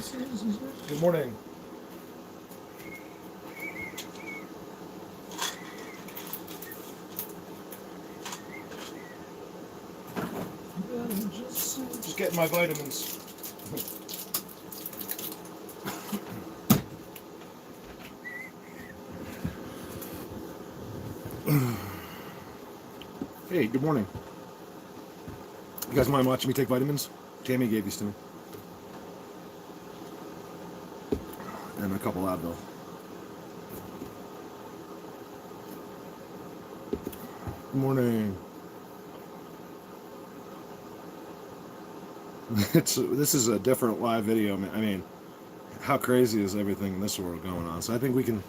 Good morning. Just getting my vitamins. Hey, good morning. You guys mind watching me take vitamins? Jamie gave these to me. And a couple Advil. Good morning. This is a different live video. I mean, how crazy is everything in this world going on? So I think we don't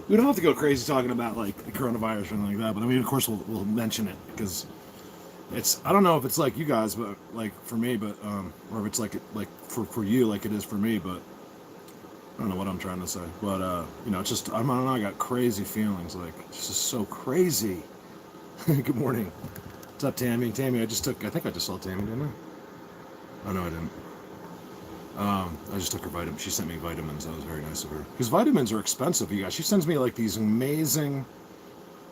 have to go crazy talking about like the coronavirus or anything like that, but I mean, of course we'll mention it because I don't know if it's like you guys, but like for me, but or if it's like for you like it is for me, but I don't know what I'm trying to say, but you know, it's just I don't know, I got crazy feelings, like it's just so crazy. Good morning. What's up, Tammy? Tammy, I think I just saw Tammy, didn't I? Oh no, I didn't. I just took her vitamins. She sent me vitamins. That was very nice of her. Because vitamins are expensive, you guys. She sends me like these amazing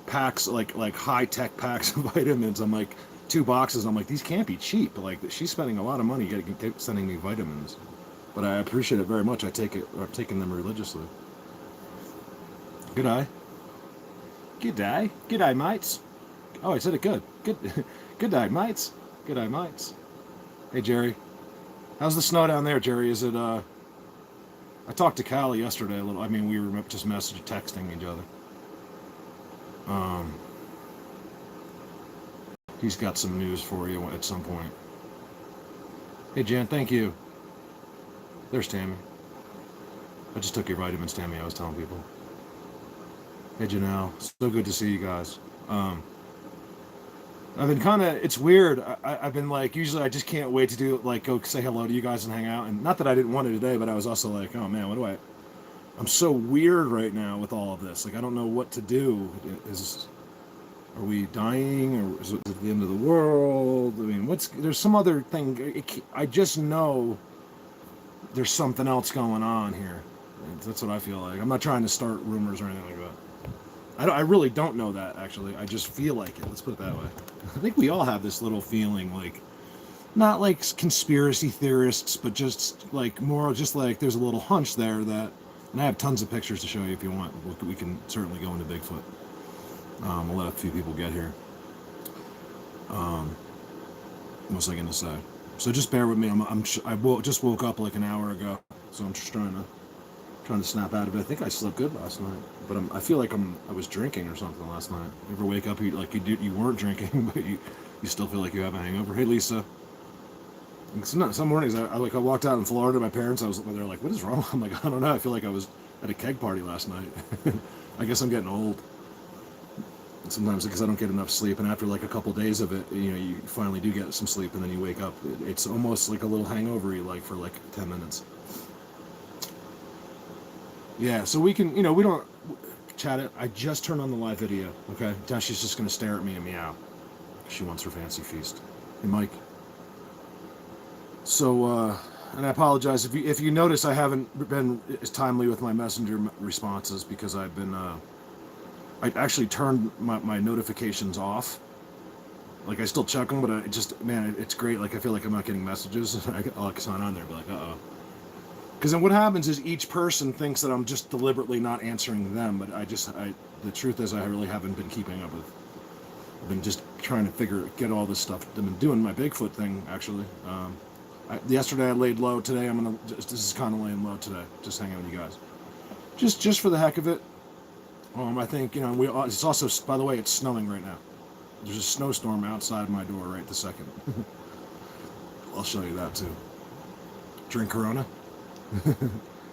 packs, like high-tech packs of vitamins. I'm like, 2 boxes. I'm like, these can't be cheap. Like, she's spending a lot of money sending me vitamins. But I appreciate it very much. I've taken them religiously. Good day. Good day. Good day, mates. Oh, I said it good. Good. Good day, mates. Good day, mates. Hey, Jerry. How's the snow down there, Jerry? Is it, I talked to Callie yesterday a little. I mean, we were just texting each other. He's got some news for you at some point. Hey, Jan, thank you. There's Tammy. I just took your vitamins, Tammy, I was telling people. Hey, Janelle. So good to see you guys. I've been it's weird. I've been like, usually I just can't wait to go say hello to you guys and hang out. And not that I didn't want to today, but I was also like, oh man, I'm so weird right now with all of this. Like, I don't know what to do. Are we dying, or is it the end of the world? I mean, there's some other thing. I just know there's something else going on here. That's what I feel like. I'm not trying to start rumors or anything like that. I really don't know that, actually. I just feel like it. Let's put it that way. I think we all have this little feeling, like, not like conspiracy theorists, but just like more just like there's a little hunch there that, and I have tons of pictures to show you if you want. We can certainly go into Bigfoot. We'll let a few people get here. What was I going to say? So just bear with me. Just woke up like an hour ago, so I'm just trying to snap out of it. I think I slept good last night, but I feel like I was drinking or something last night. You ever wake up you weren't drinking, but you still feel like you have a hangover? Hey, Lisa. Some mornings I walked out in Florida. My parents, they're like, "What is wrong?" I'm like, "I don't know. I feel like I was at a keg party last night." I guess I'm getting old. Sometimes because I don't get enough sleep, and after like a couple days of it, you know, you finally do get some sleep, and then you wake up. It's almost like a little hangover-y, like for like 10 minutes. Yeah, so we can, we don't chat it. I just turned on the live video, okay? Now she's just going to stare at me and meow. She wants her fancy feast. Hey, Mike. So, and I apologize if you notice I haven't been as timely with my messenger responses because I've been, I actually turned my notifications off. Like, I still check them, but it's great. Like, I feel like I'm not getting messages. I'll sign on there and be like, uh-oh. Because then what happens is each person thinks that I'm just deliberately not answering them, but the truth is I really haven't been keeping up with. I've been just trying to get all this stuff. I've been doing my Bigfoot thing, actually. Yesterday I laid low. Today this is kind of laying low today, just hanging with you guys. Just for the heck of it. I think, it's also, by the way, it's snowing right now. There's a snowstorm outside my door right this second. I'll show you that too. Drink Corona?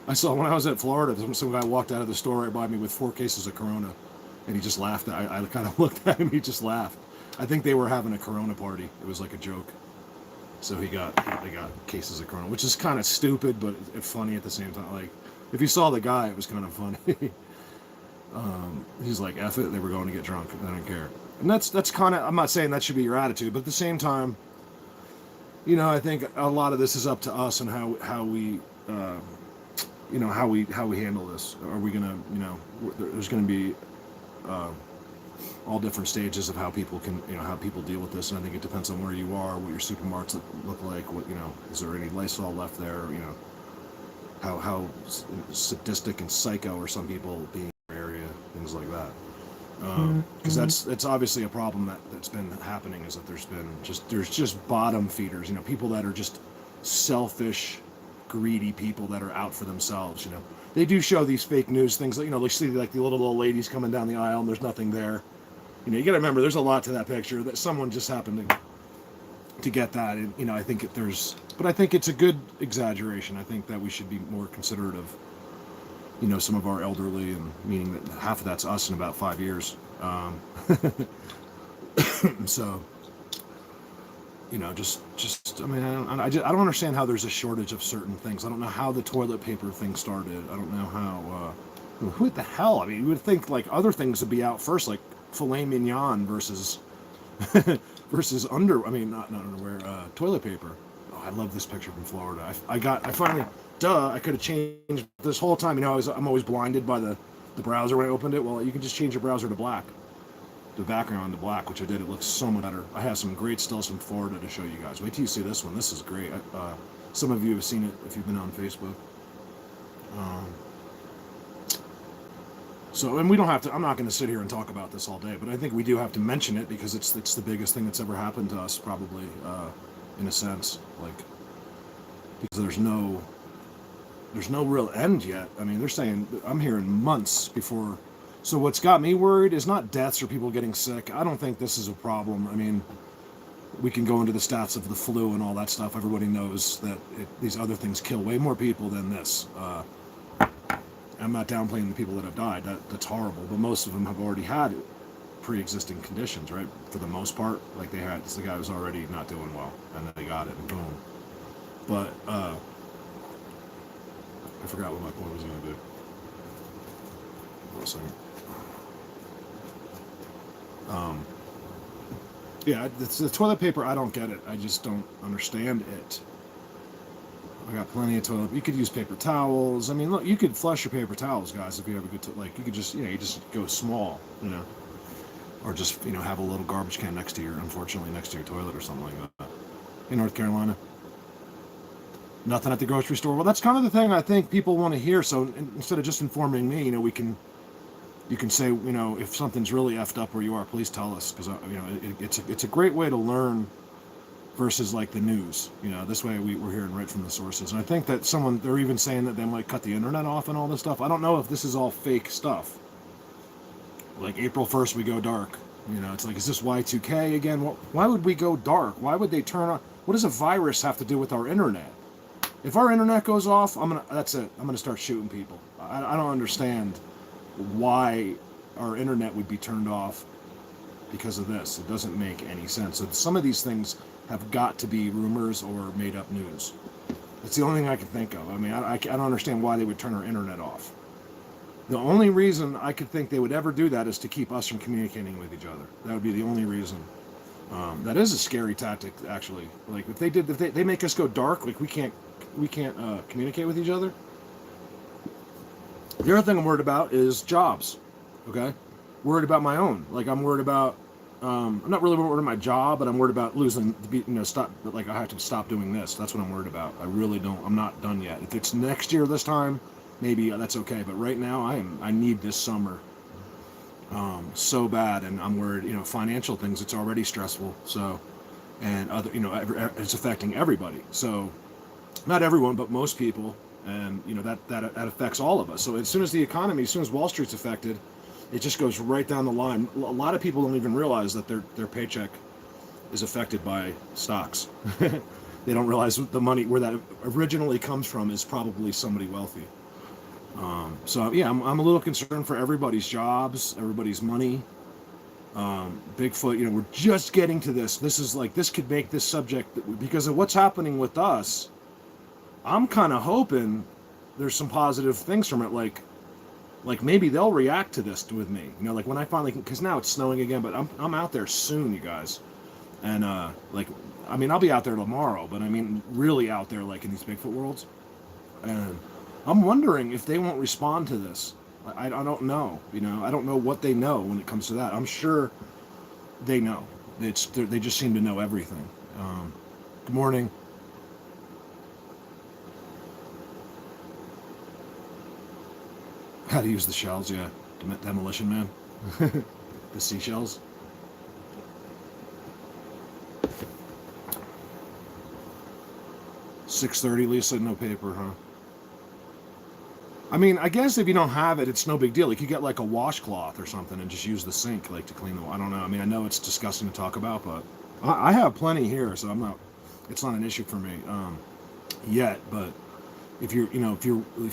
I saw when I was at Florida, some guy walked out of the store right by me with 4 cases of Corona, and he just laughed. I kind of looked at him, he just laughed. I think they were having a Corona party. It was like a joke. So they got cases of Corona, which is kind of stupid, but it's funny at the same time. Like, if you saw the guy, it was kind of funny. He's like, F it, they were going to get drunk, I don't care. And that's kind of, I'm not saying that should be your attitude, but at the same time, I think a lot of this is up to us and how we how we handle this. Are we gonna, there's gonna be all different stages of how people can, how people deal with this, and I think it depends on where you are, what your supermarkets look like, what, is there any Lysol left there, how sadistic and psycho are some people being in their area, things like that. Because that's obviously a problem that's been happening, is that there's just bottom feeders, people that are just selfish, greedy people that are out for themselves. They do show these fake news things, like they see like the little old ladies coming down the aisle and there's nothing there. You got to remember there's a lot to that picture, that someone just happened to get that, and I think but I think it's a good exaggeration. I think that we should be more considerate of some of our elderly, and meaning that half of that's us in about 5 years. So, I mean, I don't understand how there's a shortage of certain things. I don't know how the toilet paper thing started. I don't know how, who the hell? I mean, you would think like other things would be out first, like filet mignon versus, versus not underwear, toilet paper. Oh, I love this picture from Florida. I finally, I could have changed this whole time. I'm always blinded by the browser when I opened it. Well, you can just change your browser to black, the background to black, which I did. It looks so much better. I have some great stills from Florida to show you guys. Wait till you see this one. This is great. Some of you have seen it if you've been on Facebook. And we don't have to, I'm not going to sit here and talk about this all day, but I think we do have to mention it because it's the biggest thing that's ever happened to us, probably, in a sense, because there's no real end yet. I mean, they're saying, I'm hearing months before. So what's got me worried is not deaths or people getting sick. I don't think this is a problem. I mean, we can go into the stats of the flu and all that stuff. Everybody knows that these other things kill way more people than this. I'm not downplaying the people that have died. That's horrible. But most of them have already had pre-existing conditions, right? For the most part, like the guy was already not doing well, and then they got it, and boom. But, I forgot what my point was going to do. Hold on a second. Yeah, it's the toilet paper. I don't get it. I just don't understand it. I got plenty of toilet. You could use paper towels. I mean, look, you could flush your paper towels, guys, if you have a good. You could just, you just go small, or just, have a little garbage can next to your toilet or something like that. In North Carolina. Nothing at the grocery store. Well, that's kind of the thing I think people want to hear. So instead of just informing me, you can say, if something's really effed up where you are, please tell us, because it's a great way to learn versus like the news. This way we're hearing right from the sources. And I think that they're even saying that they might cut the internet off and all this stuff. I don't know if this is all fake stuff. Like April 1st we go dark. It's like, is this Y2K again? Why would we go dark? Why would they turn on? What does a virus have to do with our internet? If our internet goes off, that's it. I'm gonna start shooting people. I don't understand why our internet would be turned off because of this. It doesn't make any sense. So some of these things have got to be rumors or made up news. It's the only thing I can think of. I mean, I don't understand why they would turn our internet off. The only reason I could think they would ever do that is to keep us from communicating with each other. That would be the only reason. That is a scary tactic, actually. Like if they make us go dark, like we can't communicate with each other. The other thing I'm worried about is jobs. Okay, worried about my own. Like I'm worried about. I'm not really worried about my job, but I'm worried about losing. Like I have to stop doing this. That's what I'm worried about. I really don't. I'm not done yet. If it's next year this time, maybe that's okay. But right now, I need this summer. So bad, and I'm worried. Financial things. It's already stressful. So, and other. It's affecting everybody. So. Not everyone, but most people, and that affects all of us. So as soon as Wall Street's affected, it just goes right down the line. A lot of people don't even realize that their paycheck is affected by stocks. They don't realize the money where that originally comes from is probably somebody wealthy. So yeah, I'm a little concerned for everybody's jobs, everybody's money. Bigfoot, we're just getting to this. This could make this subject, because of what's happening with us. I'm kind of hoping there's some positive things from it, like maybe they'll react to this with me, like when I finally, because now it's snowing again, but I'm out there soon, you guys, and I'll be out there tomorrow, but I mean really out there, like in these Bigfoot worlds. And I'm wondering if they won't respond to this. I don't know. I don't know what they know when it comes to that. I'm sure they know. They just seem to know everything. Good morning. How to use the shells? Yeah, Demolition Man. The seashells. $6.30, Lisa. No paper, huh? I mean, I guess if you don't have it, it's no big deal. Like, you get like a washcloth or something and just use the sink, like, to clean the. I don't know. I mean, I know it's disgusting to talk about, but I have plenty here, so it's not an issue for me yet. But if if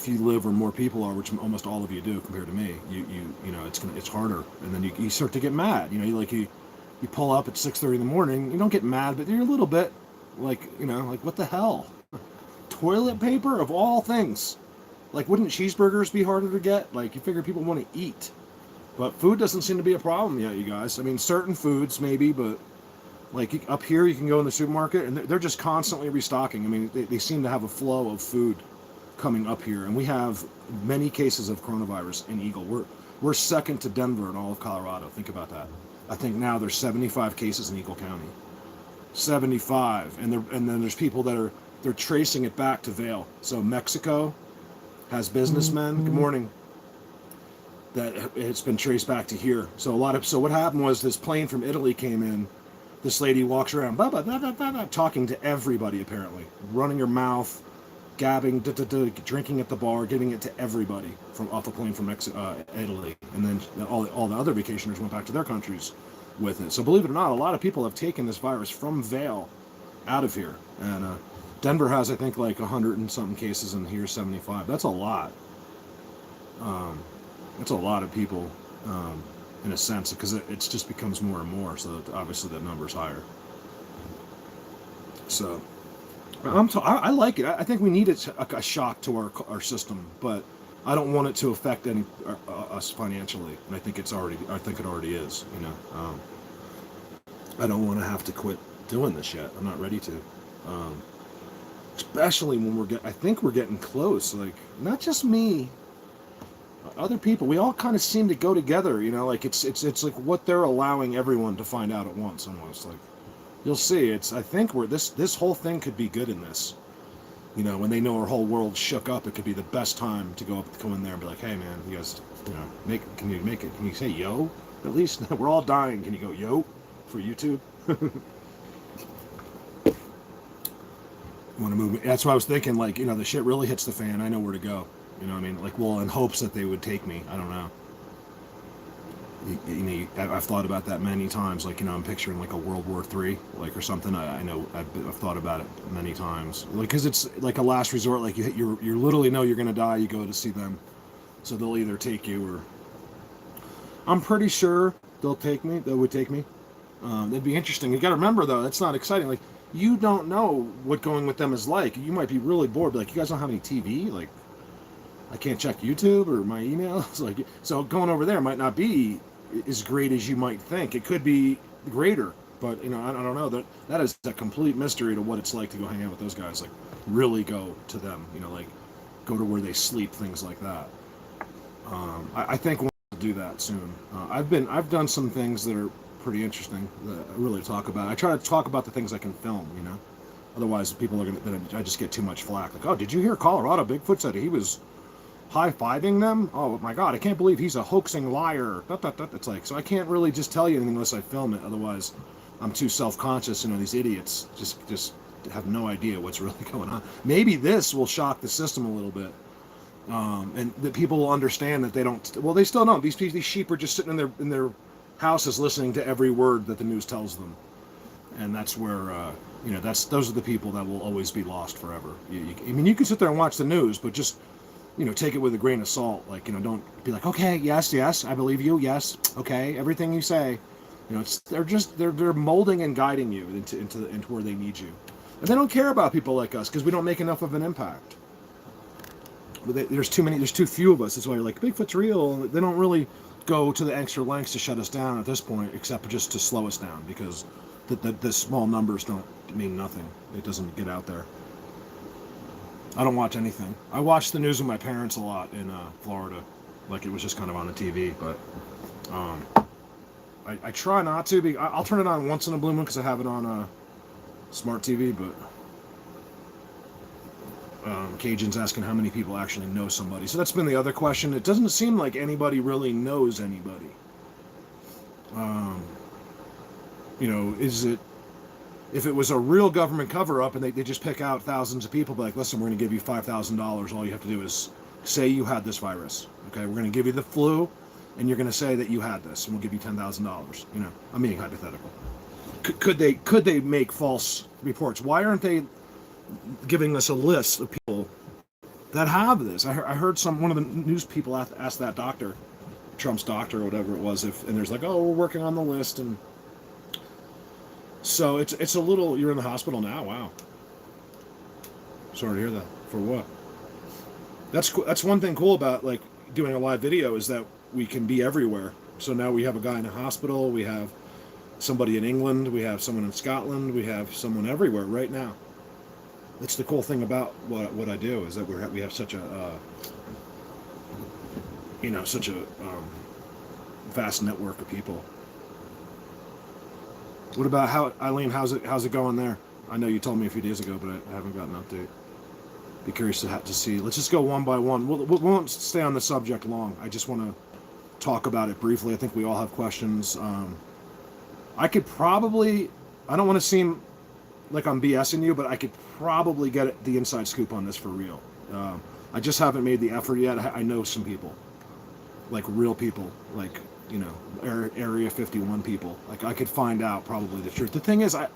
you live where more people are, which almost all of you do compared to me, it's harder, and then you start to get mad. You pull up at 6:30 in the morning. You don't get mad, but you're a little bit like what the hell? Toilet paper of all things. Like, wouldn't cheeseburgers be harder to get? Like, you figure people want to eat. But food doesn't seem to be a problem yet, you guys. I mean, certain foods maybe, but like up here you can go in the supermarket and they're just constantly restocking. I mean, they seem to have a flow of food coming up here. And we have many cases of coronavirus in Eagle. We're second to Denver in all of Colorado. Think about that. I think now there's 75 cases in Eagle County. 75. And then there's people that they're tracing it back to Vail. So Mexico has businessmen. Good morning. That it's been traced back to here. So what happened was this plane from Italy came in. This lady walks around, talking to everybody apparently, running her mouth, gabbing, drinking at the bar, giving it to everybody from off a plane from Italy, and then all the other vacationers went back to their countries with it. So believe it or not, a lot of people have taken this virus from Vail out of here, and Denver has, I think, like 100 and something cases, and here 75. That's a lot. That's a lot of people, in a sense, because it just becomes more and more. So that obviously that number's higher. So I like it. I think we need a shock to our system, but I don't want it to affect us financially. And I think it already is. I don't want to have to quit doing this yet. I'm not ready to. Especially when I think we're getting close. Like, not just me, other people. We all kind of seem to go together. Like it's like what they're allowing everyone to find out at once. Almost like you'll see. I think this whole thing could be good in this. When they know our whole world shook up, it could be the best time to go in there and be like, hey man, you guys, can you make it? Can you say yo? At least we're all dying. Can you go yo for YouTube? Want to move? That's what I was thinking. Like, the shit really hits the fan. I know where to go. What I mean? Like, well, in hopes that they would take me. I don't know. I've thought about that many times. Like, I'm picturing like a World War III, like, or something. I know I've thought about it many times. Like, because it's like a last resort. Like, you literally know you're gonna die. You go to see them, so they'll either take you or. I'm pretty sure they'll take me. They would take me. It'd be interesting. You got to remember though, that's not exciting. Like, you don't know what going with them is like. You might be really bored. Like, you guys don't have any TV. Like, I can't check YouTube or my emails. Like, so going over there might not be as great as you might think. It could be greater, but I don't know. That is a complete mystery to what it's like to go hang out with those guys. Like, really go to them. Like, go to where they sleep, things like that. I think we'll do that soon. I've done some things that are pretty interesting that I really talk about. I try to talk about the things I can film, Otherwise, people are I just get too much flack. Like, oh, did you hear Colorado Bigfoot said he was high-fiving them? Oh my God, I can't believe he's a hoaxing liar. It's like, so I can't really just tell you anything unless I film it. Otherwise, I'm too self-conscious. These idiots just have no idea what's really going on. Maybe this will shock the system a little bit. And that people will understand that they don't. Well, they still don't. These sheep are just sitting in their houses listening to every word that the news tells them, and that's where those are the people that will always be lost forever. You can sit there and watch the news, but just take it with a grain of salt. Like, don't be like, okay, yes, I believe you, yes, okay, everything you say. They're molding and guiding you into where they need you, and they don't care about people like us because we don't make enough of an impact. There's too few of us. That's why you're like, Bigfoot's real. They don't really go to the extra lengths to shut us down at this point, except just to slow us down, because the small numbers don't mean nothing. It doesn't get out there. I don't watch anything. I watch the news with my parents a lot in Florida, like it was just kind of on the TV. But um, I try not to. I'll turn it on once in a blue moon because I have it on smart TV. But Cajun's asking how many people actually know somebody. So that's been the other question. It doesn't seem like anybody really knows anybody. Is it, if it was a real government cover-up and they just pick out thousands of people, be like, listen, we're going to give you $5,000. All you have to do is say you had this virus. Okay, we're going to give you the flu, and you're going to say that you had this, and we'll give you $10,000. I'm being hypothetical. Could they make false reports? Why aren't they giving us a list of people that have this? I heard one of the news people ask that doctor, Trump's doctor or whatever it was, and there's like, oh, we're working on the list, and so it's a little. You're in the hospital now. Wow. Sorry to hear that. For what? That's one thing cool about like doing a live video is that we can be everywhere. So now we have a guy in a hospital. We have somebody in England. We have someone in Scotland. We have someone everywhere right now. That's the cool thing about what I do is that we have such a vast network of people. What about Eileen? How's it going there? I know you told me a few days ago, but I haven't gotten an update. Be curious to see. Let's just go one by one. We won't stay on the subject long. I just want to talk about it briefly. I think we all have questions. I could probably. I don't want to seem like I'm BSing you, but I could probably get the inside scoop on this for real. I just haven't made the effort yet. I know some people, like real people, like Area 51 people. Like I could find out probably the truth. The thing is, I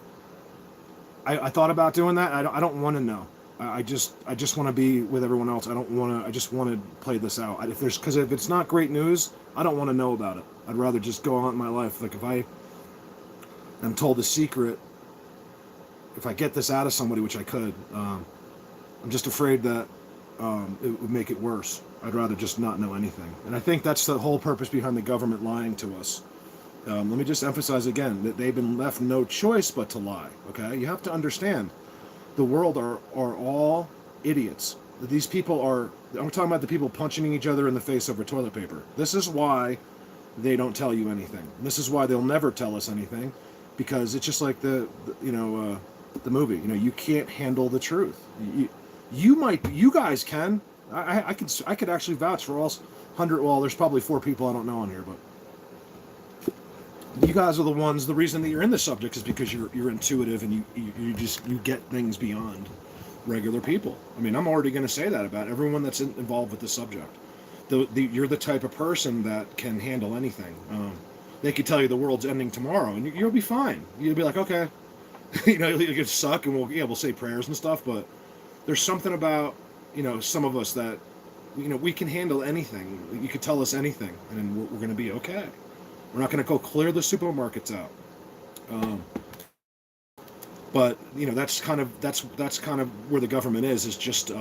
thought about doing that. I don't want to know. I just want to be with everyone else. I don't want to. I just want to play this out. Because if it's not great news, I don't want to know about it. I'd rather just go on in my life. Like if I am told a secret, if I get this out of somebody, which I could, I'm just afraid that it would make it worse. I'd rather just not know anything. And I think that's the whole purpose behind the government lying to us. Let me just emphasize again that they've been left no choice but to lie. Okay, you have to understand, the world are all idiots. These people are. I'm talking about the people punching each other in the face over toilet paper. This is why they don't tell you anything. This is why they'll never tell us anything, because it's just like the movie. You can't handle the truth. You guys can. I could actually vouch for all 100. Well, there's probably 4 people I don't know on here, but you guys are the ones. The reason that you're in this subject is because you're intuitive and you get things beyond regular people. I mean, I'm already going to say that about everyone that's involved with this subject. You're the type of person that can handle anything. They could tell you the world's ending tomorrow, and you'll be fine. You'll be like, okay, it could suck, and we'll say prayers and stuff, but there's something about some of us that we can handle anything. You could tell us anything, and we're going to be okay. We're not going to go clear the supermarkets out. But that's kind of where the government is just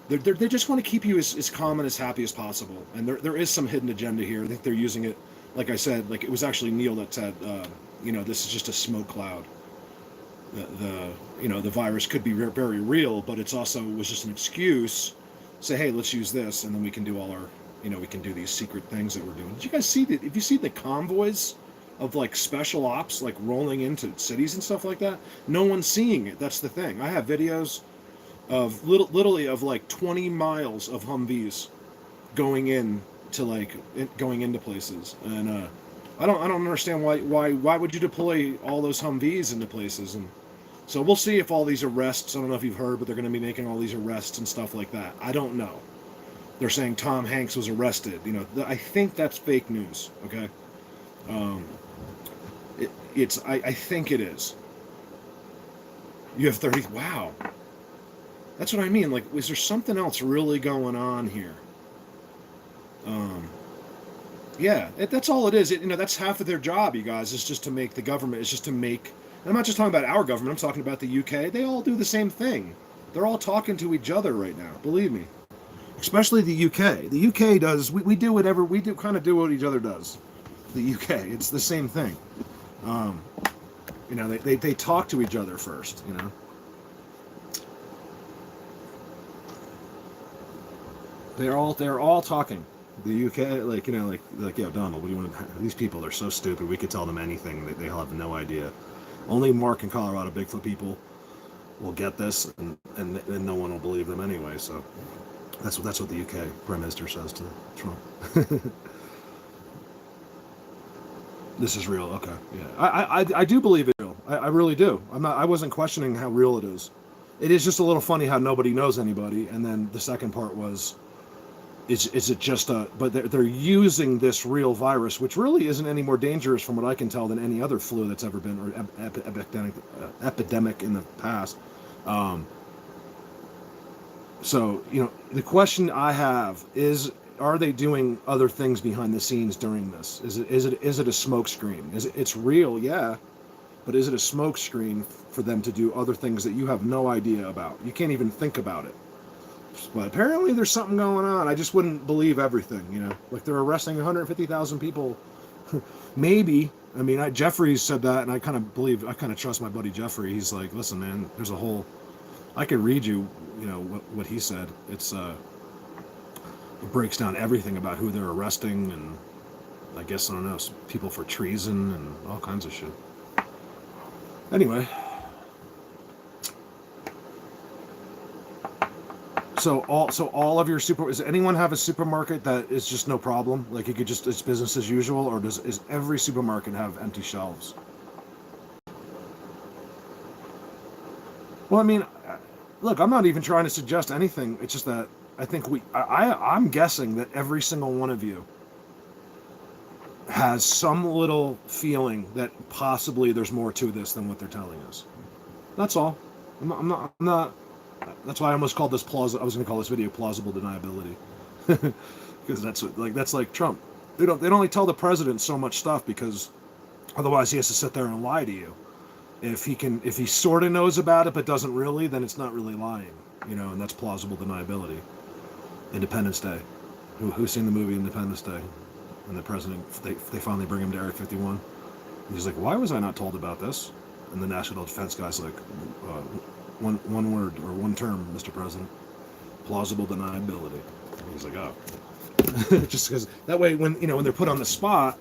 they just want to keep you as calm and as happy as possible. And there is some hidden agenda here. I think they're using it, like I said, like it was actually Neil that said, this is just a smoke cloud. The virus could be very real, but it's also was just an excuse. Say, hey, let's use this, and then we can do all our, we can do these secret things that we're doing. Did you guys see that? If you see the convoys of like special ops like rolling into cities and stuff like that, no one's seeing it. That's the thing. I have videos of literally of like 20 miles of Humvees going into places, and I don't understand why would you deploy all those Humvees into places. And so we'll see if all these arrests, I don't know if you've heard, but they're going to be making all these arrests and stuff like that. I don't know. They're saying Tom Hanks was arrested. I think that's fake news. Okay. I think it is. You have 30. Wow. That's what I mean. Like, is there something else really going on here? Yeah, that's all it is. That's half of their job, you guys, is just to make the government, is just to make, and I'm not just talking about our government, I'm talking about the UK. They all do the same thing. They're all talking to each other right now, believe me. Especially the UK. The UK does, we do whatever, we do kind of do what each other does. The UK, it's the same thing. They talk to each other first, They're all talking. The UK, like, you know, like, yeah, Donald, what do you want to, these people are so stupid. We could tell them anything. They have no idea. Only Mark and Colorado Bigfoot people will get this, and no one will believe them anyway. So that's what the UK Prime Minister says to Trump. This is real. Okay, yeah, I do believe it's real. I really do. I wasn't questioning how real it is. It is just a little funny how nobody knows anybody. And then the second part was, is it just a? But they're using this real virus, which really isn't any more dangerous, from what I can tell, than any other flu that's ever been, or epidemic in the past. So, you know, the question I have is, are they doing other things behind the scenes during this? Is it a smoke screen? It's real, yeah, but is it a smoke screen for them to do other things that you have no idea about? You can't even think about it. But apparently there's something going on. I just wouldn't believe everything, you know. Like, they're arresting 150,000 people. Maybe. I mean, Jeffrey said that, and I kind of trust my buddy Jeffrey. He's like, listen, man, there's a whole, I could read you, you know, what he said. It breaks down everything about who they're arresting, and I guess, I don't know, people for treason and all kinds of shit. Anyway. So all of your does anyone have a supermarket that is just no problem? Like, it's business as usual, or is every supermarket have empty shelves? Well, I mean, look, I'm not even trying to suggest anything. It's just that I think I'm guessing that every single one of you has some little feeling that possibly there's more to this than what they're telling us. That's all. I'm not. That's why I almost called this I was going to call this video plausible deniability, because that's like Trump. They'd only tell the president so much stuff, because otherwise he has to sit there and lie to you. If he sort of knows about it but doesn't really, then it's not really lying, you know, and that's plausible deniability. Independence Day. Who's seen the movie Independence Day? And the president, they finally bring him to Area 51. And he's like, why was I not told about this? And the national defense guy's like, one word or one term, Mr. President, plausible deniability. And he's like, oh, just because that way, when they're put on the spot,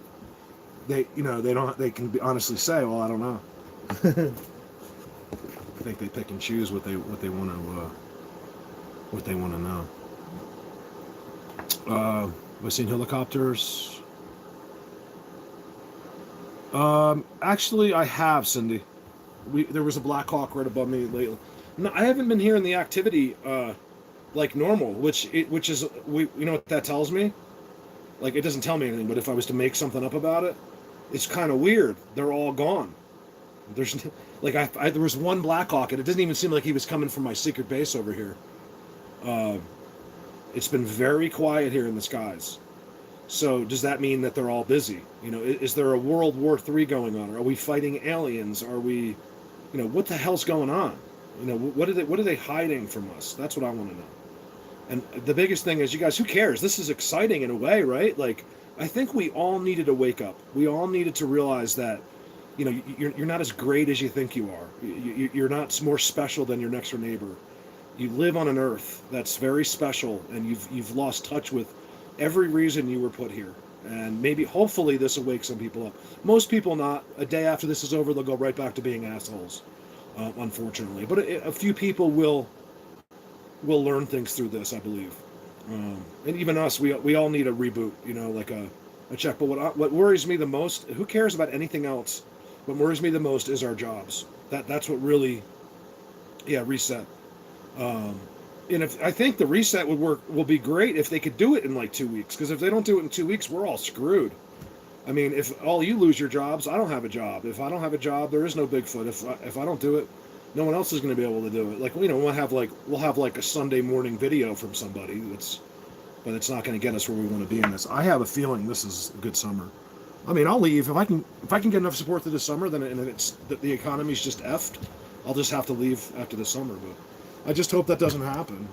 they can honestly say, well, I don't know. I think they pick and choose what they want to know. Have I seen helicopters? Actually, I have, Cindy. There was a Black Hawk right above me lately. No, I haven't been hearing the activity like normal, which is you know what that tells me? Like, it doesn't tell me anything, but if I was to make something up about it, it's kind of weird. They're all gone. There's like there was one Black Hawk, and it doesn't even seem like he was coming from my secret base over here. It's been very quiet here in the skies. So does that mean that they're all busy? You know, is there a World War III going on? Are we fighting aliens? Are we, you know, what the hell's going on? You know, what are they hiding from us? That's what I want to know. And the biggest thing is, you guys, who cares? This is exciting in a way, right? Like, I think we all needed to wake up. We all needed to realize that, you know, you're not as great as you think you are. You're not more special than your next door neighbor. You live on an earth that's very special, and you've lost touch with every reason you were put here. And maybe, hopefully, this will wake some people up. Most people not. A day after this is over, they'll go right back to being assholes, unfortunately. But a few people will learn things through this, I believe. And even us, we all need a reboot, you know, like a check. But what worries me the most, who cares about anything else? What worries me the most is our jobs. That's what really, reset. And I think the reset will be great if they could do it in like 2 weeks. Because if they don't do it in 2 weeks, we're all screwed. I mean, if all you lose your jobs, I don't have a job. If I don't have a job, there is no Bigfoot. If I don't do it, no one else is going to be able to do it. Like, you know, we'll have like a Sunday morning video from somebody. But it's not going to get us where we want to be in this. I have a feeling this is a good summer. I mean, I'll leave if I can get enough support through the summer. Then and it's the economy's just effed. I'll just have to leave after the summer. But I just hope that doesn't happen.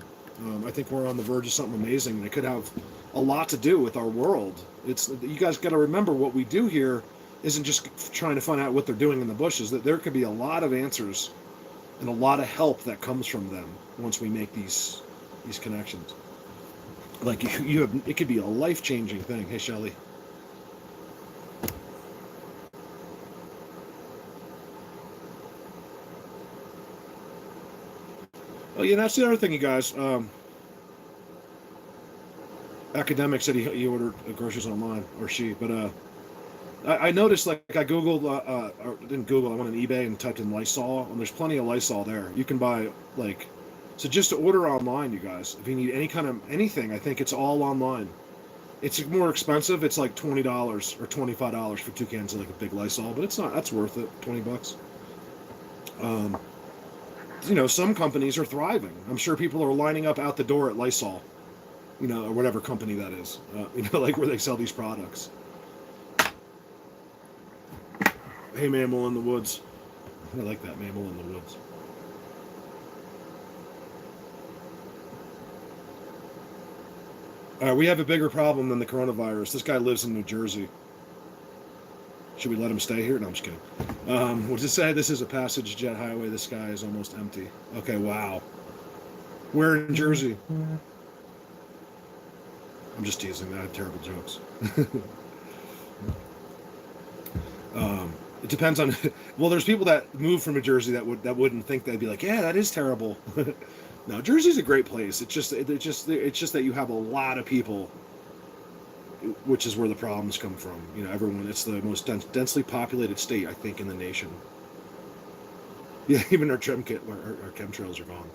I think we're on the verge of something amazing. It could have a lot to do with our world. You guys got to remember, what we do here isn't just trying to find out what they're doing in the bushes. That there could be a lot of answers and a lot of help that comes from them once we make these connections. Like you have, it could be a life-changing thing. Hey, Shelly. Oh, yeah, that's the other thing, you guys. Academic said he ordered groceries online, or she, but I noticed, like, I googled, or didn't Google, I went on eBay and typed in Lysol, and there's plenty of Lysol there. You can buy, like, so just to order online, you guys. If you need any kind of anything, I think it's all online. It's more expensive. It's like $20 or $25 for 2 cans of like a big Lysol, but it's not. That's worth it. $20. Um, some companies are thriving. I'm sure people are lining up out the door at Lysol, or whatever company that is. Like where they sell these products. Hey, Mammal in the Woods. I like that, Mammal in the Woods. We have a bigger problem than the coronavirus. This guy lives in New Jersey. Should we let him stay here? No, I'm just kidding. We'll just say this is a passage jet highway. The sky is almost empty. Okay, wow. We're in Jersey. I'm just teasing. I have terrible jokes. It depends on. Well, there's people that move from New Jersey that wouldn't think. They'd be like, yeah, that is terrible. No, Jersey's a great place. It's just that you have a lot of people, which is where the problems come from. Everyone. It's the most densely populated state, I think, in the nation. Yeah, even our chemtrails are gone.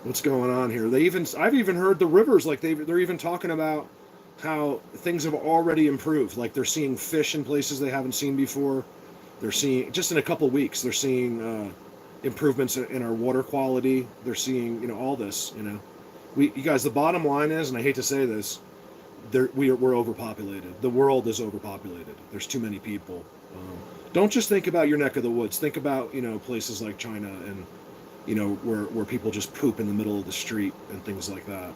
What's going on here? I've even heard the rivers, like they're even talking about how things have already improved. Like they're seeing fish in places they haven't seen before. They're seeing, just in a couple of weeks, they're seeing improvements in our water quality. They're seeing, all this. You guys, the bottom line is, and I hate to say this, we're overpopulated. The world is overpopulated. There's too many people. Don't just think about your neck of the woods. Think about places like China and where people just poop in the middle of the street and things like that.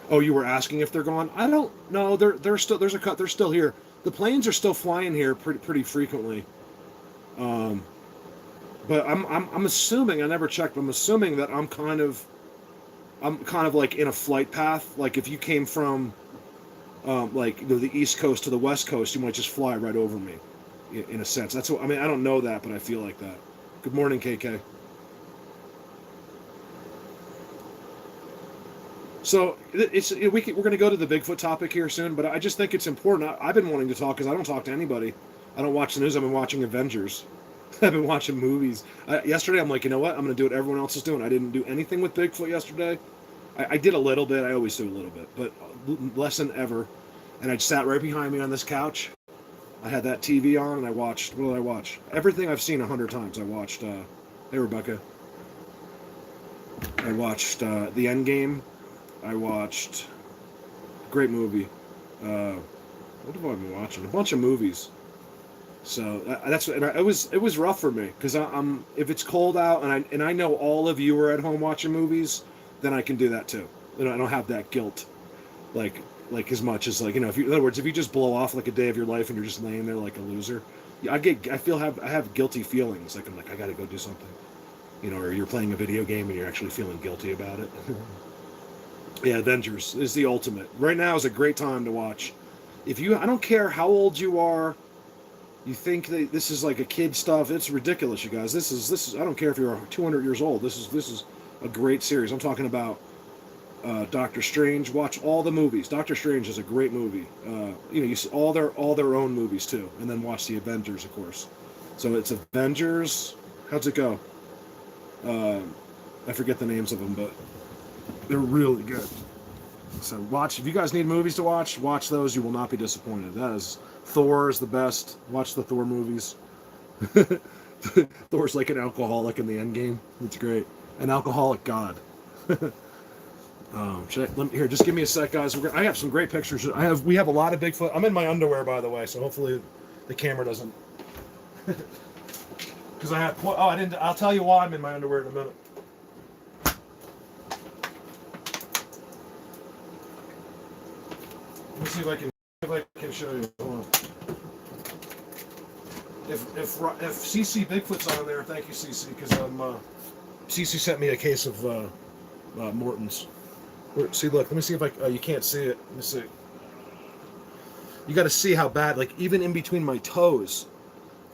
Oh, you were asking if they're gone? I don't know. They're still they're still here. The planes are still flying here pretty frequently. But I'm assuming, I never checked, but I'm assuming that I'm kind of like in a flight path. Like if you came from the East Coast to the West Coast, you might just fly right over me, in a sense. That's what I mean. I don't know that, but I feel like that. Good morning, KK. So we're going to go to the Bigfoot topic here soon, but I just think it's important. I've been wanting to talk because I don't talk to anybody. I don't watch the news. I've been watching Avengers. I've been watching movies. Yesterday, I'm like, you know what? I'm going to do what everyone else is doing. I didn't do anything with Bigfoot yesterday. I did a little bit. I always do a little bit, but less than ever. And I sat right behind me on this couch. I had that TV on, and I watched. What did I watch? Everything I've seen 100 times. I watched. Hey, Rebecca. I watched The Endgame. I watched. Great movie. What have I been watching? A bunch of movies. So it was rough for me because I'm if it's cold out and I know all of you are at home watching movies, then I can do that too. I don't have that guilt, like as much as in other words, if you just blow off like a day of your life and you're just laying there like a loser, I have guilty feelings. Like I'm like I got to go do something, or you're playing a video game and you're actually feeling guilty about it. Yeah, Avengers is the ultimate. Right now is a great time to watch. I don't care how old you are. You think that this is like a kid stuff? It's ridiculous, you guys. This is. I don't care if you're 200 years old. This is a great series. I'm talking about Doctor Strange. Watch all the movies. Doctor Strange is a great movie. You see all their own movies too, and then watch the Avengers, of course. So it's Avengers. How's it go? I forget the names of them, but they're really good. So watch. If you guys need movies to watch those. You will not be disappointed. That is. Thor is the best. Watch the Thor movies. Thor's like an alcoholic in the Endgame. It's great. An alcoholic god. Here, just give me a sec, guys. I have some great pictures. We have a lot of Bigfoot. I'm in my underwear, by the way, so hopefully the camera doesn't. Because I have. I didn't. I'll tell you why I'm in my underwear in a minute. Let me see if I can show you. Hold on. If CC Bigfoot's on there, thank you, CC, because CC sent me a case of Morton's. See, look. Let me see if I. Oh, you can't see it. Let me see. You got to see how bad. Like even in between my toes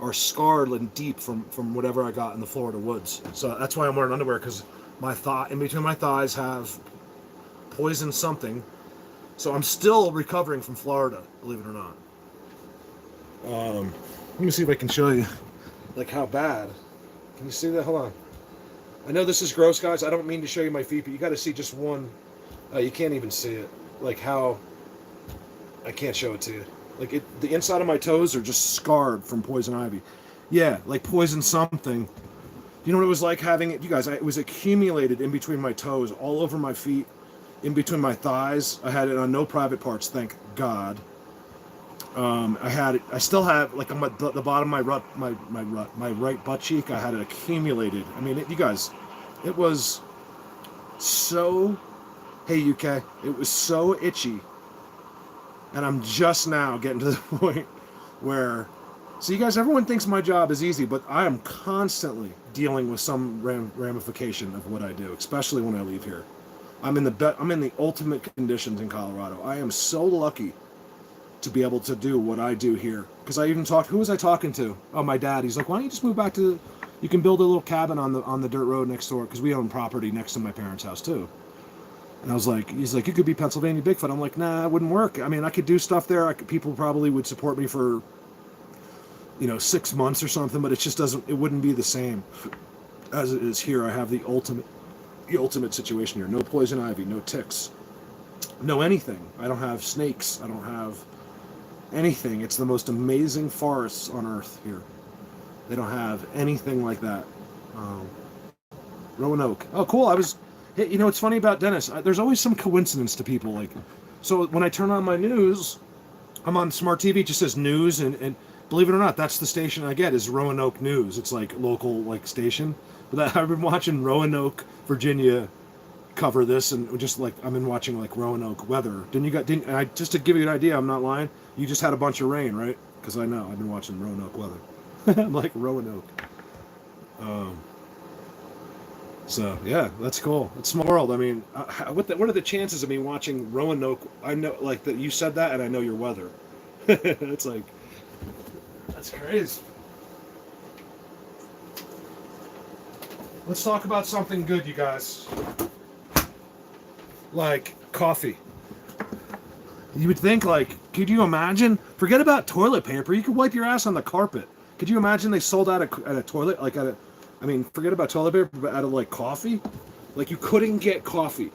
are scarred and deep from whatever I got in the Florida woods. So that's why I'm wearing underwear, because my thigh in between my thighs have poison something. So I'm still recovering from Florida, believe it or not. Let me see if I can show you, like how bad. Can you see that? Hold on. I know this is gross, guys. I don't mean to show you my feet, but you got to see just one. You can't even see it. Like how. I can't show it to you. Like the inside of my toes are just scarred from poison ivy. Yeah, like poison something. You know what it was like having it? You guys, it was accumulated in between my toes, all over my feet, in between my thighs. I had it on no private parts, thank God. I still have, like, on the bottom of my right butt cheek, I had it accumulated. I mean, you guys, it was so, hey UK, it was so itchy. And I'm just now getting to the point where, so you guys, everyone thinks my job is easy, but I am constantly dealing with some ramification of what I do, especially when I leave here. I'm in the ultimate conditions in Colorado. I am so lucky to be able to do what I do here. Because I even talked, who was I talking to? Oh, my dad. He's like, why don't you just move back to, you can build a little cabin on the dirt road next door, because we own property next to my parents' house too. And I was like, he's like, you could be Pennsylvania Bigfoot. I'm like, nah, it wouldn't work. I mean, I could do stuff there. People probably would support me for, 6 months or something, but it just it wouldn't be the same as it is here. I have the ultimate situation here. No poison ivy, no ticks, no anything. I don't have snakes. I don't have anything. It's the most amazing forests on earth here. They don't have anything like that. Roanoke. Oh, cool. Hey, it's funny about Dennis. There's always some coincidence to people. Like, so when I turn on my news, I'm on smart TV. It just says news, and believe it or not, that's the station I get is Roanoke News. It's like local station. But I've been watching Roanoke, Virginia, cover this, and just like I've been watching like Roanoke weather. Didn't I? Just to give you an idea, I'm not lying. You just had a bunch of rain, right? Because I know I've been watching Roanoke weather. I'm like Roanoke. So yeah, that's cool. It's small world. I mean, what are the chances of me watching Roanoke? I know, like that you said that, and I know your weather. It's like that's crazy. Let's talk about something good, you guys. Like coffee. You would think, like, could you imagine? Forget about toilet paper. You could wipe your ass on the carpet. Could you imagine they sold out at a toilet, like at a, I mean, forget about toilet paper, but out of like coffee? Like you couldn't get coffee.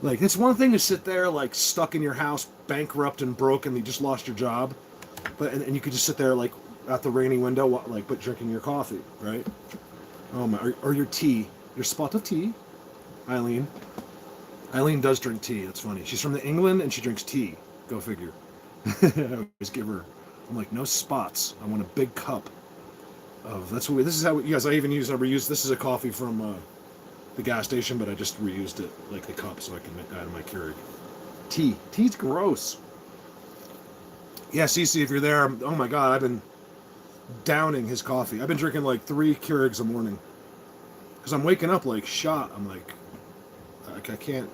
Like it's one thing to sit there like stuck in your house, bankrupt and broke, and you just lost your job, but and you could just sit there like at the rainy window, like but drinking your coffee, right? Oh my, or your tea, your spot of tea. Eileen. Eileen does drink tea. That's funny. She's from England and she drinks tea. Go figure. I always give her. I'm like, no spots. I want a big cup of. That's what. This is how you guys. I reused. This is a coffee from the gas station, but I just reused it like the cup so I can make that in my Keurig. Tea's gross. Yeah, Cece, if you're there, oh my God, I've been downing his coffee. I've been drinking like 3 Keurigs a morning because I'm waking up like shot. I'm like I can't.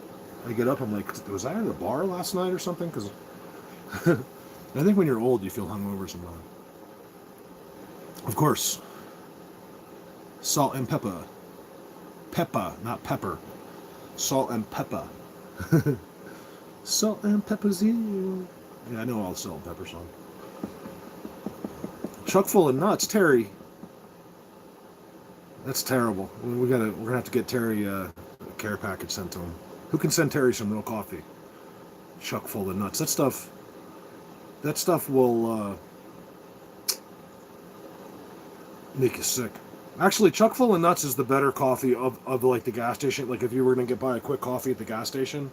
I get up. I'm like, was I at a bar last night or something? Because I think when you're old, you feel hungover sometimes. Of course, salt and pepper. Pepper, not pepper. Salt and pepper. Salt and pepper's you. Yeah, I know all the salt and pepper songs. Chuck full of nuts, Terry. That's terrible. We're gonna have to get Terry a care package sent to him. Who can send Terry some real coffee? Chuck full of nuts. That stuff will make you sick. Actually, Chuck full of nuts is the better coffee of like the gas station. Like if you were gonna buy a quick coffee at the gas station,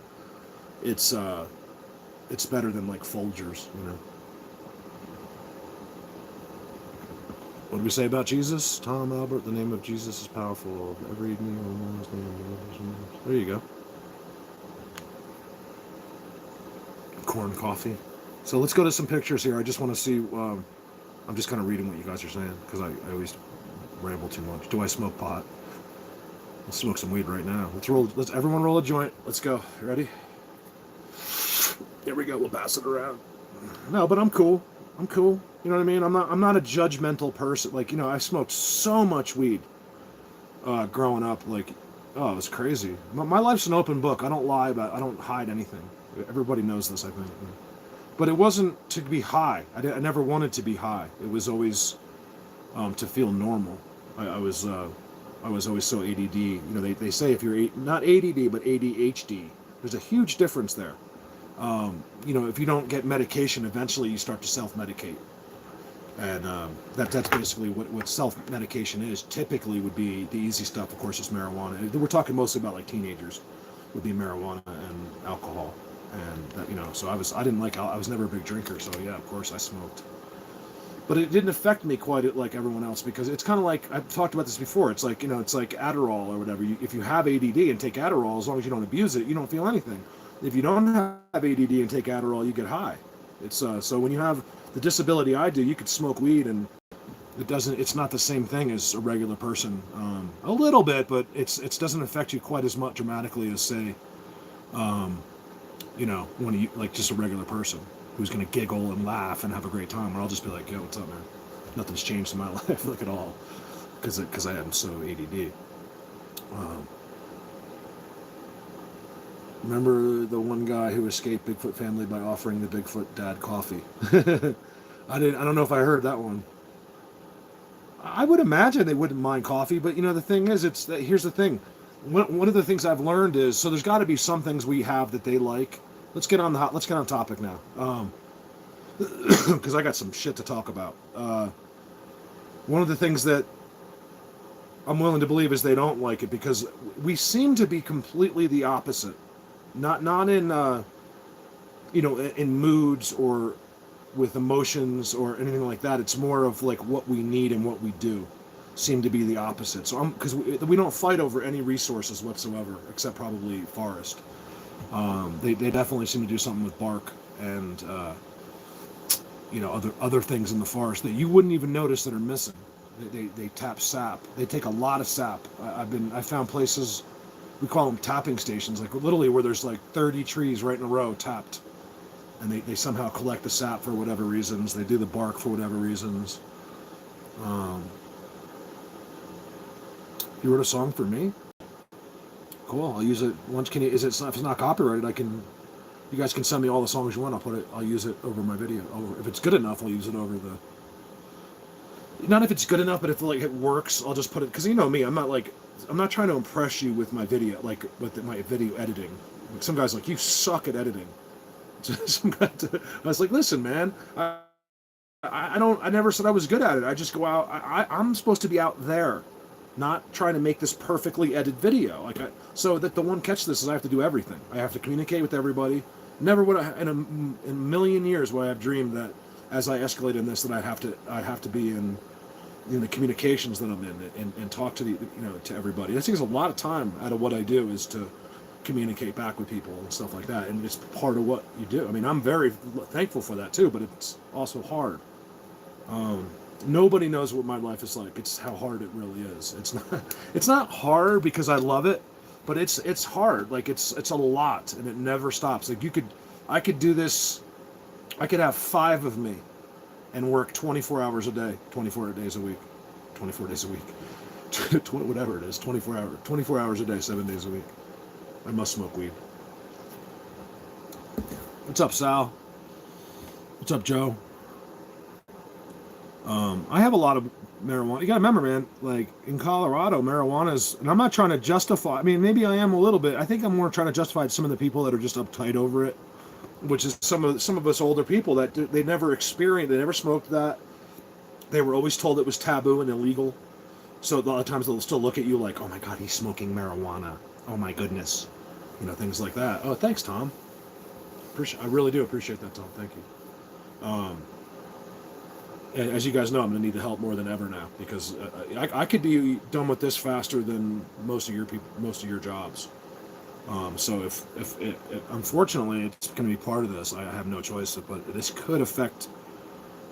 it's better than like Folgers, you know. What did we say about Jesus? Tom Albert, the name of Jesus is powerful. Every name. There you go. Corn coffee. So let's go to some pictures here. I just want to see. I'm just kind of reading what you guys are saying because I always ramble too much. Do I smoke pot? Let's smoke some weed right now. Let's everyone roll a joint. Let's go. Ready? Here we go. We'll pass it around. No, but I'm cool. I'm cool. You know what I mean? I'm not a judgmental person. Like, I smoked so much weed growing up. Like, oh, it was crazy. My life's an open book. I don't lie about it. I don't hide anything. Everybody knows this, I think. But it wasn't to be high. I never wanted to be high. It was always to feel normal. I was always so ADD. They say if you're not ADD but ADHD, there's a huge difference there. If you don't get medication, eventually you start to self-medicate, and that's basically what self-medication is. Typically, would be the easy stuff. Of course, is marijuana. We're talking mostly about like teenagers. Would be marijuana and alcohol, and that, So I was never a big drinker. So yeah, of course I smoked. But it didn't affect me quite like everyone else, because it's kind of like, I've talked about this before. It's like, it's like Adderall or whatever. If you have ADD and take Adderall, as long as you don't abuse it, you don't feel anything. If you don't have ADD and take Adderall, you get high. It's so when you have the disability I do, you could smoke weed and it's not the same thing as a regular person. A little bit, but it doesn't affect you quite as much dramatically as, say, when you like just a regular person who's going to giggle and laugh and have a great time. Or I'll just be like, yo, what's up, man? Nothing's changed in my life, like, at all, because I am so ADD. Remember the one guy who escaped Bigfoot family by offering the Bigfoot dad coffee? I don't know if I heard that one. I would imagine they wouldn't mind coffee, but the thing is, here's the thing. One of the things I've learned is, so there's got to be some things we have that they like. Let's get on topic now, because I got some shit to talk about. One of the things that I'm willing to believe is they don't like it, because we seem to be completely the opposite. Not in in moods or with emotions or anything like that. It's more of like what we need and what we do seem to be the opposite. So because we don't fight over any resources whatsoever, except probably forest. They definitely seem to do something with bark and other things in the forest that you wouldn't even notice that are missing. They tap sap. They take a lot of sap. I found places, we call them tapping stations, like literally where there's like 30 trees right in a row tapped, and they somehow collect the sap for whatever reasons. They do the bark for whatever reasons. You wrote a song for me? Cool. I'll use it once. If it's not copyrighted, you guys can send me all the songs you want. I'll use it over my video. If it's good enough, I'll use it over not if it's good enough, but if like it works, I'll just put it, because you know me, I'm not trying to impress you with my video, like with my video editing. Like some guys like, you suck at editing. I was like, listen, man, I never said I was good at it. I just go out. I'm supposed to be out there, not trying to make this perfectly edited video. So that the one catch this is I have to do everything. I have to communicate with everybody. Never would I, in a million years would I have dreamed that as I escalate in this, that I'd have to be in the communications that I'm in and talk to to everybody. That takes a lot of time out of what I do, is to communicate back with people and stuff like that, and it's part of what you do. I mean, I'm very thankful for that too, but it's also hard. Nobody knows what my life is like. It's how hard it really is. It's not hard because I love it, but it's hard. Like it's a lot, and it never stops. Like I could do this. I could have 5 of me and work 24 hours a day, 24 days a week, whatever it is, 24 hours a day, 7 days a week. I must smoke weed. What's up, Sal? What's up, Joe? I have a lot of marijuana. You gotta remember, man, like in Colorado, marijuana's, and I'm not trying to justify, I mean, maybe I am a little bit. I think I'm more trying to justify some of the people that are just uptight over it, which is some of us older people that they never experienced, they never smoked that. They were always told it was taboo and illegal. So a lot of times they'll still look at you like, oh my God, he's smoking marijuana. Oh my goodness. Things like that. Oh, thanks, Tom. I really do appreciate that, Tom. Thank you. And as you guys know, I'm going to need the help more than ever now, because I could be done with this faster than most of your jobs. So if unfortunately it's going to be part of this, I have no choice. But this could affect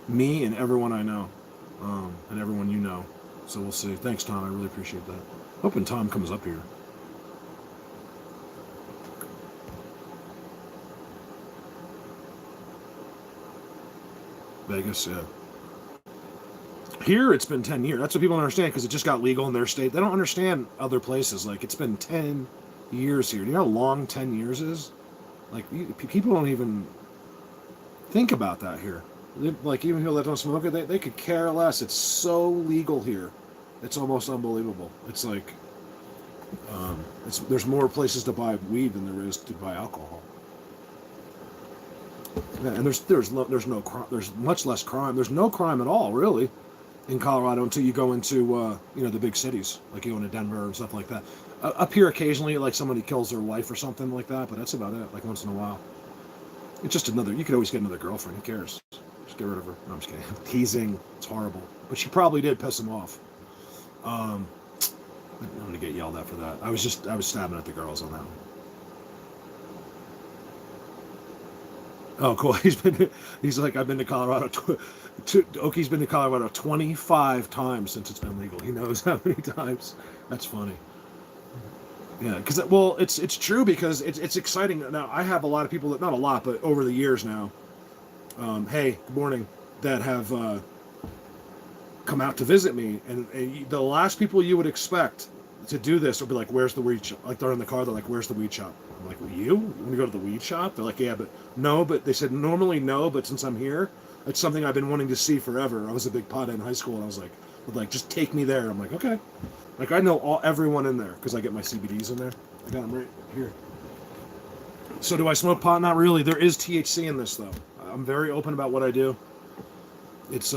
me and everyone I know, and everyone you know. So we'll see. Thanks, Tom. I really appreciate that. Hoping Tom comes up here. Vegas, yeah. Here it's been 10 years. That's what people don't understand because it just got legal in their state. They don't understand other places. Like, it's been 10 years here. Do you know how long 10 years is? Like, people don't even think about that here. Like, even people that don't smoke it, they could care less. It's so legal here. It's almost unbelievable. It's like, there's more places to buy weed than there is to buy alcohol. Yeah, and there's no crime. There's much less crime. There's no crime at all, really, in Colorado until you go into the big cities, like you go into Denver and stuff like that. Up here, occasionally, like somebody kills their wife or something like that, but that's about it. Like once in a while, it's just another. You could always get another girlfriend. Who cares? Just get rid of her. No, I'm just kidding. Teasing. It's horrible, but she probably did piss him off. I'm gonna get yelled at for that. I was stabbing at the girls on that one. Oh, cool. He's like, I've been to Colorado. Oki's been to Colorado 25 times since it's been legal. He knows how many times. That's funny. Yeah, because it's true because it's exciting. Now I have a lot of people that, not a lot, but over the years now. Hey, good morning. That have come out to visit me, and the last people you would expect to do this will be like, "Where's the weed shop?" Like they're in the car, they're like, "Where's the weed shop?" I'm like, well, you want to go to the weed shop? They're like, yeah, but no, but they said normally no, but since I'm here, it's something I've been wanting to see forever. I was a big pothead in high school, and I was like, just take me there. I'm like, okay. Like I know everyone in there because I get my CBDs in there. I got them right here. So do I smoke pot? Not really. There is THC in this though. I'm very open about what I do. It's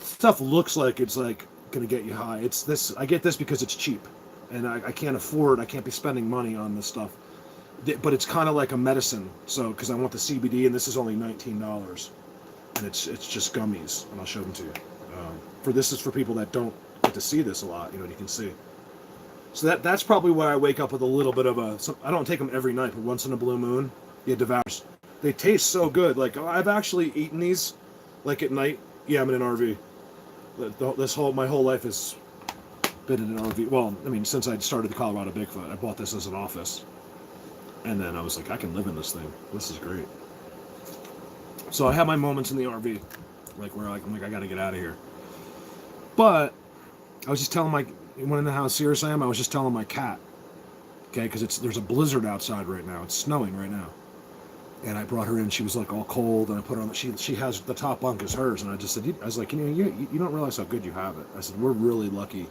stuff looks like it's like gonna get you high. It's this. I get this because it's cheap, and I can't afford. I can't be spending money on this stuff. But it's kind of like a medicine. So because I want the CBD, and this is only $19, and it's just gummies, and I'll show them to you. This is for people that don't get to see this a lot. You can see. So that's probably why I wake up with a little bit of I don't take them every night, but once in a blue moon, you devour. They taste so good. Like I've actually eaten these, like at night. Yeah, I'm in an RV. My whole life has been in an RV. Well, I mean, since I started the Colorado Bigfoot, I bought this as an office, and then I was like, I can live in this thing. This is great. So I have my moments in the RV, like where I'm like, I got to get out of here. But I was just telling when in the how serious I am, I was just telling my cat, okay, because there's a blizzard outside right now. It's snowing right now. And I brought her in. She was like all cold, and I put her on. She has the top bunk is hers, and I just said, I was like, you don't realize how good you have it. I said, we're really lucky,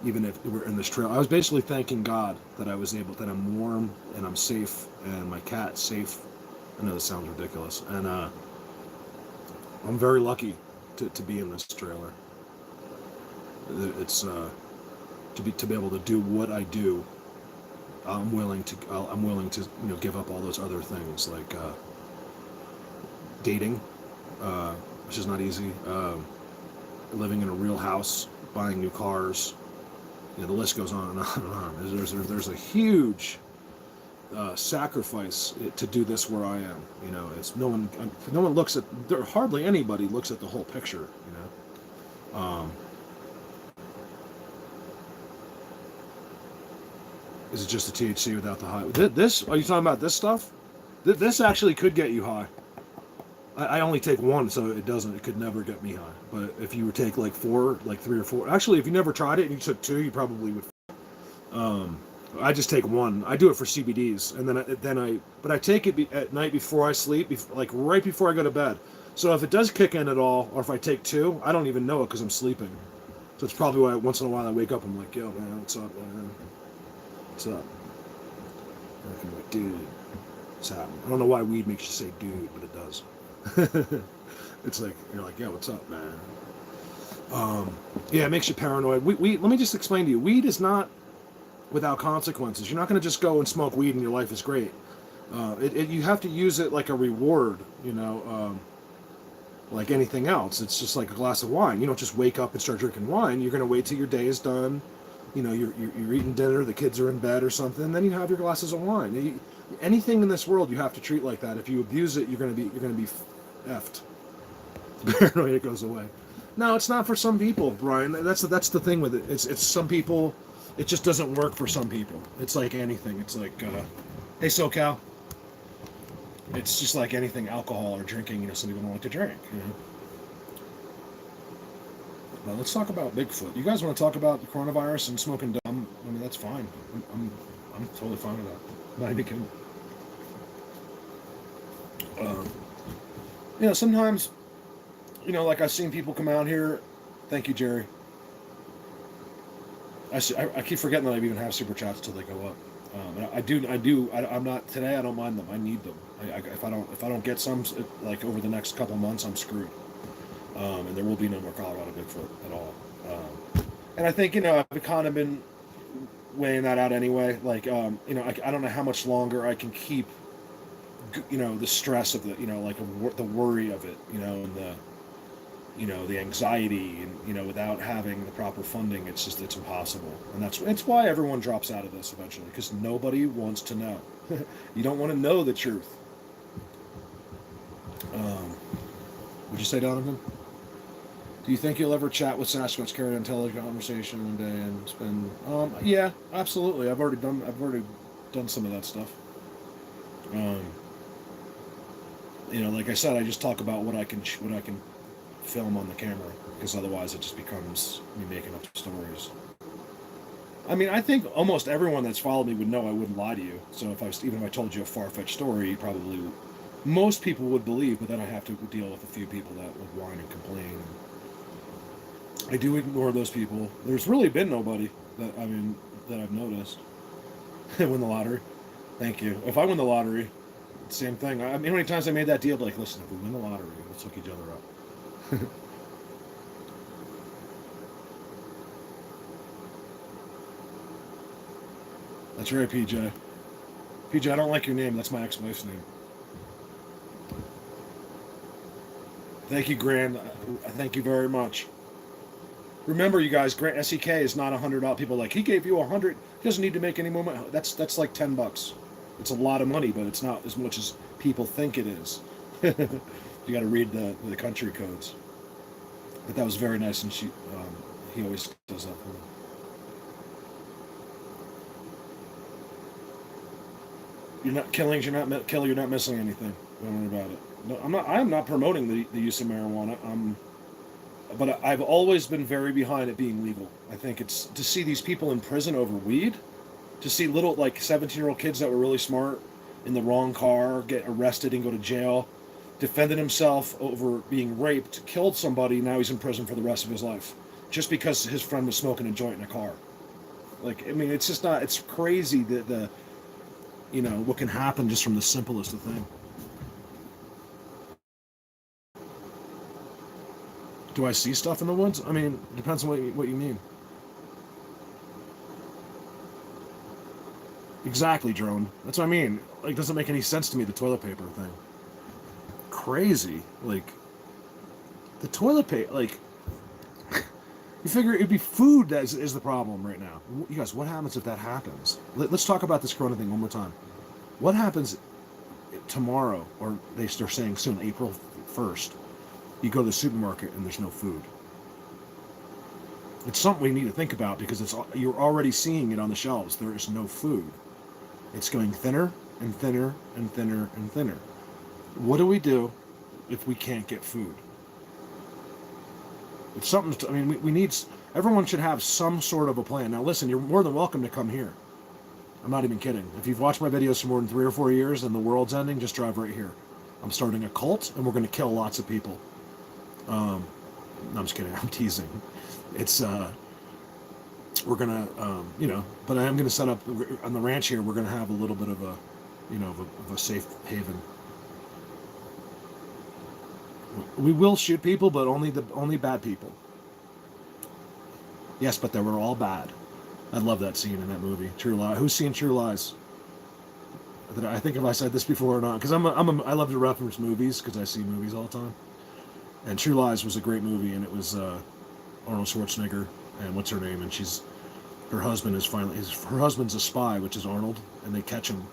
even if we're in this trail. I was basically thanking God that that I'm warm and I'm safe, and my cat's safe. I know this sounds ridiculous, and I'm very lucky to be in this trailer. It's to be able to do what I do. I'm willing to give up all those other things like dating, which is not easy, living in a real house, buying new cars. The list goes on and on and on. There's a huge sacrifice to do this where I am. It's no one looks at, hardly anybody looks at the whole picture. Is it just the THC without the high? This, are you talking about this stuff? This actually could get you high. I only take one, so it could never get me high. But if you would take like 3 or 4, actually, if you never tried it and you took 2, you probably would. I just take one. I do it for CBDs, and but I take it at night before I sleep, like right before I go to bed. So if it does kick in at all, or if I take 2, I don't even know it because I'm sleeping. So it's probably why once in a while I wake up, I'm like, yo, man, what's up, man? What's up? I'm like, dude, what's happening? I don't know why weed makes you say dude, but it does. It's like, you're like, yeah, what's up, man? Yeah, it makes you paranoid. Let me just explain to you. Weed is not without consequences. You're not going to just go and smoke weed and your life is great. You have to use it like a reward, like anything else. It's just like a glass of wine. You don't just wake up and start drinking wine. You're going to wait till your day is done. You're eating dinner, the kids are in bed or something, then you have your glasses of wine. Anything in this world you have to treat like that. If you abuse it, you're gonna be effed. The paranoia goes away. No, it's not for some people, Brian. That's the thing with it. It's some people. It just doesn't work for some people. It's like anything. It's like, hey, SoCal. It's just like anything, alcohol or drinking. You know, some people don't like to drink. You know. Well, let's talk about Bigfoot. You guys want to talk about the coronavirus and smoking dumb? I mean, that's fine. I'm totally fine with that. Not even kidding. You know, sometimes, you know, like I've seen people come out here. Thank you, Jerry. I keep forgetting that I even have super chats until they go up. I'm not today. I don't mind them. I need them. If I don't get some, like over the next couple months, I'm screwed. And there will be no more Colorado Bigfoot at all. And I think, you know, I've kind of been weighing that out anyway. Like, you know, I don't know how much longer I can keep, you know, the stress of the, you know, like the worry of it, you know, and the, you know, the anxiety, and, you know, without having the proper funding, it's impossible. And it's why everyone drops out of this eventually, because nobody wants to know. You don't want to know the truth. Would you say, Donovan? Do you think you'll ever chat with Sasquatch, carry on teleconversation one day and spend? Yeah, absolutely. I've already done some of that stuff. You know, like I said, I just talk about what I can film on the camera, because otherwise it just becomes me making up stories. I mean, I think almost everyone that's followed me would know I wouldn't lie to you. So even if I told you a far-fetched story, probably most people would believe, but then I have to deal with a few people that would whine and complain. I do ignore those people. There's really been nobody that I've noticed win the lottery. Thank you. If I win the lottery, same thing. I mean, how many times I made that deal? Like, listen, if we win the lottery, let's hook each other up. That's right, PJ. PJ, I don't like your name. That's my ex-wife's name. Thank you, Grand. Thank you very much. Remember, you guys, Grant SEK is not $100. People are like, he gave you $100. He doesn't need to make any more money. That's like $10. It's a lot of money, but it's not as much as people think it is. You got to read the country codes. But that was very nice, and he always does that for me. You're not killing. You're not Kelly. You're not missing anything. Don't worry about it. No, I'm not promoting the use of marijuana. But I've always been very behind it being legal. I think it's to see these people in prison over weed, to see little like 17-year-old kids that were really smart in the wrong car get arrested and go to jail, defended himself over being raped, killed somebody. Now he's in prison for the rest of his life, just because his friend was smoking a joint in a car. Like, I mean, it's just not. It's crazy that you know, what can happen just from the simplest of things. Do I see stuff in the woods? I mean, it depends on what you mean. Exactly, Drone. That's what I mean. Like, doesn't make any sense to me, the toilet paper thing. Crazy. Like, the toilet paper, like, you figure it'd be food that is the problem right now. You guys, what happens if that happens? Let's talk about this corona thing one more time. What happens tomorrow, or they're saying soon, April 1st, you go to the supermarket and there's no food? It's something we need to think about, because you're already seeing it on the shelves. There is no food. It's going thinner and thinner and thinner and thinner. What do we do if we can't get food? It's something. I mean, we need. Everyone should have some sort of a plan. Now, listen, you're more than welcome to come here. I'm not even kidding. If you've watched my videos for more than 3 or 4 years and the world's ending, just drive right here. I'm starting a cult, and we're going to kill lots of people. No, I'm just kidding. I'm teasing. It's we're gonna, you know, but I am gonna set up on the ranch here. We're gonna have a little bit of a, you know, of a safe haven. We will shoot people, but only bad people. Yes, but they were all bad. I love that scene in that movie, True Lies. Who's seen True Lies? I think if I said this before or not, because I love to reference movies because I see movies all the time. And True Lies was a great movie, and it was Arnold Schwarzenegger and what's her name, and her husband's a spy, which is Arnold, and they catch him,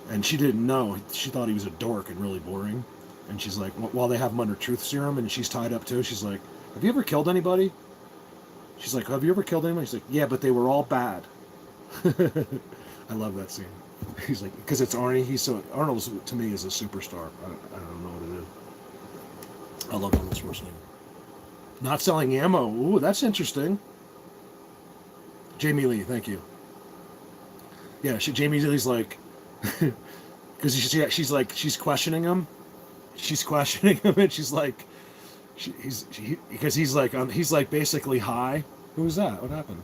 and she didn't know. She thought he was a dork and really boring, and she's like, while they have him under truth serum, and she's tied up too, she's like, have you ever killed anybody? She's like, have you ever killed anyone? He's like, yeah, but they were all bad. I love that scene. He's like, because it's Arnie. Arnold to me is a superstar. I don't know what it is. I love Arnold Schwarzenegger. Not selling ammo. Ooh, that's interesting. Jamie Lee, thank you. Yeah, Jamie Lee's like, because she's questioning him. She's questioning him, and she's like, because he's like basically high. Who was that? What happened?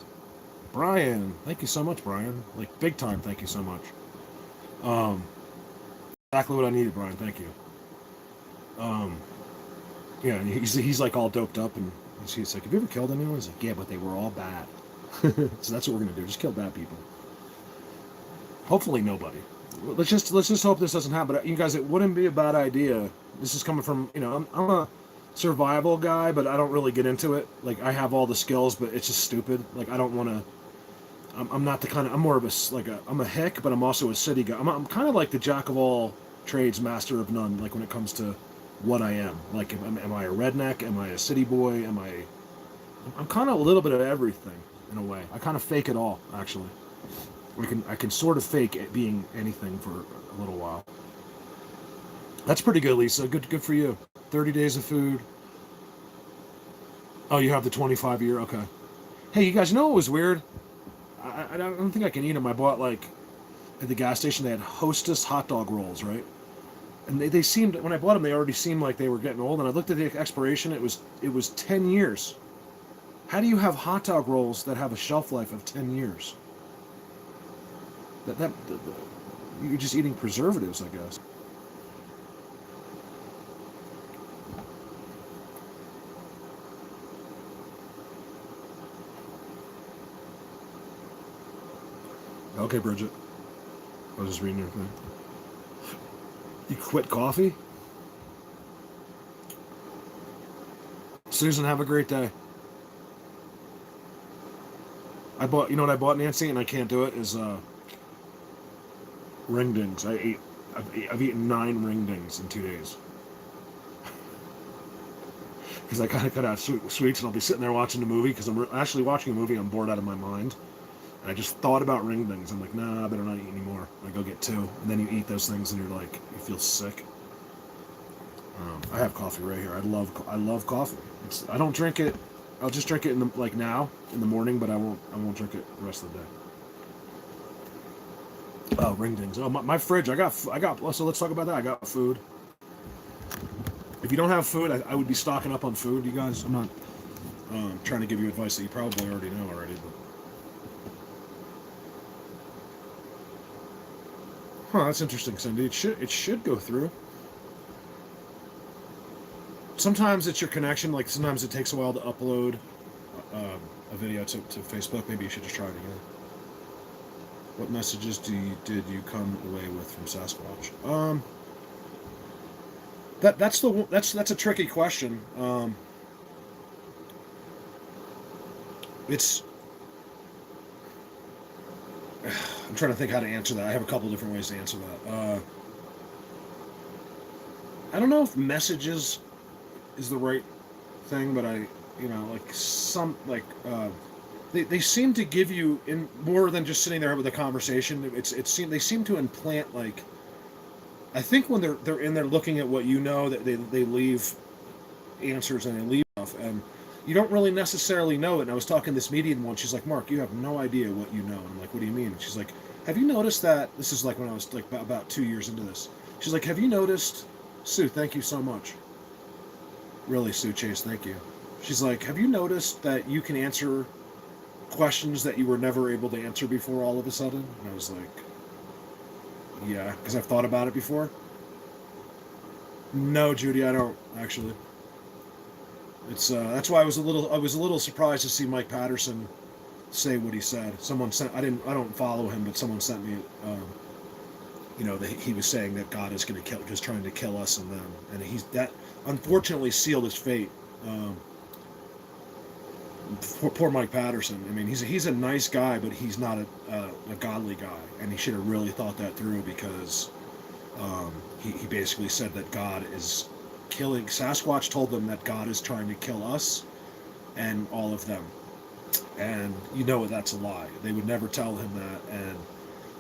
Brian, thank you so much, Brian. Like big time, thank you so much. Exactly what I needed, Brian. Thank you. Yeah, he's like all doped up, and he's like, have you ever killed anyone? He's like, yeah, but they were all bad. So that's what we're gonna do. Just kill bad people. Hopefully nobody. Let's just hope this doesn't happen. But you guys, it wouldn't be a bad idea. This is coming from, I'm a survival guy, but I don't really get into it. Like I have all the skills, but it's just stupid. Like I don't want to. I'm not the kind of. I'm more of I'm a hick, but I'm also a city guy. I'm kind of like the jack of all trades, master of none. Like when it comes to what I am. Like am I a redneck? Am I a city boy? I'm kind of a little bit of everything in a way. I kind of fake it all, actually. I can sort of fake it being anything for a little while. That's pretty good, Lisa. Good for you. 30 days of food. Oh, you have the 25-year? Okay. Hey, you guys know what was weird? I don't think I can eat them. I bought, at the gas station, they had Hostess hot dog rolls, right? And they seemed, when I bought them, they already seemed like they were getting old. And I looked at the expiration, it was 10 years. How do you have hot dog rolls that have a shelf life of 10 years? You're just eating preservatives, I guess. Okay, Bridget. I was just reading your thing. You quit coffee? Susan, have a great day. You know what I bought, Nancy, and I can't do it, is ring dings. I've eaten 9 ring dings in 2 days. Because I kind of cut out sweets, and I'll be sitting there watching the movie, because I'm actually watching a movie, I'm bored out of my mind. And I just thought about ring dings. I'm like, nah, I better not eat anymore. I go get 2. And then you eat those things, and you're like, you feel sick. I have coffee right here. I love coffee. I don't drink it. I'll just drink it in the now in the morning, but I won't drink it the rest of the day. Oh, ring dings. Oh, my fridge. I got. So let's talk about that. I got food. If you don't have food, I would be stocking up on food, you guys. I'm not trying to give you advice that you probably already know already, but. Huh, that's interesting, Cindy. It should go through. Sometimes it's your connection. Like sometimes it takes a while to upload a video to Facebook. Maybe you should just try it again. What messages did you come away with from Sasquatch? That's a tricky question. It's. I'm trying to think how to answer that. I have a couple different ways to answer that. I don't know if messages is the right thing, but they seem to give you in more than just sitting there with a conversation. They seem to implant I think when they're in there looking at what you know, that they leave answers and they leave stuff, and you don't really necessarily know it. And I was talking to this medium once. She's like, Mark, you have no idea what you know. And I'm like, what do you mean? And she's like, have you noticed that? This is like when I was like about 2 years into this. She's like, have you noticed, Sue? Thank you so much. Really, Sue Chase, thank you. She's like, have you noticed that you can answer questions that you were never able to answer before all of a sudden? And I was like, yeah, because I've thought about it before. No, Judy, I don't actually. It's that's why I was a little surprised to see Mike Patterson say what he said. Someone sent I don't follow him, but someone sent me that he was saying that God is going to kill, just trying to kill us and them, and that unfortunately sealed his fate. Poor Mike Patterson. I mean, he's a nice guy, but he's not a godly guy, and he should have really thought that through, because he basically said that God is killing. Sasquatch told them that God is trying to kill us, and all of them. And you know that's a lie. They would never tell him that, and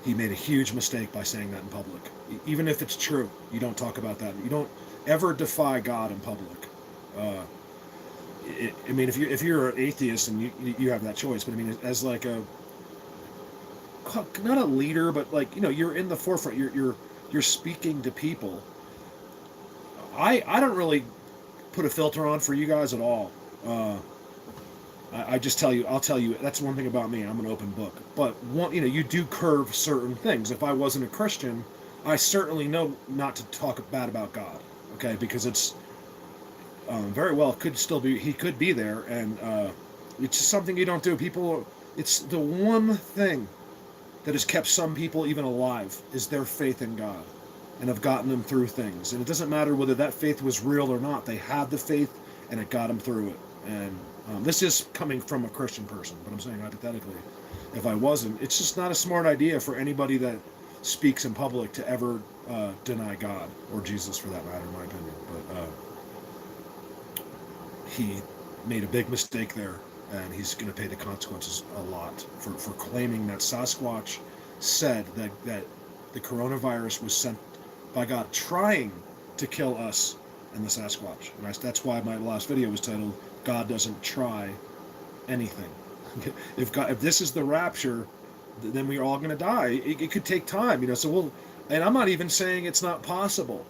he made a huge mistake by saying that in public. Even if it's true, you don't talk about that. You don't ever defy God in public. I mean, if you're an atheist and you have that choice, but I mean, as like a, not a leader, but like, you know, you're in the forefront. You're speaking to people. I don't really put a filter on for you guys at all. I just tell you, I'll tell you, that's one thing about me. I'm an open book. But you know, you do curve certain things. If I wasn't a Christian, I certainly know not to talk bad about God. Okay, because it's very well could still be, he could be there, and it's just something you don't do. People, it's the one thing that has kept some people even alive is their faith in God, and have gotten them through things. And it doesn't matter whether that faith was real or not. They had the faith, and it got them through it. And this is coming from a Christian person, but I'm saying hypothetically, if I wasn't, it's just not a smart idea for anybody that speaks in public to ever deny God, or Jesus for that matter, in my opinion. But he made a big mistake there, and he's going to pay the consequences a lot for claiming that Sasquatch said that the coronavirus was sent by God trying to kill us and the Sasquatch. And that's why my last video was titled, God doesn't try anything. If this is the rapture, then we're all going to die. It could take time, you know. So and I'm not even saying it's not possible.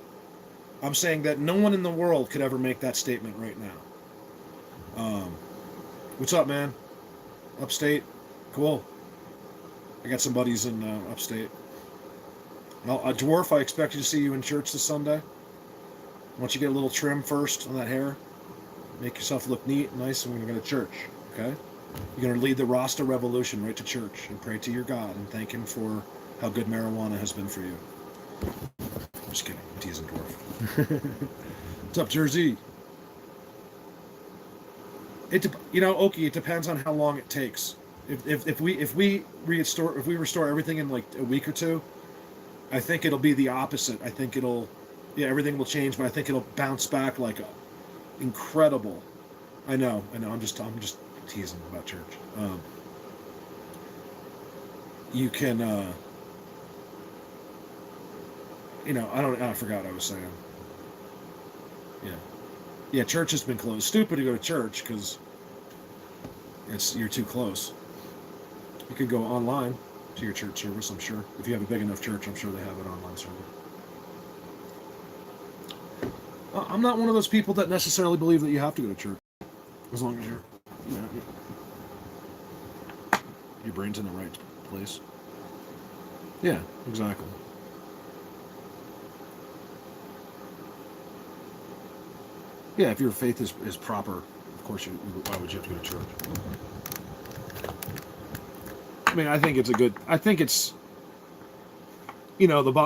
I'm saying that no one in the world could ever make that statement right now. What's up, man? Upstate? Cool. I got some buddies in upstate. Dwarf, I expect you to see you in church this Sunday. Once you get a little trim first on that hair, make yourself look neat and nice, and we're going to go to church, okay? You're going to lead the Rasta revolution right to church and pray to your God and thank him for how good marijuana has been for you. I'm just kidding. I'm teasing Dwarf. What's up, Jersey? Okie, it depends on how long it takes. If we restore everything in like a week or two, I think it'll be the opposite. I think everything will change, but I think it'll bounce back like incredible. I know. I'm just teasing about church. You can, I forgot what I was saying. Yeah, church has been closed. Stupid to go to church because you're too close. You could go online to your church service, I'm sure. If you have a big enough church, I'm sure they have an online service. I'm not one of those people that necessarily believe that you have to go to church, as long as your brain's in the right place. Yeah, exactly. Yeah, if your faith is proper, of course, why would you have to go to church? I mean, I think it's,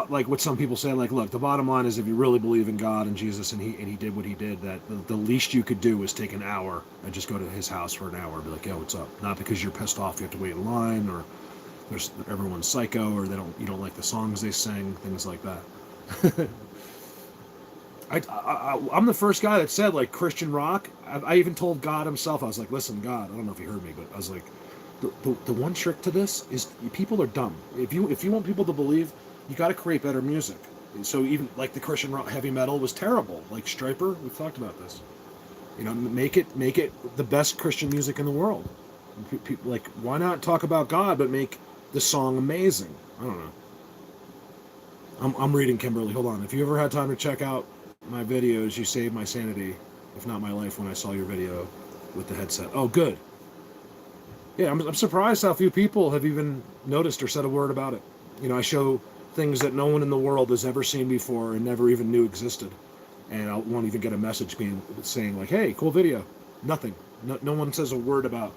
like what some people say, like, look, the bottom line is if you really believe in God and Jesus and he did what he did, that the least you could do was take an hour and just go to his house for an hour and be like, yo, what's up? Not because you're pissed off you have to wait in line, or everyone's psycho, or you don't like the songs they sing, things like that. I'm the first guy that said, like, Christian rock. I even told God himself, I was like, listen, God, I don't know if you heard me, but I was like, the one trick to this is people are dumb. If you want people to believe, you got to create better music. So even like the Christian rock, heavy metal was terrible. Like Stryper, we've talked about this. Make it the best Christian music in the world. Like, why not talk about God but make the song amazing? I don't know. I'm reading Kimberly. Hold on. If you ever had time to check out my videos, you saved my sanity, if not my life, when I saw your video with the headset. Oh, good. Yeah, I'm surprised how few people have even noticed or said a word about it. I show things that no one in the world has ever seen before and never even knew existed. And I won't even get a message saying like, hey, cool video. Nothing. No one says a word about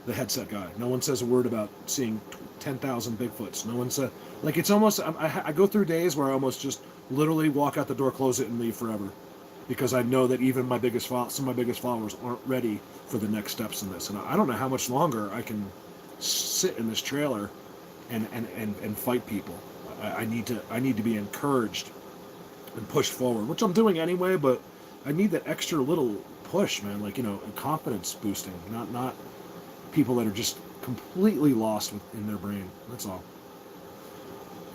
the headset guy. No one says a word about seeing 10,000 Bigfoots. No one said, like, it's almost, I go through days where I almost just literally walk out the door, close it, and leave forever. Because I know that even some of my biggest followers aren't ready for the next steps in this. And I don't know how much longer I can sit in this trailer and fight people. I need to be encouraged and pushed forward, which I'm doing anyway, but I need that extra little push, man. Like, confidence boosting, not people that are just completely lost in their brain. That's all.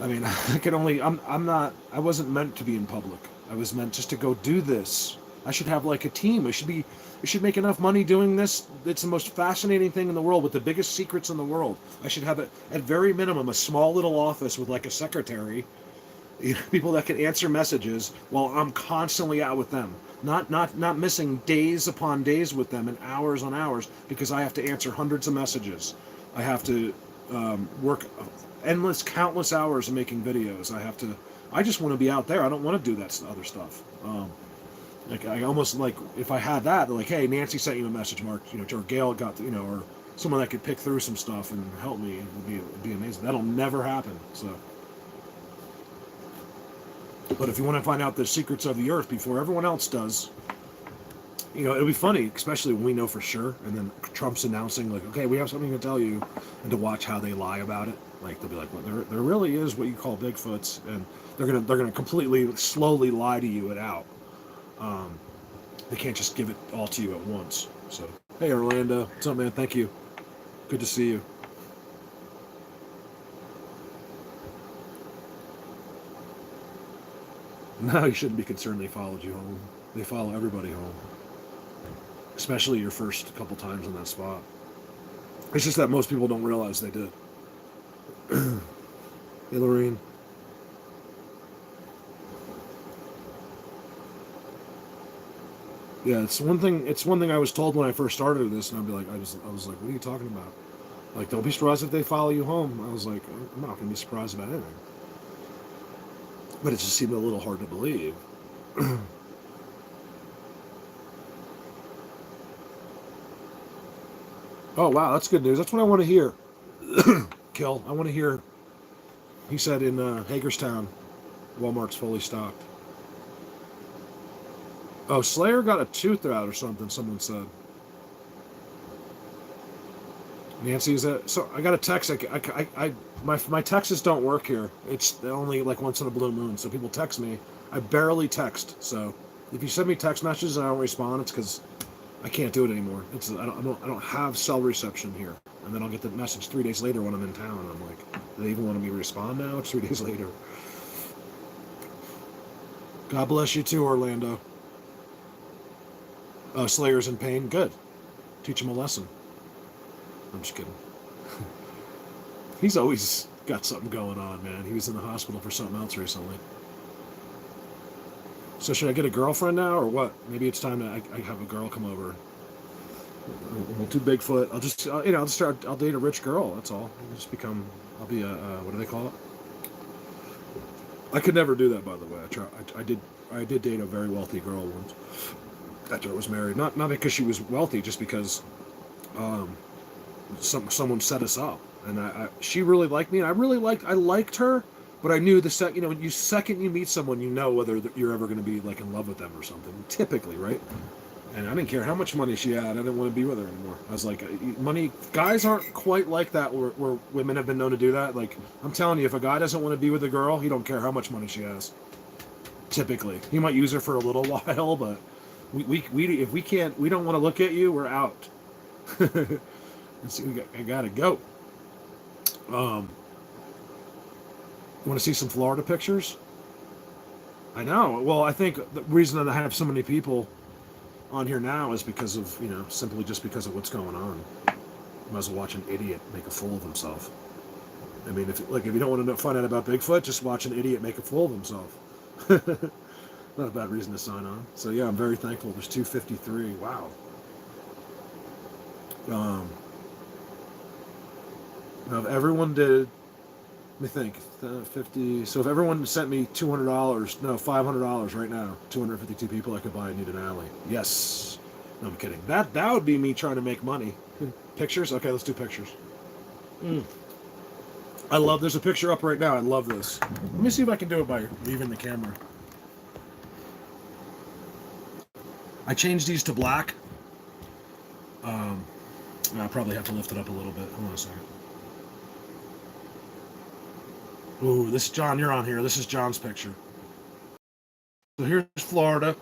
I mean, I wasn't meant to be in public. I was meant just to go do this. I should have like a team. I should make enough money doing this. It's the most fascinating thing in the world with the biggest secrets in the world. I should have, at very minimum, a small little office with like a secretary, people that can answer messages while I'm constantly out with them. Not missing days upon days with them and hours on hours because I have to answer hundreds of messages. I have to work countless hours of making videos. I just want to be out there. I don't want to do that other stuff. Like I almost like if I had that, like, hey, Nancy sent you a message, Mark, or Gail got, or someone that could pick through some stuff and help me, it'd be amazing. That'll never happen. So, but if you want to find out the secrets of the earth before everyone else does, it'll be funny, especially when we know for sure. And then Trump's announcing, like, okay, we have something to tell you, and to watch how they lie about it. Like they'll be like, well, there really is what you call Bigfoots, and they're gonna completely slowly lie to you it out. They can't just give it all to you at once. So, hey, Orlando, what's up, man? Thank you. Good to see you. No, you shouldn't be concerned they followed you home. They follow everybody home. Especially your first couple times in that spot. It's just that most people don't realize they did. Hey, Lorraine. Yeah, it's one thing I was told when I first started this, and I'd be like, I was like, what are you talking about? Like, don't be surprised if they follow you home. I was like, I'm not going to be surprised about anything. But it just seemed a little hard to believe. Oh, wow, that's good news. That's what I want to hear. Kill, I want to hear. He said in Hagerstown, Walmart's fully stocked. Oh, Slayer got a tooth out or something, someone said. Nancy, is that... So, I got a text. My texts don't work here. It's only like once in a blue moon, so people text me. I barely text, so if you send me text messages and I don't respond, it's because I can't do it anymore. I don't have cell reception here. And then I'll get the message 3 days later when I'm in town, and I'm like, do they even want me to respond now? It's 3 days later. God bless you too, Orlando. Slayer's in pain. Good. Teach him a lesson. I'm just kidding. He's always got something going on, man. He was in the hospital for something else recently. So should I get a girlfriend now, or what? Maybe it's time to I have a girl come over. We'll do Bigfoot. I'll date a rich girl. That's all. I'll be a what do they call it? I could never do that, by the way. I did date a very wealthy girl once after I was married. Not because she was wealthy, just because someone set us up, and she really liked me, and I liked her, but I knew the second you meet someone, whether you're ever going to be like in love with them or something. Typically, right? And I didn't care how much money she had. I didn't want to be with her anymore. I was like, money. Guys aren't quite like that, where women have been known to do that. Like, I'm telling you, if a guy doesn't want to be with a girl, he don't care how much money she has. Typically, he might use her for a little while, but if we don't want to look at you, we're out. I gotta go. You want to see some Florida pictures? I know. Well, I think the reason that I have so many people on here now is because of, simply just because of what's going on. Might as well watch an idiot make a fool of himself. I mean, if you don't want to find out about Bigfoot, just watch an idiot make a fool of himself. Not a bad reason to sign on. So yeah, I'm very thankful. There's 253. Wow. Now, if everyone did, let me think, 50. So if everyone sent me $500 right now, 252 people, I could buy a new Denali. Yes. No, I'm kidding. That would be me trying to make money. Pictures? Okay, let's do pictures. There's a picture up right now. I love this. Let me see if I can do it by leaving the camera. I changed these to black. I'll probably have to lift it up a little bit. Hold on a second. Ooh, John, you're on here. This is John's picture. So here's Florida.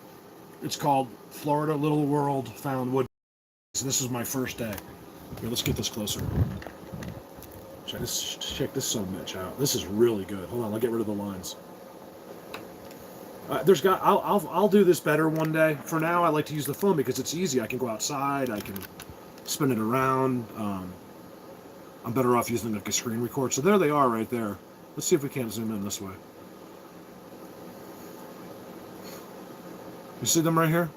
It's called Florida Little World Found Wood. So this is my first day. Here, let's get this closer. Check this son of a bitch out. This is really good. Hold on, I'll get rid of the lines. I'll do this better one day. For now, I like to use the phone because it's easy. I can go outside. I can spin it around. I'm better off using like a screen record. So there they are right there. Let's see if we can't zoom in this way. You see them right here?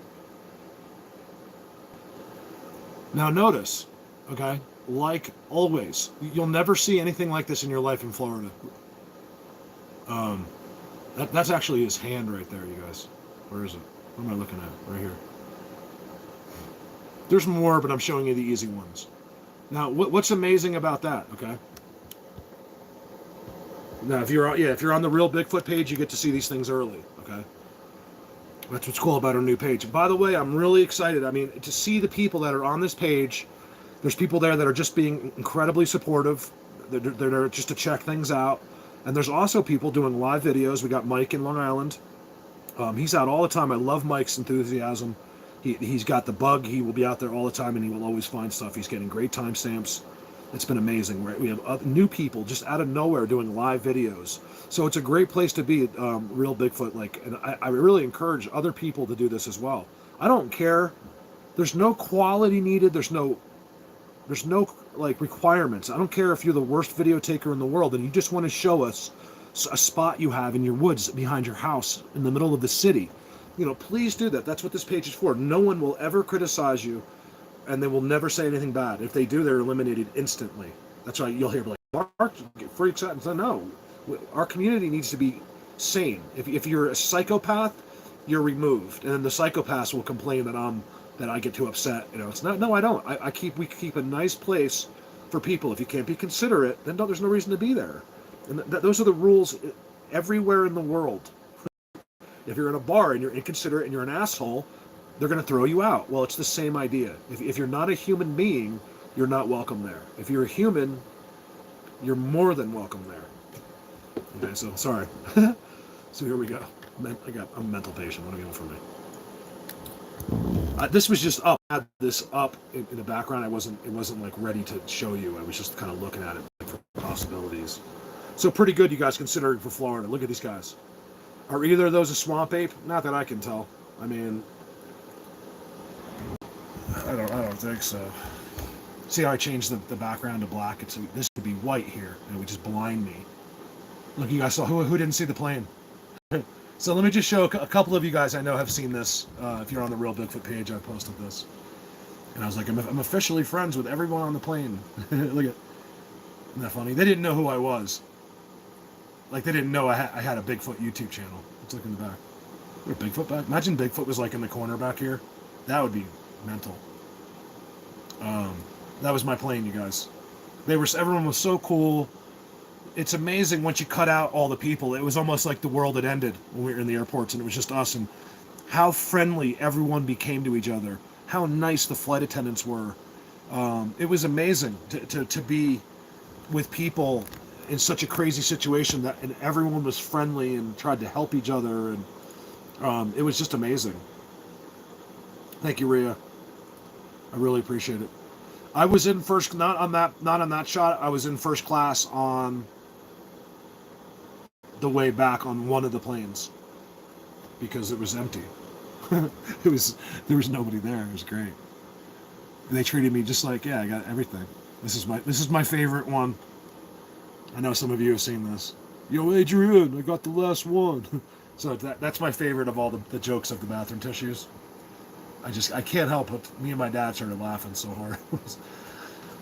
Now notice, okay, like always, you'll never see anything like this in your life in Florida. That's actually his hand right there, you guys. Where is it? What am I looking at? Right here. There's more, but I'm showing you the easy ones. Now, what's amazing about that, okay? Now, if you're on the Real Bigfoot page, you get to see these things early, okay? That's what's cool about our new page. And by the way, I'm really excited. I mean, to see the people that are on this page, there's people there that are just being incredibly supportive. They're there just to check things out. And there's also people doing live videos. We got Mike in Long Island. He's out all the time. I love Mike's enthusiasm. He's got the bug. He will be out there all the time, and he will always find stuff. He's getting great timestamps. It's been amazing. Right? We have new people just out of nowhere doing live videos. So it's a great place to be, Real Bigfoot. And I really encourage other people to do this as well. I don't care. There's no quality needed. There's no like requirements. I don't care if you're the worst video taker in the world and you just want to show us a spot you have in your woods behind your house in the middle of the city. Please do that. That's what this page is for. No one will ever criticize you, and they will never say anything bad. If they do, they're eliminated instantly. That's why you'll hear like, Mark freaks out and say, no, our community needs to be sane. If you're a psychopath, you're removed, and then the psychopaths will complain that I get too upset. It's not. No, I don't. We keep a nice place for people. If you can't be considerate, then there's no reason to be there. And those are the rules everywhere in the world. If you're in a bar and you're inconsiderate and you're an asshole, they're going to throw you out. Well, it's the same idea. If you're not a human being, you're not welcome there. If you're a human, you're more than welcome there. Okay, so sorry. So here we go. I'm a mental patient. What do you want from me? This was just up. I had this up in the background. It wasn't like ready to show you. I was just kind of looking at it for possibilities. So pretty good, you guys, considering for Florida. Look at these guys. Are either of those a swamp ape? Not that I can tell. I mean, I don't think so. See how I changed the background to black? This would be white here, and it would just blind me. Look, you guys saw who didn't see the plane? So let me just show a couple of you guys I know have seen this. If you're on the Real Bigfoot page, I posted this. And I was like, I'm officially friends with everyone on the plane. Look at, isn't that funny? They didn't know who I was. Like, they didn't know I had a Bigfoot YouTube channel. Let's look in the back. Look at Bigfoot back. Imagine Bigfoot was like in the corner back here. That would be mental. That was my plane, you guys. Everyone was so cool. It's amazing once you cut out all the people. It was almost like the world had ended when we were in the airports and it was just us, and how friendly everyone became to each other. How nice the flight attendants were. It was amazing to be with people in such a crazy situation and everyone was friendly and tried to help each other, and it was just amazing. Thank you, Rhea. I really appreciate it. I was in first, not on that shot. I was in first class on the way back on one of the planes because it was empty. There was nobody there. It was great. They treated me just like, yeah, I got everything. This is my favorite one. I know some of you have seen this. Yo, Adrian, I got the last one. So that's my favorite of all the jokes of the bathroom tissues. I can't help it. Me and my dad started laughing so hard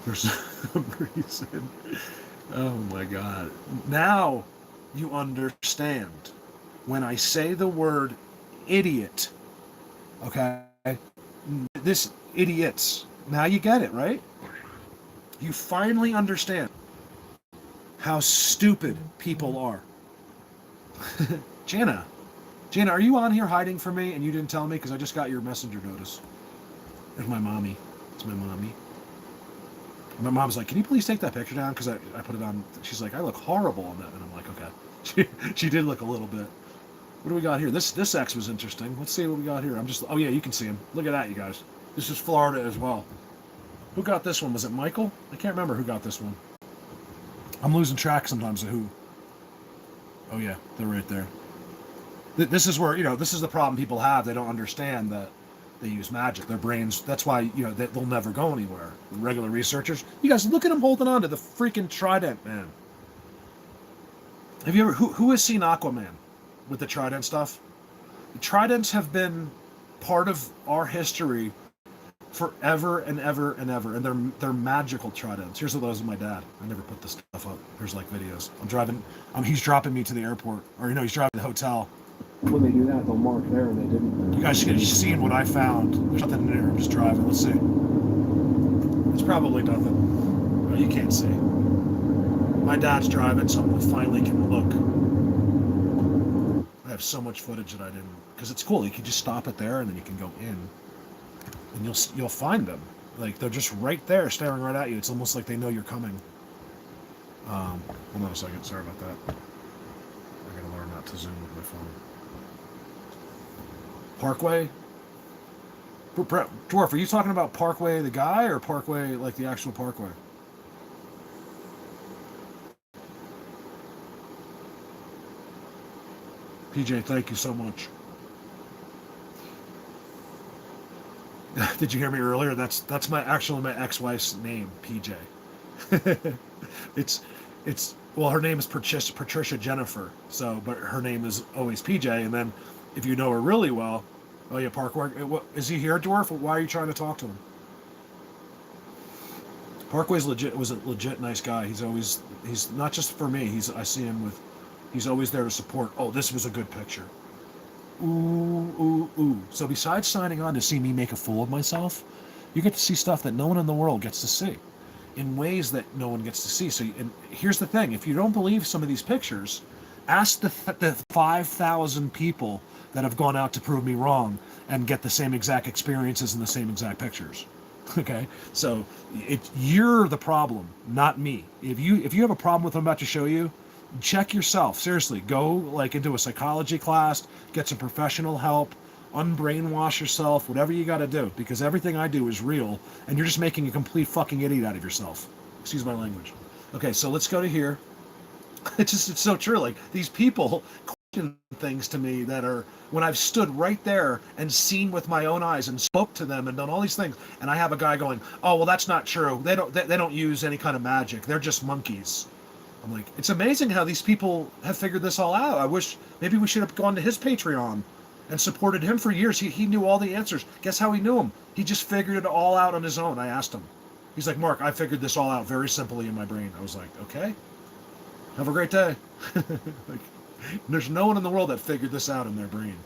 for some reason. Oh my God. Now you understand when I say the word idiot, okay? This idiots. Now you get it, right? You finally understand how stupid people are. Jana, are you on here hiding from me and you didn't tell me? Because I just got your messenger notice. There's my mommy. It's my mommy. My mom's like, can you please take that picture down? Because I put it on. She's like, I look horrible on that. And I'm like, okay. She did look a little bit. What do we got here? This X was interesting. Let's see what we got here. Oh yeah, you can see him. Look at that, you guys. This is Florida as well. Who got this one? Was it Michael? I can't remember who got this one. I'm losing track sometimes of who. Oh yeah, they're right there. This is where, this is the problem people have. They don't understand that they use magic. Their brains, that's why, they'll never go anywhere. The regular researchers, you guys, look at them holding on to the freaking trident, man. Have you ever, who has seen Aquaman with the trident stuff? The tridents have been part of our history forever and ever and ever, and they're magical tridents. Here's those of my dad. I never put this stuff up. Here's like videos. He's dropping me to the airport, or he's driving to the hotel. When they do that, they'll mark there, and they didn't. You guys should have seen what I found. There's nothing in there. I'm just driving. Let's see. It's probably nothing. No, you can't see. My dad's driving, so I finally can look. I have so much footage that I didn't, because it's cool. You can just stop it there, and then you can go in, and you'll find them. Like, they're just right there, staring right at you. It's almost like they know you're coming. Hold on a second. Sorry about that. I gotta learn not to zoom with my phone. Parkway? Dwarf, are you talking about Parkway the guy, or Parkway like the actual Parkway? PJ, thank you so much. Did you hear me earlier? That's my ex-wife's name, PJ. Well, her name is Patricia Jennifer, but her name is always PJ, and then if you know her really well, oh yeah, Parkway. Is he here, Dwarf? Why are you trying to talk to him? Parkway's was a legit nice guy. He's not just for me. I see him he's always there to support. Oh, this was a good picture. Ooh. So besides signing on to see me make a fool of myself, you get to see stuff that no one in the world gets to see, in ways that no one gets to see. So, and here's the thing: if you don't believe some of these pictures, ask the 5,000 people that have gone out to prove me wrong and get the same exact experiences and the same exact pictures. Okay, so you're the problem, not me. If you have a problem with what I'm about to show you, check yourself. Seriously, go into a psychology class, get some professional help, unbrainwash yourself, whatever you got to do, because everything I do is real, and you're just making a complete fucking idiot out of yourself. Excuse my language. Okay, so let's go to here. It's so true. Like, these people question things to me that are, when I've stood right there and seen with my own eyes and spoke to them and done all these things, and I have a guy going, oh, well, that's not true. They don't use any kind of magic. They're just monkeys. I'm like, it's amazing how these people have figured this all out. I wish maybe we should have gone to his Patreon and supported him for years. He knew all the answers. Guess how he knew them? He just figured it all out on his own. I asked him. He's like, Mark, I figured this all out very simply in my brain. I was like, okay, have a great day. There's no one in the world that figured this out in their brain.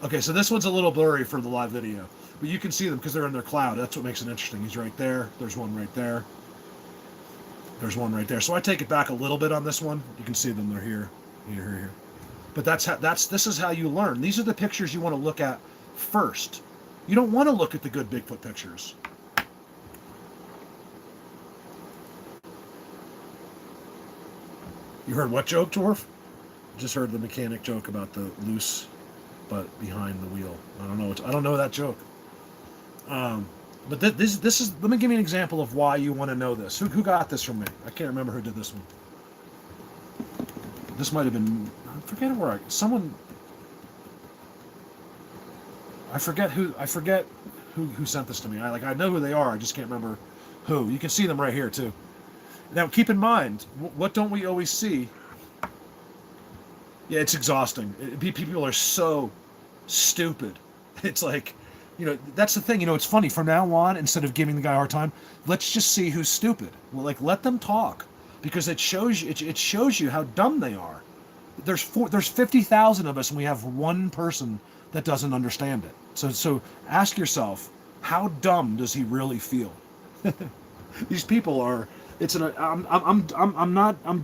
Okay, so this one's a little blurry for the live video, but you can see them because they're in their cloud. That's what makes it interesting. He's right there. There's one right there. There's one right there. So I take it back a little bit on this one. You can see them. They're here, here. But this is how you learn. These are the pictures you want to look at first. You don't want to look at the good Bigfoot pictures. You heard what joke, Dwarf? Just heard the mechanic joke about the loose butt behind the wheel. I don't know that joke. But this is. Let me give you an example of why you want to know this. Who got this from me? I can't remember who did this one. This might have been. I forget where someone. I forget who sent this to me. I know who they are. I just can't remember who. You can see them right here too. Now keep in mind, what don't we always see? Yeah, it's exhausting. People are so stupid. It's like, that's the thing. It's funny. From now on, instead of giving the guy a hard time, let's just see who's stupid. Well, let them talk, because it shows you how dumb they are. There's 50,000 of us, and we have one person that doesn't understand it. So ask yourself, how dumb does he really feel? These people are. I'm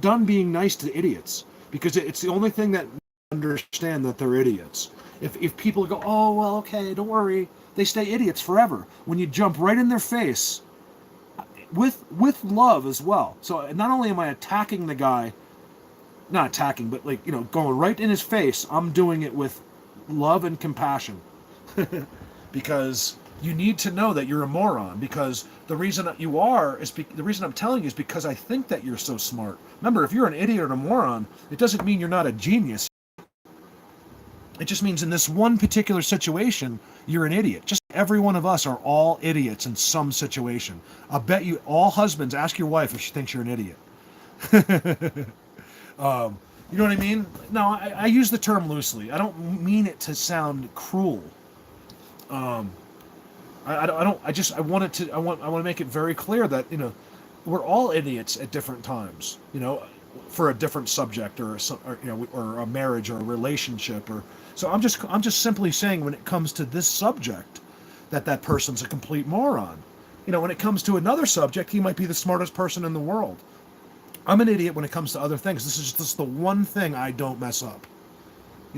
done being nice to idiots, because it's the only thing that understand that they're idiots. If people go, oh well, okay, don't worry, they stay idiots forever. When you jump right in their face, with love as well. So not only am I attacking the guy not attacking, but like, going right in his face. I'm doing it with love and compassion. Because you need to know that you're a moron, because the reason that you are is the reason I'm telling you is because I think that you're so smart. Remember, if you're an idiot or a moron, it doesn't mean you're not a genius. It just means in this one particular situation, you're an idiot. Just every one of us are all idiots in some situation. I'll bet you all husbands, ask your wife if she thinks you're an idiot. You know what I mean? No, I use the term loosely. I don't mean it to sound cruel. I want to make it very clear that, we're all idiots at different times, for a different subject or a marriage or a relationship so I'm just simply saying, when it comes to this subject, that person's a complete moron. When it comes to another subject, he might be the smartest person in the world. I'm an idiot when it comes to other things. This is just the one thing I don't mess up.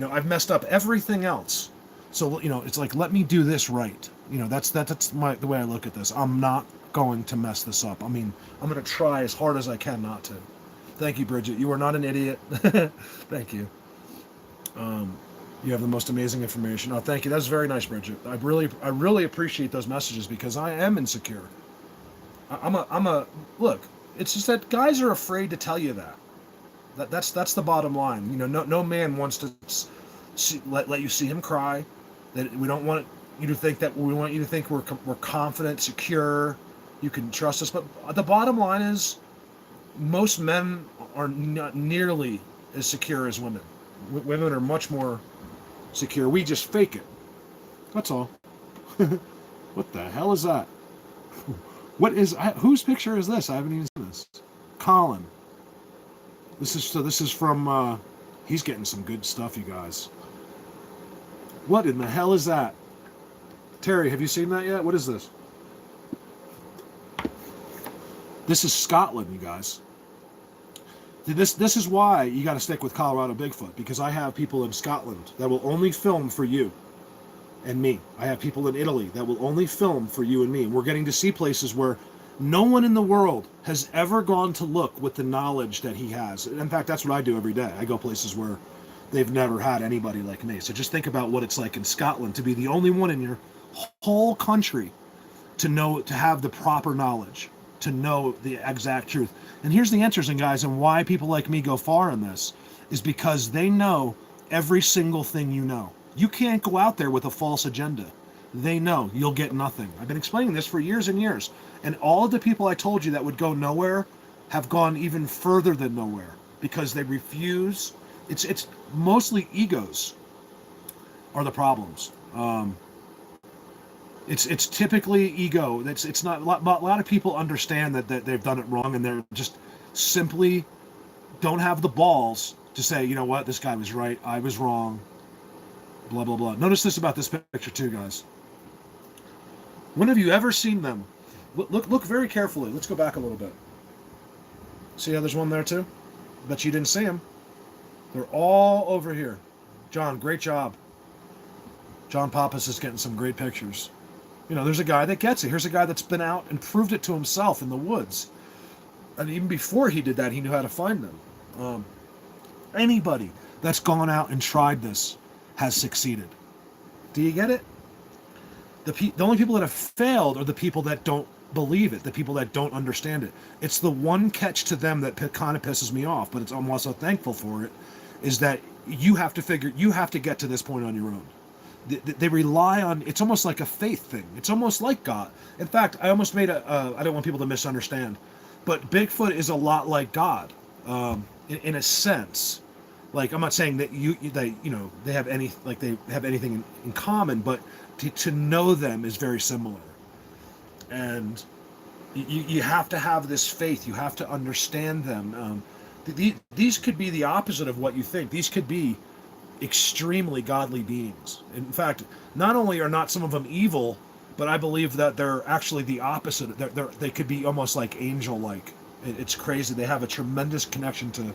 I've messed up everything else. So, it's like, let me do this right. That's the way I look at this. I'm not going to mess this up. I mean, I'm going to try as hard as I can not to. Thank you, Bridget. You are not an idiot. Thank you. You have the most amazing information. Oh, thank you. That's very nice, Bridget. I really appreciate those messages, because I am insecure. Look, it's just that guys are afraid to tell you that. That's the bottom line. No man wants to let you see him cry. That we don't want you to think that we want you to think we're confident, secure, you can trust us. But the bottom line is, most men are not nearly as secure as women. Women are much more secure. We just fake it. That's all. What the hell is that? Whose picture is this? I haven't even seen this. Colin. This is from, he's getting some good stuff, you guys. What in the hell is that? Terry, have you seen that yet? What is this? This is Scotland, you guys. This is why you got to stick with Colorado Bigfoot, because I have people in Scotland that will only film for you and me. I have people in Italy that will only film for you and me. We're getting to see places where no one in the world has ever gone to look with the knowledge that he has. In fact, that's what I do every day. I go places where they've never had anybody like me. So just think about what it's like in Scotland to be the only one in your whole country to have the proper knowledge, to know the exact truth. And here's the interesting, guys, and why people like me go far in this, is because they know every single thing you know. You can't go out there with a false agenda. They know you'll get nothing. I've been explaining this for years and years. And all of the people I told you that would go nowhere have gone even further than nowhere, because they refuse. It's mostly egos are the problems. It's typically ego. It's not a lot of people understand that they've done it wrong, and they're just simply don't have the balls to say, you know what, this guy was right, I was wrong, blah blah blah. Notice this about this picture too, guys. When have you ever seen them? Look very carefully. Let's go back a little bit. See how there's one there too? Bet you didn't see him. They're all over here. John, great job. John Pappas is getting some great pictures. There's a guy that gets it. Here's a guy that's been out and proved it to himself in the woods. And even before he did that, he knew how to find them. Anybody that's gone out and tried this has succeeded. Do you get it? The only people that have failed are the people that don't believe it, the people that don't understand it. It's the one catch to them that kind of pisses me off, but I'm also thankful for it, is that you have to get to this point on your own. They rely on, it's almost like a faith thing. It's almost like God. In fact, I almost made I don't want people to misunderstand, but Bigfoot is a lot like God, in a sense. Like, I'm not saying that they have anything in common, but to know them is very similar. And you have to have this faith. You have to understand them. These could be the opposite of what you think. These could be extremely godly beings. In fact, not only are not some of them evil, but I believe that they're actually the opposite. They could be almost like angel-like. It's crazy. They have a tremendous connection to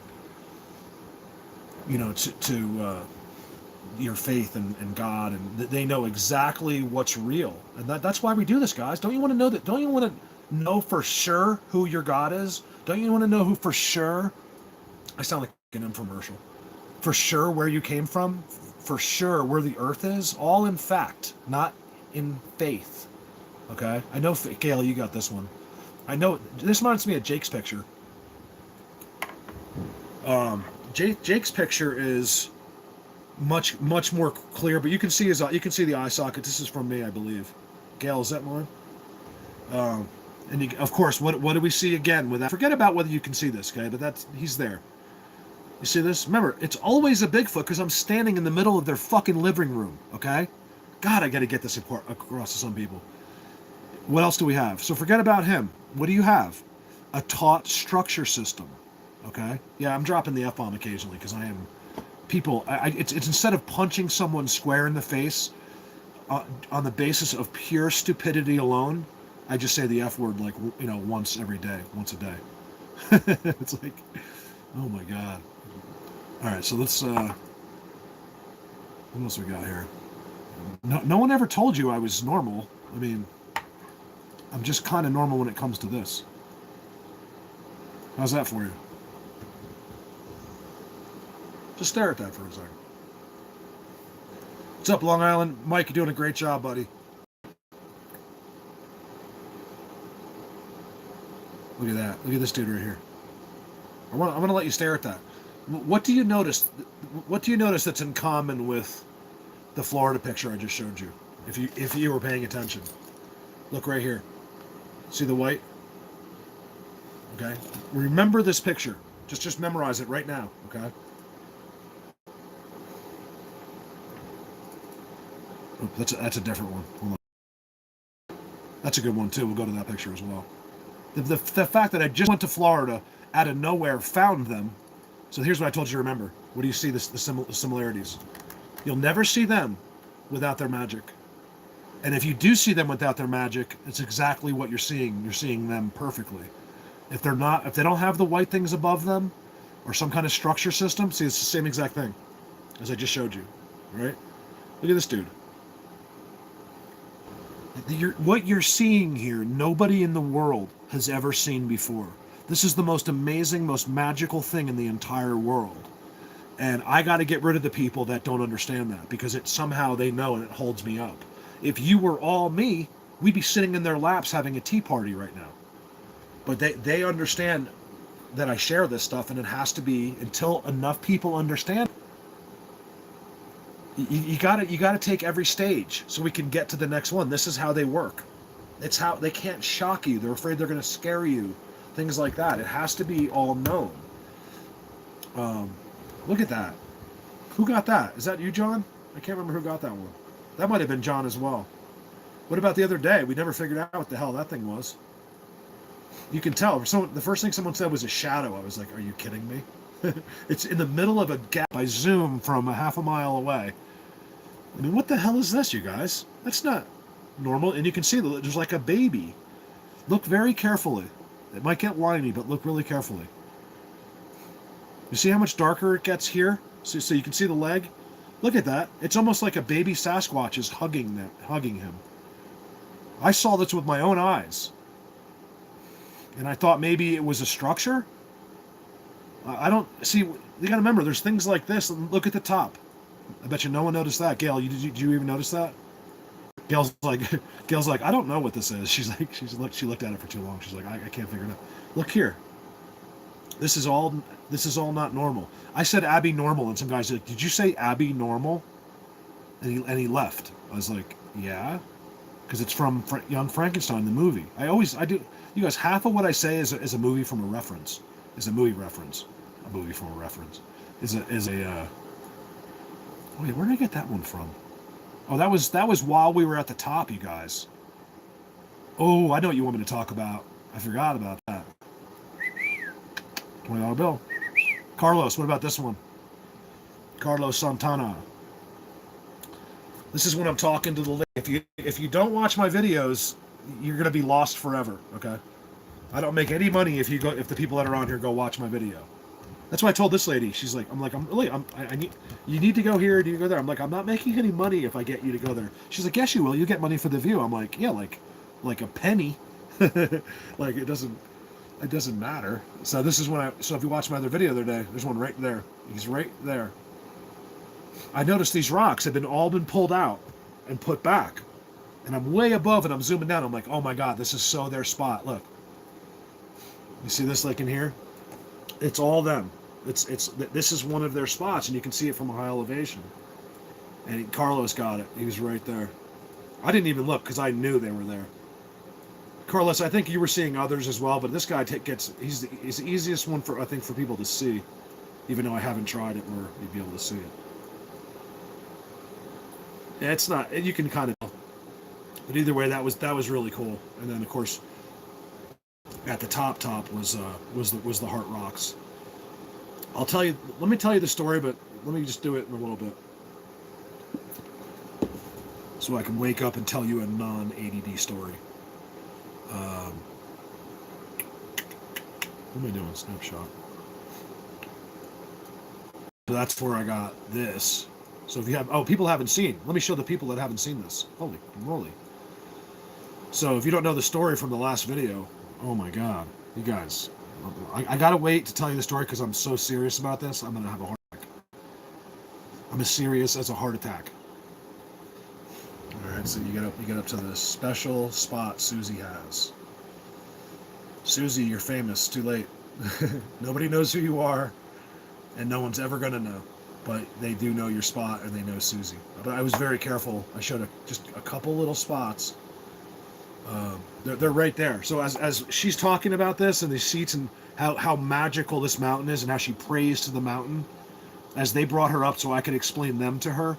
your faith and God, and they know exactly what's real. And that's why we do this, guys. Don't you want to know that? Don't you want to know for sure who your God is? Don't you want to know who for sure? I sound like infomercial. For sure where you came from, for sure where the earth is, all in fact, not in faith. Okay? I know, Gail, you got this one. I know, this reminds me of Jake's picture. Jake's picture is much more clear, but you can see you can see the eye socket. This is from me, I believe. Gail, is that mine? And of course, what do we see again with that? Forget about whether you can see this, okay? But he's there. You see this? Remember, it's always a Bigfoot because I'm standing in the middle of their fucking living room, okay? God, I got to get this across to some people. What else do we have? So forget about him. What do you have? A taut structure system, okay? Yeah, I'm dropping the F-bomb occasionally because I am... People, it's instead of punching someone square in the face on the basis of pure stupidity alone, I just say the F word like, once a day. It's like, oh my God. All right, so let's, what else we got here? No one ever told you I was normal. I mean, I'm just kind of normal when it comes to this. How's that for you? Just stare at that for a second. What's up, Long Island? Mike, you're doing a great job, buddy. Look at that. Look at this dude right here. I'm gonna let you stare at that. What do you notice? What do you notice that's in common with the Florida picture I just showed you? If you were paying attention, look right here. See the white? Okay. Remember this picture. Just memorize it right now. Okay. Oh, that's a different one. Hold on. That's a good one too. We'll go to that picture as well. The fact that I just went to Florida out of nowhere, found them. So here's what I told you to remember. What do you see the similarities? You'll never see them without their magic. And if you do see them without their magic, it's exactly what you're seeing. You're seeing them perfectly. If they don't have the white things above them or some kind of structure system, see, it's the same exact thing as I just showed you, right? Look at this dude. What you're seeing here, nobody in the world has ever seen before. This is the most amazing, most magical thing in the entire world. And I got to get rid of the people that don't understand that because somehow they know and it holds me up. If you were all me, we'd be sitting in their laps having a tea party right now. But they understand that I share this stuff, and it has to be until enough people understand. You gotta take every stage so we can get to the next one. This is how they work. It's how they can't shock you. They're afraid they're going to scare you. Things like that. It has to be all known. Look at that. Who got that? Is that you, John? I can't remember who got that one. That might have been John as well. What about the other day? We never figured out what the hell that thing was. You can tell. The first thing someone said was a shadow. I was like, are you kidding me? It's in the middle of a gap. I zoom from a half a mile away. I mean, what the hell is this, you guys? That's not normal. And you can see that there's like a baby. Look very carefully. It might get whiny, but look really carefully. You see how much darker it gets here? So you can see the leg? Look at that. It's almost like a baby Sasquatch is hugging him. I saw this with my own eyes. And I thought maybe it was a structure. I don't see. You got to remember, there's things like this. Look at the top. I bet you no one noticed that. Gail, did you even notice that? Gail's like, I don't know what this is. She looked at it for too long. She's like, I can't figure it out. Look here. This is all not normal. I said Abby normal, and some guy said, did you say Abby normal? And he left. I was like, yeah, because it's from Young Frankenstein, the movie. I do. You guys, half of what I say is a movie from a reference. Is a movie reference. A movie from a reference. Wait, where did I get that one from? Oh, that was while we were at the top, you guys. Oh, I know what you want me to talk about. I forgot about that. $20 bill. Carlos, what about this one? Carlos Santana. This is when I'm talking to the lady. If you don't watch my videos, you're gonna be lost forever. Okay. I don't make any money if the people that are on here go watch my video. That's why I told this lady. She's like, you need to go here, do you go there? I'm like, I'm not making any money if I get you to go there. She's like, yes, you will. You get money for the view. I'm like, yeah, like a penny. Like it doesn't. It doesn't matter. So this is when so if you watch my other video the other day, there's one right there. He's right there. I noticed these rocks had all been pulled out and put back. And I'm way above and I'm zooming down. I'm like, oh my God, this is so their spot. Look. You see this like in here? It's all them. This is one of their spots, and you can see it from a high elevation. And Carlos got it. He was right there. I didn't even look because I knew they were there. Carlos, I think you were seeing others as well, but this guy he's the easiest one for people to see, even though I haven't tried it where you'd be able to see it. Yeah, it's not. You can kind of tell. But either way, that was really cool. And then of course, at the top was the Heart Rocks. I'll tell you. Let me tell you the story, but let me just do it in a little bit, so I can wake up and tell you a non-ADD story. What am I doing? Snapshot. So that's where I got this. So if you have, people haven't seen. Let me show the people that haven't seen this. Holy moly! So if you don't know the story from the last video, oh my God, you guys, I gotta wait to tell you the story because I'm so serious about this. I'm gonna have a heart attack. I'm as serious as a heart attack. All right, so you get up to the special spot Susie has. Susie, you're famous. Too late. Nobody knows who you are, and no one's ever gonna know. But they do know your spot, and they know Susie. But I was very careful. I showed just a couple little spots. They're right there. So as she's talking about this and these seats and how magical this mountain is and how she prays to the mountain, as they brought her up so I could explain them to her,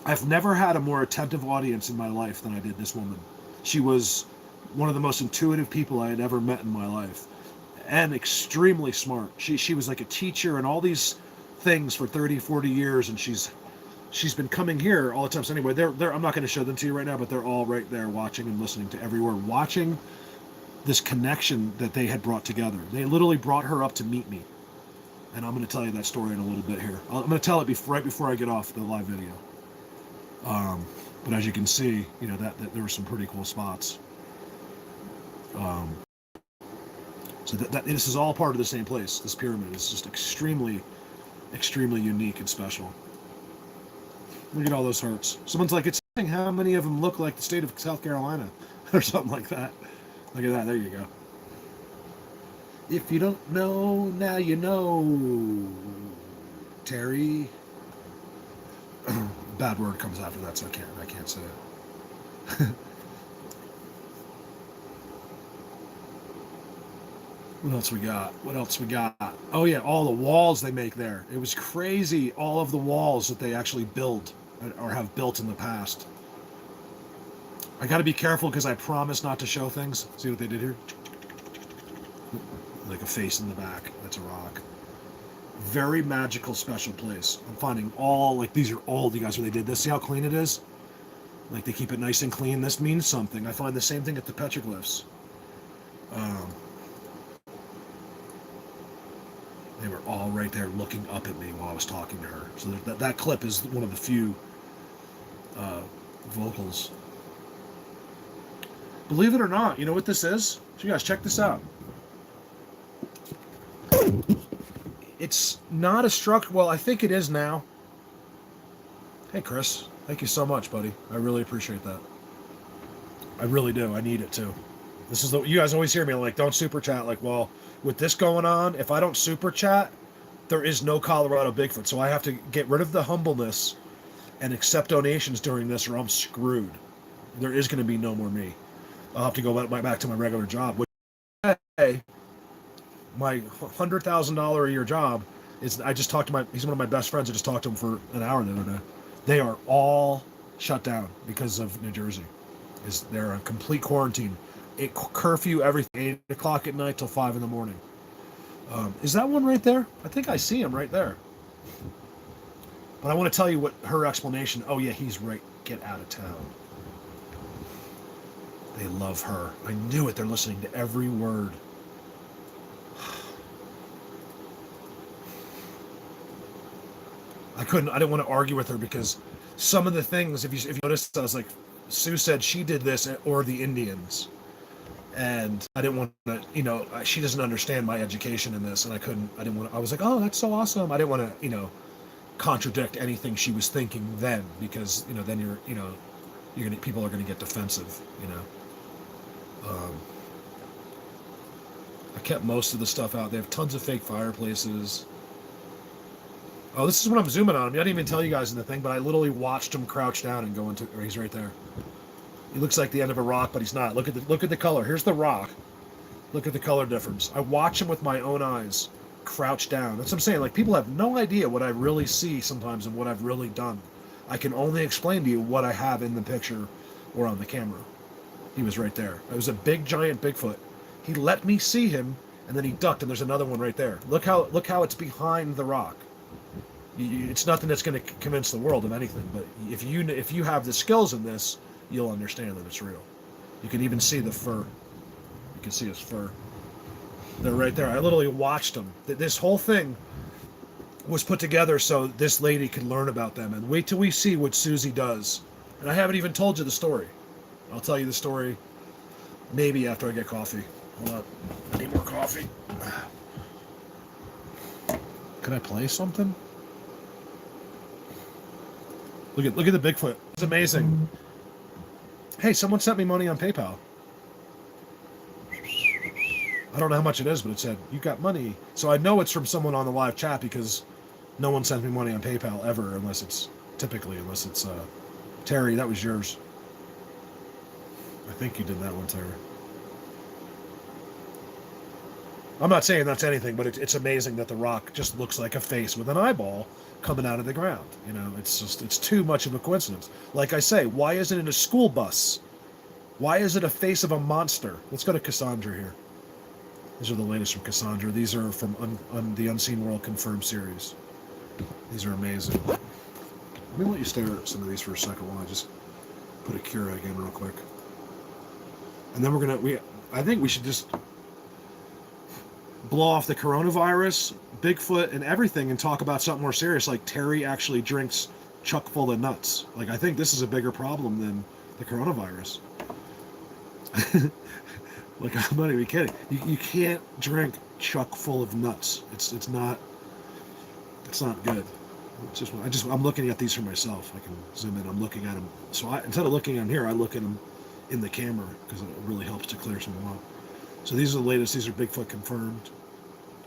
I've never had a more attentive audience in my life than I did this woman. She was one of the most intuitive people I had ever met in my life, and extremely smart. She was like a teacher and all these things for 30, 40 years, and she's been coming here all the time. So anyway, I'm not going to show them to you right now, but they're all right there watching and listening to every word, watching this connection that they had brought together. They literally brought her up to meet me, and I'm going to tell you that story in a little bit here. I'm going to tell it right before I get off the live video. But as you can see, that there were some pretty cool spots. So this is all part of the same place. This pyramid is just extremely, extremely unique and special. Look at all those hearts. Someone's like, it's saying how many of them look like the state of South Carolina or something like that. Look at that. There you go. If you don't know, now you know. Terry. Bad word comes after that, so I can't say it. What else we got? Oh yeah, all the walls they make there. It was crazy, all of the walls that they actually build or have built in the past. I gotta be careful because I promise not to show things. See what they did here? Like a face in the back. That's a rock. Very magical, special place. I'm finding these are old, you guys, where they did this. See how clean it is? Like they keep it nice and clean. This means something. I find the same thing at the petroglyphs. They were all right there looking up at me while I was talking to her. So that clip is one of the few vocals. Believe it or not, you know what this is? So you guys, check this out. It's not a structure. Well, I think it is now. Hey, Chris. Thank you so much, buddy. I really appreciate that. I really do. I need it, too. This is you guys always hear me like, don't super chat. Like, well, with this going on, if I don't super chat, there is no Colorado Bigfoot. So I have to get rid of the humbleness and accept donations during this, or I'm screwed. There is going to be no more me. I'll have to go back to my regular job. Which, hey, my $100,000 a year job is. I just talked to he's one of my best friends. I just talked to him for an hour the other day. They are all shut down because of New Jersey. They're in complete quarantine. Curfew everything, 8 o'clock at night till 5 in the morning. Is that one right there? I think I see him right there. But I want to tell you what her explanation. Oh yeah, he's right. Get out of town. They love her. I knew it. They're listening to every word. I didn't want to argue with her because some of the things, if you noticed, I was like, Sue said she did this, or the Indians. And I didn't want to, she doesn't understand my education in this, and I was like, oh, that's so awesome. I didn't want to, contradict anything she was thinking then, because, then people are going to get defensive, I kept most of the stuff out. They have tons of fake fireplaces. Oh, this is what I'm zooming on. I didn't even tell you guys in the thing, but I literally watched him crouch down and go into. Or he's right there. He looks like the end of a rock, but he's not. Look at the color. Here's the rock. Look at the color difference. I watch him with my own eyes, crouch down. That's what I'm saying. Like, people have no idea what I really see sometimes and what I've really done. I can only explain to you what I have in the picture or on the camera. He was right there. It was a big, giant Bigfoot. He let me see him, and then he ducked, and there's another one right there. Look how it's behind the rock. It's nothing that's going to convince the world of anything, but if you have the skills in this, you'll understand that it's real. You can even see the fur. You can see his fur. They're right there. I literally watched them. This whole thing was put together so this lady could learn about them. And wait till we see what Susie does. And I haven't even told you the story. I'll tell you the story maybe after I get coffee. Hold up. I need more coffee. Can I play something? Look at the Bigfoot. It's amazing. Hey, someone sent me money on PayPal. I don't know how much it is, but it said, you got money. So I know it's from someone on the live chat, because no one sends me money on PayPal ever, unless it's Terry, that was yours. I think you did that one, Terry. I'm not saying that's anything, but it's amazing that the rock just looks like a face with an eyeball coming out of the ground. It's too much of a coincidence. Like I say, why is it in a school bus? Why is it a face of a monster? Let's go to Cassandra here. These are the latest from Cassandra. These are from the Unseen World Confirmed series. These are amazing. Let me let you stare at some of these for a second while I just put a Keurig in real quick. And then I think we should just blow off the coronavirus, Bigfoot, and everything, and talk about something more serious, like Terry actually drinks chuck full of nuts. Like, I think this is a bigger problem than the coronavirus. Like, I'm not even kidding. You can't drink chuck full of nuts. It's not good. I'm looking at these for myself. I can zoom in. I'm looking at them. So instead of looking on here, I look at them in the camera, because it really helps to clear some up. So these are the latest. These are Bigfoot confirmed.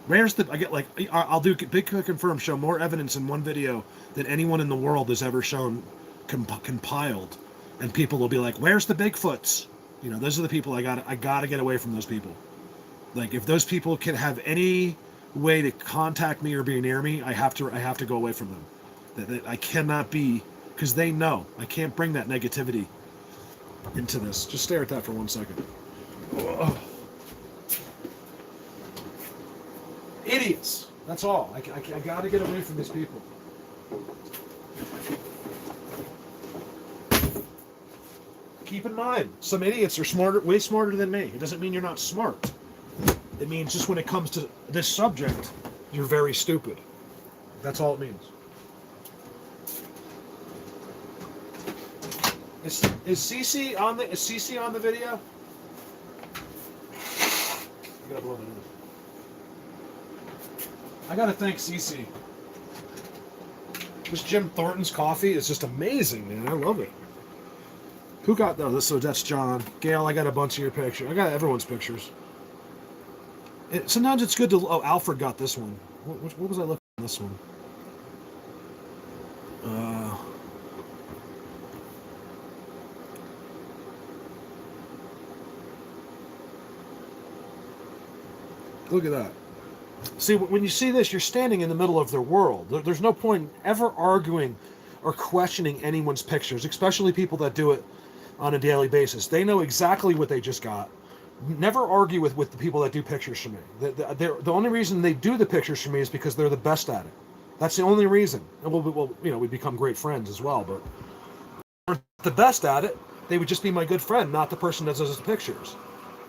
I'll do Bigfoot confirmed, show more evidence in one video than anyone in the world has ever shown compiled. And people will be like, where's the Bigfoots? Those are the people I gotta get away from those people. Like, if those people can have any way to contact me or be near me, I have to go away from them. I cannot be, because they know. I can't bring that negativity into this. Just stare at that for 1 second. Oh. Idiots. That's all. I gotta get away from these people. Keep in mind, some idiots are way smarter than me. It doesn't mean you're not smart. It means just when it comes to this subject, you're very stupid. That's all it means. Is Cece on the video? I gotta blow it in. I gotta thank Cece. This Jim Thornton's coffee is just amazing, man. I love it. Who got those? So that's John. Gail, I got a bunch of your pictures. I got everyone's pictures. Sometimes it's good to... Oh, Alfred got this one. What was I looking at this one? Look at that. See, when you see this, you're standing in the middle of their world. There's no point ever arguing or questioning anyone's pictures, especially people that do it on a daily basis. They know exactly what they just got. Never argue with the people that do pictures for me. The only reason they do the pictures for me is because they're the best at it. That's the only reason. And we become great friends as well, but if they're the best at it, they would just be my good friend, not the person that does the pictures.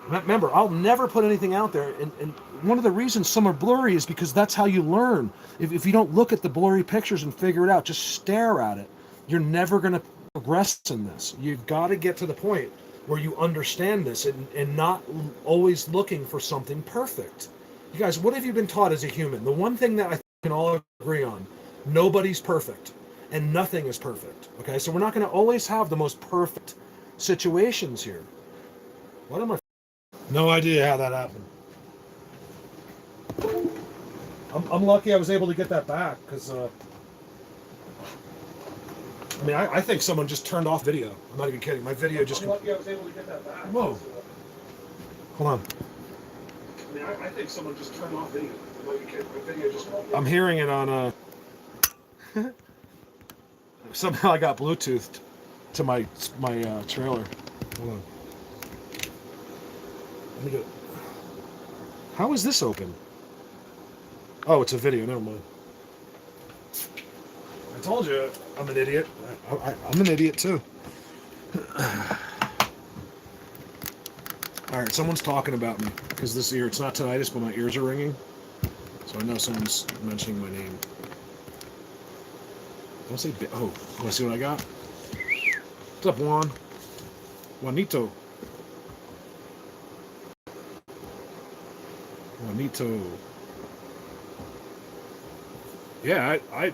Remember, I'll never put anything out there, and one of the reasons some are blurry is because that's how you learn. If you don't look at the blurry pictures and figure it out, just stare at it, you're never going to progress in this. You've got to get to the point where you understand this and not always looking for something perfect. You guys, what have you been taught as a human? The one thing that I can all agree on, nobody's perfect and nothing is perfect. Okay, so we're not going to always have the most perfect situations here. What am I? No idea how that happened. I'm lucky I was able to get that back because, I mean, I think someone just turned off video. I'm not even kidding. My video just. I'm lucky I was able to get that back. Whoa. Hold on. I mean, I think someone just turned off video. I'm not even kidding. My video just. I'm hearing it on. Somehow I got Bluetoothed to my trailer. Hold on. Let me get. How is this open? Oh, it's a video. Never mind. I told you I'm an idiot. I'm an idiot too. All right, someone's talking about me because this ear, it's not tinnitus, but my ears are ringing. So I know someone's mentioning my name. Don't say, oh, want to see what I got? What's up, Juan? Juanito. Juanito. Yeah, I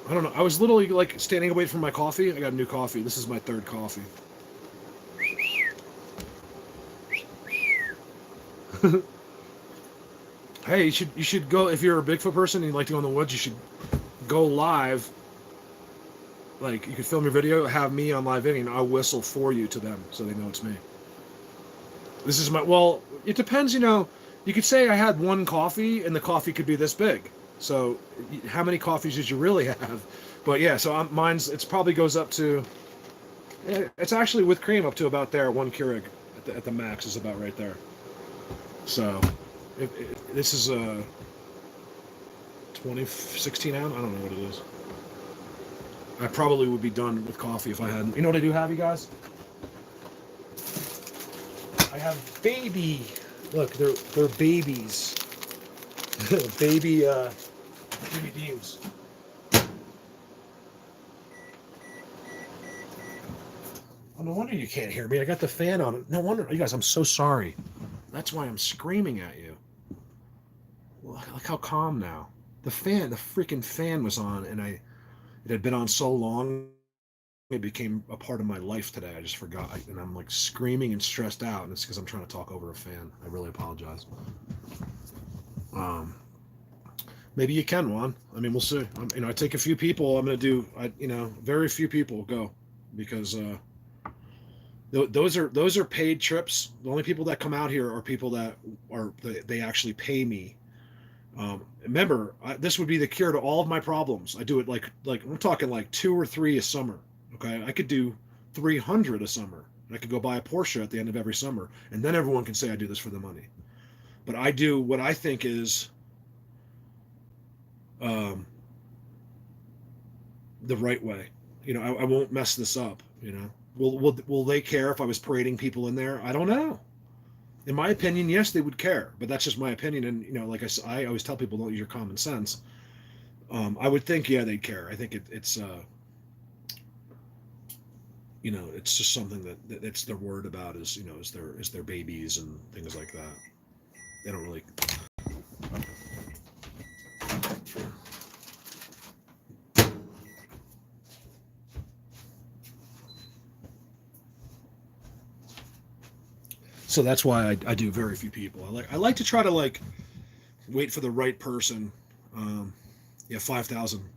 don't know. I was literally like standing away from my coffee. I got a new coffee. This is my third coffee. Hey, you should go if you're a Bigfoot person and you like to go in the woods. You should go live. Like you could film your video, have me on live video, and I'll whistle for you to them so they know it's me. This is my well. It depends, you know. You could say I had one coffee, and the coffee could be this big. So, how many coffees did you really have? But yeah, so mine's it's probably goes up to. It's actually with cream up to about there. One Keurig at the max is about right there. So, this is a 16 ounce. I don't know what it is. I probably would be done with coffee if I hadn't. You know what I do have, you guys? I have baby. Look, they're babies. baby beans. Oh, no wonder you can't hear me. I got the fan on. No wonder. You guys, I'm so sorry. That's why I'm screaming at you. Look how calm now. The freaking fan was on, and it had been on so long. It became a part of my life today. I just forgot, and I'm like screaming and stressed out, and it's because I'm trying to talk over a fan. I really apologize. Maybe you can, Juan. I mean, we'll see. I take a few people. I'm gonna do. Very few people go because those are paid trips. The only people that come out here are people that they actually pay me. Remember, this would be the cure to all of my problems. I do it like I'm talking like 2 or 3 a summer. Okay, I could do 300 a summer. I could go buy a Porsche at the end of every summer, and then everyone can say I do this for the money. But I do what I think is the right way. I won't mess this up. Will they care if I was parading people in there? I don't know. In my opinion, yes, they would care, but that's just my opinion. And like I always tell people, don't use your common sense. I would think, yeah, they'd care. I think it's it's just something that it's they're worried about is their babies and things like that. They don't really. So that's why I do very few people. I like to try to wait for the right person. 5,000.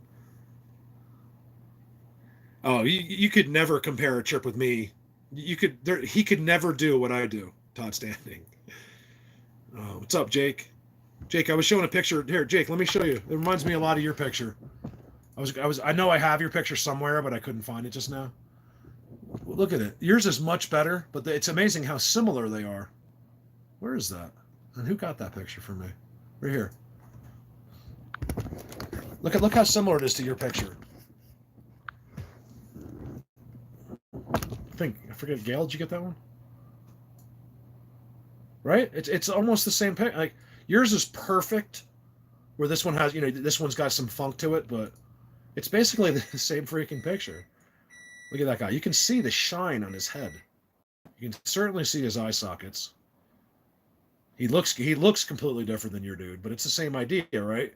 Oh, you could never compare a trip with me. He could never do what I do. Todd Standing. What's up, Jake? Jake, I was showing a picture here. Jake, let me show you. It reminds me a lot of your picture. I know I have your picture somewhere, but I couldn't find it just now. Look at it. Yours is much better, but it's amazing how similar they are. Where is that? And who got that picture for me? Right here. Look how similar it is to your picture. I forget, Gail, did you get that one? Right? It's almost the same picture. Like yours is perfect, where this one has, this one's got some funk to it, but it's basically the same freaking picture. Look at that guy. You can see the shine on his head. You can certainly see his eye sockets. He looks completely different than your dude, but it's the same idea, right?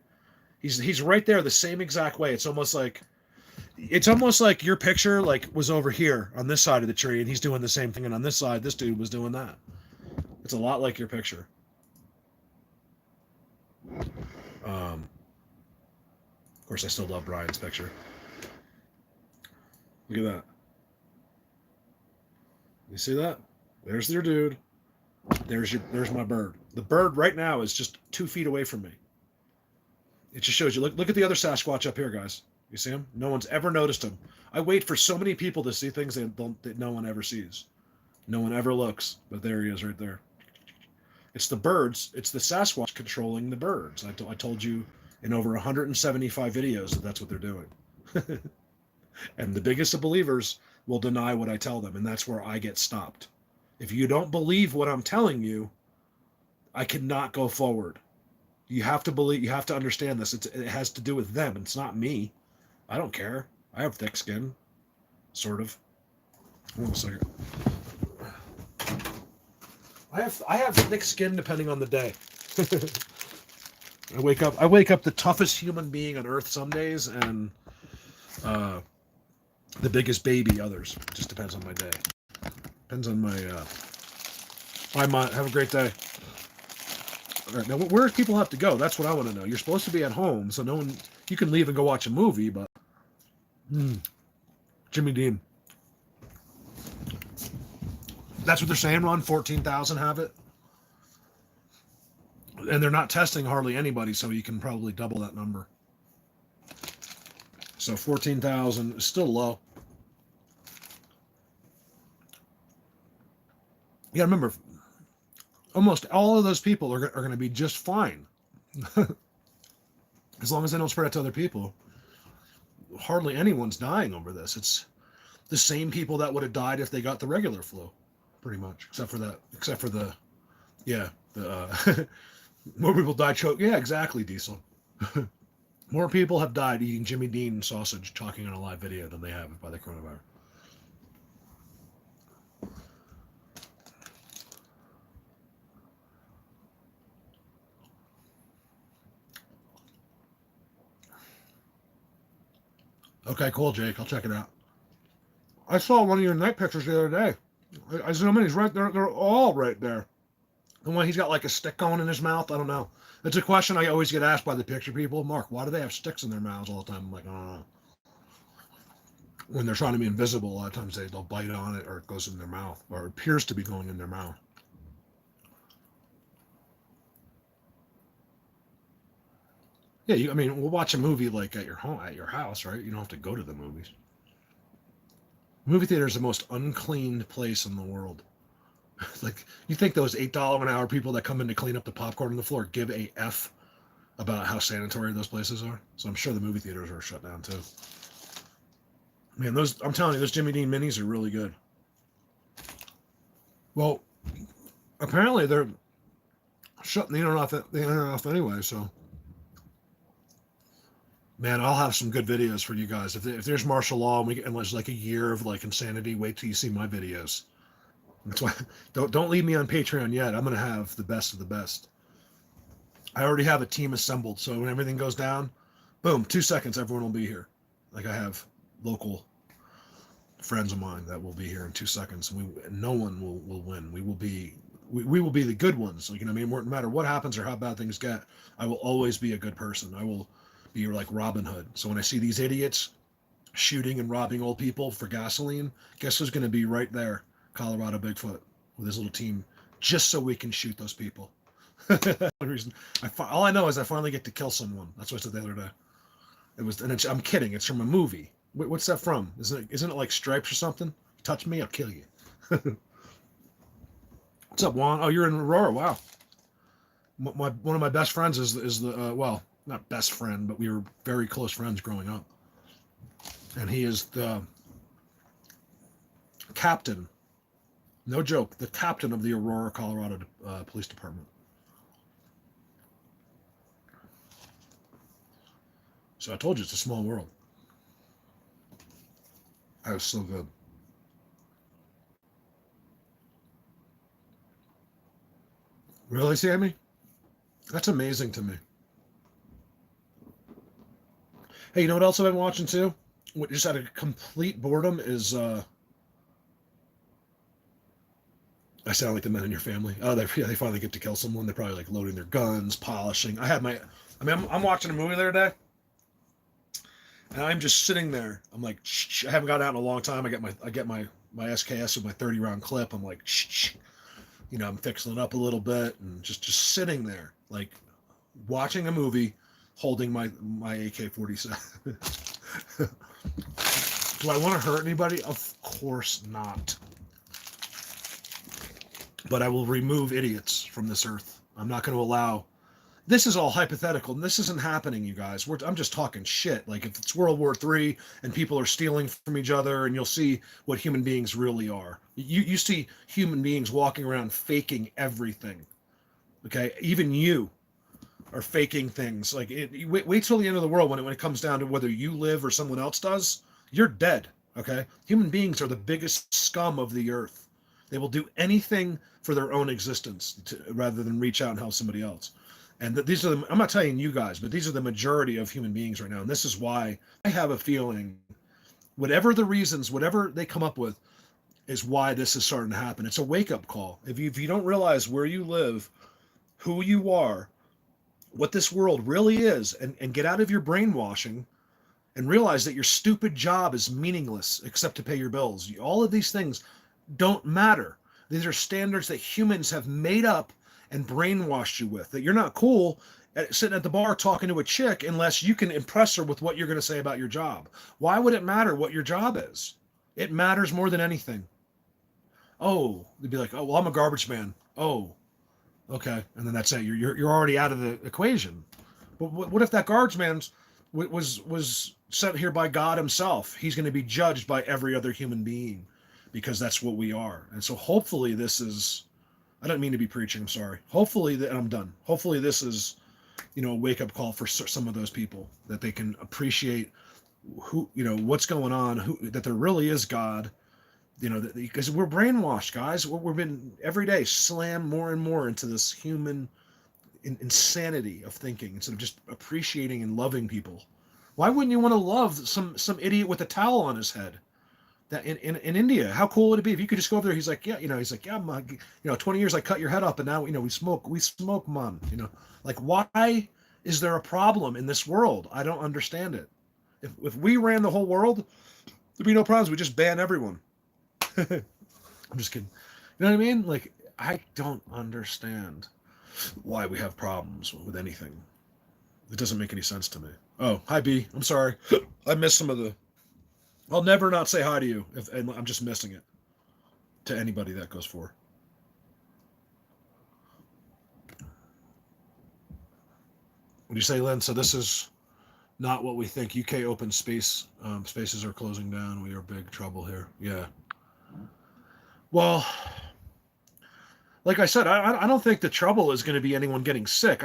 He's right there the same exact way. It's almost like your picture like was over here on this side of the tree, and he's doing the same thing, and on this side, this dude was doing that. It's a lot like your picture. Of course, I still love Brian's picture. Look at that. You see that? There's your dude. There's my bird. The bird right now is just 2 feet away from me. It just shows you. Look at the other Sasquatch up here, guys. You see him? No one's ever noticed him. I wait for so many people to see things that no one ever sees. No one ever looks, but there he is right there. It's the birds. It's the Sasquatch controlling the birds. I told you in over 175 videos that that's what they're doing. And the biggest of believers will deny what I tell them, and that's where I get stopped. If you don't believe what I'm telling you, I cannot go forward. You have to believe. You have to understand this. It has to do with them. It's not me. I don't care. I have thick skin, sort of. Hold on a second. I have thick skin depending on the day. I wake up the toughest human being on earth some days, and the biggest baby others. It just depends on my day. Depends on my. Bye, Mont. Have a great day. All right, now where do people have to go? That's what I want to know. You're supposed to be at home, so no one. You can leave and go watch a movie, but. Jimmy Dean. That's what they're saying, Ron. 14,000 have it. And they're not testing hardly anybody, so you can probably double that number. So 14,000 is still low. Yeah, remember, almost all of those people are going to be just fine. As long as they don't spread it to other people. Hardly anyone's dying over this. It's the same people that would have died if they got the regular flu, pretty much, except for the more people die choke. Yeah, exactly, Diesel. More people have died eating Jimmy Dean sausage talking on a live video than they have by the coronavirus. Okay, cool, Jake. I'll check it out. I saw one of your night pictures the other day. I zoom in. He's right there. They're all right there. The one he's got like a stick going in his mouth. I don't know. It's a question I always get asked by the picture people. Mark, why do they have sticks in their mouths all the time? I'm like, I don't know. When they're trying to be invisible, a lot of times they'll bite on it, or it goes in their mouth, or it appears to be going in their mouth. Yeah, I mean, we'll watch a movie like at your home, at your house, right? You don't have to go to the movies. Movie theater is the most uncleaned place in the world. Like, you think those $8 an hour people that come in to clean up the popcorn on the floor give a F about how sanitary those places are? So I'm sure the movie theaters are shut down too. Man, I'm telling you, those Jimmy Dean minis are really good. Well, apparently they're shutting the internet off anyway, so. Man, I'll have some good videos for you guys. If there's martial law and there's like a year of like insanity, wait till you see my videos. That's why don't leave me on Patreon yet. I'm gonna have the best of the best. I already have a team assembled, so when everything goes down, boom, 2 seconds, everyone will be here. Like I have local friends of mine that will be here in 2 seconds, and no one will win. We will be the good ones. Like, you know what I mean? No matter what happens or how bad things get, I will always be a good person. I will be like Robin Hood. So when I see these idiots shooting and robbing old people for gasoline, guess who's going to be right there? Colorado Bigfoot with his little team, just so we can shoot those people. Reason. All I know is I finally get to kill someone. That's what I said the other day. I'm kidding. It's from a movie. What's that from? Isn't it like Stripes or something? Touch me, I'll kill you. What's up, Juan? Oh, you're in Aurora. Wow. One of my best friends is the well, not best friend, but we were very close friends growing up. And he is the captain, no joke, the captain of the Aurora, Colorado Police Department. So I told you, it's a small world. That was so good. Really, Sammy? That's amazing to me. Hey, you know what else I've been watching too? What just out of complete boredom is I sound like the men in your family. Oh, they finally get to kill someone. They're probably like loading their guns, polishing. I'm watching a movie the other day, and I'm just sitting there. I'm like, shh, I haven't got out in a long time. I get my SKS with my 30 round clip. I'm like, shh, I'm fixing it up a little bit and just sitting there, like watching a movie, holding my AK-47. Do I want to hurt anybody? Of course not. But I will remove idiots from this earth. I'm not going to allow. This is all hypothetical, and this isn't happening, you guys. I'm just talking shit. Like if it's World War III and people are stealing from each other, and you'll see what human beings really are. You see human beings walking around faking everything. Okay, even you are faking things. Like wait till the end of the world when it comes down to whether you live or someone else does. You're dead. Okay, human beings are the biggest scum of the earth. They will do anything for their own existence rather than reach out and help somebody else. And these are I'm not telling you guys, but these are the majority of human beings right now. And this is why I have a feeling, whatever the reasons, whatever they come up with, is why this is starting to happen. It's a wake-up call. If you don't realize where you live, who you are, what this world really is, and get out of your brainwashing and realize that your stupid job is meaningless except to pay your bills. All of these things don't matter. These are standards that humans have made up and brainwashed you with, that you're not cool sitting at the bar talking to a chick unless you can impress her with what you're going to say about your job. Why would it matter what your job is? It matters more than anything. Oh, they'd be like, oh, well, I'm a garbage man. Oh, okay. And then that's it. You're already out of the equation. But what if that garbage man was sent here by God himself? He's going to be judged by every other human being because that's what we are. And so hopefully this is, I don't mean to be preaching, I'm sorry. Hopefully that I'm done. Hopefully this is, a wake-up call for some of those people, that they can appreciate who, what's going on, that there really is God, because we're brainwashed, guys. We've been every day slammed more and more into this human insanity of thinking instead of just appreciating and loving people. Why wouldn't you want to love some idiot with a towel on his head? That in India, how cool would it be if you could just go over there? He's like, yeah, I'm, 20 years I cut your head up, and now we smoke, man. Like, why is there a problem in this world? I don't understand it. If we ran the whole world, there'd be no problems. We just ban everyone. I'm just kidding. You know what I mean? Like, I don't understand why we have problems with anything. It doesn't make any sense to me. Oh, hi B. I'm sorry. I missed some of the. I'll never not say hi to you if and I'm just missing it. To anybody that goes for. What do you say, Lynn? So this is not what we think. UK open spaces are closing down. We are big trouble here. Yeah. Well, like I said, I don't think the trouble is going to be anyone getting sick.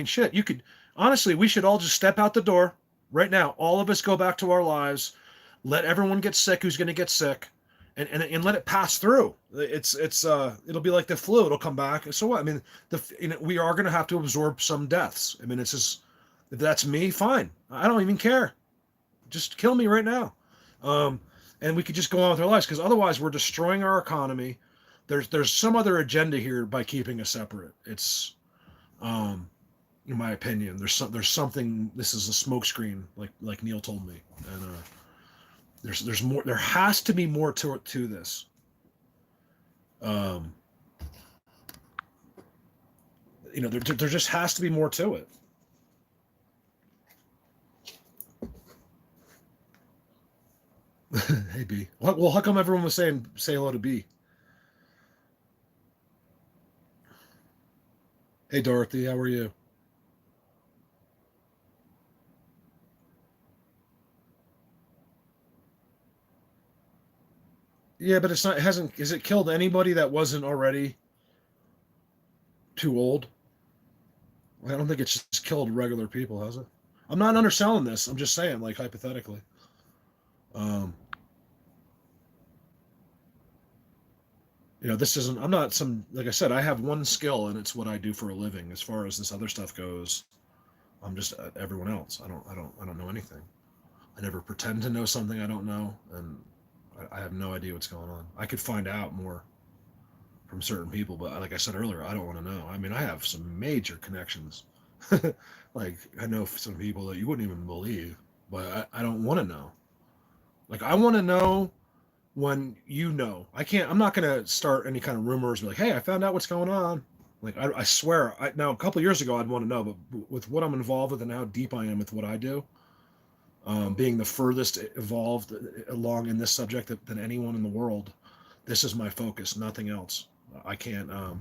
Shit, you could, honestly, we should all just step out the door right now. All of us go back to our lives. Let everyone get sick who's going to get sick, and let it pass through. It'll be like the flu. It'll come back. So what? I mean, we are going to have to absorb some deaths. I mean, it's just, if that's me, fine. I don't even care. Just kill me right now. And we could just go on with our lives, because otherwise we're destroying our economy. There's some other agenda here by keeping us separate. It's, in my opinion, there's something. This is a smokescreen, like Neil told me, and there's more. There has to be more to this. There just has to be more to it. Hey B. Well, how come everyone was saying say hello to B? Hey Dorothy, how are you? Yeah, but it's not. It hasn't. Has it killed anybody that wasn't already too old? I don't think it's just killed regular people, has it? I'm not underselling this. I'm just saying, like, hypothetically. Um, This isn't. I'm not some. Like I said, I have one skill, and it's what I do for a living. As far as this other stuff goes, I'm just everyone else. I don't know anything. I never pretend to know something I don't know, and I have no idea what's going on. I could find out more from certain people, but like I said earlier, I don't want to know. I mean, I have some major connections. Like, I know some people that you wouldn't even believe, but I don't want to know. Like, I want to know when you know. I'm not going to start any kind of rumors, be like, hey, I found out what's going on. Like, I swear, now a couple of years ago, I'd want to know, but with what I'm involved with and how deep I am with what I do, being the furthest evolved along in this subject than anyone in the world, this is my focus, nothing else. I can't, I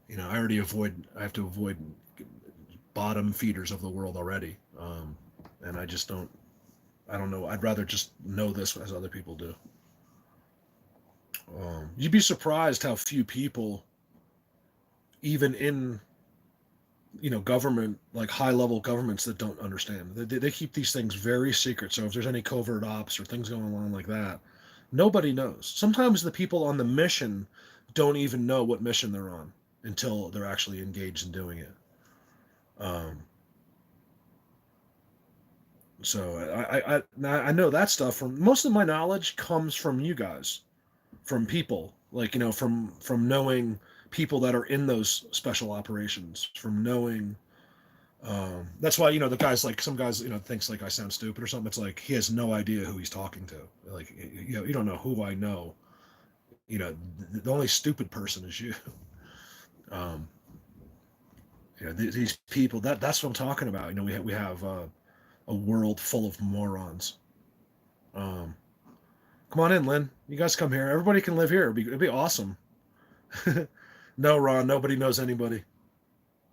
have to avoid bottom feeders of the world already. And I don't know. I'd rather just know this as other people do. You'd be surprised how few people, even in, government, like high-level governments, that don't understand. They keep these things very secret. So if there's any covert ops or things going on like that, nobody knows. Sometimes the people on the mission don't even know what mission they're on until they're actually engaged in doing it. So I know that stuff from most of my knowledge comes from you guys, from people like from knowing people that are in those special operations, from knowing. That's why the guys, like some guys thinks like I sound stupid or something. It's like he has no idea who he's talking to. Like you don't know who I know. The only stupid person is you. These people. That's what I'm talking about. We have a world full of morons. Come on in, Lynn. You guys come here. Everybody can live here. It'd be awesome. No, Ron. Nobody knows anybody.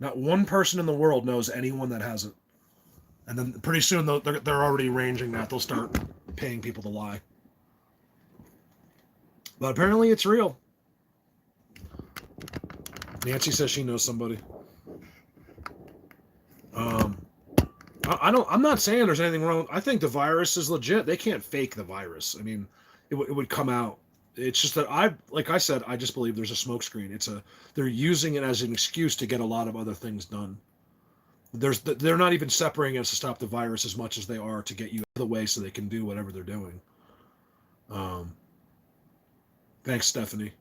Not one person in the world knows anyone that hasn't. And then pretty soon they're already arranging that. They'll start paying people to lie. But apparently it's real. Nancy says she knows somebody. I'm not saying there's anything wrong. I think the virus is legit. They can't fake the virus. I mean, it would come out. It's just that like I said, I just believe there's a smokescreen. They're using it as an excuse to get a lot of other things done. They're not even separating us to stop the virus as much as they are to get you out of the way so they can do whatever they're doing. Thanks, Stephanie.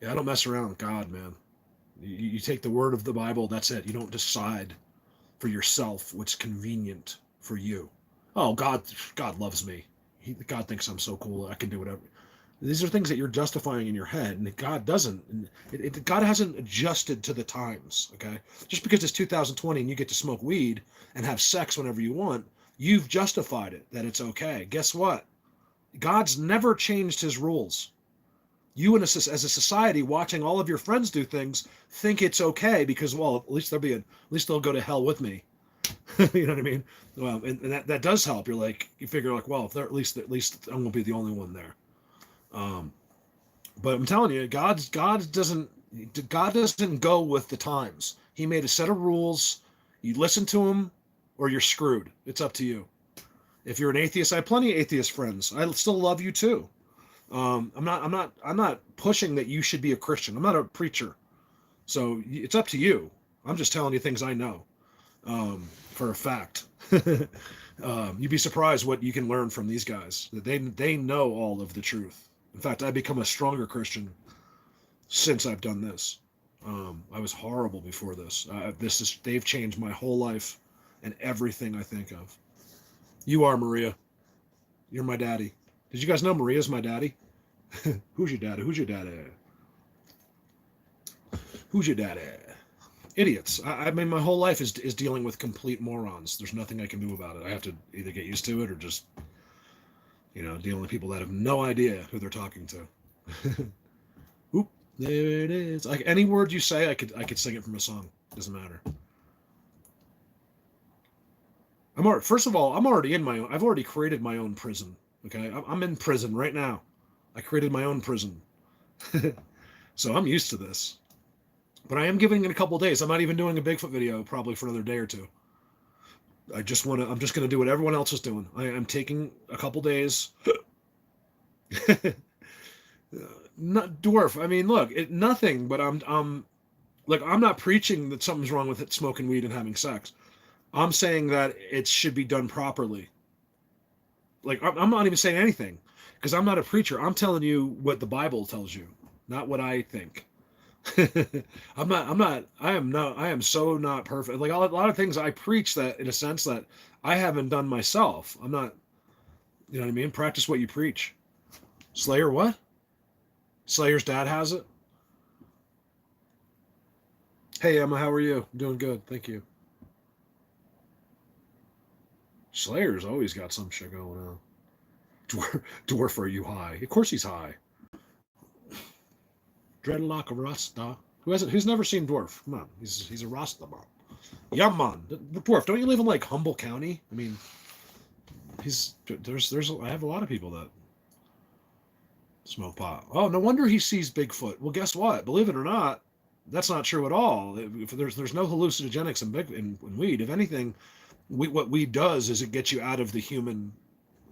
Yeah, I don't mess around with God, man. You take the word of the Bible, that's it. You don't decide for yourself what's convenient for you. Oh, God loves me. God thinks I'm so cool. I can do whatever. These are things that you're justifying in your head, and God doesn't. God hasn't adjusted to the times, okay? Just because it's 2020 and you get to smoke weed and have sex whenever you want, you've justified it, that it's okay. Guess what? God's never changed his rules. You as a society watching all of your friends do things think it's okay because, well, at least they'll go to hell with me. You know what I mean? Well, and that does help. You figure like, well, if they're at least I'm gonna be the only one there. But I'm telling you, God doesn't go with the times. He made a set of rules. You listen to him, or you're screwed. It's up to you. If you're an atheist, I have plenty of atheist friends. I still love you too. I'm not pushing that you should be a Christian. I'm not a preacher, so it's up to you. I'm just telling you things I know, for a fact. You'd be surprised what you can learn from these guys. They know all of the truth. In fact, I've become a stronger Christian since I've done this. I was horrible before this. They've changed my whole life and everything I think of. You are, Maria. You're my daddy. Did you guys know Maria's my daddy? Who's your daddy? Who's your daddy? Who's your daddy? Idiots. I mean, my whole life is dealing with complete morons. There's nothing I can do about it. I have to either get used to it or just, dealing with people that have no idea who they're talking to. Oop, there it is. Like any word you say, I could sing it from a song. Doesn't matter. First of all, I'm already in my own. I've already created my own prison. Okay, I'm in prison right now. I created my own prison. So I'm used to this. But I am giving it a couple days. I'm not even doing a Bigfoot video probably for another day or two. I'm just going to do what everyone else is doing. I am taking a couple days Not dwarf. I mean, look, nothing. But I'm like, I'm not preaching that something's wrong with it, smoking weed and having sex. I'm saying that it should be done properly. Like, I'm not even saying anything because I'm not a preacher. I'm telling you what the Bible tells you, not what I think. I am so not perfect. Like, a lot of things I preach that in a sense that I haven't done myself. I'm not, you know what I mean? Practice what you preach. Slayer what? Slayer's dad has it. Hey Emma, how are you? Doing good, thank you. Slayer's always got some shit going on. Dwarf, are you high? Of course he's high. Dreadlock Rasta. Who's never seen Dwarf? Come on, he's a Rasta man. Yeah, man. Dwarf, don't you live in like Humboldt County? I mean, I have a lot of people that smoke pot. Oh, no wonder he sees Bigfoot. Well, guess what? Believe it or not, that's not true at all. If there's no hallucinogenics in weed. If anything, what weed does is it gets you out of the human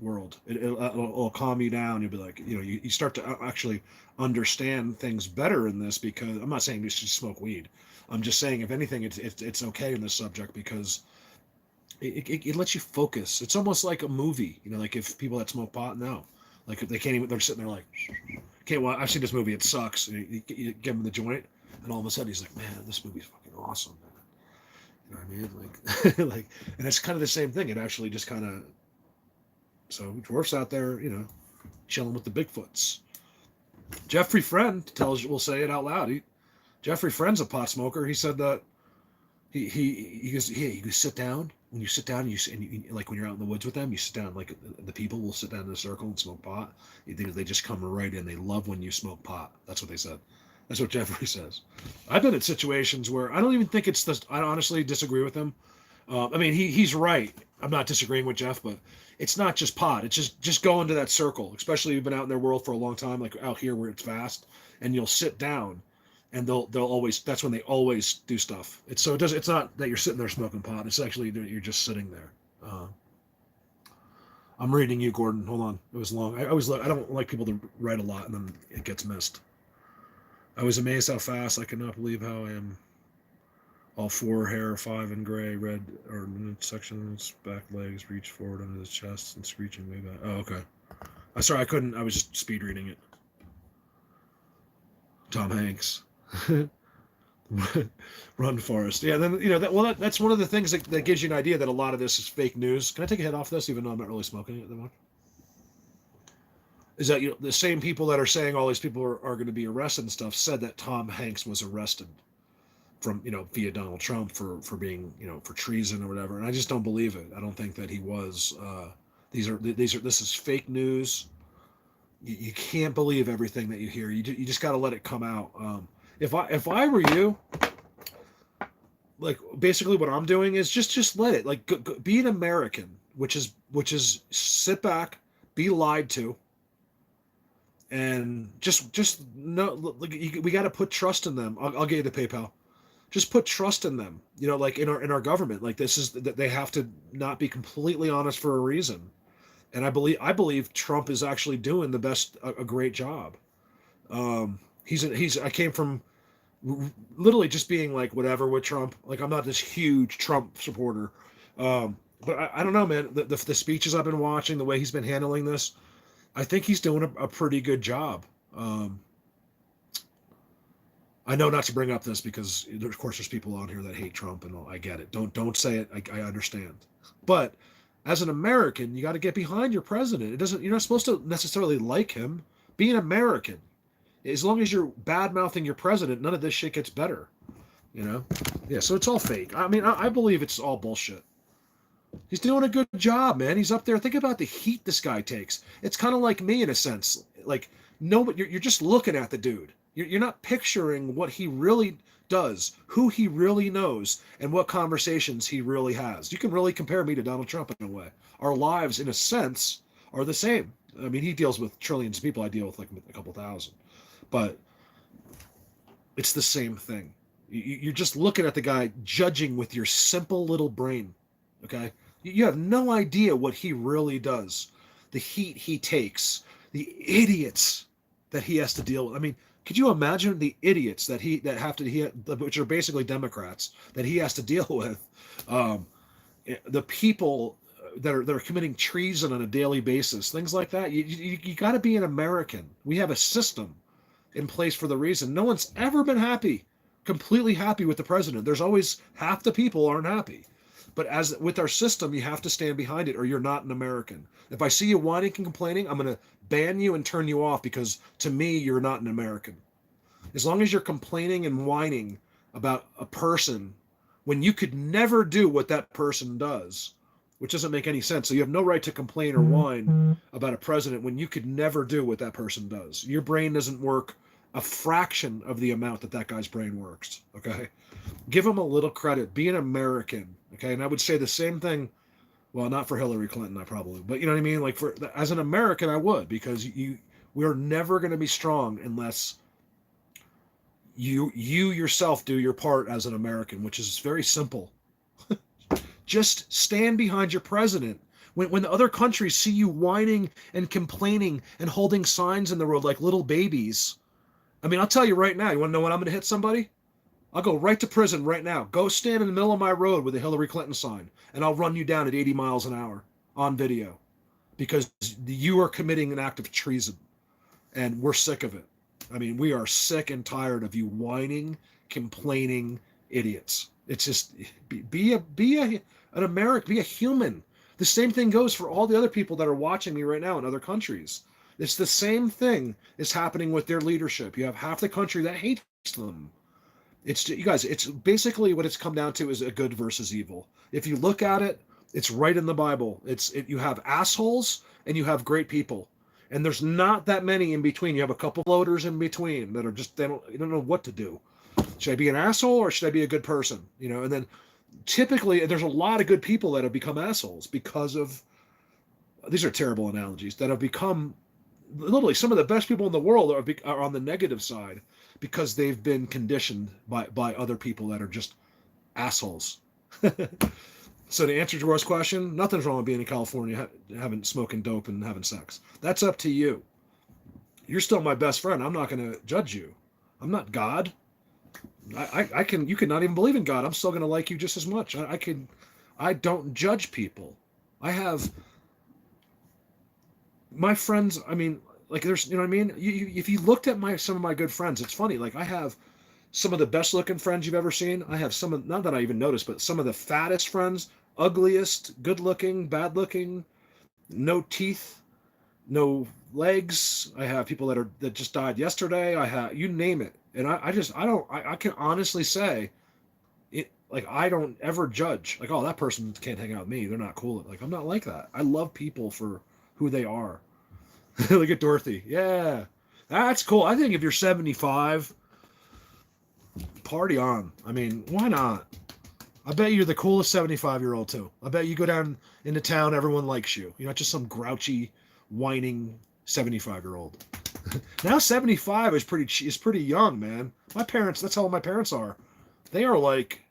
world. It'll calm you down. You'll be like, you start to actually understand things better in this, because I'm not saying you should smoke weed. I'm just saying, if anything, it's okay in this subject because it lets you focus. It's almost like a movie, like if people that smoke pot know, like they can't even, they're sitting there like, okay, well, I've seen this movie, it sucks. And you give him the joint, and all of a sudden he's like, man, this movie's fucking awesome, man. You know what I mean? Like, and it's kind of the same thing. It actually just kind of, so Dwarf's out there, chilling with the Bigfoots. Jeffrey Friend will say it out loud. Jeffrey Friend's a pot smoker. He said that he goes, yeah, you sit down. When you sit down, and like when you're out in the woods with them, you sit down, like the people will sit down in a circle and smoke pot. They just come right in. They love when you smoke pot. That's what they said. That's what Jeffrey says. I've been in situations where I don't even think it's this. I honestly disagree with him. I mean, he's right. I'm not disagreeing with Jeff, but it's not just pot. It's just go into that circle, especially if you've been out in their world for a long time, like out here where it's fast, and you'll sit down, and they'll always, that's when they always do stuff. It's not that you're sitting there smoking pot. It's actually you're just sitting there. I'm reading you, Gordon. Hold on. It was long. I don't like people to write a lot and then it gets missed. I was amazed how fast. I cannot believe how I am. All four hair, 5 in gray, red or sections, back legs, reach forward under the chest and screeching way back. Oh, okay. Sorry, I couldn't. I was just speed reading it. Tom Hanks. Run, Forrest. Yeah, then that's one of the things that gives you an idea that a lot of this is fake news. Can I take a hit off this, even though I'm not really smoking it that much? Is that the same people that are saying all these people are going to be arrested and stuff said that Tom Hanks was arrested from via Donald Trump for being for treason or whatever, and I just don't believe it. I don't think that he was. This is fake news. You can't believe everything that you hear. You just got to let it come out. If I were you, like basically what I'm doing is just let it, like go, be an American, which is sit back, be lied to, and just no. Like we got to put trust in them. I'll get you the PayPal. Just put trust in them, like in our government. Like this is that they have to not be completely honest for a reason, and I believe Trump is actually doing a great job. I came from literally just being like whatever with Trump. Like I'm not this huge Trump supporter, but I don't know, man. The speeches I've been watching, the way he's been handling this, I think he's doing a pretty good job. I know not to bring up this because, of course, there's people on here that hate Trump, and I get it. Don't say it. I understand. But as an American, you got to get behind your president. You're not supposed to necessarily like him. Be an American. As long as you're bad mouthing your president, none of this shit gets better. Yeah. So it's all fake. I mean, I believe it's all bullshit. He's doing a good job, man. He's up there. Think about the heat this guy takes. It's kind of like me in a sense. Like, no, but you're just looking at the dude. You're not picturing what he really does, who he really knows, and what conversations he really has. You can really compare me to Donald Trump in a way. Our lives, in a sense, are the same. I mean, he deals with trillions of people. I deal with like a couple thousand. But it's the same thing. You're just looking at the guy, judging with your simple little brain, okay? You have no idea what he really does, the heat he takes, the idiots that he has to deal with. I mean, could you imagine the idiots which are basically Democrats, that he has to deal with? Um, the people that are committing treason on a daily basis, things like that. You got to be an American. We have a system in place for the reason. No one's ever been completely happy with the president. There's always half the people aren't happy. But as with our system, you have to stand behind it or you're not an American. If I see you whining and complaining, I'm going to ban you and turn you off, because to me, you're not an American. As long as you're complaining and whining about a person when you could never do what that person does, which doesn't make any sense. So you have no right to complain or whine about a president when you could never do what that person does. Your brain doesn't work a fraction of the amount that guy's brain works. Okay. Give him a little credit. Be an American. Okay. And I would say the same thing. Well, not for Hillary Clinton, I probably, but you know what I mean? Like as an American, I would, because we're never going to be strong unless you yourself do your part as an American, which is very simple. Just stand behind your president. When the other countries see you whining and complaining and holding signs in the road like little babies, I mean, I'll tell you right now, you want to know when I'm going to hit somebody? I'll go right to prison right now. Go stand in the middle of my road with a Hillary Clinton sign, and I'll run you down at 80 miles an hour on video, because you are committing an act of treason, and we're sick of it. I mean, we are sick and tired of you whining, complaining idiots. It's just be an American, be a human. The same thing goes for all the other people that are watching me right now in other countries. It's the same thing is happening with their leadership. You have half the country that hates them. You guys, it's basically what it's come down to is a good versus evil. If you look at it, it's right in the Bible. You have assholes and you have great people. And there's not that many in between. You have a couple floaters in between that are just, you don't know what to do. Should I be an asshole or should I be a good person? And then typically there's a lot of good people that have become assholes because of, these are terrible analogies, that have become literally some of the best people in the world are on the negative side because they've been conditioned by other people that are just assholes. So to answer Jorah's question, nothing's wrong with being in California, having smoking dope and having sex. That's up to you. You're still my best friend. I'm not going to judge you. I'm not God. You could not even believe in God. I'm still going to like you just as much. I don't judge people. I have my friends. I mean, like there's, you know what I mean? If you looked at some of my good friends, it's funny. Like I have some of the best looking friends you've ever seen. I have not that I even noticed, but some of the fattest friends, ugliest, good looking, bad looking, no teeth, no legs. I have people that just died yesterday. I have, you name it. And I can honestly say it, like, I don't ever judge like, oh, that person can't hang out with me. They're not cool. Like, I'm not like that. I love people for who they are. Look at Dorothy. Yeah, that's cool. I think if you're 75, party on. I mean, why not? I bet you're the coolest 75-year-old too. I bet you go down into town, everyone likes you. You're not just some grouchy, whining 75-year-old. Now 75 is pretty young, man. My parents, that's how old my parents are. They are like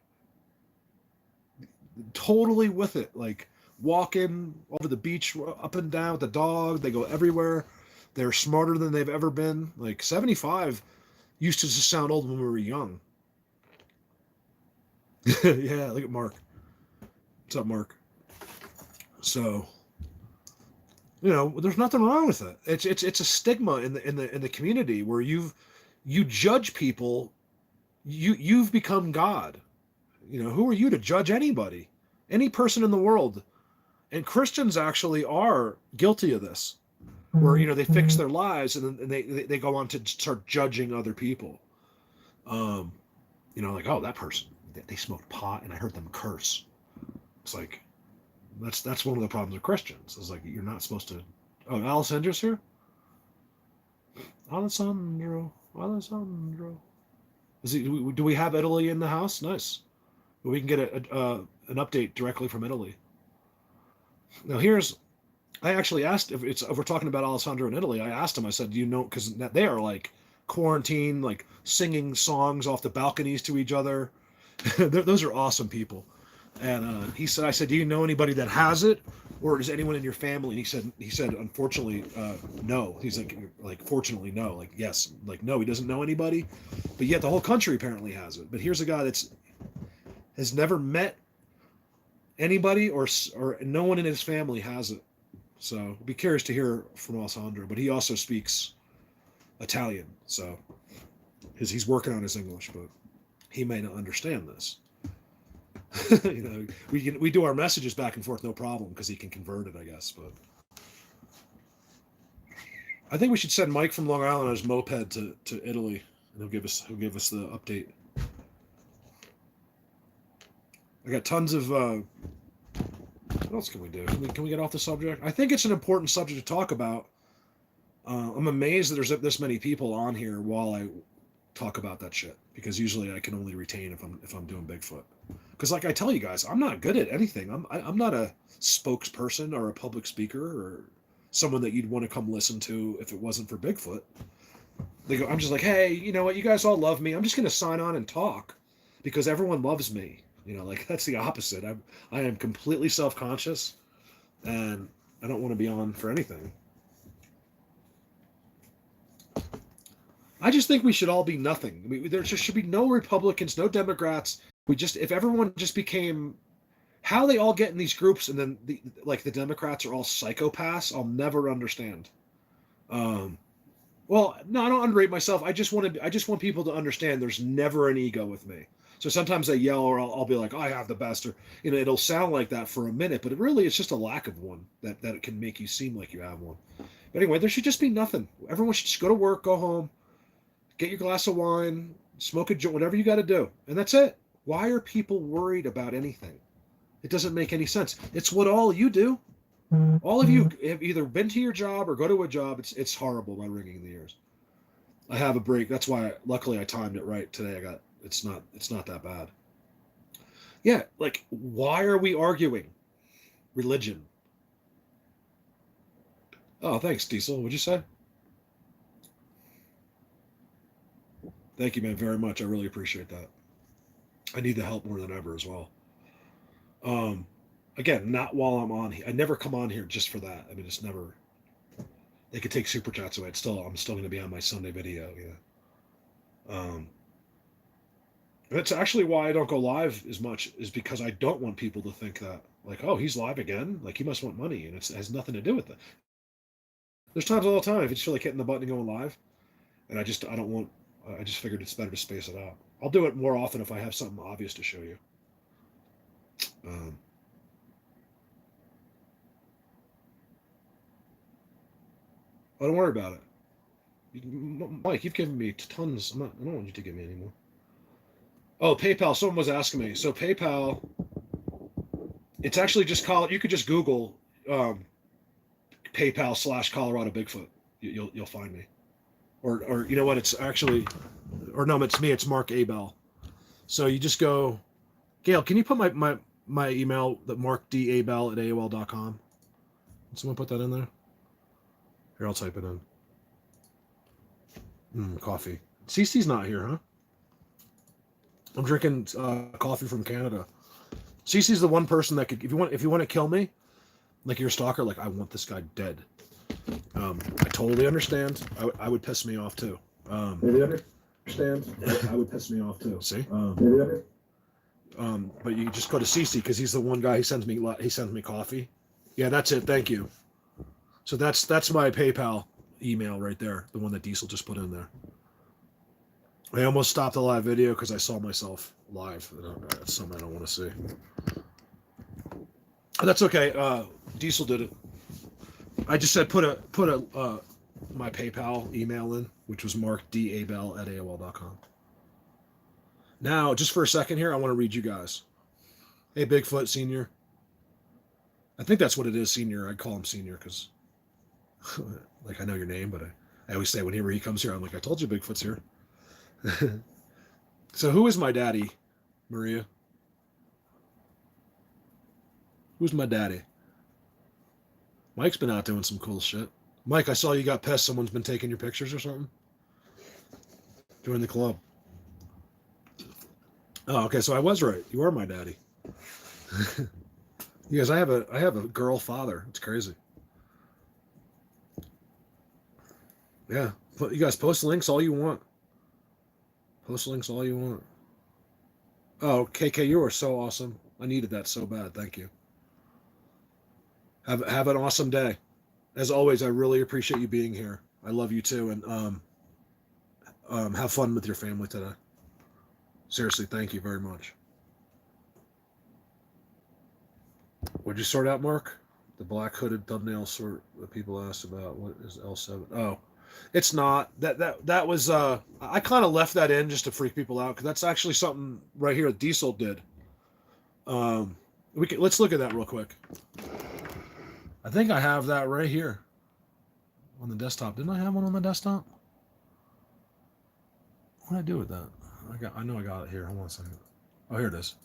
totally with it, like walking over the beach up and down with the dog. They go everywhere. They're smarter than they've ever been. Like 75 used to just sound old when we were young. Yeah, look at Mark. What's up, Mark? So, there's nothing wrong with it. It's a stigma in the community where you judge people. You've become God. Who are you to judge anybody? Any person in the world. And Christians actually are guilty of this, where they fix their lives and then they go on to start judging other people. Like, oh, that person, they smoked pot and I heard them curse. It's like, that's one of the problems with Christians. It's like, you're not supposed to. Oh, Alessandra's here. Alessandro. Do we have Italy in the house? Nice. We can get an update directly from Italy. Now I actually asked if we're talking about Alessandro in Italy. I asked him. I said, because they are like quarantined, like singing songs off the balconies to each other. Those are awesome people. And he said, I said, do you know anybody that has it, or is anyone in your family? And he said, unfortunately, no. He's like, fortunately, no. Like, yes, like, no, he doesn't know anybody, but yet the whole country apparently has it. But here's a guy has never met anybody, or no one in his family has it. So be curious to hear from Alessandro. But he also speaks Italian, so because he's working on his English, but he may not understand this. You know, we do our messages back and forth no problem because he can convert it, I guess. But I think we should send Mike from Long Island on his moped to Italy, and he'll give us the update. I got tons of. What else can we do? Can we get off the subject? I think it's an important subject to talk about. I'm amazed that there's this many people on here while I talk about that shit, because usually I can only retain if I'm doing Bigfoot. Because like I tell you guys, I'm not good at anything. I'm not a spokesperson or a public speaker or someone that you'd want to come listen to if it wasn't for Bigfoot. I'm just like, hey, you know what? You guys all love me. I'm just going to sign on and talk because everyone loves me. You know, like that's the opposite. I am completely self-conscious, and I don't want to be on for anything. I just think we should all be nothing. There should be no Republicans, no Democrats. If everyone just became, how they all get in these groups, and then the Democrats are all psychopaths, I'll never understand. Well, no, I don't underrate myself. I just want people to understand there's never an ego with me. So sometimes I yell, or I'll be like, I have the best, or it'll sound like that for a minute, but it's just a lack of one that it can make you seem like you have one. But anyway, there should just be nothing. Everyone should just go to work, go home, get your glass of wine, smoke a joint, whatever you got to do, and that's it. Why are people worried about anything? It doesn't make any sense. It's what all you do. All of you have either been to your job or go to a job. It's horrible, my ringing in the ears. I have a break. That's why, luckily, I timed it right today. It's not that bad. Yeah, like, why are we arguing religion? Oh, thanks, Diesel. What'd you say? Thank you, man, very much. I really appreciate that. I need the help more than ever as well. Again, not while I'm on here. I never come on here just for that. I mean, it's never. They could take super chats away. I'm still going to be on my Sunday video. Yeah. That's actually why I don't go live as much, is because I don't want people to think that, like, oh, he's live again, like he must want money, and it has nothing to do with it. There's times all the time if you just feel like hitting the button and going live, and I just figured it's better to space it out. I'll do it more often if I have something obvious to show you. Oh, don't worry about it. Mike, you've given me tons. I don't want you to give me any more. Oh, PayPal. Someone was asking me. So PayPal, it's actually just you could just Google PayPal / Colorado Bigfoot. You'll find me. Or you know what? It's actually, or no, it's me. It's Mark Abel. So you just go, Gail. Can you put my email, that markdabel@aol.com? Can someone put that in there? Here, I'll type it in. Coffee. Cece's not here, huh? I'm drinking coffee from Canada. Cece's the one person that could, if you want to kill me, like you're a stalker, like I want this guy dead. I totally understand. I would piss me off too. Maybe understand. I would piss me off too. See. But you just go to Cece because he's the one guy. He sends me coffee. Yeah, that's it. Thank you. So that's my PayPal email right there, the one that Diesel just put in there. I almost stopped the live video because I saw myself live. That's something I don't want to see. That's okay. Diesel did it. I just said put my PayPal email in, which was markdabel@aol.com. Now, just for a second here, I want to read you guys. Hey, Bigfoot Senior. I think that's what it is, Senior. I'd call him Senior because, like, I know your name, but I always say whenever he comes here, I'm like, I told you Bigfoot's here. So who is my daddy, Maria? Who's my daddy? Mike's been out doing some cool shit. Mike, I saw you got pissed. Someone's been taking your pictures or something? Join the club. Oh, okay, so I was right. You are my daddy. You guys, I have a girl father. It's crazy. Yeah, you guys post links all you want. Post links all you want. Oh, KK, you are so awesome. I needed that so bad. Thank you. Have an awesome day. As always, I really appreciate you being here. I love you too, and have fun with your family today. Seriously, thank you very much. Would you sort out, Mark? The black hooded thumbnail sort that people asked about. What is L7? Oh, it's not. That was I kind of left that in just to freak people out because that's actually something right here that Diesel did. Let's look at that real quick. I think I have that right here on the desktop. Didn't I have one on the desktop? What did I do with that? I know I got it here. Hold on a second. Oh, here it is.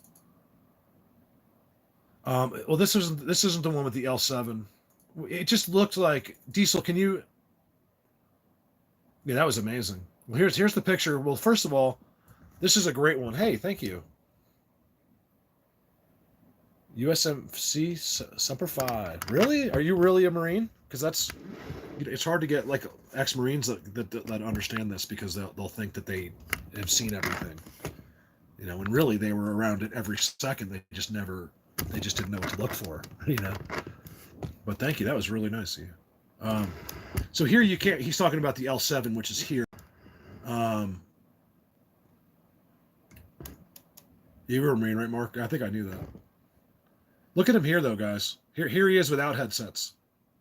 Well, this isn't the one with the L7. It just looked like Diesel. Can you? Yeah, that was amazing. Well, here's the picture. Well, first of all, this is a great one. Hey, thank you. USMC Semper Fi. Really? Are you really a Marine? Because it's hard to get like ex-Marines that understand this because they'll think that they have seen everything. You know, and really they were around it every second. They just didn't know what to look for. You know. But thank you. That was really nice of you. So here you can't. He's talking about the L7, which is here. You were a Marine, right, Mark? I think I knew that. Look at him here, though, guys. Here he is without headsets.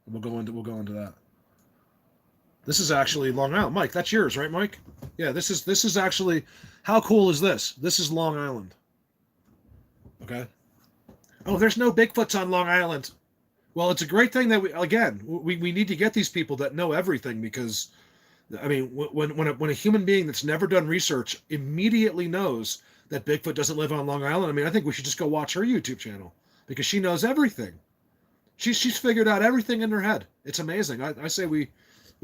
We'll go into that. This is actually Long Island. Mike, that's yours, right, Mike? Yeah, this is actually. How cool is this? This is Long Island. Okay. Oh, there's no Bigfoots on Long Island. Well, it's a great thing that we need to get these people that know everything because, I mean, when a human being that's never done research immediately knows that Bigfoot doesn't live on Long Island, I mean, I think we should just go watch her YouTube channel because she knows everything. She's figured out everything in her head. It's amazing. I say we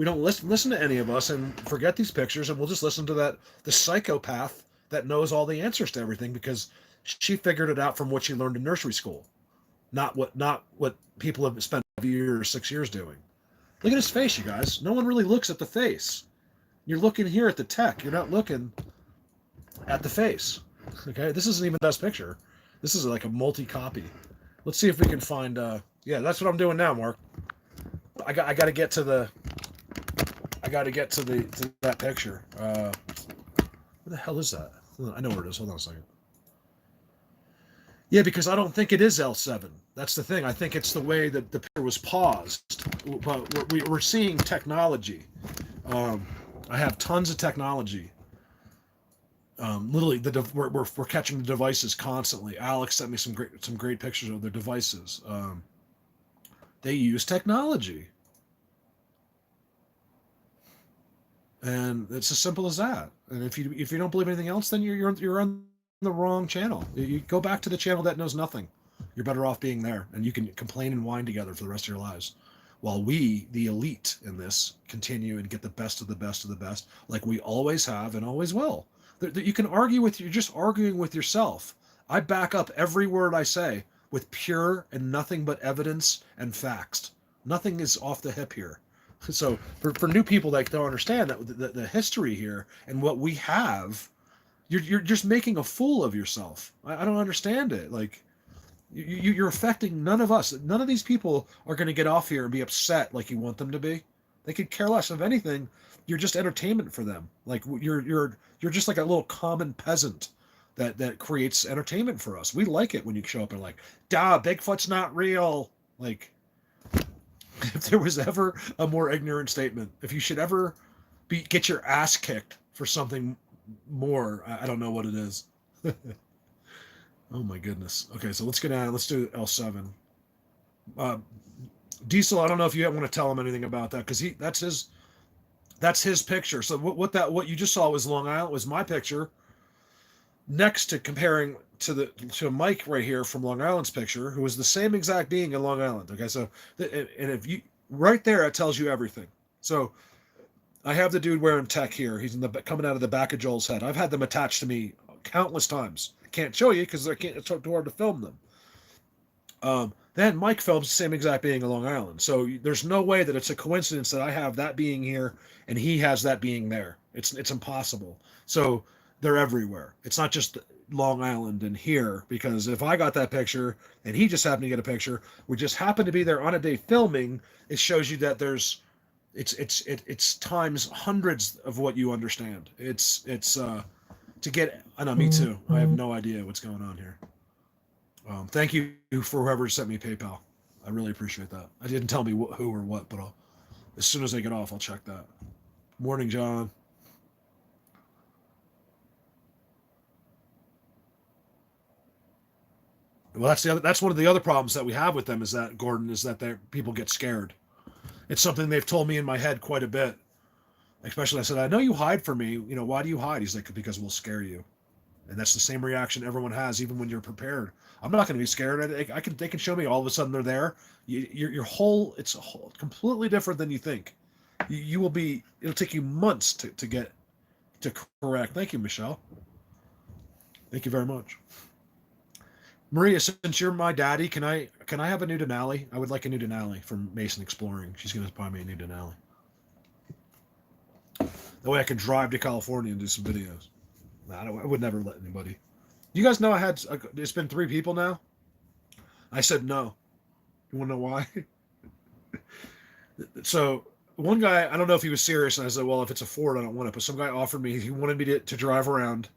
don't listen to any of us and forget these pictures and we'll just listen to the psychopath that knows all the answers to everything because she figured it out from what she learned in nursery school. Not what people have spent 5 years, 6 years doing. Look at his face, you guys. No one really looks at the face. You're looking here at the tech. You're not looking at the face. Okay, this isn't even the best picture. This is like a multi-copy. Let's see if we can find. Yeah, that's what I'm doing now, Mark. I got to get to the. I got to get to that picture. Where the hell is that? I know where it is. Hold on a second. Yeah, because I don't think it is L7. That's the thing. I think it's the way that the picture was paused. But we're seeing technology. I have tons of technology. Literally, we're catching the devices constantly. Alex sent me some great pictures of their devices. They use technology, and it's as simple as that. And if you don't believe anything else, then you're on the wrong channel. You go back to the channel that knows nothing. You're better off being there, and you can complain and whine together for the rest of your lives, while we, the elite in this, continue and get the best of the best of the best, like we always have and always will. You can argue you're just arguing with yourself. I back up every word I say with pure and nothing but evidence and facts. Nothing is off the hip here. So for new people that don't understand that the history here and what we have, you're just making a fool of yourself. I don't understand it. Like you're affecting none of us. None of these people are going to get off here and be upset like you want them to be. They could care less. If anything, you're just entertainment for them. Like you're just like a little common peasant that creates entertainment for us. We like it when you show up and like, duh, Bigfoot's not real. Like, if there was ever a more ignorant statement, if you should ever get your ass kicked for something more, I don't know what it is. Oh my goodness. Okay, so let's get out. Let's do L7. Diesel, I don't know if you want to tell him anything about that because that's his picture. So what you just saw was Long Island, was my picture. Next to comparing to Mike right here from Long Island's picture, who was the same exact being in Long Island. Okay, so and if you right there, it tells you everything. So I have the dude wearing tech here. He's coming out of the back of Joel's head. I've had them attached to me countless times. I can't show you because it's too hard to film them. Then Mike Phelps, the same exact being in Long Island. So there's no way that it's a coincidence that I have that being here and he has that being there. It's impossible. So they're everywhere. It's not just Long Island and here, because if I got that picture and he just happened to get a picture, we just happened to be there on a day filming, it shows you that there's it's times hundreds of what you understand. It's to get. I know, me too. I have no idea what's going on here. Thank you for whoever sent me PayPal. I really appreciate that. I didn't tell me who or what, but as soon as I get off, I'll check that. Morning, John. Well, that's one of the other problems that we have with them, is that, Gordon, is that people get scared. It's something they've told me in my head quite a bit. Especially, I said, I know you hide from me. Why do you hide? He's like, because we'll scare you. And that's the same reaction everyone has, even when you're prepared. I'm not going to be scared. They can show me all of a sudden they're there. It's completely different than you think. It'll take you months to get to correct. Thank you, Michelle. Thank you very much. Maria, since you're my daddy, can I have a new Denali? I would like a new Denali from Mason Exploring. She's going to buy me a new Denali. That way I can drive to California and do some videos. I would never let anybody. You guys know it's been 3 people now? I said no. You want to know why? So one guy, I don't know if he was serious, and I said, well, if it's a Ford, I don't want it. But some guy offered me, he wanted me to drive around.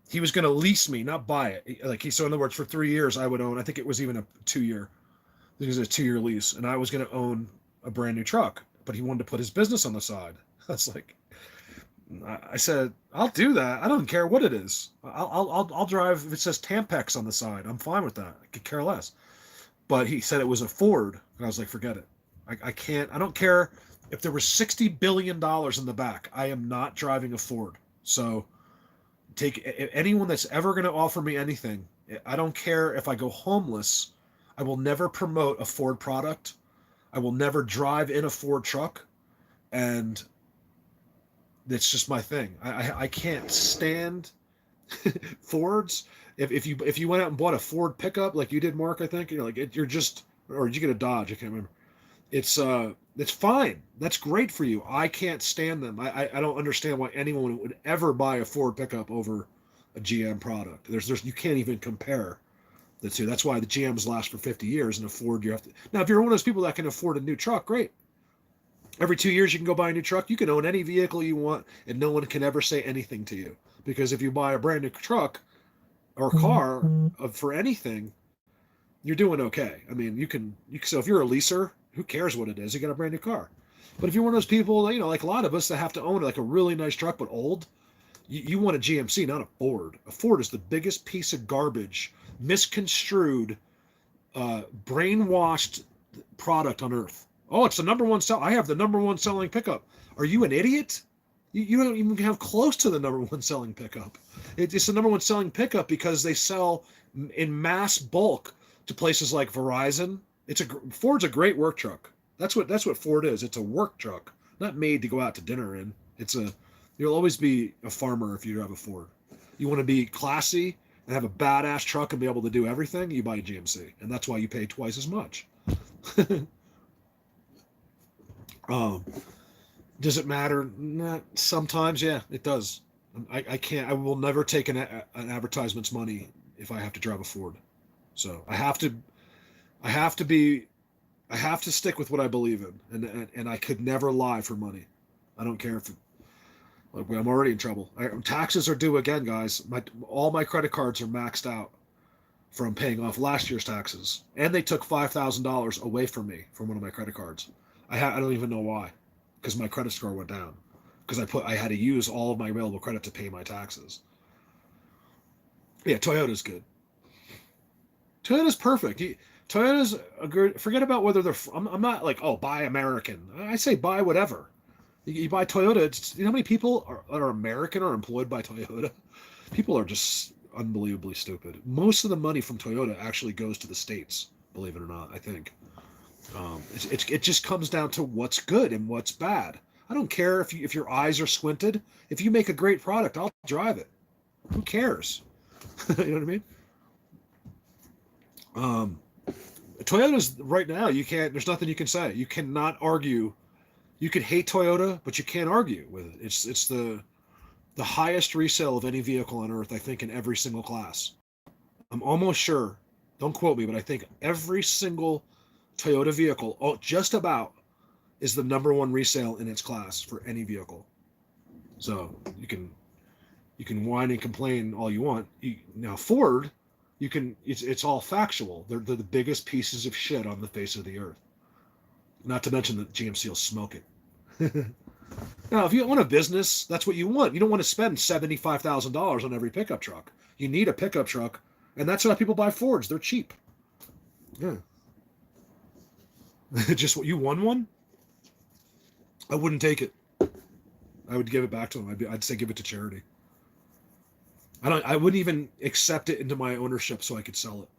He was going to lease me, not buy it. So in other words, for 3 years, I would own, I think it was even a 2-year. I think it was a 2-year lease. And I was going to own a brand new truck. But he wanted to put his business on the side. I said, I'll do that. I don't care what it is. I'll drive if it says Tampex on the side. I'm fine with that. I could care less. But he said it was a Ford, and I was like, forget it. I can't. I don't care if there was $60 billion in the back. I am not driving a Ford. So take anyone that's ever going to offer me anything. I don't care if I go homeless. I will never promote a Ford product. I will never drive in a Ford truck, and that's just my thing. I can't stand Fords. If you went out and bought a Ford pickup like you did, Mark, I think you're just, or did you get a Dodge? I can't remember. It's fine. That's great for you. I can't stand them. I don't understand why anyone would ever buy a Ford pickup over a GM product. There's you can't even compare the two. That's why the GMs last for 50 years, and a Ford you have to. Now, if you're one of those people that can afford a new truck, great. Every 2 years you can go buy a new truck. You can own any vehicle you want, and no one can ever say anything to you. Because if you buy a brand new truck or car for anything, you're doing okay. I mean, so if you're a leaser, who cares what it is? You got a brand new car. But if you're one of those people, like a lot of us that have to own like a really nice truck but old, you want a GMC, not a Ford. A Ford is the biggest piece of garbage, misconstrued, brainwashed product on earth. Oh, it's the number one sell. I have the number one selling pickup. Are you an idiot? You don't even have close to the number one selling pickup. It's the number one selling pickup because they sell in mass bulk to places like Verizon. Ford's a great work truck. That's what Ford is. It's a work truck, not made to go out to dinner in. You'll always be a farmer if you have a Ford. You want to be classy and have a badass truck and be able to do everything, you buy a GMC, and that's why you pay twice as much. Does it matter? Sometimes, yeah, it does. I can't. I will never take an advertisement's money if I have to drive a Ford. So I have to stick with what I believe in, and I could never lie for money. I don't care if I'm already in trouble. Taxes are due again, guys. All my credit cards are maxed out from paying off last year's taxes, and they took $5,000 away from me from one of my credit cards. I don't even know why, because my credit score went down because I had to use all of my available credit to pay my taxes. Yeah, Toyota's good. Toyota's perfect. Toyota's a good. Forget about whether they're. I'm not like, oh, buy American. I say buy whatever. You buy Toyota. You know how many people are American or employed by Toyota? People are just unbelievably stupid. Most of the money from Toyota actually goes to the States, believe it or not, I think. It just comes down to what's good and what's bad. I don't care if your eyes are squinted. If you make a great product, I'll drive it. Who cares? You know what I mean? Toyota's right now. You can't. There's nothing you can say. You cannot argue. You can hate Toyota, but you can't argue with it. It's the highest resale of any vehicle on earth, I think, in every single class. I'm almost sure. Don't quote me, but I think every single Toyota vehicle, oh, just about, is the number one resale in its class for any vehicle. So you can whine and complain all you want. Now Ford, it's all factual. They're the biggest pieces of shit on the face of the earth. Not to mention that GMC will smoke it. Now, if you own a business, that's what you want. You don't want to spend $75,000 on every pickup truck. You need a pickup truck, and that's why people buy Fords. They're cheap. Yeah. Just what you won one? I wouldn't take it. I would give it back to them. I'd say give it to charity. I wouldn't even accept it into my ownership so I could sell it.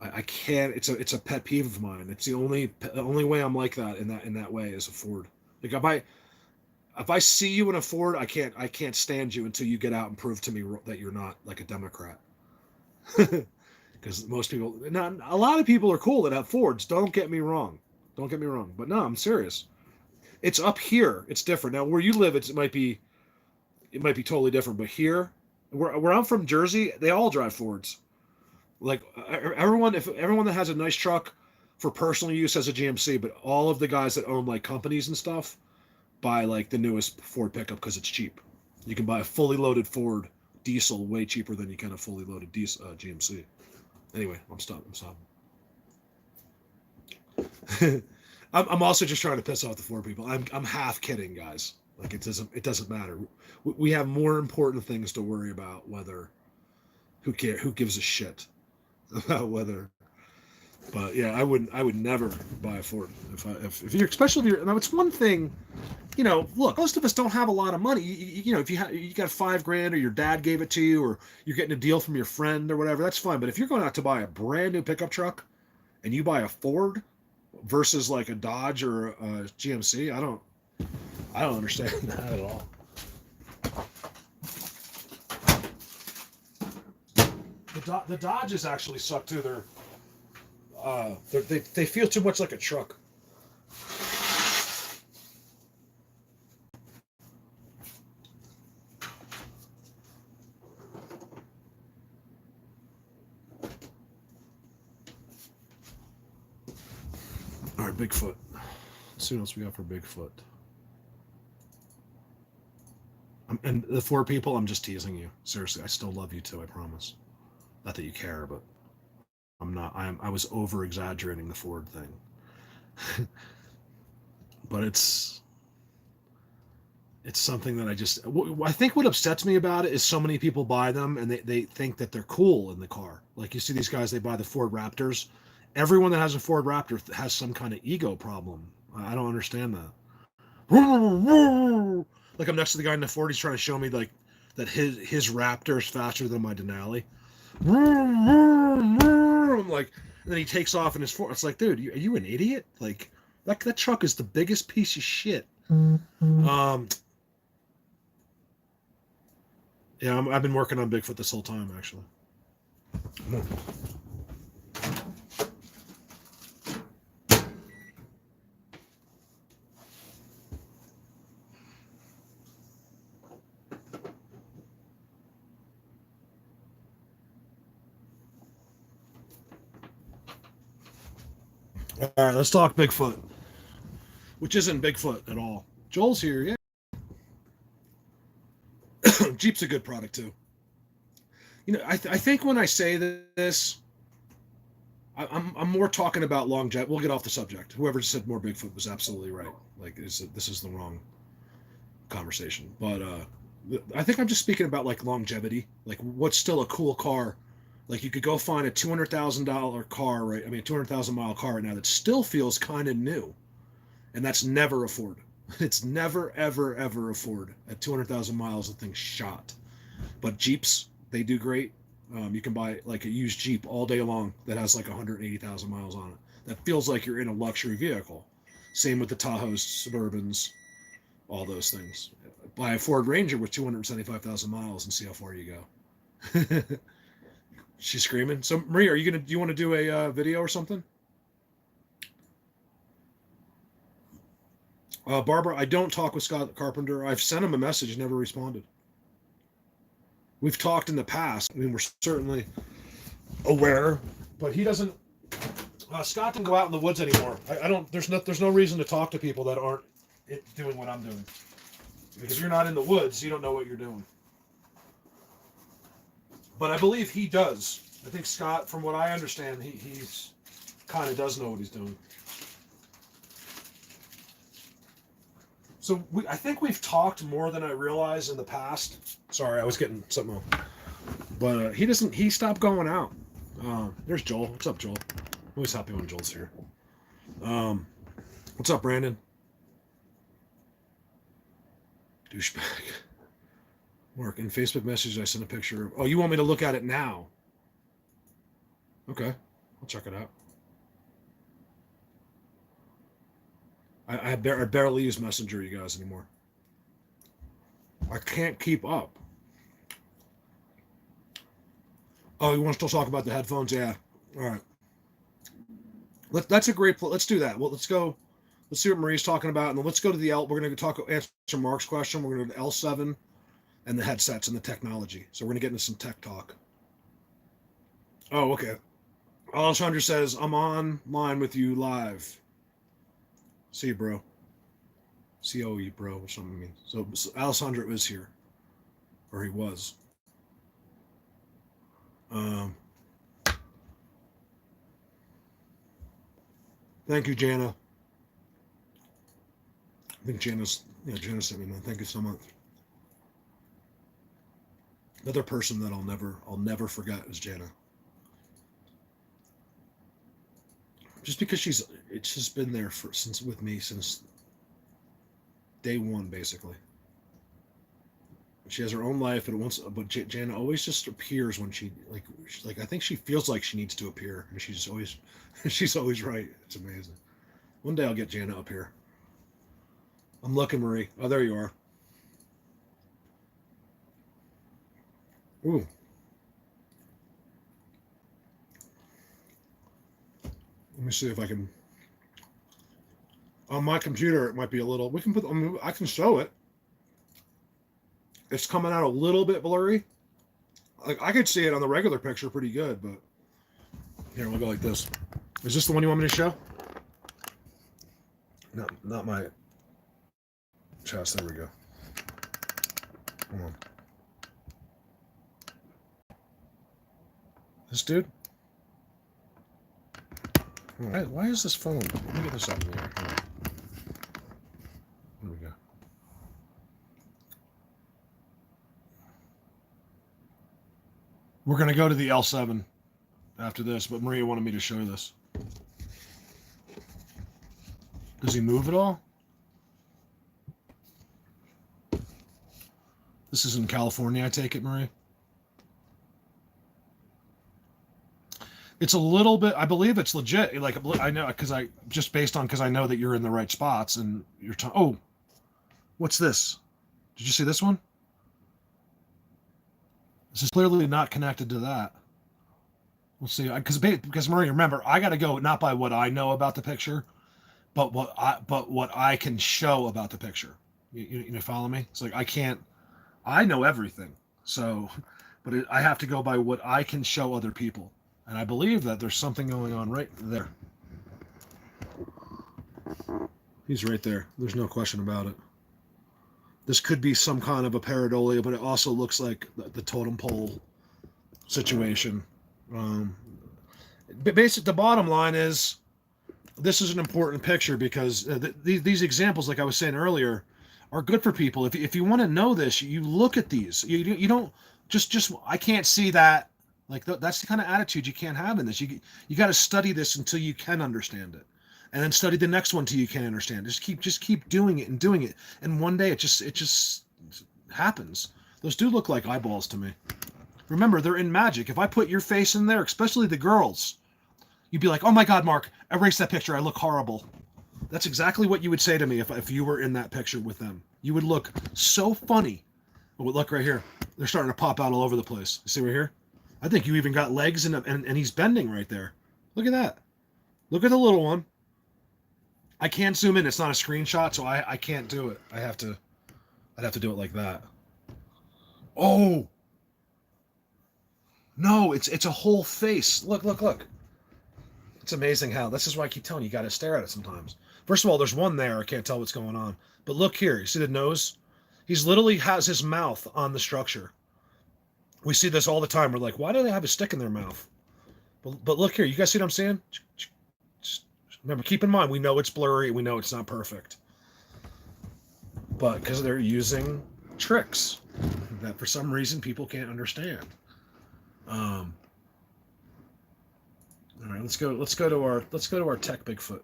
I can't. It's a pet peeve of mine. It's the only way I'm like that in that way is a Ford. Like if I see you in a Ford, I can't stand you until you get out and prove to me that you're not like a Democrat. Because most people, not a lot of people are cool that have Fords. Don't get me wrong. But no, I'm serious. It's up here. It's different. Now where you live, it might be totally different. But here, where I'm from, Jersey, they all drive Fords. Like everyone that has a nice truck for personal use has a GMC, but all of the guys that own like companies and stuff buy like the newest Ford pickup because it's cheap. You can buy a fully loaded Ford diesel way cheaper than you can a fully loaded GMC. Anyway, I'm stopping. I'm also just trying to piss off the Ford people. I'm half kidding, guys. Like it doesn't matter. We have more important things to worry about. Who gives a shit about whether. But yeah, I would never buy a Ford if you're, especially if you're. Now it's one thing, look, most of us don't have a lot of money. If you got $5,000 or your dad gave it to you or you're getting a deal from your friend or whatever, that's fine. But if you're going out to buy a brand new pickup truck and you buy a Ford versus like a Dodge or a GMC, I don't understand that at all. The Dodges actually suck too. They feel too much like a truck. All right, Bigfoot. Let's see what else we got for Bigfoot. And the 4 people, I'm just teasing you. Seriously, I still love you too, I promise. Not that you care, but I'm not. I was over exaggerating the Ford thing. But it's something that I think what upsets me about it is so many people buy them and they think that they're cool in the car. Like you see these guys, they buy the Ford Raptors. Everyone that has a Ford Raptor has some kind of ego problem. I don't understand that. Like I'm next to the guy in the Ford, he's trying to show me like that his Raptor is faster than my Denali. I'm like, and then he takes off in his Ford. It's like, dude, are you an idiot? Like that truck is the biggest piece of shit. Yeah, I've been working on Bigfoot this whole time, actually. All right, let's talk Bigfoot, which isn't Bigfoot at all. Joel's here, yeah. Jeep's a good product too. I think when I say this, I'm more talking about longevity. We'll get off the subject. Whoever said more Bigfoot was absolutely right. Like this is the wrong conversation. But I think I'm just speaking about like longevity. Like what's still a cool car. Like you could go find a $200,000 car, right? I mean, 200,000 mile car right now that still feels kind of new, and that's never a Ford. It's never, ever, ever a Ford. At 200,000 miles, the thing's shot. But Jeeps, they do great. You can buy like a used Jeep all day long that has like 180,000 miles on it. That feels like you're in a luxury vehicle. Same with the Tahoes, Suburbans, all those things. Buy a Ford Ranger with 275,000 miles and see how far you go. She's screaming. So Maria, do you want to do a video or something? Barbara, I don't talk with Scott Carpenter. I've sent him a message, never responded. We've talked in the past. I mean, we're certainly aware, but he doesn't. Scott doesn't go out in the woods anymore. I don't. There's no reason to talk to people that aren't doing what I'm doing. Because if you're not in the woods, you don't know what you're doing. But I believe he does. I think Scott, from what I understand, he's kind of does know what he's doing. So I think we've talked more than I realized in the past. Sorry, I was getting something else. But he stopped going out. There's Joel. What's up, Joel? Always happy when Joel's here. What's up, Brandon? Douchebag. Mark, in Facebook message, I sent a picture of... Oh, you want me to look at it now? Okay. I'll check it out. I barely use Messenger, you guys, anymore. I can't keep up. Oh, you want to still talk about the headphones? Yeah. All right. That's a great... Let's do that. Well, let's go... Let's see what Marie's talking about, and then let's go to the L. We're going to answer Mark's question. We're going to go to L7 and the headsets and the technology. So we're going to get into some tech talk. Oh, okay. Alessandra says, I'm online with you live. See you, bro. COE, bro, or something. I mean. So Alessandro is here. Or he was. Thank you, Jana. I think Jana sent me that. Thank you so much. Another person that I'll never forget is Jana. Just because it's just been there with me since day one, basically. She has her own life, but Jana always just appears when she I think she feels like she needs to appear, and she's always right. It's amazing. One day I'll get Jana up here. I'm looking, Marie. Oh, there you are. Ooh. Let me see if I can. On my computer, it might be a little. We can put. I can show it. It's coming out a little bit blurry. Like I could see it on the regular picture pretty good, but here we'll go like this. Is this the one you want me to show? No, not my chest. There we go. Hold on. This dude. Why is this phone? Let me get this out of the air. There we go. We're going to go to the L7 after this, but Maria wanted me to show this. Does he move at all? This is in California, I take it, Maria? It's a little bit, I believe it's legit. Like, I know, because I know that you're in the right spots and you're oh, what's this? Did you see this one? This is clearly not connected to that. We'll see. Because Marie, remember, I got to go not by what I know about the picture, but what I can show about the picture. You follow me? It's like I know everything. So, but I have to go by what I can show other people. And I believe that there's something going on right there. He's right there. There's no question about it. This could be some kind of a pareidolia, but it also looks like the totem pole situation. But basically, the bottom line is, this is an important picture because these examples, like I was saying earlier, are good for people. If you want to know this, you look at these. You don't just I can't see that. Like that's the kind of attitude you can't have in this. You got to study this until you can understand it, and then study the next one till you can understand. Just keep doing it and doing it, and one day it just happens. Those do look like eyeballs to me. Remember, they're in magic. If I put your face in there, especially the girls, you'd be like, "Oh my God, Mark, erase that picture. I look horrible." That's exactly what you would say to me if you were in that picture with them. You would look so funny. Oh, look right here. They're starting to pop out all over the place. You see right here? I think you even got legs and he's bending right there. Look at that. Look at the little one. I can't zoom in. It's not a screenshot, so I can't do it. I'd have to do it like that. Oh. No, it's a whole face. Look. It's amazing how, this is why I keep telling you, you got to stare at it sometimes. First of all, there's one there. I can't tell what's going on. But look here. You see the nose? He's literally has his mouth on the structure. We see this all the time. We're like, why do they have a stick in their mouth? But look here. You guys see what I'm saying? Remember, keep in mind, we know it's blurry. We know it's not perfect. But because they're using tricks that for some reason people can't understand. All right, let's go to our tech Bigfoot.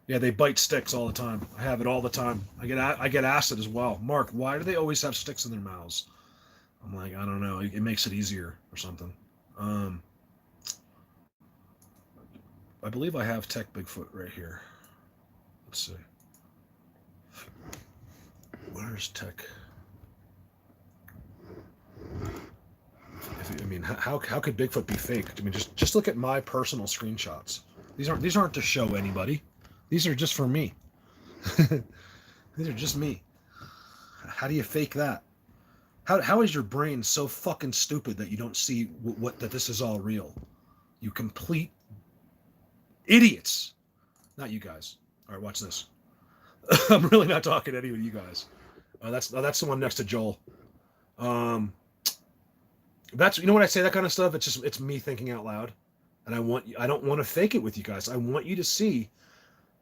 Yeah, they bite sticks all the time. I have it all the time. I get asked it as well. Mark, why do they always have sticks in their mouths? I'm like, I don't know. It makes it easier or something. I believe I have tech Bigfoot right here. Let's see. Where's tech? I mean, how could Bigfoot be faked? I mean, just look at my personal screenshots. These aren't to show anybody. These are just for me. These are just me. How do you fake that? How is your brain so fucking stupid that you don't see that this is all real? You complete idiots. Not you guys. All right, watch this. I'm really not talking to any of you guys. That's the one next to Joel. That's, you know, when I say that kind of stuff, it's me thinking out loud, and I don't want to fake it with you guys. I want you to see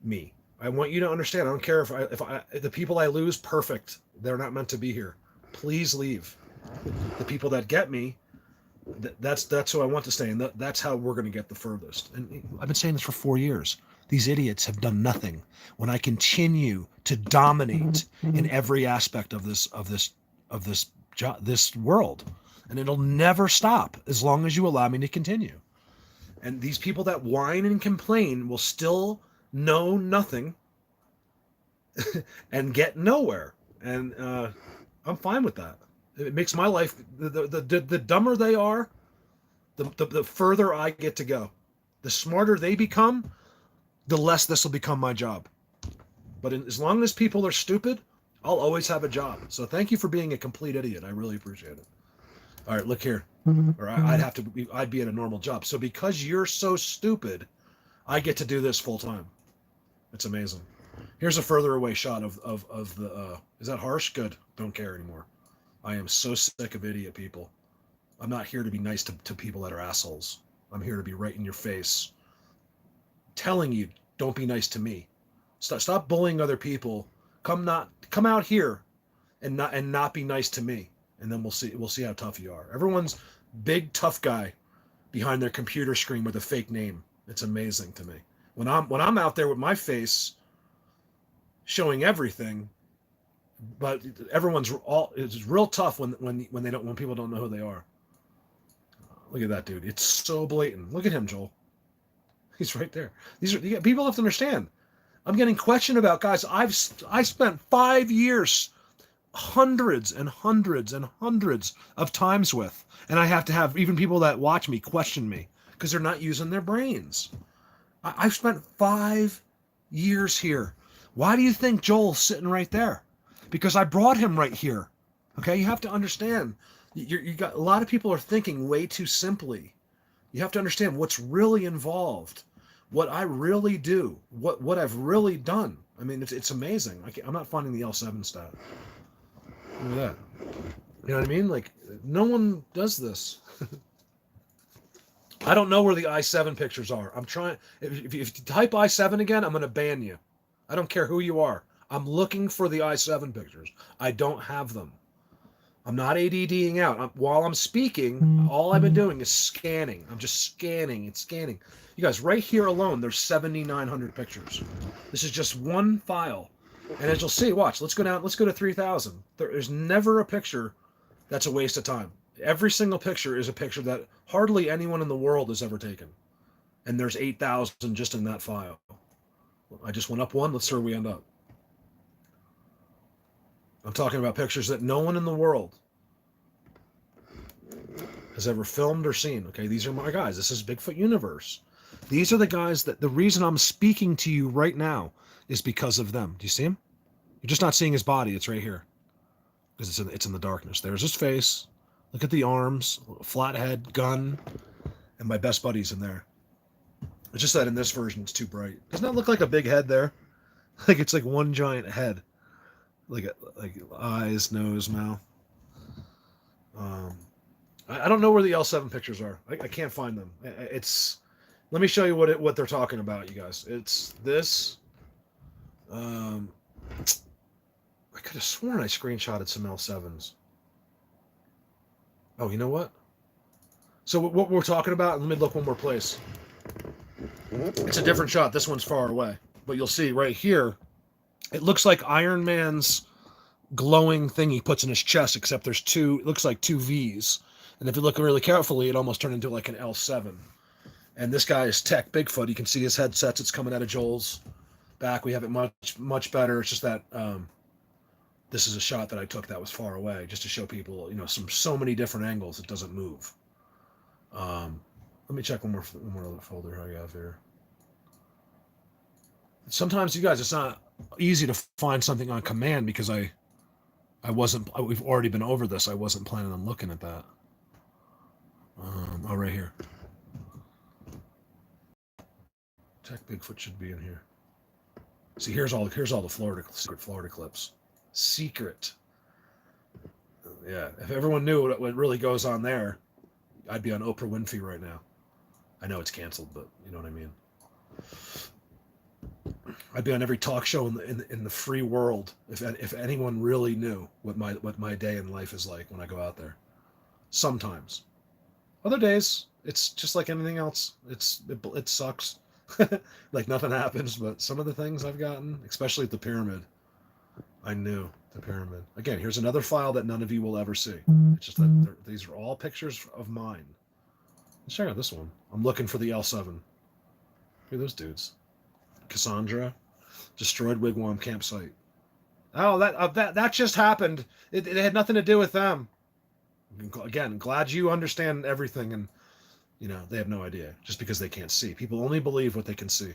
me. I want you to understand. I don't care if the people I lose, perfect. They're not meant to be here. Please leave. The people that get me, that's who I want to stay, and that's how we're going to get the furthest. And I've been saying this for 4 years. These idiots have done nothing when I continue to dominate in every aspect of this world, and it'll never stop as long as you allow me to continue. And these people that whine and complain will still know nothing and get nowhere. And I'm fine with that. It makes my life, the dumber they are, the further I get to go. The smarter they become, the less this will become my job. But as long as people are stupid, I'll always have a job. So thank you for being a complete idiot. I really appreciate it. All right, look here. Or I'd be at a normal job. So because you're so stupid, I get to do this full time. It's amazing. Here's a further away shot of the, is that harsh? Good. Don't care anymore. I am so sick of idiot people. I'm not here to be nice to people that are assholes. I'm here to be right in your face, telling you, don't be nice to me. Stop bullying other people. Come out here and not be nice to me. And then we'll see how tough you are. Everyone's big tough guy behind their computer screen with a fake name. It's amazing to me. When I'm out there with my face showing everything, but it's real tough when people don't know who they are. Look at that dude. It's so blatant. Look at him, Joel. He's right there. People have to understand. I'm getting questioned about guys I spent 5 years, hundreds and hundreds and hundreds of times with, and I have to have even people that watch me question me because they're not using their brains. I've spent 5 years here. Why do you think Joel's sitting right there? Because I brought him right here. Okay, you have to understand. You got a lot of people are thinking way too simply. You have to understand what's really involved, what I really do, what I've really done. I mean, it's amazing. I'm not finding the L7 stat. Look at that. You know what I mean? Like, no one does this. I don't know where the i7 pictures are. I'm trying. If you type i7 again, I'm going to ban you. I don't care who you are. I'm looking for the i7 pictures. I don't have them. I'm not ADDing out. While I'm speaking, all I've been doing is scanning. I'm just scanning and scanning. You guys, right here alone, there's 7,900 pictures. This is just one file. And as you'll see, watch, let's go down, let's go to 3,000. There's never a picture that's a waste of time. Every single picture is a picture that hardly anyone in the world has ever taken. And there's 8,000 just in that file. I just went up one. Let's see where we end up. I'm talking about pictures that no one in the world has ever filmed or seen. Okay, these are my guys. This is Bigfoot Universe. These are the guys that the reason I'm speaking to you right now is because of them. Do you see him? You're just not seeing his body. It's right here because it's in the darkness. There's his face. Look at the arms, flat head, gun, and my best buddy's in there. It's just that in this version it's too bright. Doesn't that look like a big head there? Like it's like one giant head, like eyes, nose, mouth. I don't know where the L7 pictures are. I can't find them. It's. Let me show you what they're talking about, you guys. It's this. I could have sworn I screenshotted some L7s. Oh, you know what? So what we're talking about, let me look one more place. It's a different shot. This one's far away. But you'll see right here, it looks like Iron Man's glowing thing he puts in his chest, except there's two, it looks like two V's. And if you look really carefully, it almost turned into like an L7. And this guy is Tech Bigfoot. You can see his headsets. It's coming out of Joel's back. We have it much better. It's just that this is a shot that I took that was far away, just to show people, so many different angles. It doesn't move. Let me check one more other folder I have here. Sometimes, you guys, it's not easy to find something on command because we've already been over this. I wasn't planning on looking at that. Oh, right here. Tech Bigfoot should be in here. See, here's all the secret Florida clips. Secret. Yeah, if everyone knew what really goes on there, I'd be on Oprah Winfrey right now. I know it's canceled, but you know what I mean. I'd be on every talk show in the free world if anyone really knew what my day in life is like when I go out there. Sometimes. Other days, it's just like anything else. It sucks. Like nothing happens, but some of the things I've gotten, especially at the pyramid, I knew the pyramid. Again, here's another file that none of you will ever see. It's just that these are all pictures of mine. Let's check out this one. I'm looking for the L7. Look at those dudes. Cassandra, destroyed wigwam campsite. Oh, that just happened. It had nothing to do with them. Again, glad you understand everything, and they have no idea just because they can't see. People only believe what they can see.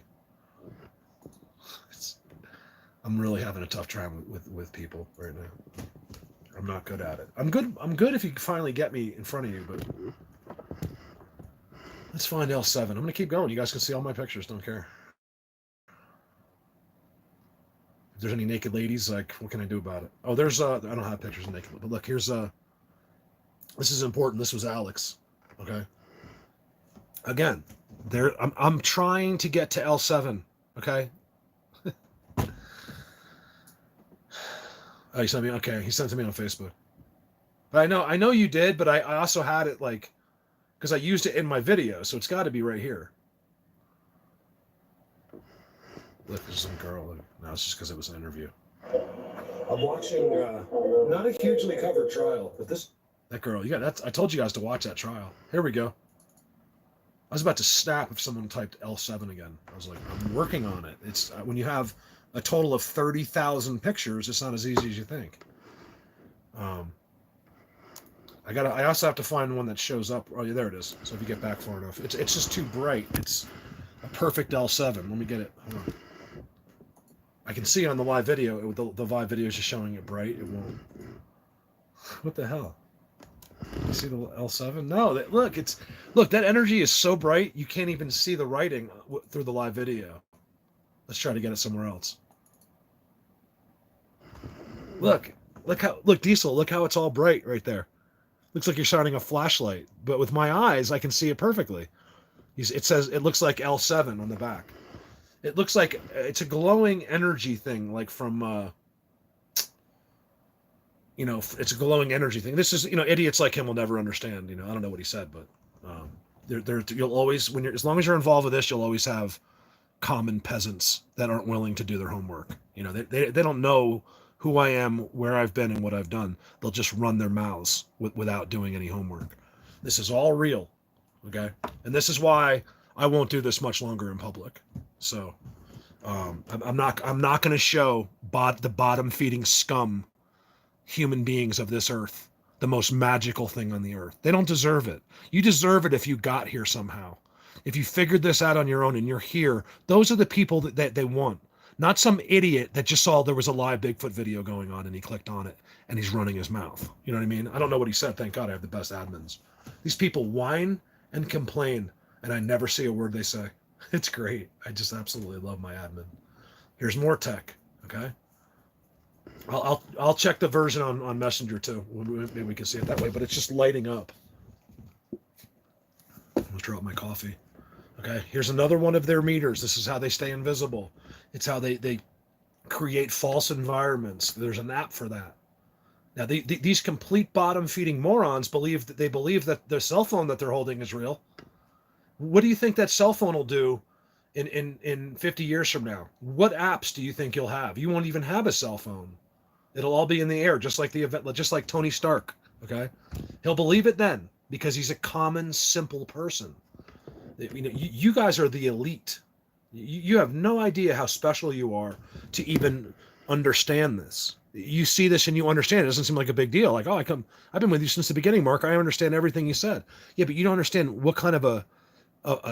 I'm really having a tough time with people right now. I'm not good at it. I'm good if you finally get me in front of you, but let's find L7. I'm gonna keep going. You guys can see all my pictures. Don't care. If there's any naked ladies, like, what can I do about it? Oh, there's I don't have pictures of naked, but look, here's this is important. This was Alex. Okay. Again, I'm trying to get to L7. Okay. Oh, he sent me. Okay, he sent it to me on Facebook. But I know you did, but I also had it because I used it in my video, so it's got to be right here. Look, there's some girl. No, it's just because it was an interview. I'm watching not a hugely covered trial, but that girl. I told you guys to watch that trial. Here we go. I was about to snap if someone typed L7 again. I was like, I'm working on it. It's when you have a total of 30,000 pictures, it's not as easy as you think. I also have to find one that shows up. Oh, yeah, there it is. So if you get back far enough, it's just too bright. It's a perfect L7. Let me get it. Hold on. I can see on the live video. The live video is just showing it bright. It won't. What the hell? You see the L7? No. Look. That energy is so bright you can't even see the writing through the live video. Let's try to get it somewhere else. Look, Diesel, look how it's all bright right there. Looks like you're shining a flashlight, but with my eyes, I can see it perfectly. It looks like L7 on the back. It looks like it's a glowing energy thing, like from, it's a glowing energy thing. This is, idiots like him will never understand. I don't know what he said, but you'll always, as long as you're involved with this, you'll always have common peasants that aren't willing to do their homework. They don't know who I am, where I've been, and what I've done. They'll just run their mouths without doing any homework. This is all real, okay? And this is why I won't do this much longer in public. So I'm not going to show the bottom feeding scum human beings of this earth the most magical thing on the earth. They don't deserve it. You deserve it if you got here somehow. If you figured this out on your own and you're here, those are the people that they want. Not some idiot that just saw there was a live Bigfoot video going on and he clicked on it and he's running his mouth. You know what I mean? I don't know what he said. Thank God I have the best admins. These people whine and complain, and I never see a word they say. It's great. I just absolutely love my admin. Here's more tech. Okay. I'll check the version on Messenger too. Maybe we can see it that way, but it's just lighting up. I'll drop my coffee. Okay, here's another one of their meters. This is how they stay invisible. It's how they create false environments. There's an app for that. Now, these complete bottom-feeding morons believe that their cell phone that they're holding is real. What do you think that cell phone will do in 50 years from now? What apps do you think you'll have? You won't even have a cell phone. It'll all be in the air, just like Tony Stark. Okay, he'll believe it then because he's a common, simple person. You know, you guys are the elite. You have no idea how special you are to even understand this. You see this and you understand. It doesn't seem like a big deal. Like, I've been with you since the beginning, Mark. I understand everything you said. Yeah, but you don't understand what kind of a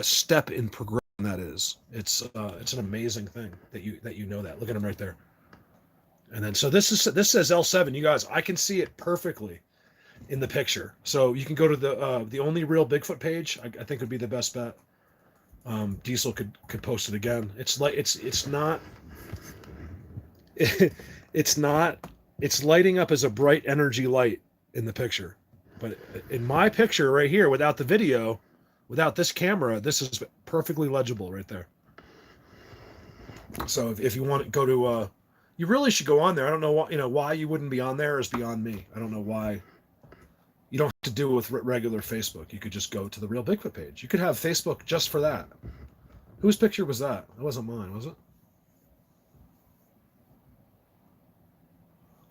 step in progression that is. It's an amazing thing that you know that. Look at him right there. And then so this says L7. You guys, I can see it perfectly in the picture. So you can go to the only real Bigfoot page. I think would be the best bet. Diesel could post it again. It's lighting up as a bright energy light in the picture. But in my picture right here, without the video, without this camera, this is perfectly legible right there. So if you want to go to, you really should go on there. I don't know why you wouldn't be on there is beyond me. I don't know why. You don't have to do it with regular Facebook. You could just go to the Real Bigfoot page. You could have Facebook just for that. Whose picture was that? That wasn't mine, was it?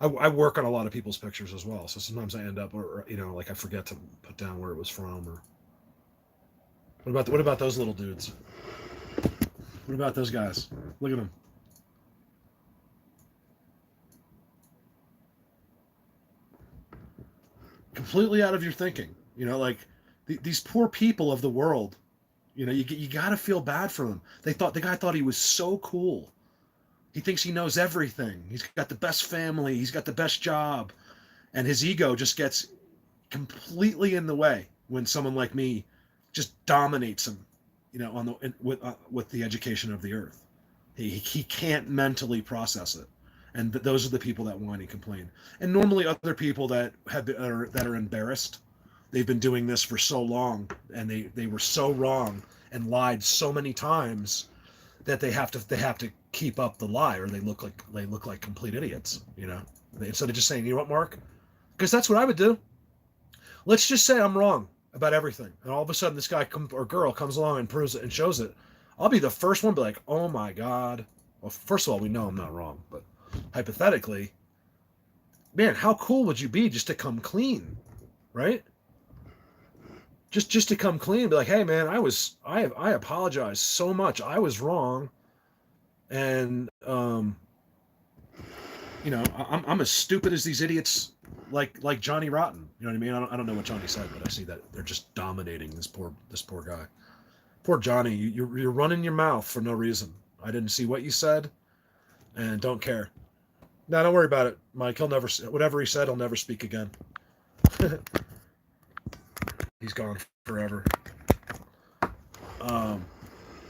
I work on a lot of people's pictures as well, so sometimes I end up, or like I forget to put down where it was from. Or what about those little dudes? What about those guys? Look at them. Completely out of your thinking. Like these poor people of the world. You got to feel bad for them. The guy thought he was so cool. He thinks he knows everything. He's got the best family. He's got the best job. And his ego just gets completely in the way when someone like me just dominates him, with the education of the earth. He can't mentally process it. And those are the people that whine and complain. And normally other people that are embarrassed, they've been doing this for so long and they were so wrong and lied so many times that they have to keep up the lie, or they look like complete idiots, instead of just saying, you know what, Mark? Because that's what I would do. Let's just say I'm wrong about everything, and all of a sudden this guy or girl comes along and proves it and shows it. I'll be the first one to be like, oh my God. Well, first of all, we know I'm not wrong, but hypothetically, man, how cool would you be just to come clean, right? Just to come clean and be like, hey man, I apologize so much. I was wrong. And I'm as stupid as these idiots like Johnny Rotten. You know what I mean? I don't know what Johnny said, but I see that they're just dominating this poor guy. Poor Johnny, you're running your mouth for no reason. I didn't see what you said and don't care. No, don't worry about it, Mike. Whatever he said, he'll never speak again. He's gone forever.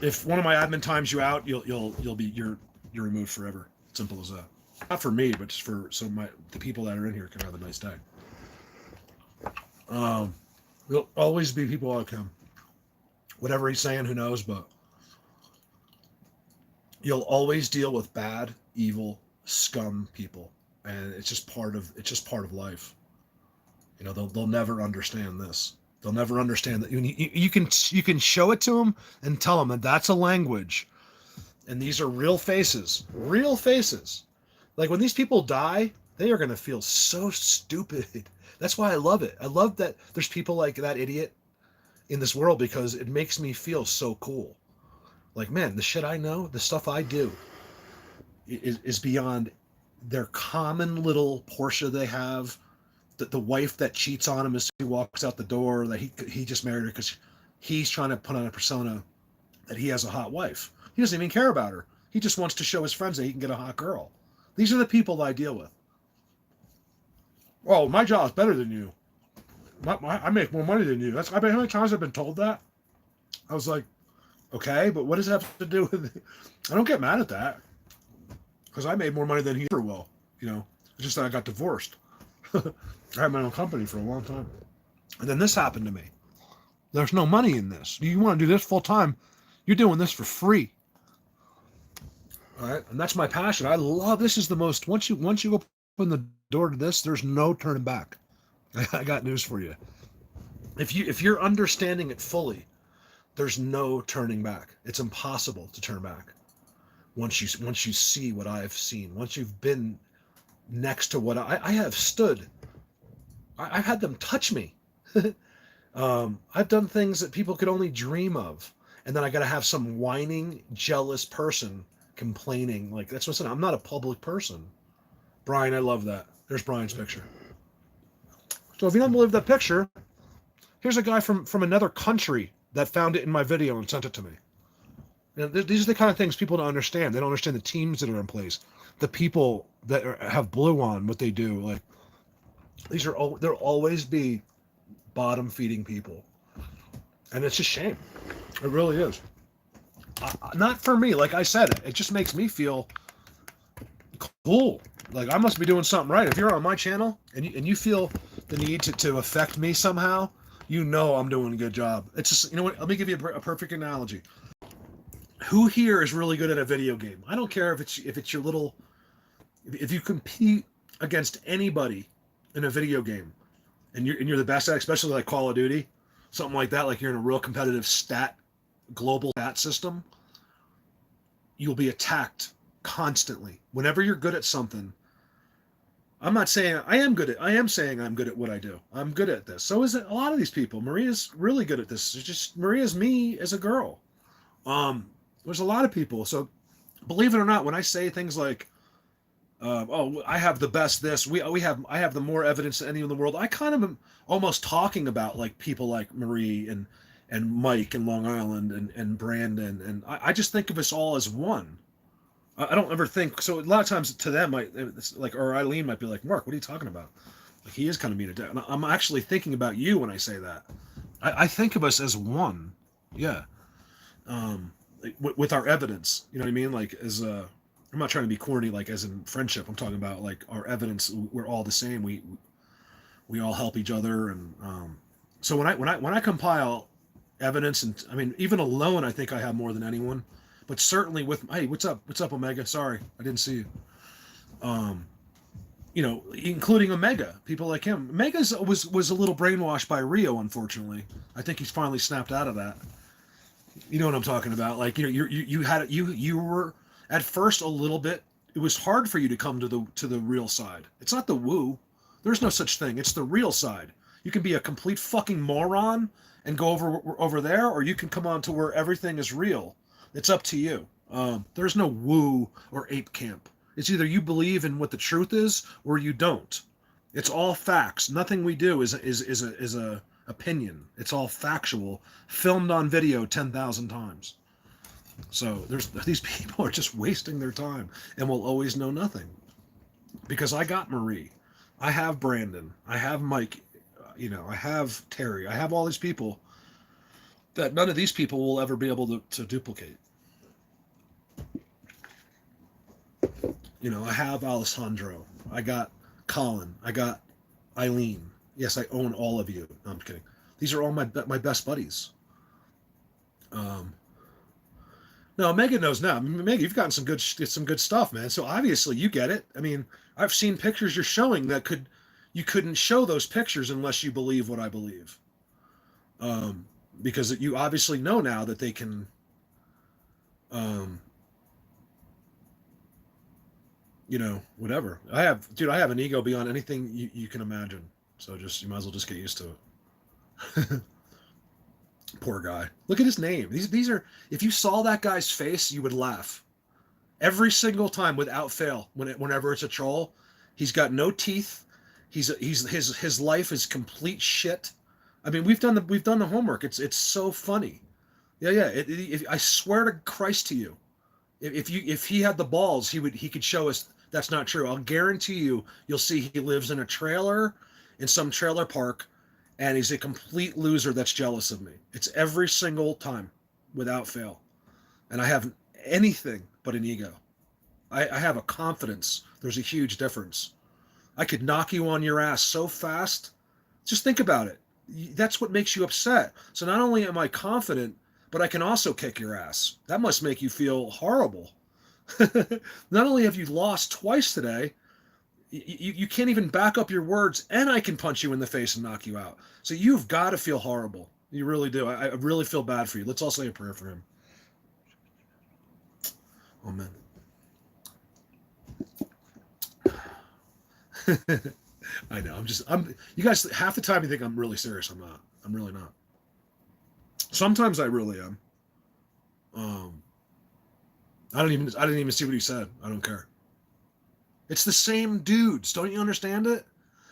If one of my admin times you out, you're removed forever. Simple as that. Not for me, but just the people that are in here can have a nice day. There'll always be people like him. Whatever he's saying, who knows? But you'll always deal with bad, evil, scum people, and it's just part of life. They'll never understand this. They'll never understand that you can show it to them and tell them that that's a language, and these are real faces. Like when these people die, they are going to feel so stupid. That's why I love it. I love that there's people like that idiot in this world, because it makes me feel so cool. Like, man, the shit I know, the stuff I do is beyond their common little Porsche they have the wife that cheats on him as he walks out the door, that he just married her because he's trying to put on a persona that he has a hot wife. He doesn't even care about her. He just wants to show his friends that he can get a hot girl. These are the people that I deal with. Oh, my job's better than you. I make more money than you. I bet how many times I've been told that. I was like, okay, but what does that have to do with it? I don't get mad at that. Because I made more money than he ever will. You know, it's just that I got divorced. I had my own company for a long time. And then this happened to me. There's no money in this. You want to do this full time, you're doing this for free. All right, and that's my passion. I love this. Is the most once you open the door to this, there's no turning back. I got news for you. If you're understanding it fully, there's no turning back. It's impossible to turn back. Once you see what I've seen, once you've been next to what I have stood, I've had them touch me. I've done things that people could only dream of, and then I got to have some whining, jealous person complaining. Like, that's what I'm saying. I'm not a public person. Brian, I love that. There's Brian's picture. So if you don't believe that picture, here's a guy from another country that found it in my video and sent it to me. You know, these are the kind of things people don't understand. They don't understand the teams that are in place, the people that have blue on what they do. Like, there'll always be bottom feeding people, and it's a shame. It really is. Not for me. Like I said, it just makes me feel cool. Like I must be doing something right. If you're on my channel and you feel the need to affect me somehow, you know I'm doing a good job. It's just, you know what? Let me give you a perfect analogy. Who here is really good at a video game? I don't care if it's your little. If you compete against anybody in a video game, and you're the best at it, especially like Call of Duty, something like that, like you're in a real competitive global stat system, you'll be attacked constantly. Whenever you're good at something, I'm not saying I am saying I'm good at what I do. I'm good at this. So is it a lot of these people. Maria's really good at this. It's just Maria's me as a girl. There's a lot of people. So believe it or not, when I say things like, I have the best this, I have the more evidence than any in the world, I kind of am almost talking about like people like Marie and Mike in Long Island and Brandon, and I just think of us all as one. I don't ever think so. A lot of times to them, it's like, or Eileen might be like, Mark, what are you talking about? Like, he is kind of mean to death. And I'm actually thinking about you when I say that. I think of us as one. Yeah. With our evidence, you know what I mean? Like, I'm not trying to be corny, like as in friendship. I'm talking about like our evidence. We're all the same. We all help each other, and so when I compile evidence, and I mean even alone, I think I have more than anyone. But certainly with, hey, what's up, Omega? Sorry, I didn't see you. You know, including Omega, people like him. Omega was a little brainwashed by Rio, unfortunately. I think he's finally snapped out of that. You know what I'm talking about? Like, you know, you were at first a little bit. It was hard for you to come to the real side. It's not the woo. There's no such thing. It's the real side. You can be a complete fucking moron and go over there, or you can come on to where everything is real. It's up to you. There's no woo or ape camp. It's either you believe in what the truth is or you don't. It's all facts. Nothing we do is a opinion. It's all factual, filmed on video 10,000 times. So these people are just wasting their time and will always know nothing. Because I got Marie, I have Brandon, I have Mike, you know, I have Terry, I have all these people that none of these people will ever be able to duplicate. You know, I have Alessandro, I got Colin, I got Eileen. Yes, I own all of you. No, I'm kidding. These are all my best buddies. No, Megan knows now. Megan, you've gotten some good stuff, man. So obviously you get it. I mean, I've seen pictures you're showing that you couldn't show those pictures unless you believe what I believe. Because you obviously know now that they can, you know, whatever. I have an ego beyond anything you can imagine. So you might as well just get used to it. Poor guy. Look at his name. These are, if you saw that guy's face, you would laugh. Every single time without fail, whenever it's a troll, he's got no teeth. His life is complete shit. I mean, we've done the homework. It's so funny. Yeah. I swear to Christ to you, if he had the balls, he could show us that's not true. I'll guarantee you'll see he lives in a trailer, in some trailer park, and he's a complete loser that's jealous of me. It's every single time, without fail. And I have anything but an ego. I have a confidence. There's a huge difference. I could knock you on your ass so fast. Just think about it. That's what makes you upset. So not only am I confident, but I can also kick your ass. That must make you feel horrible. Not only have you lost twice today, you can't even back up your words, and I can punch you in the face and knock you out. So you've got to feel horrible. You really do. I really feel bad for you. Let's all say a prayer for him. Amen. I know. You guys, half the time you think I'm really serious. I'm not. I'm really not. Sometimes I really am. I didn't even see what he said. I don't care. It's the same dudes. Don't you understand it?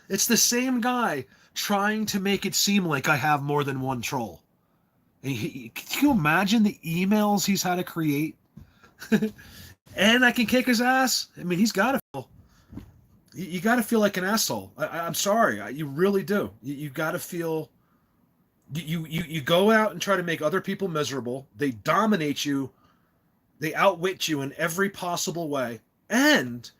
It's the same guy trying to make it seem like I have more than one troll. And can you imagine the emails he's had to create? And I can kick his ass? I mean, he's got to feel... You got to feel like an asshole. I'm sorry. You really do. You got to feel... You go out and try to make other people miserable. They dominate you. They outwit you in every possible way. And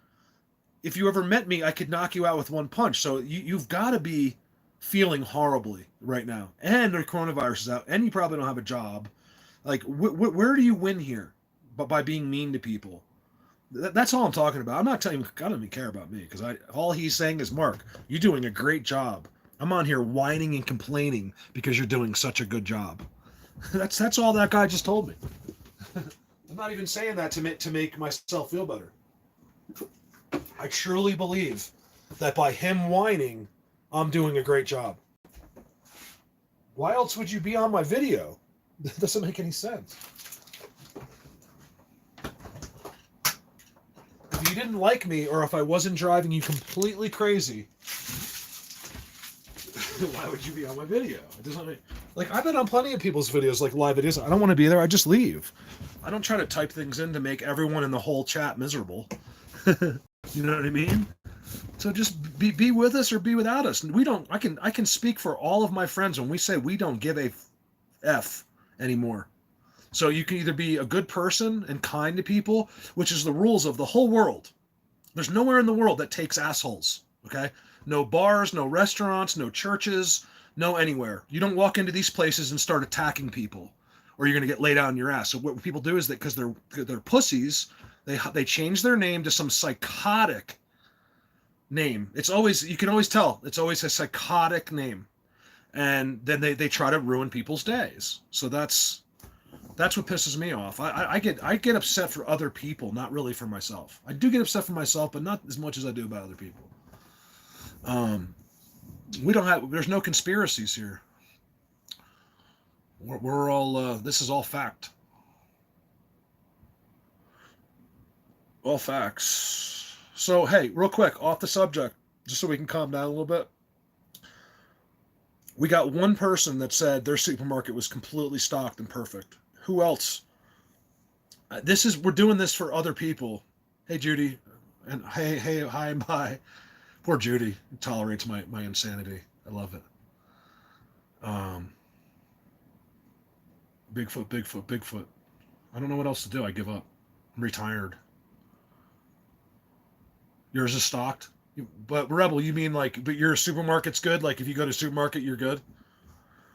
if you ever met me, I could knock you out with one punch. So you've got to be feeling horribly right now. And the coronavirus is out. And you probably don't have a job. Like, where do you win here? But by being mean to people. That's all I'm talking about. I'm not telling you, I don't even care about me. Because all he's saying is, Mark, you're doing a great job. I'm on here whining and complaining because you're doing such a good job. That's all that guy just told me. I'm not even saying that to make myself feel better. I truly believe that by him whining, I'm doing a great job. Why else would you be on my video? That doesn't make any sense. If you didn't like me, or if I wasn't driving you completely crazy, why would you be on my video? It doesn't make... Like, I've been on plenty of people's videos, like live videos. I don't want to be there. I just leave. I don't try to type things in to make everyone in the whole chat miserable. You know what I mean? So just be with us or be without us. We don't. I can speak for all of my friends when we say we don't give a f anymore. So you can either be a good person and kind to people, which is the rules of the whole world. There's nowhere in the world that takes assholes. Okay? No bars, no restaurants, no churches, no anywhere. You don't walk into these places and start attacking people, or you're going to get laid out on your ass. So what people do is that because they're pussies, they change their name to some psychotic name. It's always, you can always tell, it's always a psychotic name. And then they try to ruin people's days. So that's what pisses me off. I get upset for other people, not really for myself. I do get upset for myself, but not as much as I do about other people. There's no conspiracies here. We're all, this is all fact. All facts. So, hey, real quick, off the subject, just so we can calm down a little bit. We got one person that said their supermarket was completely stocked and perfect. Who else? We're doing this for other people. Hey, Judy. And hey, hi and bye. Poor Judy tolerates my insanity. I love it. Bigfoot. I don't know what else to do. I give up. I'm retired. Yours is stocked? But Rebel, you mean but your supermarket's good? Like if you go to a supermarket, you're good?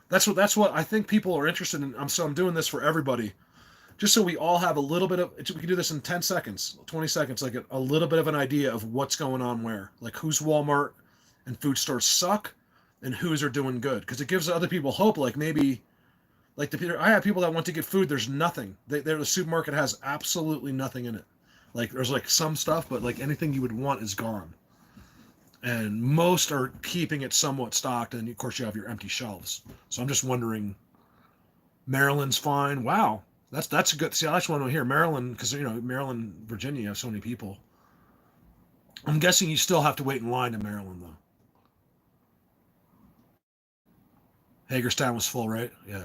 That's what I think people are interested in. So I'm doing this for everybody. Just so we all have a little bit of, we can do this in 10 seconds, 20 seconds, like a little bit of an idea of what's going on where. Like whose Walmart and food stores suck and whose are doing good. Because it gives other people hope, like maybe, like I have people that want to get food, there's nothing. The supermarket has absolutely nothing in it. Like there's like some stuff, but like anything you would want is gone. And most are keeping it somewhat stocked, and of course you have your empty shelves. So I'm just wondering, Maryland's fine. Wow. That's a good. See, I just want to hear Maryland because Maryland, Virginia, you have so many people. I'm guessing you still have to wait in line in Maryland though. Hagerstown was full, right? Yeah.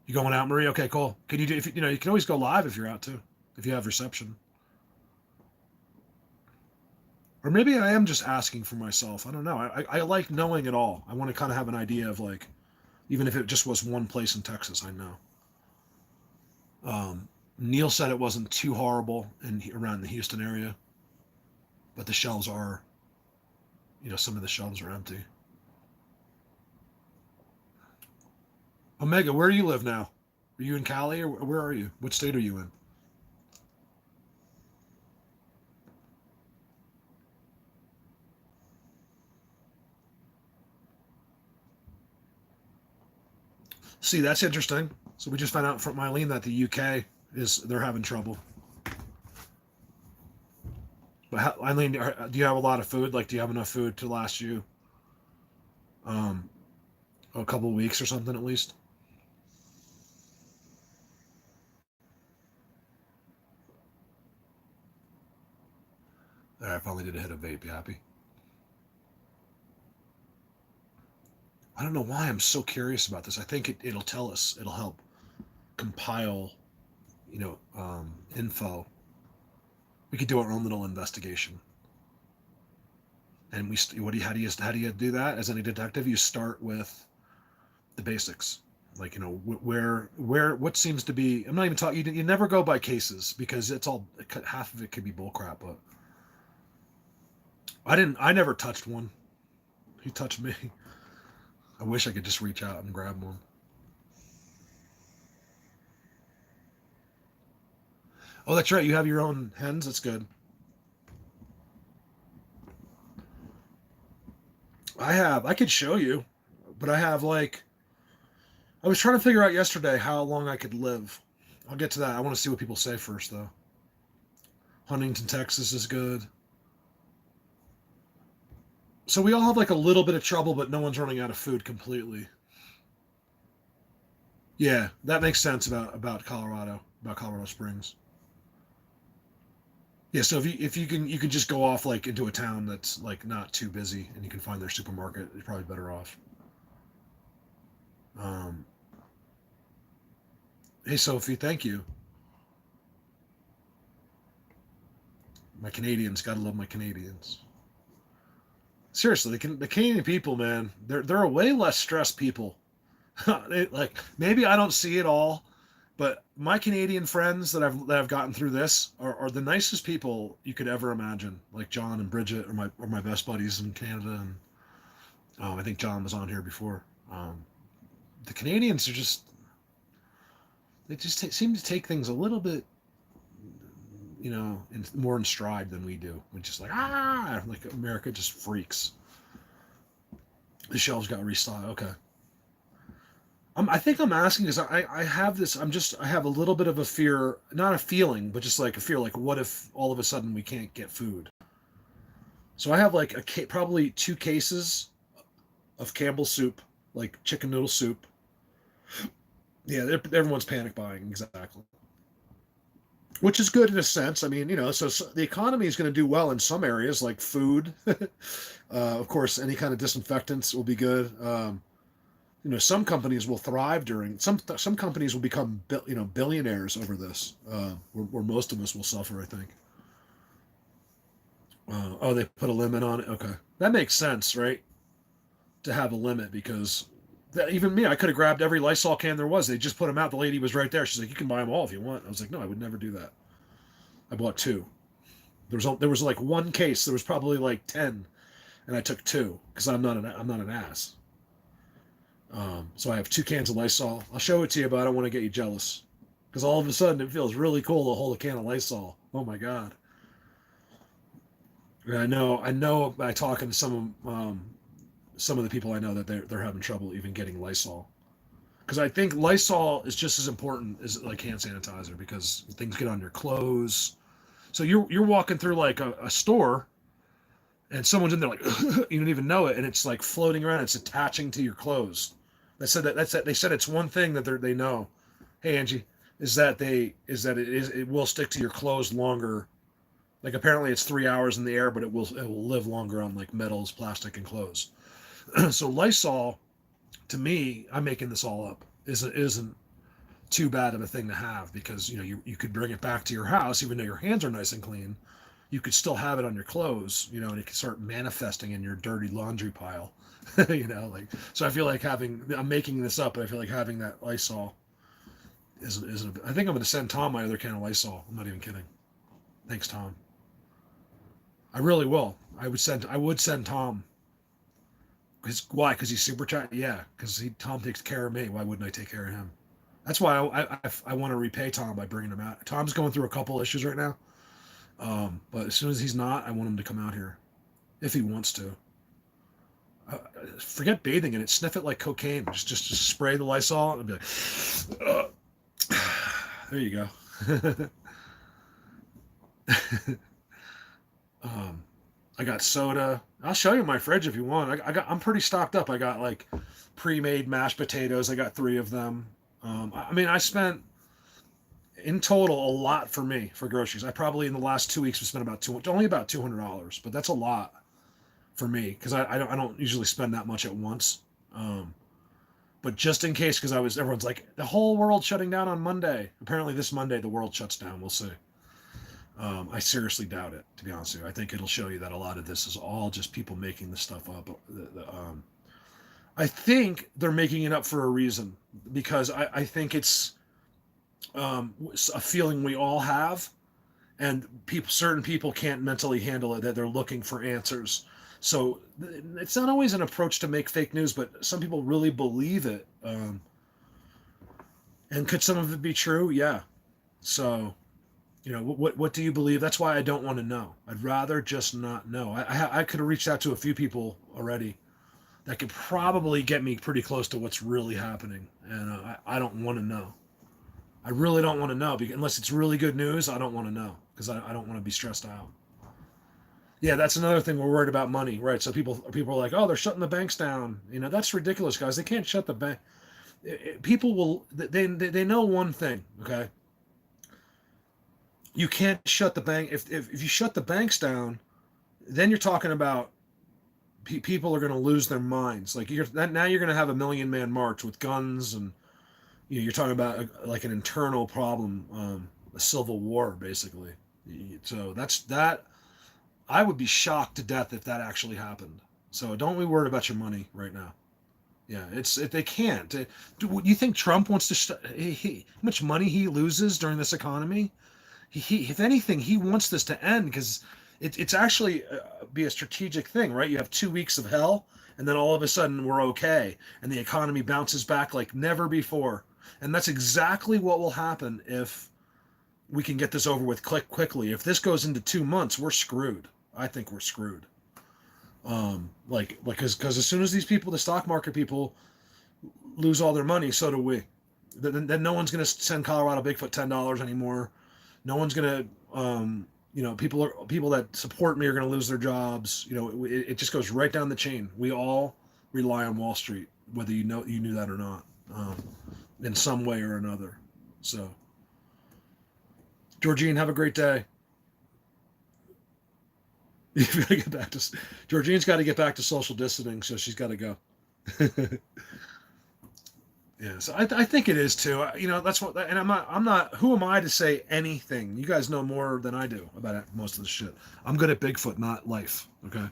You going out, Marie? Okay, cool. Can you do? If you know, you can always go live if you're out too, if you have reception. Or maybe I am just asking for myself. I don't know. I like knowing it all. I want to kind of have an idea of like, even if it just was one place in Texas, I know. Neil said it wasn't too horrible around the Houston area, but the shelves are, some of the shelves are empty. Omega, where do you live now? Are you in Cali or where are you? What state are you in? See, that's interesting. So we just found out from Eileen that the UK they're having trouble. But Eileen, do you have a lot of food? Like, do you have enough food to last you um, a couple of weeks or something at least? All right, I finally did a hit of vape. You happy? I don't know why I'm so curious about this. I think it'll tell us. It'll help compile, info. We could do our own little investigation. And how do you do that? As any detective, you start with the basics. Like, what seems to be. I'm not even talking. You never go by cases because it's all half of it could be bullcrap. But I never touched one. He touched me. I wish I could just reach out and grab one. Oh, that's right. You have your own hens. That's good. I could show you, but I have like, I was trying to figure out yesterday how long I could live. I'll get to that. I want to see what people say first, though. Huntington, Texas is good. So we all have like a little bit of trouble, but no one's running out of food completely. Yeah, that makes sense about Colorado Springs. Yeah, so if you can just go off like into a town that's like not too busy and you can find their supermarket, you're probably better off. Um, hey Sophie, thank you. My Canadians, gotta love my Canadians. Seriously, the Canadian people, man, they're a way less stressed people. Like maybe I don't see it all, but my Canadian friends that I've gotten through this are the nicest people you could ever imagine. Like John and Bridget are my best buddies in Canada, and I think John was on here before. The Canadians are just they just seem to take things a little bit, more in stride than we do. We're just like America just freaks. The shelves got restocked. Okay. I think I'm asking because I have this. I have a little bit of a fear, not a feeling, but just like a fear. Like, what if all of a sudden we can't get food? So I have like probably 2 cases of Campbell's soup, like chicken noodle soup. Yeah, everyone's panic buying exactly, which is good in a sense. I mean, so the economy is going to do well in some areas, like food. Of course, any kind of disinfectants will be good. Some companies will thrive during some companies will become billionaires over this, where most of us will suffer, I think. Oh, they put a limit on it. Okay, that makes sense, right? To have a limit because even me, I could have grabbed every Lysol can there was. They just put them out. The lady was right there. She's like, "You can buy them all if you want." I was like, "No, I would never do that." I bought 2. There was like 1 case. There was probably like 10, and I took 2 because I'm not an ass. So I have 2 cans of Lysol. I'll show it to you, but I don't want to get you jealous because all of a sudden it feels really cool to hold a can of Lysol. Oh my god! And I know by talking to some of the people I know that they're having trouble even getting Lysol because I think Lysol is just as important as like hand sanitizer because things get on your clothes. So you're walking through like a store and someone's in there like you don't even know it and it's like floating around. It's attaching to your clothes. They said it's one thing that they know. Hey Angie, it will stick to your clothes longer. Like apparently it's 3 hours in the air, but it will live longer on like metals, plastic, and clothes. So Lysol to me, I'm making this all up. Isn't too bad of a thing to have, because you could bring it back to your house even though your hands are nice and clean. You could still have it on your clothes, and it can start manifesting in your dirty laundry pile. Like, so I feel like I'm making this up, but I feel like having that Lysol is I think I'm going to send Tom my other can of Lysol. I'm not even kidding. Thanks, Tom. I really will. I would send Tom. Why? Because he's super chat. Yeah, because Tom takes care of me. Why wouldn't I take care of him? That's why I want to repay Tom by bringing him out. Tom's going through a couple issues right now. But as soon as he's not, I want him to come out here, if he wants to. Forget bathing in it. Sniff it like cocaine. Just spray the Lysol and be like, ugh. There you go. I got soda. I'll show you my fridge if you want. I'm pretty stocked up. I got like pre-made mashed potatoes. I got 3 of them. I spent in total a lot for me for groceries. I probably in the last 2 weeks have spent only about $200, but that's a lot for me because I don't usually spend that much at once. But just in case, because everyone's like, the whole world shutting down on Monday. Apparently this Monday the world shuts down. We'll see. I seriously doubt it, to be honest with you. I think it'll show you that a lot of this is all just people making this stuff up. I think they're making it up for a reason, because I think it's a feeling we all have, and certain people can't mentally handle it, that they're looking for answers. So it's not always an approach to make fake news, but some people really believe it. And could some of it be true? Yeah. So, what do you believe? That's why I don't want to know. I'd rather just not know. I could have reached out to a few people already that could probably get me pretty close to what's really happening. And I don't want to know. I really don't want to know, because unless it's really good news, I don't want to know, because I don't want to be stressed out. Yeah, that's another thing. We're worried about money, right? So people are like, oh, they're shutting the banks down. That's ridiculous, guys. They can't shut the bank. People will. They know one thing, okay? You can't shut the bank. If you shut the banks down, then you're talking about people are going to lose their minds. Like now you're going to have a 1,000,000-man march with guns, and you're talking about like an internal problem, a civil war, basically. So that. I would be shocked to death if that actually happened. So don't be worried about your money right now. Yeah, they can't. Do you think Trump wants to? How much money he loses during this economy? If anything, he wants this to end, because it's actually be a strategic thing, right? You have 2 weeks of hell, and then all of a sudden we're okay, and the economy bounces back like never before. And that's exactly what will happen if we can get this over with quickly. If this goes into 2 months, we're screwed. I think we're screwed. Because as soon as these people, the stock market people, lose all their money, so do we. Then no one's going to send Colorado Bigfoot $10 anymore. No one's going to, people that support me are going to lose their jobs. It just goes right down the chain. We all rely on Wall Street, whether you knew that or not, in some way or another. So, Georgine, have a great day. You've got to get back to Georgine's got to get back to social distancing, so she's got to go. Yeah, so I think it is too. That's what, and I'm not. Who am I to say anything? You guys know more than I do about most of the shit. I'm good at Bigfoot, not life. Okay.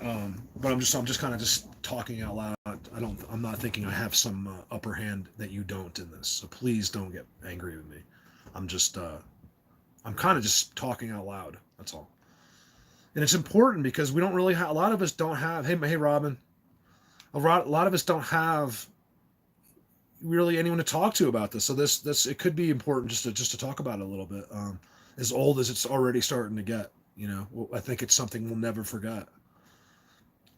But I'm just kind of just talking out loud. I'm not thinking I have some upper hand that you don't in this. So please don't get angry with me. I'm kind of just talking out loud. That's all. And it's important because we don't really have, a lot of us don't have, hey Robin, a lot of us don't have really anyone to talk to about this. So this it could be important just to talk about it a little bit. As old as it's already starting to get, I think it's something we'll never forget.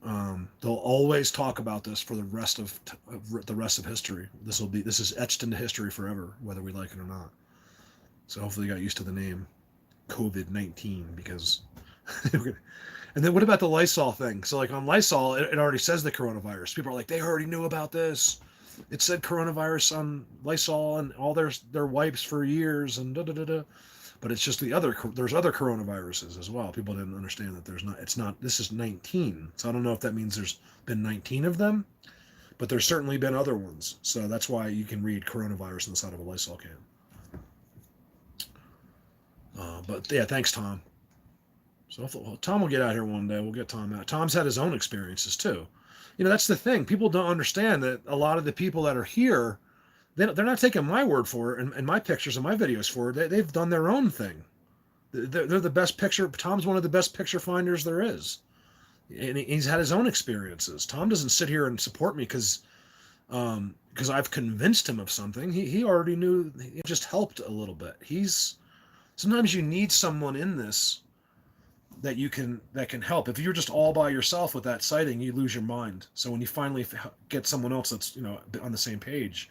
They'll always talk about this for the rest of history. This is etched into history forever, whether we like it or not. So hopefully you got used to the name COVID-19, because and then what about the Lysol thing? So like on Lysol, it already says the coronavirus. People are like, they already knew about this. It said coronavirus on Lysol and all their wipes for years and da-da-da-da. But it's just there's other coronaviruses as well. People didn't understand that this is 19. So I don't know if that means there's been 19 of them. but there's certainly been other ones. So that's why you can read coronavirus on the side of a Lysol can. But yeah, thanks, Tom. So Tom will get out here one day. We'll get Tom out. Tom's had his own experiences too. That's the thing. People don't understand that a lot of the people that are here, they're not taking my word for it and my pictures and my videos for it. They've done their own thing. They're the best picture. Tom's one of the best picture finders there is. And he's had his own experiences. Tom doesn't sit here and support me because I've convinced him of something. He already knew. It just helped a little bit. Sometimes you need someone in this that can help. If you're just all by yourself with that sighting, you lose your mind. So when you finally get someone else that's on the same page,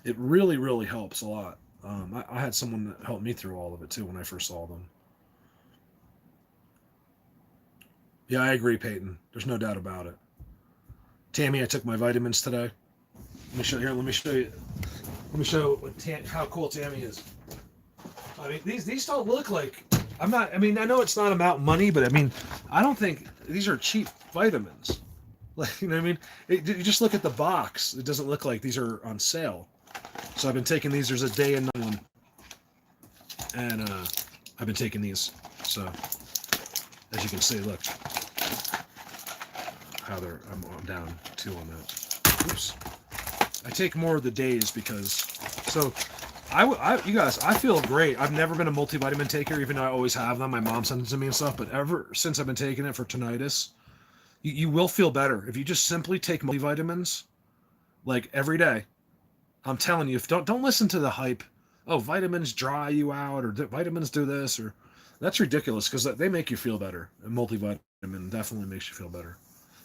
it really, really helps a lot. I had someone that helped me through all of it too when I first saw them. Yeah, I agree, Peyton. There's no doubt about it. Tammy, I took my vitamins today. Let me show you. Let me show how cool Tammy is. I mean, these don't look like. I know it's not about money, but I don't think these are cheap vitamins. Like, you know what I mean? You just look at the box. It doesn't look like these are on sale. So I've been taking these. There's a day and night one, and I've been taking these. So as you can see, look how I'm down 2 on that. Oops. I take more of the days because you guys, I feel great. I've never been a multivitamin taker, even though I always have them. My mom sends them to me and stuff. But ever since I've been taking it for tinnitus, you will feel better if you just simply take multivitamins, like every day. I'm telling you, don't listen to the hype. Oh, vitamins dry you out, or vitamins do this, or that's ridiculous because they make you feel better. A multivitamin definitely makes you feel better.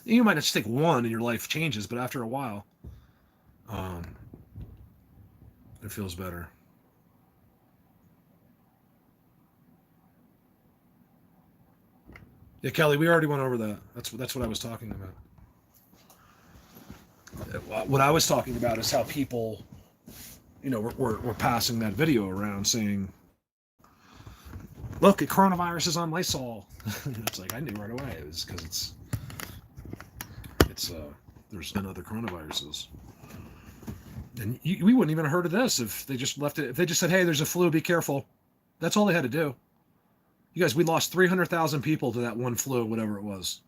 You might just take one and your life changes, but after a while, it feels better. Yeah, Kelly, we already went over that. That's what I was talking about. What I was talking about is how people, we're passing that video around saying, look, coronavirus is on Lysol. It's like, I knew right away. It was because there's been other coronaviruses. And we wouldn't even have heard of this if they just left it. If they just said, hey, there's a flu, be careful. That's all they had to do. You guys, we lost 300,000 people to that one flu, whatever it was.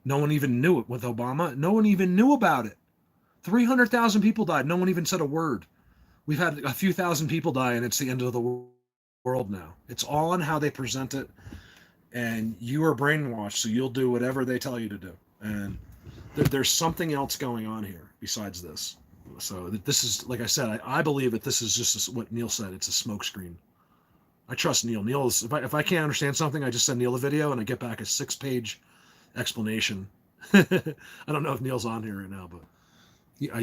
No one even knew it with Obama. No one even knew about it. 300,000 people died. No one even said a word. We've had a few thousand people die, and it's the end of the world now. It's all on how they present it. And you are brainwashed, so you'll do whatever they tell you to do. And there's something else going on here besides this. So this is, like I said, I believe that this is just what Neil said. It's a smokescreen. I trust Neil. Neil is, if I can't understand something, I just send Neil a video and I get back a 6-page explanation. I don't know if Neil's on here right now, but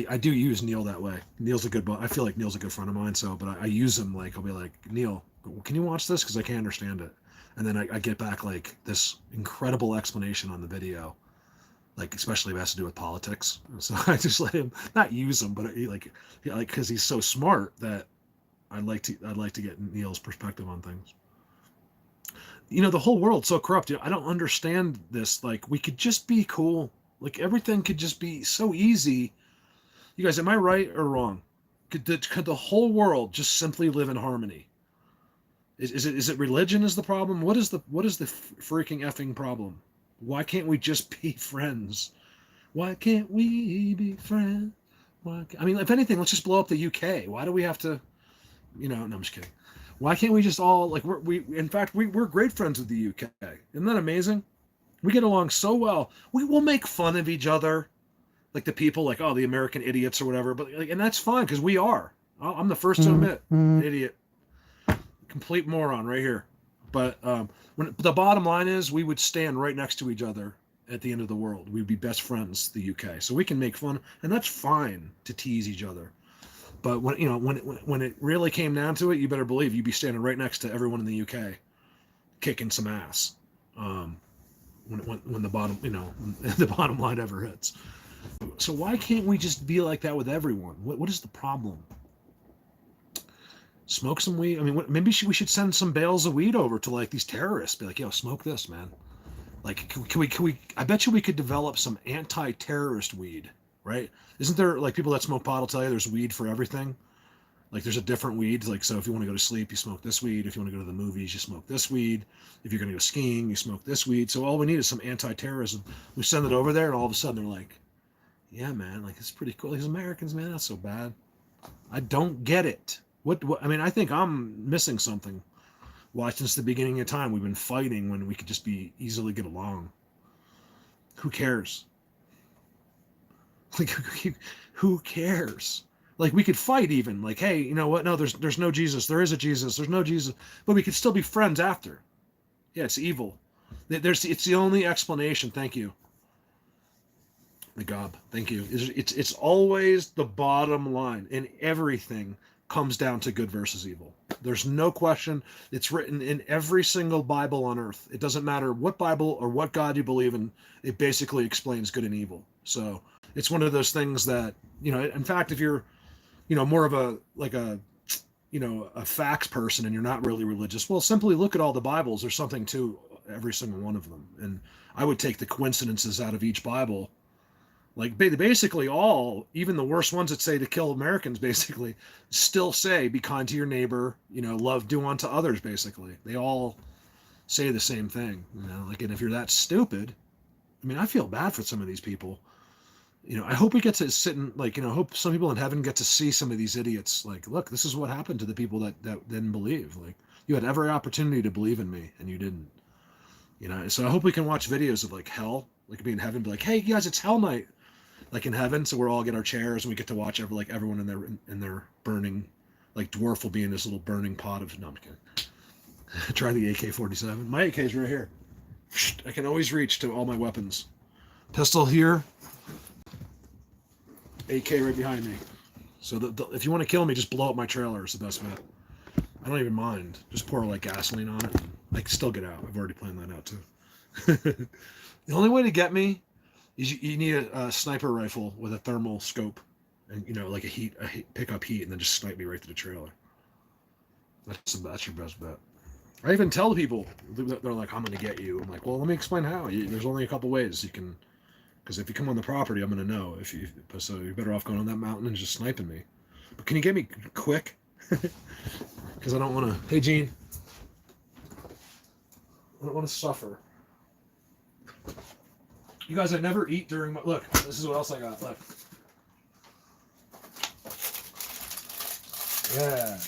I do use Neil that way. Neil's a good, I feel like Neil's a good friend of mine. So, but I use him I'll be like, Neil, can you watch this? Because I can't understand it. And then I get back this incredible explanation on the video. Especially if it has to do with politics. So I just let him not use him, but because he's so smart that I'd like to get Neil's perspective on things. The whole world's so corrupt. I don't understand this. We could just be cool. Everything could just be so easy. You guys, am I right or wrong? Could the whole world just simply live in harmony? Is it religion is the problem? What is the freaking effing problem? Why can't we just be friends? Why can't we be friends? If anything, let's just blow up the UK. Why do we have to, no, I'm just kidding. Why can't we just all, we're great friends with the UK. Isn't that amazing? We get along so well. We will make fun of each other. The people, the American idiots or whatever. But, and that's fine because we are. I'm the first to admit, idiot. Complete moron right here. But the bottom line is we would stand right next to each other at the end of the world. We'd be best friends, the UK. So we can make fun, and that's fine to tease each other. But when it really came down to it, you better believe you'd be standing right next to everyone in the UK, kicking some ass. When the bottom, the bottom line ever hits. So why can't we just be like that with everyone? What is the problem? Smoke some weed. Maybe we should send some bales of weed over to these terrorists. Be like, yo, smoke this, man. Can we? I bet you we could develop some anti-terrorist weed, right? Isn't there like people that smoke pot will tell you there's weed for everything? Like there's a different weed. Like, so if you want to go to sleep, you smoke this weed. If you want to go to the movies, you smoke this weed. If you're going to go skiing, you smoke this weed. So all we need is some anti-terrorism. We send it over there, and all of a sudden they're like, yeah, man, like it's pretty cool. These Americans, man, that's so bad. I don't get it. What I mean, I think I'm missing something. Why, since the beginning of time, we've been fighting when we could just be easily get along. Who cares? Like, who cares? Like, we could fight even. Like, hey, you know what? No, there's no Jesus. There is a Jesus. There's no Jesus. But we could still be friends after. Yeah, it's evil. It's the only explanation. Thank you. The gob. Thank you. It's always the bottom line, and everything comes down to good versus evil. There's no question. It's written in every single Bible on earth. It doesn't matter what Bible or what God you believe in. It basically explains good and evil. So it's one of those things that, you know, in fact, if you're, you know, more of a, like a, you know, a facts person and you're not really religious, well, simply look at all the Bibles. There's something to every single one of them. And I would take the coincidences out of each Bible. Like basically all, even the worst ones that say to kill Americans, basically still say be kind to your neighbor, you know, love, do unto others. Basically, they all say the same thing. You know, like, and if you're that stupid, I mean, I feel bad for some of these people. You know, I hope we get to sit and, like, you know, hope some people in heaven get to see some of these idiots. Like, look, this is what happened to the people that didn't believe. Like, you had every opportunity to believe in me and you didn't. You know, so I hope we can watch videos of like hell, like be in heaven, be like, hey guys, it's hell night. Like in heaven, so we're all get our chairs and we get to watch everyone in their burning, like dwarf will be in this little burning pot of. No, I'm kidding. Try the AK-47. My AK is right here. I can always reach to all my weapons. Pistol here. AK right behind me. So if you want to kill me, just blow up my trailer. It's the best bet. I don't even mind. Just pour like gasoline on it. I can still get out. I've already planned that out too. The only way to get me. You need a sniper rifle with a thermal scope, and you know, like pick up heat, and then just snipe me right to the trailer. That's your best bet. I even tell people, they're like, "I'm gonna get you." I'm like, "Well, let me explain how. There's only a couple ways you can, because if you come on the property, I'm gonna know. So you're better off going on that mountain and just sniping me. But can you get me quick? Because I don't want to. Hey, Gene, I don't want to suffer. You guys, I never eat during my... Look, this is what else I got. Look. Yeah.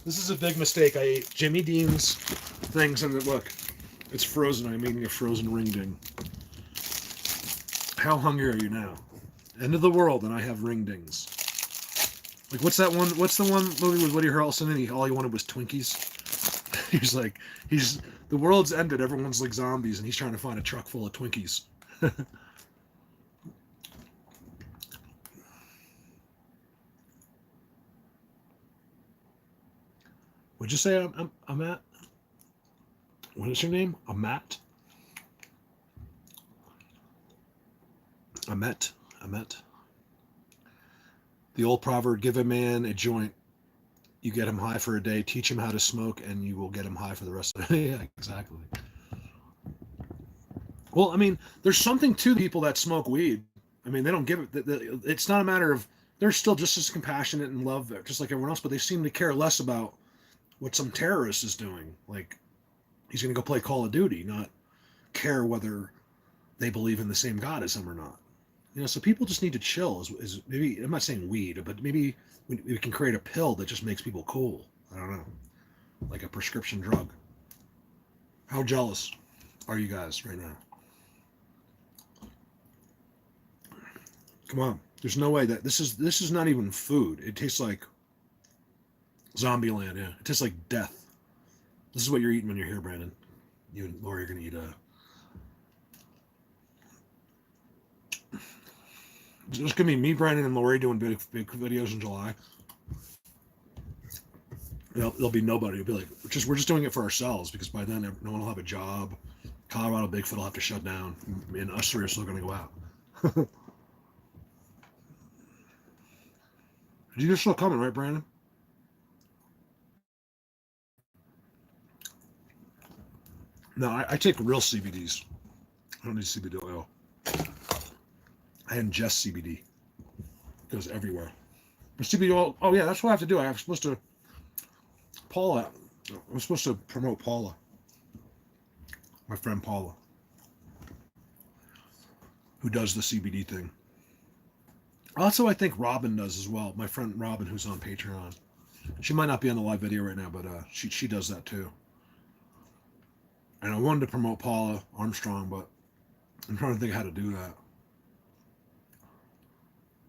This is a big mistake. I ate Jimmy Dean's things, and look, it's frozen. I'm eating a frozen ring ding. How hungry are you now? End of the world, and I have ring dings. Like, what's that one? What's the one movie with Woody Harrelson, and all he wanted was Twinkies? He's like, the world's ended, everyone's like zombies, and he's trying to find a truck full of Twinkies. Would you say I'm at? What is your name? Amat? Amet. The old proverb, give a man a joint, you get him high for a day, teach him how to smoke, and you will get him high for the rest of the day. Yeah, exactly. Well, I mean, there's something to people that smoke weed. I mean, they don't give it. It's not a matter of, they're still just as compassionate and love, just like everyone else, but they seem to care less about what some terrorist is doing. Like, he's going to go play Call of Duty, not care whether they believe in the same God as him or not. You know, so people just need to chill. Is maybe, I'm not saying weed, but maybe we can create a pill that just makes people cool. I don't know. Like a prescription drug. How jealous are you guys right now? Come on. There's no way that this is not even food. It tastes like Zombieland, yeah. It tastes like death. This is what you're eating when you're here, Brandon. You and Lori are gonna eat It's gonna be me, Brandon, and Lori doing big videos in July. There'll be nobody. It'll be like we're just doing it for ourselves, because by then no one will have a job. Colorado Bigfoot will have to shut down, and us three are still gonna go out. You're still coming, right, Brandon? No, I take real CBDs. I don't need CBD oil. I ingest CBD. It goes everywhere. But CBD oil, oh yeah, that's what I have to do. I'm supposed to, Paula, I'm supposed to promote Paula. My friend Paula, who does the CBD thing. Also, I think Robin does as well. My friend Robin, who's on Patreon. She might not be on the live video right now, but she does that too. And I wanted to promote Paula Armstrong, but I'm trying to think how to do that.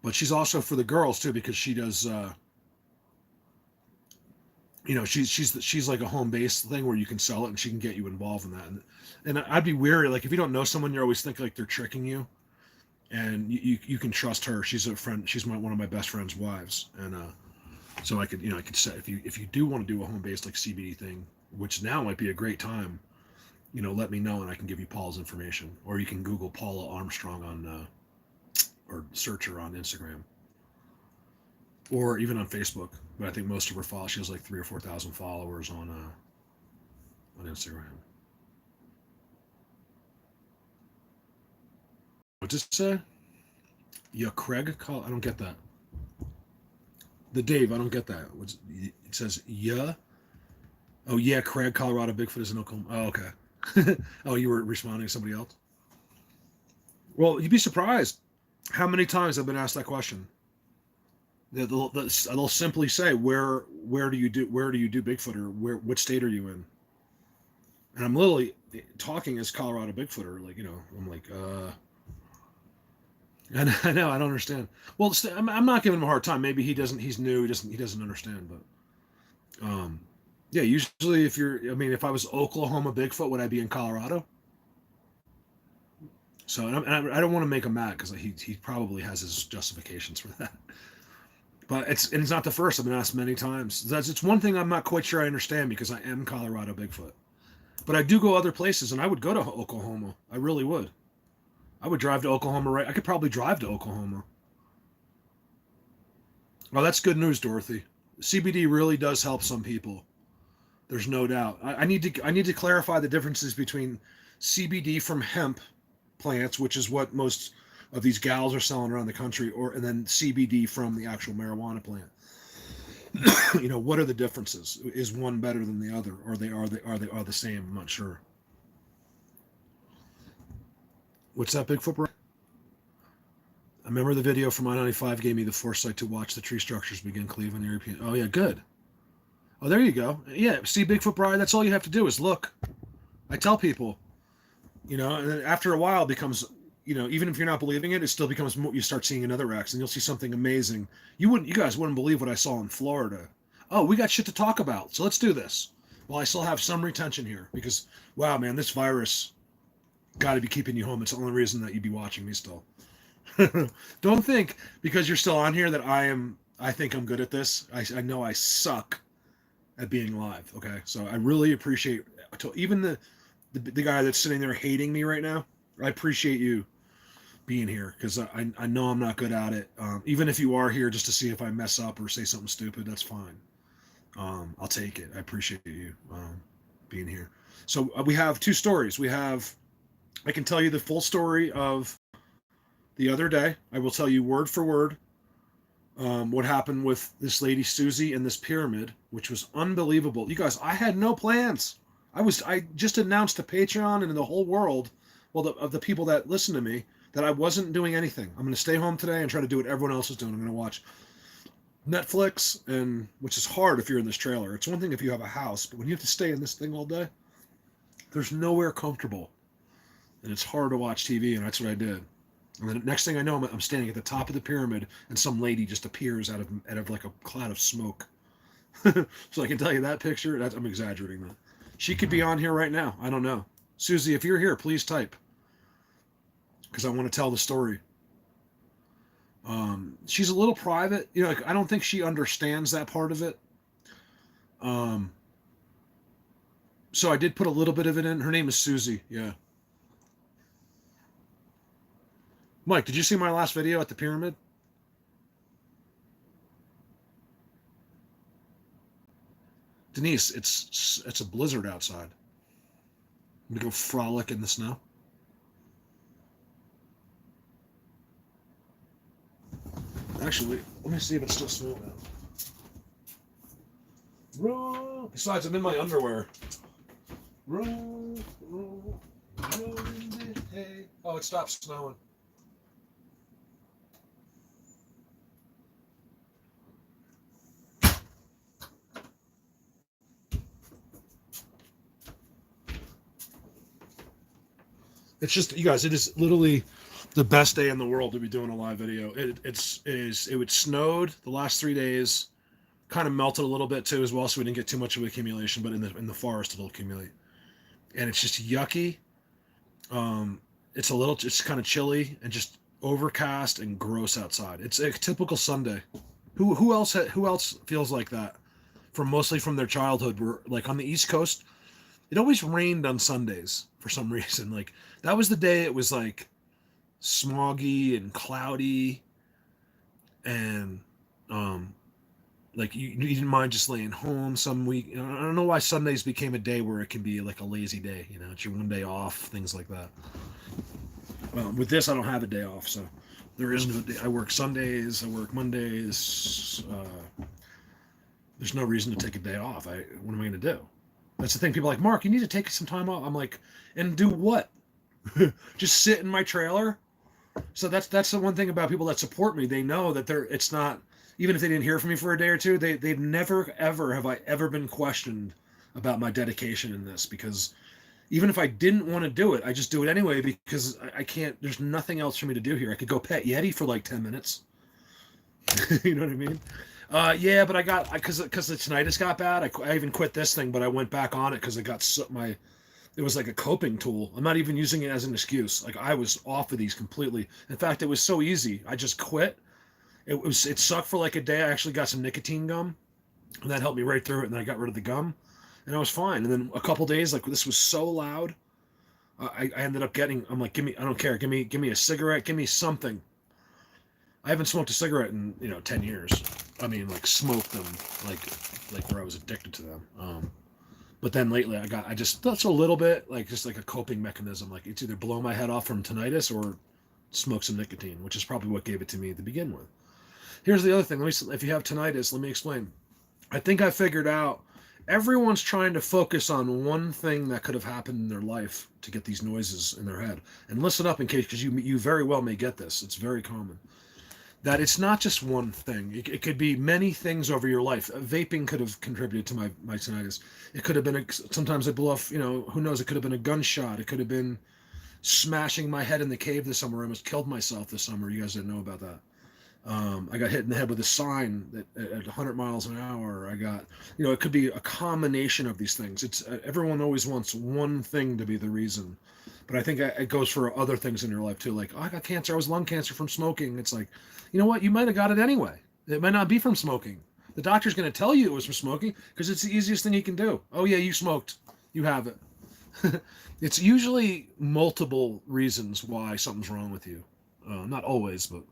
But she's also for the girls too, because she does. She's like a home base thing where you can sell it, and she can get you involved in that. And I'd be weary, like if you don't know someone, you always think like they're tricking you, and you can trust her. She's a friend. She's one of my best friend's wives, and so I could say if you do want to do a home based like CBD thing, which now might be a great time, let me know and I can give you Paula's information, or you can Google Paula Armstrong on or search her on Instagram, or even on Facebook. But I think most of her followers, she has like 3,000 or 4,000 followers on Instagram. What's it say? Yeah, Craig. I don't get that. The Dave, I don't get that. It says yeah. Oh yeah, Craig, Colorado Bigfoot is in Oklahoma. Oh okay. Oh, you were responding to somebody else. Well, you'd be surprised how many times I've been asked that question. They'll simply say, where do you do Bigfoot, or what state are you in? And I'm literally talking as Colorado Bigfooter, like I'm like I know, I don't understand. Well, I'm not giving him a hard time. Maybe he's new, he doesn't understand. But yeah, usually if I was Oklahoma Bigfoot, would I be in Colorado? So and I don't want to make him mad, because he probably has his justifications for that. But it's not the first. I've been asked many times. It's one thing I'm not quite sure I understand, because I am Colorado Bigfoot. But I do go other places, and I would go to Oklahoma. I really would. I would drive to Oklahoma, right? I could probably drive to Oklahoma. Well, that's good news, Dorothy. CBD really does help some people. There's no doubt. I need to clarify the differences between CBD from hemp plants, which is what most of these gals are selling around the country, and then CBD from the actual marijuana plant. What are the differences? Is one better than the other, or they are the same? I'm not sure. What's that, Bigfoot? I remember the video from I-95 gave me the foresight to watch the tree structures begin cleaving European. Oh yeah, good. Oh, there you go. Yeah, see, Bigfoot Bride. That's all you have to do is look. I tell people, and then after a while, it becomes, even if you're not believing it, it still becomes more. You start seeing another X, and you'll see something amazing. You guys wouldn't believe what I saw in Florida. Oh, we got shit to talk about, so let's do this. Well, I still have some retention here because, wow, man, this virus got to be keeping you home. It's the only reason that you'd be watching me still. Don't think because you're still on here that I think I'm good at this. I know I suck at being live. Okay, so I really appreciate even the guy that's sitting there hating me right now. I appreciate you being here, because I know I'm not good at it. Even if you are here just to see if I mess up or say something stupid, that's fine. I'll take it. I appreciate you being here. So we have two stories. I can tell you the full story of the other day. I will tell you word for word what happened with this lady Susie and this pyramid, which was unbelievable. You guys, I had no plans. I just announced to Patreon and the whole world, of the people that listen to me, that I wasn't doing anything. I'm going to stay home today and try to do what everyone else is doing. I'm going to watch Netflix, which is hard if you're in this trailer. It's one thing if you have a house, but when you have to stay in this thing all day, there's nowhere comfortable. And it's hard to watch TV, and that's what I did. And the next thing I know, I'm standing at the top of the pyramid, and some lady just appears out of like a cloud of smoke. So I can tell you that picture. I'm exaggerating that. She could be on here right now. I don't know. Susie, if you're here, please type, because I want to tell the story. She's a little private. I don't think she understands that part of it. So I did put a little bit of it in. Her name is Susie. Yeah. Mike, did you see my last video at the pyramid? Denise, it's a blizzard outside. I'm gonna go frolic in the snow. Actually, let me see if it's still snowing out. Roll. Besides, I'm in my underwear. Roll, roll, roll in the hay. Oh, it stopped snowing. It's just, you guys, it is literally the best day in the world to be doing a live video. It snowed the last 3 days, kind of melted a little bit too as well, so we didn't get too much of accumulation, but in the forest it'll accumulate. And it's just yucky. It's kind of chilly and just overcast and gross outside. It's a typical Sunday. Who else feels like that? Mostly from their childhood, where like on the East Coast, it always rained on Sundays for some reason. Like that was the day it was like smoggy and cloudy, and like you didn't mind just laying home some week. I don't know why Sundays became a day where it can be like a lazy day. You know, it's your one day off, things like that. With this, I don't have a day off, so there is no day. I work Sundays, I work Mondays. There's no reason to take a day off. What am I going to do? That's the thing. People are like, Mark, you need to take some time off. I'm like, and do what? Just sit in my trailer? So that's the one thing about people that support me. They know that it's not, even if they didn't hear from me for a day or two, they've never, ever, have I ever been questioned about my dedication in this, because even if I didn't want to do it, I just do it anyway, because I can't, there's nothing else for me to do here. I could go pet Yeti for like 10 minutes. You know what I mean? Yeah, but because the tinnitus got bad, I even quit this thing, but I went back on it because it was like a coping tool. I'm not even using it as an excuse. Like I was off of these completely. In fact, it was so easy. I just quit. It sucked for like a day. I actually got some nicotine gum, and that helped me right through it. And then I got rid of the gum, and I was fine. And then a couple days, like this was so loud, I ended up getting. I'm like, I don't care. Give me a cigarette. Give me something. I haven't smoked a cigarette in 10 years. I mean, like smoked them, like where I was addicted to them. But then lately, that's a little bit like just like a coping mechanism. Like it's either blow my head off from tinnitus or smoke some nicotine, which is probably what gave it to me to begin with. Here's the other thing. If you have tinnitus, let me explain. I think I figured out everyone's trying to focus on one thing that could have happened in their life to get these noises in their head. And listen up in case, because you very well may get this. It's very common. That it's not just one thing. It could be many things over your life. Vaping could have contributed to my tinnitus. It could have been, sometimes I blow off, who knows, it could have been a gunshot. It could have been smashing my head in the cave this summer. I almost killed myself this summer. You guys didn't know about that. I got hit in the head with a sign that at 100 miles an hour. I got, it could be a combination of these things. It's everyone always wants one thing to be the reason. But I think it goes for other things in your life too. Like, I got cancer. I was lung cancer from smoking. It's like, you know what? You might have got it anyway. It might not be from smoking. The doctor's going to tell you it was from smoking because it's the easiest thing he can do. Oh yeah, you smoked. You have it. It's usually multiple reasons why something's wrong with you. Not always, but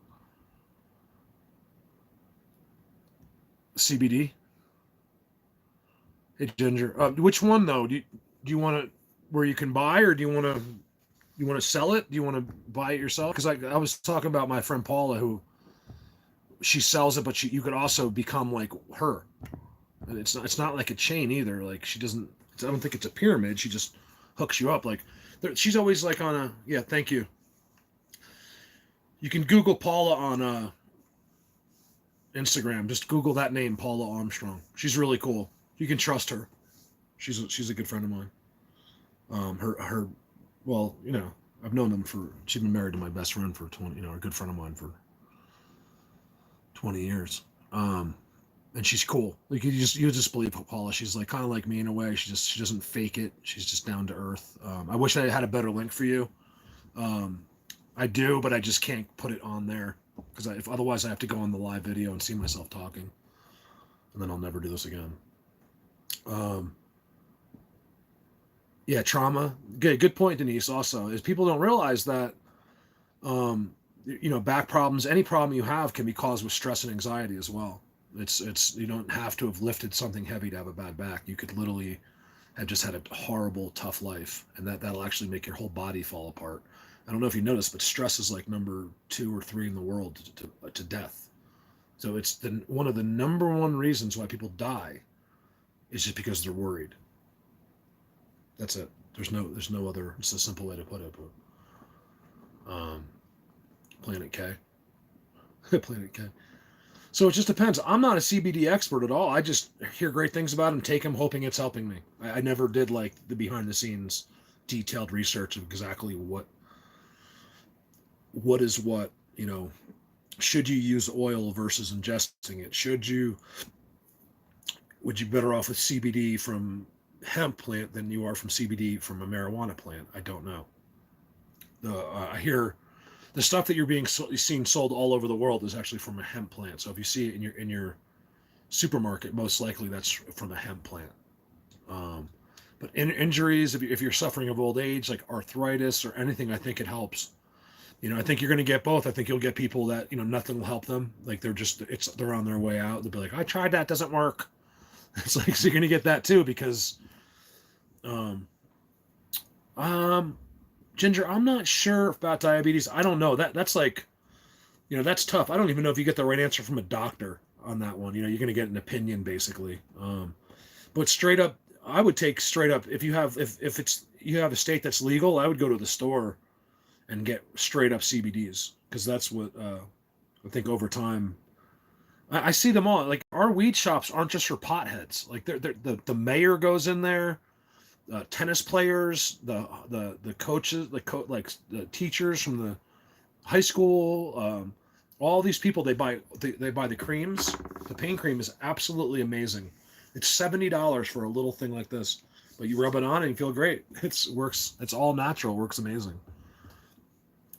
CBD. Hey Ginger, which one though? Do you want to where you can buy, or do you want to sell it? Do you want to buy it yourself? Because I was talking about my friend Paula, who she sells it, but you could also become like her. And it's not like a chain either. Like she doesn't. I don't think it's a pyramid. She just hooks you up. Like she's always like on a yeah. Thank you. You can Google Paula on Instagram. Just Google that name, Paula Armstrong. She's really cool. You can trust her. She's a good friend of mine. Well, I've known them she's been married to my best friend for 20, a good friend of mine for 20 years. And she's cool. Like you just believe Paula. She's like kind of like me in a way. She doesn't fake it. She's just down to earth. I wish I had a better link for you. I do, but I just can't put it on there because otherwise I have to go on the live video and see myself talking, and then I'll never do this again. Yeah, trauma. Good point, Denise. Also, is people don't realize that, back problems, any problem you have can be caused with stress and anxiety as well. It's you don't have to have lifted something heavy to have a bad back. You could literally have just had a horrible, tough life, and that'll actually make your whole body fall apart. I don't know if you noticed, but stress is like number 2 or 3 in the world to death. So it's one of the number one reasons why people die is just because they're worried. That's it. There's no other. It's a simple way to put it. But, Planet K, Planet K. So it just depends. I'm not a CBD expert at all. I just hear great things about them, take them, hoping it's helping me. I never did like the behind the scenes detailed research of exactly what is what, should you use oil versus ingesting it? Would you be better off with CBD from hemp plant than you are from CBD from a marijuana plant? I don't know. I hear the stuff that you're seen sold all over the world is actually from a hemp plant. So if you see it in your supermarket, most likely that's from a hemp plant. But in injuries, if you're suffering of old age, like arthritis or anything, I think it helps. I think you're going to get both. I think you'll get people that, nothing will help them. Like they're on their way out. They'll be like, I tried that, doesn't work. It's like, so you're going to get that too, because, Ginger, I'm not sure about diabetes. I don't know. That's like, that's tough. I don't even know if you get the right answer from a doctor on that one. You're going to get an opinion basically. But straight up, I would take straight up, if you have a state that's legal, I would go to the store and get straight up CBDs, because that's what I think over time. I see them all. Like, our weed shops aren't just for potheads. Like, the mayor goes in there, tennis players, the coaches, the teachers from the high school, all these people, they buy the creams. The pain cream is absolutely amazing. It's $70 for a little thing like this, but you rub it on and you feel great. It works. It's all natural. It works amazing.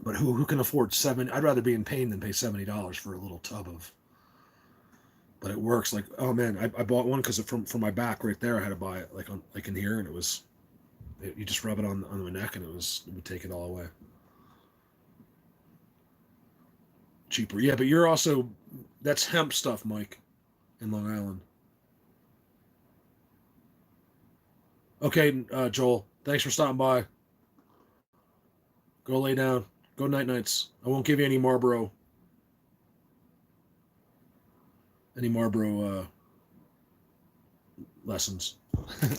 But who can afford I'd rather be in pain than pay $70 for a little tub of. But it works. Like, oh man, I bought one because from my back right there, I had to buy it like in here, and you just rub it on my neck, and it would take it all away. Cheaper, yeah. But that's hemp stuff, Mike, in Long Island. Okay, Joel, thanks for stopping by. Go lay down. Go nights. I won't give you any Marlboro. Lessons. I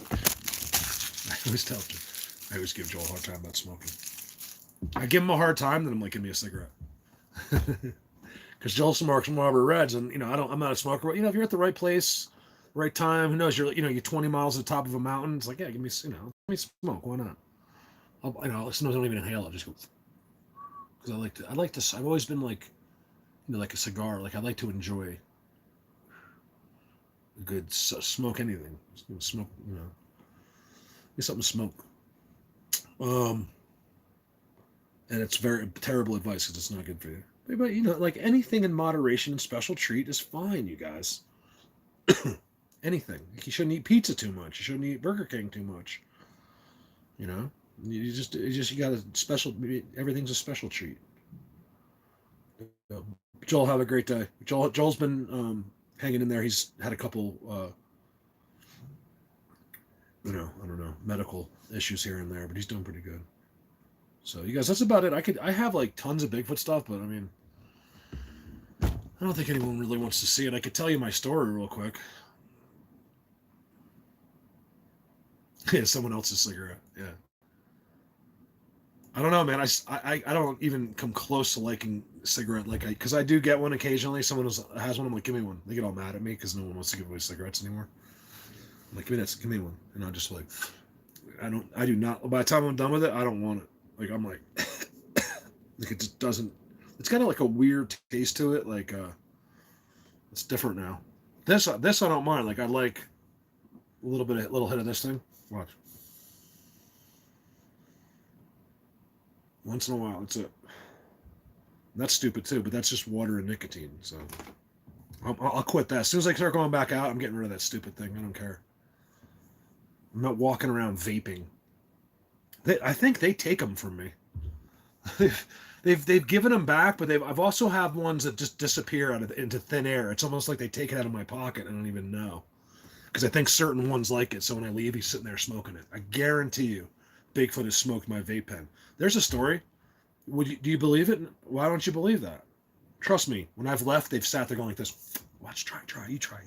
always give Joel a hard time about smoking. I give him a hard time, then I'm like, give me a cigarette. Because Joel smokes Marlboro Reds, and I'm not a smoker. But if you're at the right place, right time, who knows? You're 20 miles at the top of a mountain. It's like, yeah, give me smoke. Why not? Sometimes I don't even inhale it. Just go, because I like to. I've always been like, like a cigar. Like, I like to enjoy a good smoke anything. Smoke, get something to smoke. And it's very terrible advice because it's not good for you. But like anything in moderation, special treat is fine, you guys. Anything. You shouldn't eat pizza too much. You shouldn't eat Burger King too much. You got a special. Everything's a special treat. Joel, have a great day. Joel's been hanging in there. He's had a couple, I don't know, medical issues here and there, but he's doing pretty good. So, you guys, that's about it. I have like tons of Bigfoot stuff, but I mean, I don't think anyone really wants to see it. I could tell you my story real quick. Yeah, someone else's cigarette. Yeah. I don't know, man. I don't even come close to liking cigarette because I do get one occasionally. Someone has one. I'm like, give me one. They get all mad at me because no one wants to give away cigarettes anymore. I'm like, give me one, and I'm just like, I do not. By the time I'm done with it, I don't want it. Like, I'm like, like it just doesn't. It's got like a weird taste to it. Like, it's different now. This I don't mind. Like, I like a little hit of this thing. Watch. Once in a while, that's it. And that's stupid too, but that's just water and nicotine. So I'll quit that. As soon as I start going back out, I'm getting rid of that stupid thing. I don't care. I'm not walking around vaping. I think they take them from me. They've given them back, but I've also have ones that just disappear into thin air. It's almost like they take it out of my pocket. I don't even know, because I think certain ones like it. So when I leave, he's sitting there smoking it. I guarantee you, Bigfoot has smoked my vape pen. There's a story. Do you believe it? Why don't you believe that? Trust me, when I've left, they've sat there going like this. Watch, try, you try.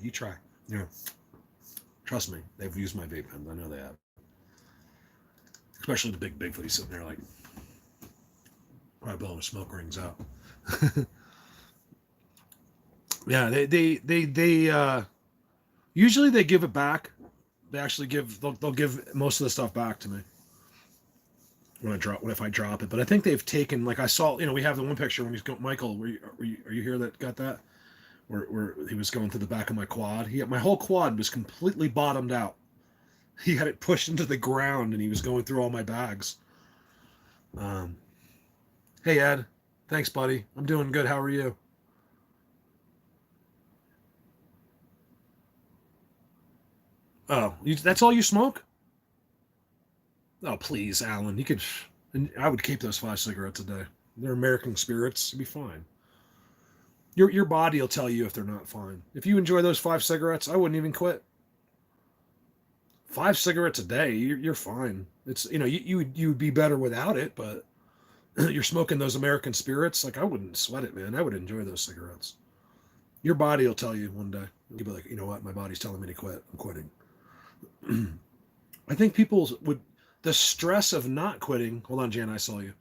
Yeah. Trust me, they've used my vape pen. I know they have. Especially the big Bigfoot. He's sitting there like, probably blowing smoke rings out. Yeah, they usually they give it back. They actually they'll give most of the stuff back to me if I drop it. But I think they've taken, like I saw, we have the one picture when he's going, Michael, are you here that got that? Where he was going through the back of my quad. My whole quad was completely bottomed out. He had it pushed into the ground and he was going through all my bags. Hey Ed, thanks buddy. I'm doing good. How are you? Oh, that's all you smoke? Oh, please, Alan. You could. I would keep those 5 cigarettes a day. They're American spirits. You'd be fine. Your body will tell you if they're not fine. If you enjoy those 5 cigarettes, I wouldn't even quit. 5 cigarettes a day, you're fine. It's you would be better without it, but you're smoking those American spirits. Like I wouldn't sweat it, man. I would enjoy those cigarettes. Your body will tell you one day. You'll be like, you know what? My body's telling me to quit. I'm quitting. I think people would, the stress of not quitting. Hold on, Jan, I saw you.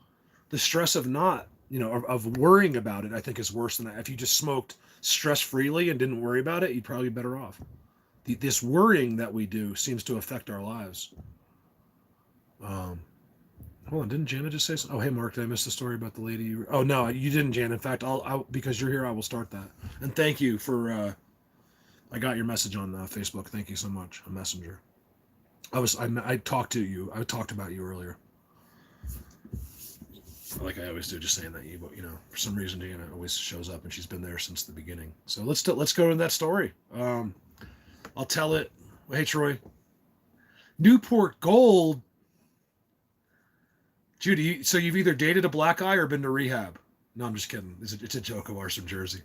The stress of not, of worrying about it, I think is worse than that. If you just smoked stress freely and didn't worry about it, you'd probably be better off. This worrying that we do seems to affect our lives. Hold on, didn't Jana just say something? Oh, hey, Mark, did I miss the story about the lady? Oh, no, you didn't, Jan. In fact, I'll because you're here, I will start that. And thank you for, I got your message on Facebook. Thank you so much, on Messenger. I talked to you. I talked about you earlier. Like I always do, just saying that for some reason Jana always shows up, and she's been there since the beginning. So let's go to that story. I'll tell it. Hey, Troy. Newport Gold. Judy, so you've either dated a black guy or been to rehab. No, I'm just kidding. It's a joke of ours from Jersey.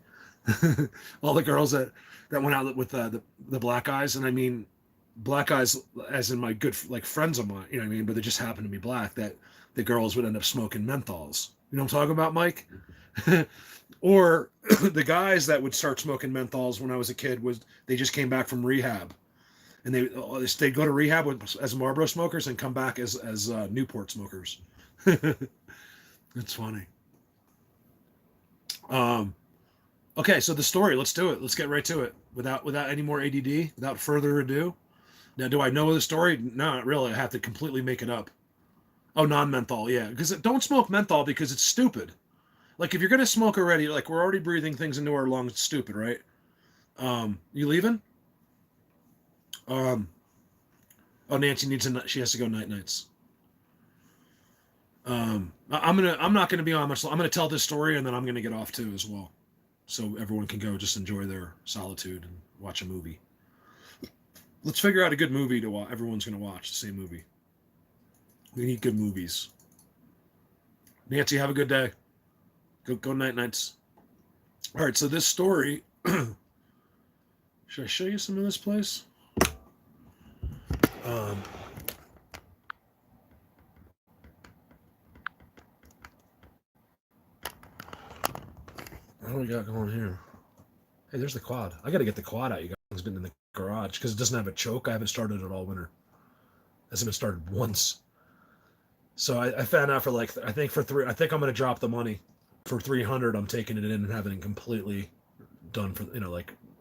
All the girls that went out with the black guys, and I mean black guys as in my good friends of mine, you know what I mean, but they just happen to be black, that the girls would end up smoking menthols. You know what I'm talking about, Mike? Or the guys that would start smoking menthols when I was a kid they just came back from rehab, and they'd go to rehab as Marlboro smokers and come back as Newport smokers. It's funny. Okay, so the story. Let's do it. Let's get right to it without any more ADD. Without further ado. Now, do I know the story? No, not really. I have to completely make it up. Oh, non-menthol, yeah. Because don't smoke menthol because it's stupid. Like if you're gonna smoke already, like we're already breathing things into our lungs. It's stupid, right? You leaving? Oh, Nancy she has to go nights. I'm not gonna be on much. I'm gonna tell this story and then I'm gonna get off too as well, so everyone can go just enjoy their solitude and watch a movie. Let's figure out a good movie to watch. Everyone's gonna watch the same movie. We need good movies. Nancy, have a good day. Go nights. All right, so this story. Should I show you some of this place? What do we got going here? Hey, there's the quad. I got to get the quad out. You guys, it's been in the garage because it doesn't have a choke. I haven't started it all winter. It hasn't been started once. So I found out for I think I'm going to drop the money for 300. I'm taking it in and having it completely done for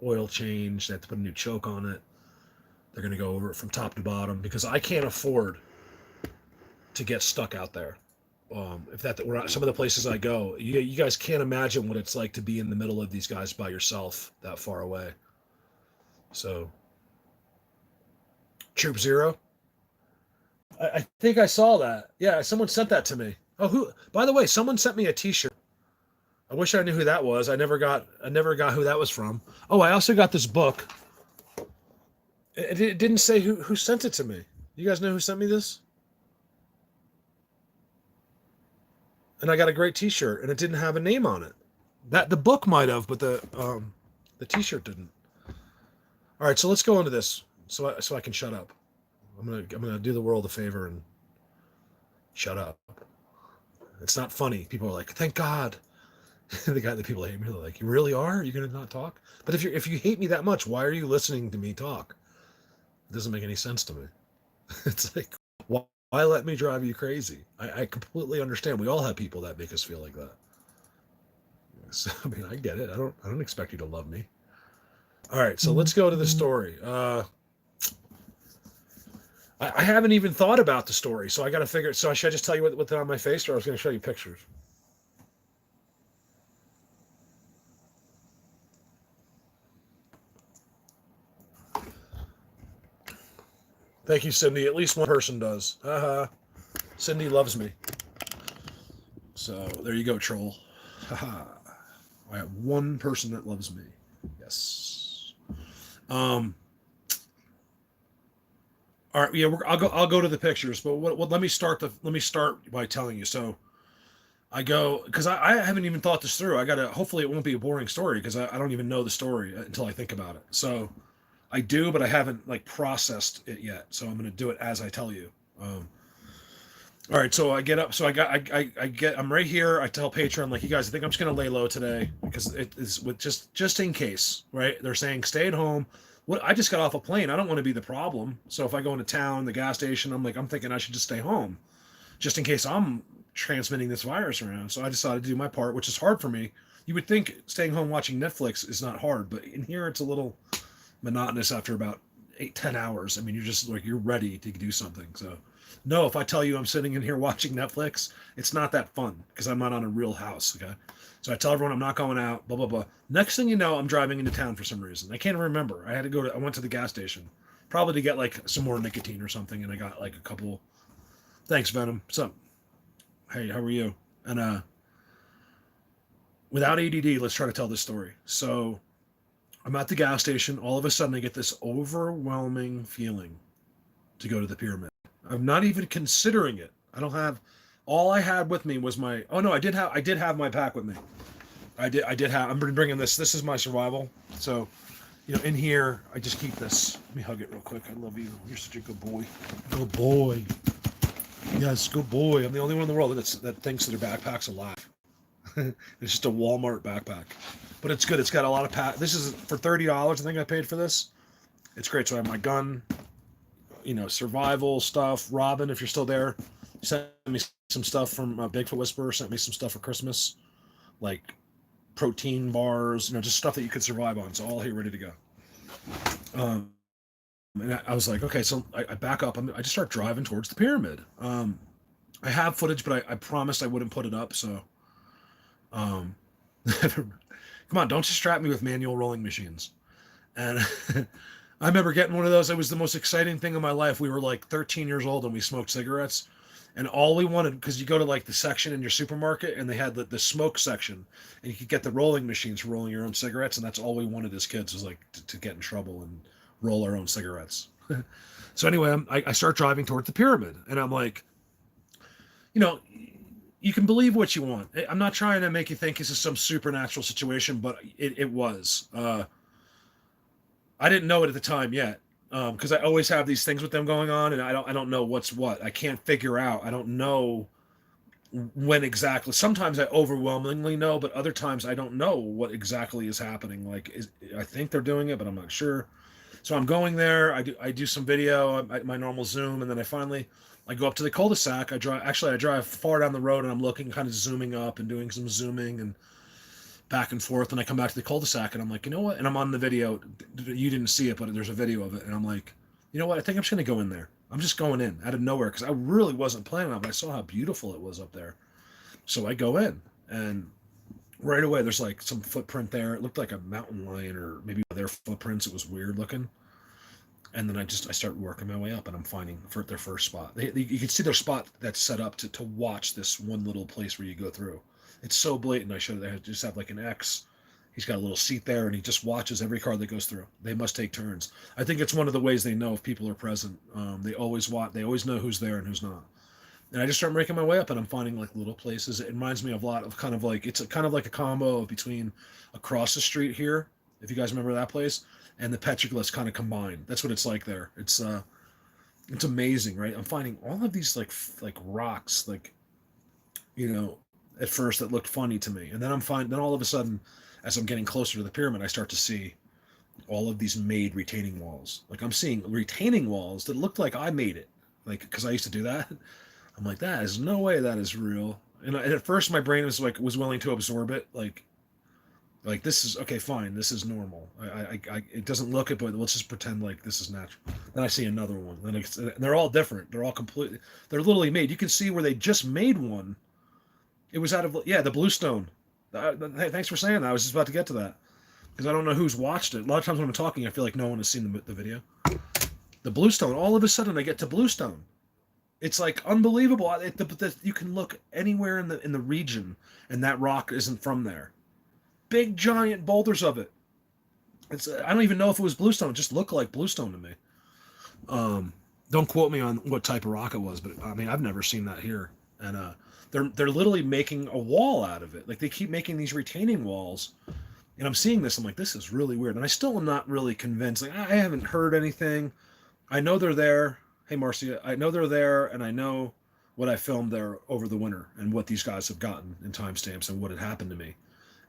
oil change. They have to put a new choke on it. They're going to go over it from top to bottom because I can't afford to get stuck out there. If some of the places I go, you guys can't imagine what it's like to be in the middle of these guys by yourself that far away. So, Troop Zero. I think I saw that. Yeah, someone sent that to me. Oh, by the way, someone sent me a T-shirt. I wish I knew who that was. I never got who that was from. Oh, I also got this book. It didn't say who sent it to me. You guys know who sent me this? And I got a great T-shirt, and it didn't have a name on it. The book might have, but the T-shirt didn't. All right, so let's go into this, so I can shut up. I'm gonna do the world a favor and shut up. It's not funny. People are like, thank God. The people hate me, they're like, you really are? You're gonna not talk? But if you hate me that much, why are you listening to me talk? It doesn't make any sense to me. It's like, why let me drive you crazy? I completely understand. We all have people that make us feel like that. So I mean, I get it. I don't expect you to love me. All right, so let's go to the story. I haven't even thought about the story, so I got to figure. So should I just tell you what's on my face, or I was going to show you pictures? Thank you, Cindy. At least one person does. Cindy loves me. So there you go, troll. Haha. I have one person that loves me. Yes. All right. Yeah. I'll go to the pictures, but let me start by telling you. So I go because I haven't even thought this through. I gotta. Hopefully, it won't be a boring story because I don't even know the story until I think about it. So I do, but I haven't like processed it yet. So I'm gonna do it as I tell you. All right, so I get up. So I'm right here. I tell Patreon, like, you guys, I think I'm just gonna lay low today because it is with just in case, right? They're saying stay at home. What I just got off a plane. I don't want to be the problem. So if I go into town, the gas station, I'm thinking I should just stay home, just in case I'm transmitting this virus around. So I decided to do my part, which is hard for me. You would think staying home watching Netflix is not hard, but in here it's a little monotonous after about 8-10 hours. I mean, you're just like you're ready to do something. So. No, if I tell you I'm sitting in here watching Netflix, it's not that fun because I'm not on a real house. Okay. So I tell everyone I'm not going out, blah, blah, blah. Next thing you know, I'm driving into town for some reason. I can't remember. I went to the gas station probably to get like some more nicotine or something. And I got like a couple. Thanks, Venom. What's up? Hey, how are you? And, without ADD, let's try to tell this story. So I'm at the gas station. All of a sudden I get this overwhelming feeling to go to the pyramid. I'm not even considering it. I don't have. All I had with me was my. Oh no, I did have my pack with me. I did have. I'm bringing this. This is my survival. So, in here, I just keep this. Let me hug it real quick. I love you. You're such a good boy. Good boy. Yes, good boy. I'm the only one in the world that thinks that their backpack's alive. It's just a Walmart backpack, but it's good. It's got a lot of pack. This is for $30. I think I paid for this. It's great. So I have my gun. Survival stuff. Robin, if you're still there, sent me some stuff from Bigfoot Whisperer. Sent me some stuff for Christmas, like protein bars, just stuff that you could survive on. So all here, ready to go. And I was like, okay, so I back up. I just start driving towards the pyramid. I have footage, but I promised I wouldn't put it up. So, come on, don't distract me with manual rolling machines. And I remember getting one of those. It was the most exciting thing in my life. We were like 13 years old and we smoked cigarettes. And all we wanted, because you go to like the section in your supermarket and they had the smoke section and you could get the rolling machines for rolling your own cigarettes. And that's all we wanted as kids was like to get in trouble and roll our own cigarettes. So anyway, I start driving towards the pyramid and I'm like, you can believe what you want. I'm not trying to make you think this is some supernatural situation, but it was. I didn't know it at the time yet, because I always have these things with them going on, and I don't know what's what. I can't figure out. I don't know when exactly. Sometimes I overwhelmingly know, but other times I don't know what exactly is happening. I think they're doing it, but I'm not sure. So I'm going there. I do some video, my normal Zoom, and then I go up to the cul-de-sac. I drive far down the road, and I'm looking, kind of zooming up and doing some zooming and back and forth, and I come back to the cul-de-sac and I'm like, you know what? And I'm on the video. You didn't see it, but there's a video of it. And I'm like, you know what? I think I'm just going to go in there. I'm just going in out of nowhere because I really wasn't planning on it, but I saw how beautiful it was up there. So I go in, and right away there's like some footprint there. It looked like a mountain lion or maybe their footprints. It was weird looking. And then I start working my way up, and I'm finding their first spot. You can see their spot that's set up to watch this one little place where you go through. It's so blatant. I showed they just have like an X. He's got a little seat there, and he just watches every car that goes through. They must take turns. I think it's one of the ways they know if people are present. They always know who's there and who's not. And I just start making my way up, and I'm finding like little places. It reminds me of a lot of kind of like a combo between Across the Street here, if you guys remember that place, and the Petroglyphs kind of combined. That's what it's like there. It's amazing, right? I'm finding all of these like rocks, like at first that looked funny to me, and then then all of a sudden, as I'm getting closer to the pyramid, I start to see all of these made retaining walls. Like I'm seeing retaining walls that looked like I made it, like because I used to do that. I'm like, that is no way that is real. And at first, my brain was willing to absorb it, like this is okay, fine, this is normal. It doesn't look it, but let's just pretend like this is natural. Then I see another one. Then they're all different. They're all completely. They're literally made. You can see where they just made one. It was out of the bluestone. Hey, thanks for saying that. I was just about to get to that because I don't know who's watched it. A lot of times when I'm talking, I feel like no one has seen the video. The bluestone. All of a sudden, I get to bluestone. It's like unbelievable. You can look anywhere in the region, and that rock isn't from there. Big giant boulders of it. I don't even know if it was bluestone. It just looked like bluestone to me. Don't quote me on what type of rock it was, but I mean I've never seen that here. And they're literally making a wall out of it. Like they keep making these retaining walls, and I'm seeing this. I'm like, this is really weird. And I still am not really convinced. Like I haven't heard anything. I know they're there. Hey Marcia, I know they're there, and I know what I filmed there over the winter and what these guys have gotten in timestamps and what had happened to me.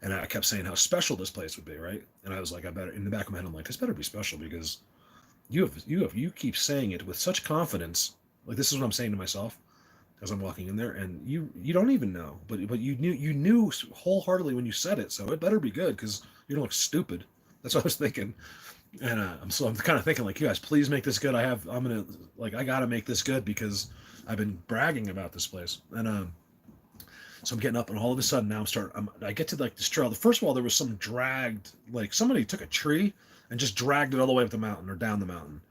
And I kept saying how special this place would be, right? And I was like, I better, in the back of my head, I'm like, this better be special because you keep saying it with such confidence. Like this is what I'm saying to myself as I'm walking in there, and you don't even know, but you knew wholeheartely when you said it, so it better be good because you don't look stupid. That's what I was thinking. And I'm kind of thinking like, you guys, please make this good. I gotta make this good because I've been bragging about this place. And so I'm getting up, and all of a sudden now I get to like this trail. First of all, there was some dragged, like somebody took a tree and just dragged it all the way up the mountain or down the mountain.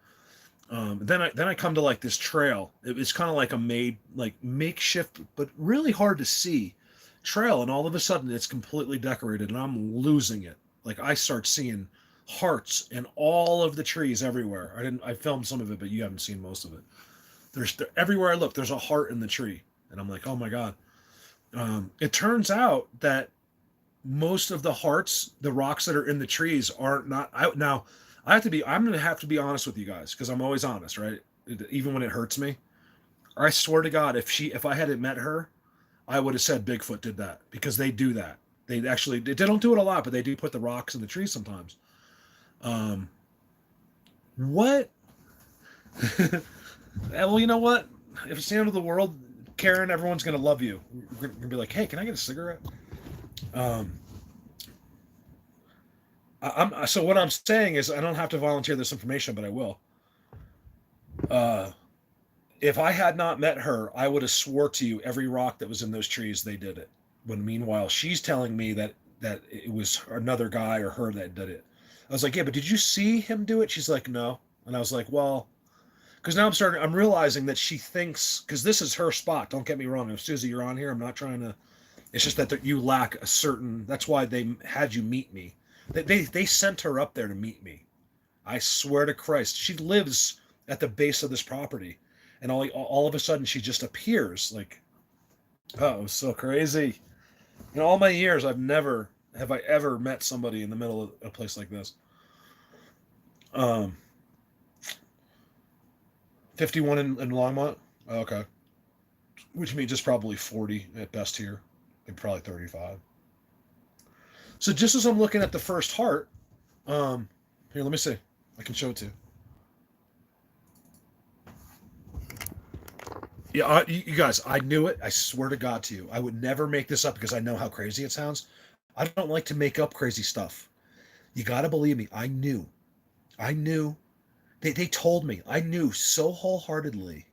Then I come to like this trail. It's kind of like a makeshift, but really hard to see trail. And all of a sudden it's completely decorated, and I'm losing it. Like I start seeing hearts in all of the trees everywhere. I filmed some of it, but you haven't seen most of it. Everywhere I look, there's a heart in the tree, and I'm like, oh my god. It turns out that most of the hearts, the rocks that are in the trees, I'm going to have to be honest with you guys because I'm always honest, right? Even when it hurts me. I swear to God, if I had met her, I would have said Bigfoot did that because they do that. They don't do it a lot, but they do put the rocks in the trees sometimes. What? Well, you know what? If it's the end of the world, Karen, everyone's gonna love you. We're gonna be like, hey, can I get a cigarette? So what I'm saying is I don't have to volunteer this information, but I will. If I had not met her, I would have swore to you every rock that was in those trees, they did it. When meanwhile, she's telling me that it was another guy or her that did it. I was like, yeah, but did you see him do it? She's like, no. And I was like, well, because now I'm realizing that she thinks, because this is her spot. Don't get me wrong. If Susie, you're on here, I'm not trying to, it's just that you lack a certain, that's why they had you meet me. They sent her up there to meet me. I swear to Christ, she lives at the base of this property. And all of a sudden she just appears like, oh, it was so crazy. In all my years, have I ever met somebody in the middle of a place like this. 51 in Longmont? Oh, okay. Which means it's probably 40 at best here. Maybe probably 35. So just as I'm looking at the first heart, here, let me see. I can show it to you. Yeah, you guys, I knew it. I swear to God to you. I would never make this up because I know how crazy it sounds. I don't like to make up crazy stuff. You got to believe me. I knew. They told me. I knew so wholeheartedly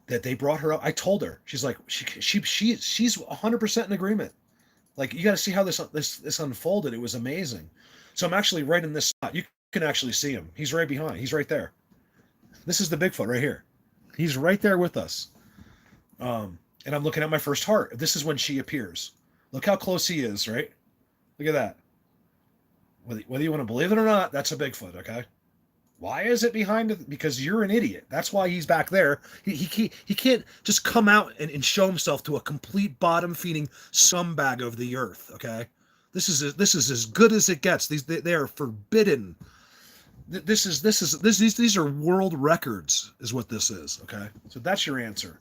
that they brought her up. I told her. She's like, she's 100% in agreement. Like, you got to see how this unfolded. It was amazing. So I'm actually right in this spot. You can actually see him. He's right behind. He's right there. This is the Bigfoot right here. He's right there with us. And I'm looking at my first heart. This is when she appears. Look how close he is, right? Look at that. Whether you want to believe it or not, that's a Bigfoot, okay? Why is it behind it? Because you're an idiot. That's why he's back there. He can't just come out and show himself to a complete bottom-feeding scumbag of the earth, okay? This is as good as it gets. They are forbidden. These are world records, is what this is, okay? So that's your answer.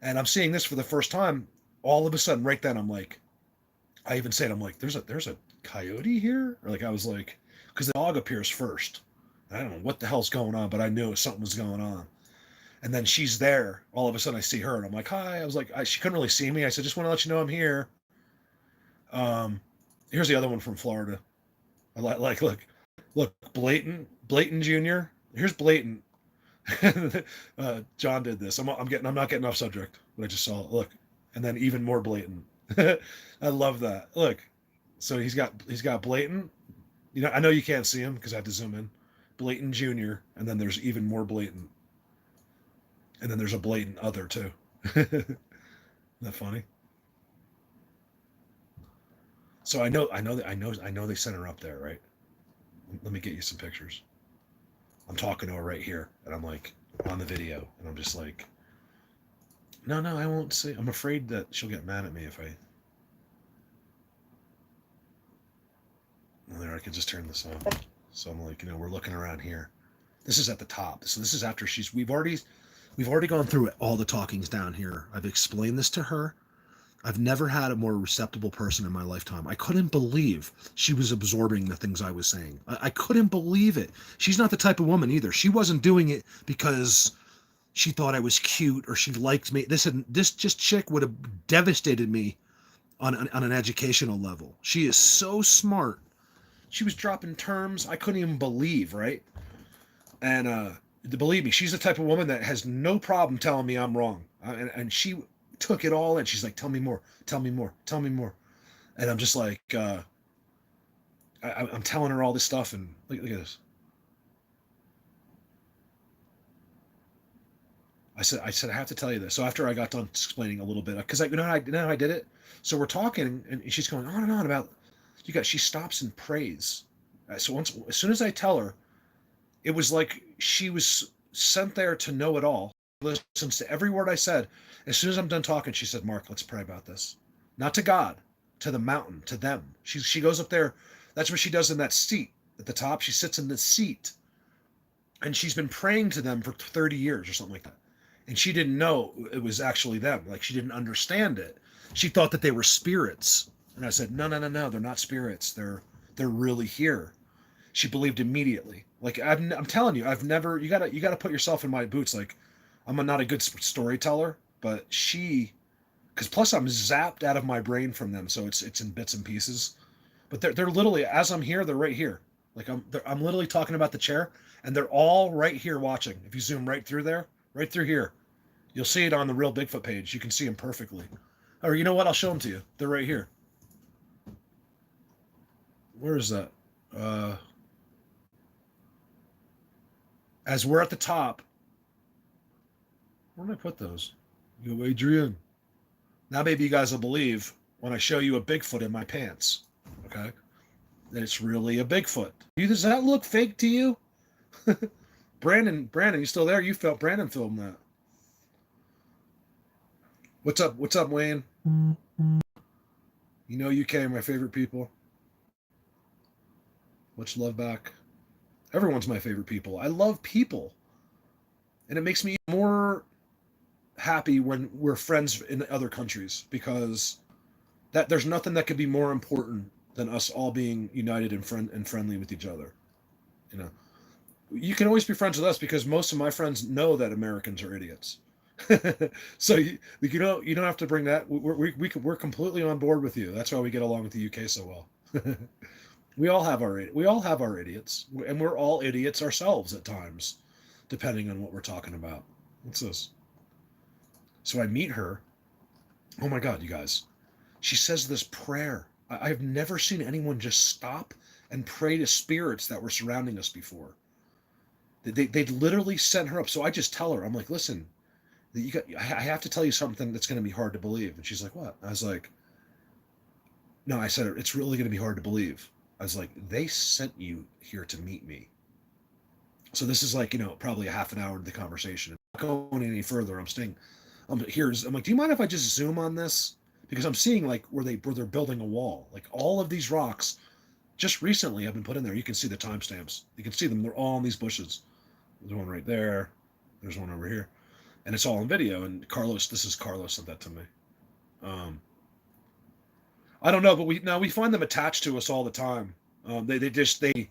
And I'm seeing this for the first time. all of a sudden, right then, I'm like, I even said, I'm like, there's a coyote here? Or like, I was like, because the dog appears first. I don't know what the hell's going on, but I knew something was going on. And then she's there. All of a sudden, I see her, and I'm like, hi. I was like, she couldn't really see me. I said, just want to let you know I'm here. Um, Here's the other one from Florida. I like look, Blayton Jr. Here's Blayton. John did this. I'm not getting off subject, but I just saw it. Look, and then even more Blatant. I love that. Look, so he's got Blatant. You know, I know you can't see him because I have to zoom in. Blatant Junior, and then there's even more Blatant, and then there's a Blatant other too. Isn't that funny? So I know they sent her up there, right? Let me get you some pictures. I'm talking to her right here, and I'm like on the video, and I'm just like, no, I won't say. I'm afraid that she'll get mad at me if I. Well, there, I can just turn this on. So I'm like, we're looking around here. This is at the top. So this is after we've already gone through all the talkings down here. I've explained this to her. I've never had a more receptible person in my lifetime. I couldn't believe she was absorbing the things I was saying. I couldn't believe it. She's not the type of woman either. She wasn't doing it because she thought I was cute or she liked me. This just chick would have devastated me on an educational level. She is so smart. She was dropping terms I couldn't even believe, right? And believe me, she's the type of woman that has no problem telling me I'm wrong. And she took it all, and she's like, tell me more. And I'm just like, I'm telling her all this stuff, and look at this. I said I have to tell you this. So after I got done explaining a little bit, because you know how I did it. So we're talking, and she's going on and on about she stops and prays. So as soon as I tell her, it was like she was sent there to know it all. Listens to every word I said. As soon as I'm done talking, she said, Mark, let's pray about this. Not to God, to the mountain, to them. She goes up there. That's what she does in that seat at the top. She sits in the seat, and she's been praying to them for 30 years or something like that. And she didn't know it was actually them. Like, she didn't understand it. She thought that they were spirits. And I said, no, they're not spirits. They're really here. She believed immediately. Like, I'm telling you, I've never. You gotta put yourself in my boots. Like, I'm not a good storyteller, but because plus I'm zapped out of my brain from them, so it's in bits and pieces. But they're literally, as I'm here, they're right here. Like I'm literally talking about the chair, and they're all right here watching. If you zoom right through there, right through here, you'll see it on the Real Bigfoot page. You can see them perfectly. Or you know what? I'll show them to you. They're right here. Where is that? As we're at the top. Where did I put those? Yo, Adrian. Now maybe you guys will believe when I show you a Bigfoot in my pants. Okay? That it's really a Bigfoot. Does that look fake to you? Brandon, you still there? You felt Brandon filmed that. What's up, Wayne? You know UK are my favorite people. Much love back. Everyone's my favorite people. I love people. And it makes me more happy when we're friends in other countries, because that there's nothing that could be more important than us all being united and friendly with each other. You can always be friends with us because most of my friends know that Americans are idiots. So you don't have to bring that. We're completely on board with you. That's why we get along with the UK so well. We all have our idiots, and we're all idiots ourselves at times, depending on what we're talking about. What's this? So I meet her. Oh my God, you guys. She says this prayer. I've never seen anyone just stop and pray to spirits that were surrounding us before. They'd literally sent her up. So I just tell her, I'm like, listen, I have to tell you something that's going to be hard to believe. And she's like, what? I was like, no, I said, it's really going to be hard to believe. I was like, they sent you here to meet me. So this is like, probably a half an hour into the conversation. I'm not going any further. I'm like, do you mind if I just zoom on this? Because I'm seeing like where they're building a wall. Like all of these rocks just recently have been put in there. You can see the timestamps. You can see them. They're all in these bushes. There's one right there. There's one over here. And it's all in video. And this is Carlos sent that to me. I don't know, but we find them attached to us all the time. They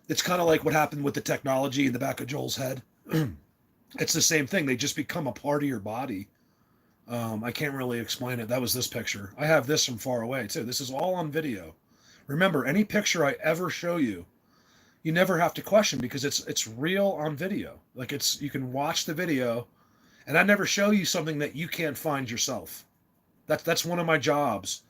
it's kind of like what happened with the technology in the back of Joel's head. It's the same thing. They just become a part of your body. I can't really explain it. That was this picture. I have this from far away too. This is all on video. Remember, any picture I ever show you, you never have to question because it's real on video. Like you can watch the video, and I never show you something that you can't find yourself. That's one of my jobs,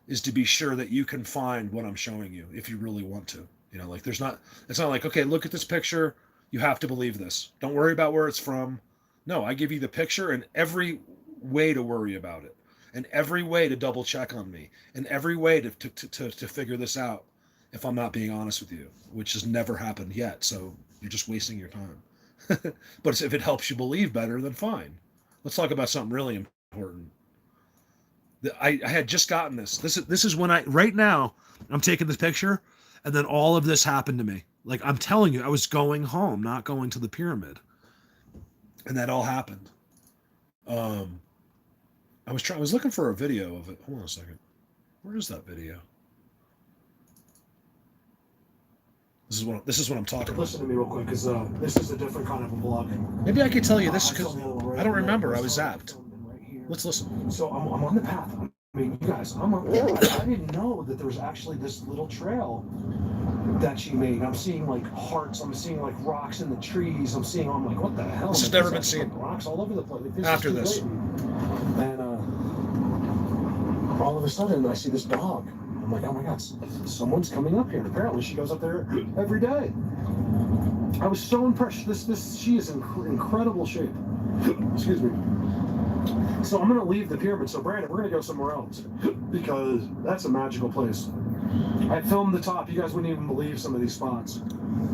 is to be sure that you can find what I'm showing you if you really want to. You know, like it's not like, okay, look at this picture, you have to believe this. Don't worry about where it's from. No, I give you the picture and every way to worry about it, and every way to double check on me, and every way to figure this out if I'm not being honest with you, which has never happened yet. So you're just wasting your time. But if it helps you believe better, then fine. Let's talk about something really important. I had just gotten this. This is when right now I'm taking this picture, and then all of this happened to me. Like, I'm telling you, I was going home, not going to the pyramid, and that all happened. I was looking for a video of it. Hold on a second. Where is that video? This is what I'm talking about. Listen to me real quick, because this is a different kind of a vlog. Maybe I could tell you this because I don't remember. I was zapped. Let's listen. So I'm on the path. I mean, you guys, I didn't know that there was actually this little trail that she made. I'm seeing like hearts. I'm seeing like rocks in the trees. I'm like, what the hell? This has never been seen. Rocks all over the place. Like, After this. And all of a sudden, I see this dog. I'm like, oh my God, someone's coming up here. Apparently, she goes up there every day. I was so impressed. She is in incredible shape. Excuse me. So I'm gonna leave the pyramid. So Brandon, we're gonna go somewhere else because that's a magical place. I filmed the top. You guys wouldn't even believe some of these spots.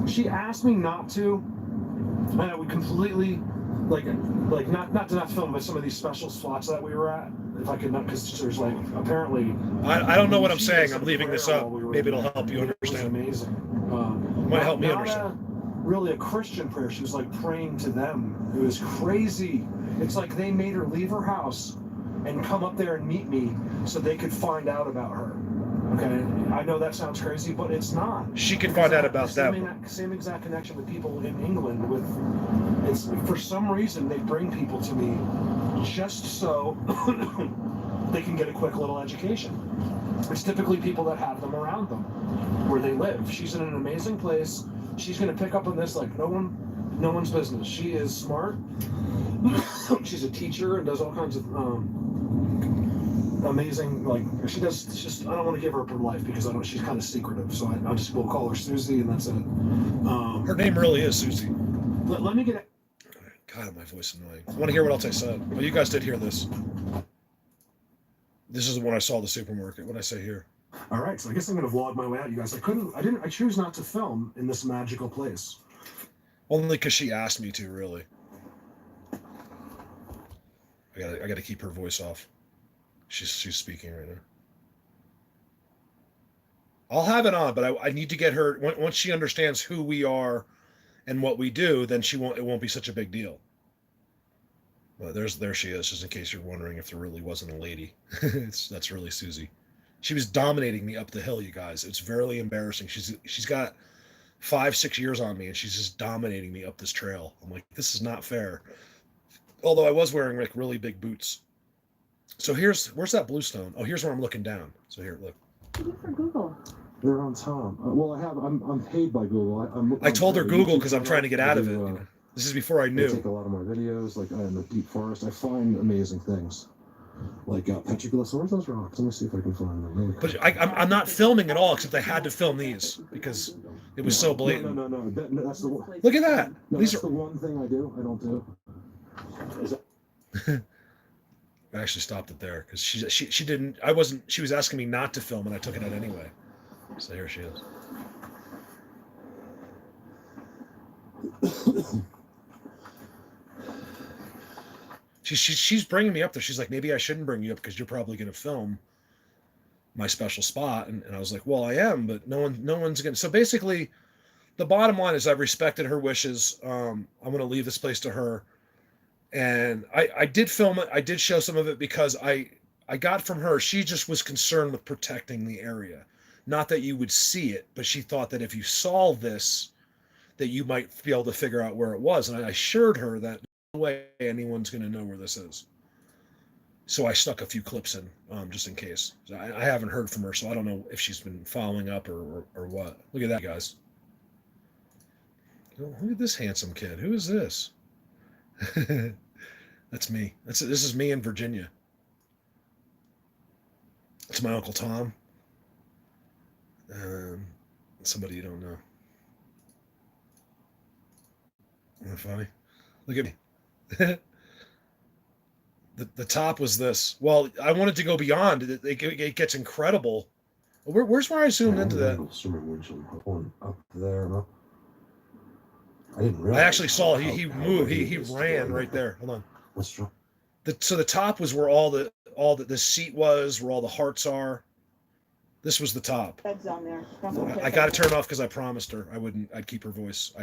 She asked me not to, and I would completely like not to film, but some of these special spots that we were at. If I could not, because there's like apparently. I don't know what I'm saying. I'm leaving this up. Maybe it'll help you understand. It was amazing. Might help me understand. Really a Christian prayer. She was like praying to them. It was crazy. It's like they made her leave her house and come up there and meet me so they could find out about her. Okay, I know that sounds crazy, but it's not. She can find out about them. Same exact connection with people in England. It's for some reason they bring people to me just so they can get a quick little education. It's typically people that have them around them where they live. She's in an amazing place. She's going to pick up on this like no one's business. She is smart. She's a teacher and does all kinds of amazing, like she does. Just I don't want to give her up her life because she's kind of secretive. So we'll call her Susie, and that's it. Her name really is Susie. Let me get it. God, my voice is annoying. I want to hear what else I said. Well, you guys did hear this. This is when I saw the supermarket. What I say here. All right, so I guess I'm going to vlog my way out, you guys. I choose not to film in this magical place. Only because she asked me to, really. I gotta keep her voice off. She's speaking right now. I'll have it on, but I need to get her once she understands who we are and what we do. Then it won't be such a big deal. Well, there she is. Just in case you're wondering if there really wasn't a lady, that's really Susie. She was dominating me up the hill, you guys. It's very embarrassing. She's got 5-6 years on me, and she's just dominating me up this trail. I'm like, this is not fair. Although I was wearing like really big boots. So where's that bluestone? Oh, here's where I'm looking down. So here, look. Look for Google. They're on top. Well, I'm paid by Google. I told her Google because I'm trying to get out of it. This is before I I knew. take a lot of my videos, like in the deep forest. I find amazing things, like petroglyphs. Where's those rocks? Let me see if I can find them. Really quick. But I'm not filming at all, except I had to film these because it was so blatant. No. That's the one. Look at that. No, These that's are. the one thing I don't do. Is that... I actually stopped it there because she didn't. I wasn't. She was asking me not to film, and I took it out anyway. So here she is. She's bringing me up there. She's like, maybe I shouldn't bring you up because you're probably going to film my special spot. And I was like, well, I am, but no one's going to. So basically, the bottom line is I've respected her wishes. I'm going to leave this place to her. And I did film it. I did show some of it because I got from her, she just was concerned with protecting the area. Not that you would see it, but she thought that if you saw this, that you might be able to figure out where it was. And I assured her that no way anyone's going to know where this is. So I stuck a few clips in, just in case. So I haven't heard from her, so I don't know if she's been following up or what. Look at that, guys. Oh, look at this handsome kid. Who is this? That's me. This is me in Virginia. It's my Uncle Tom. Somebody you don't know. Isn't that funny? Look at me. The top was this. Well, I wanted to go beyond. It gets incredible. Where's where I zoomed into that? Up there. No? I didn't realize. I actually saw he moved. He ran right there. Hold on. What's wrong? So the top was where all the seat was, where all the hearts are. This was the top. Bed's on there. I got to turn it off because I promised her I'd keep her voice.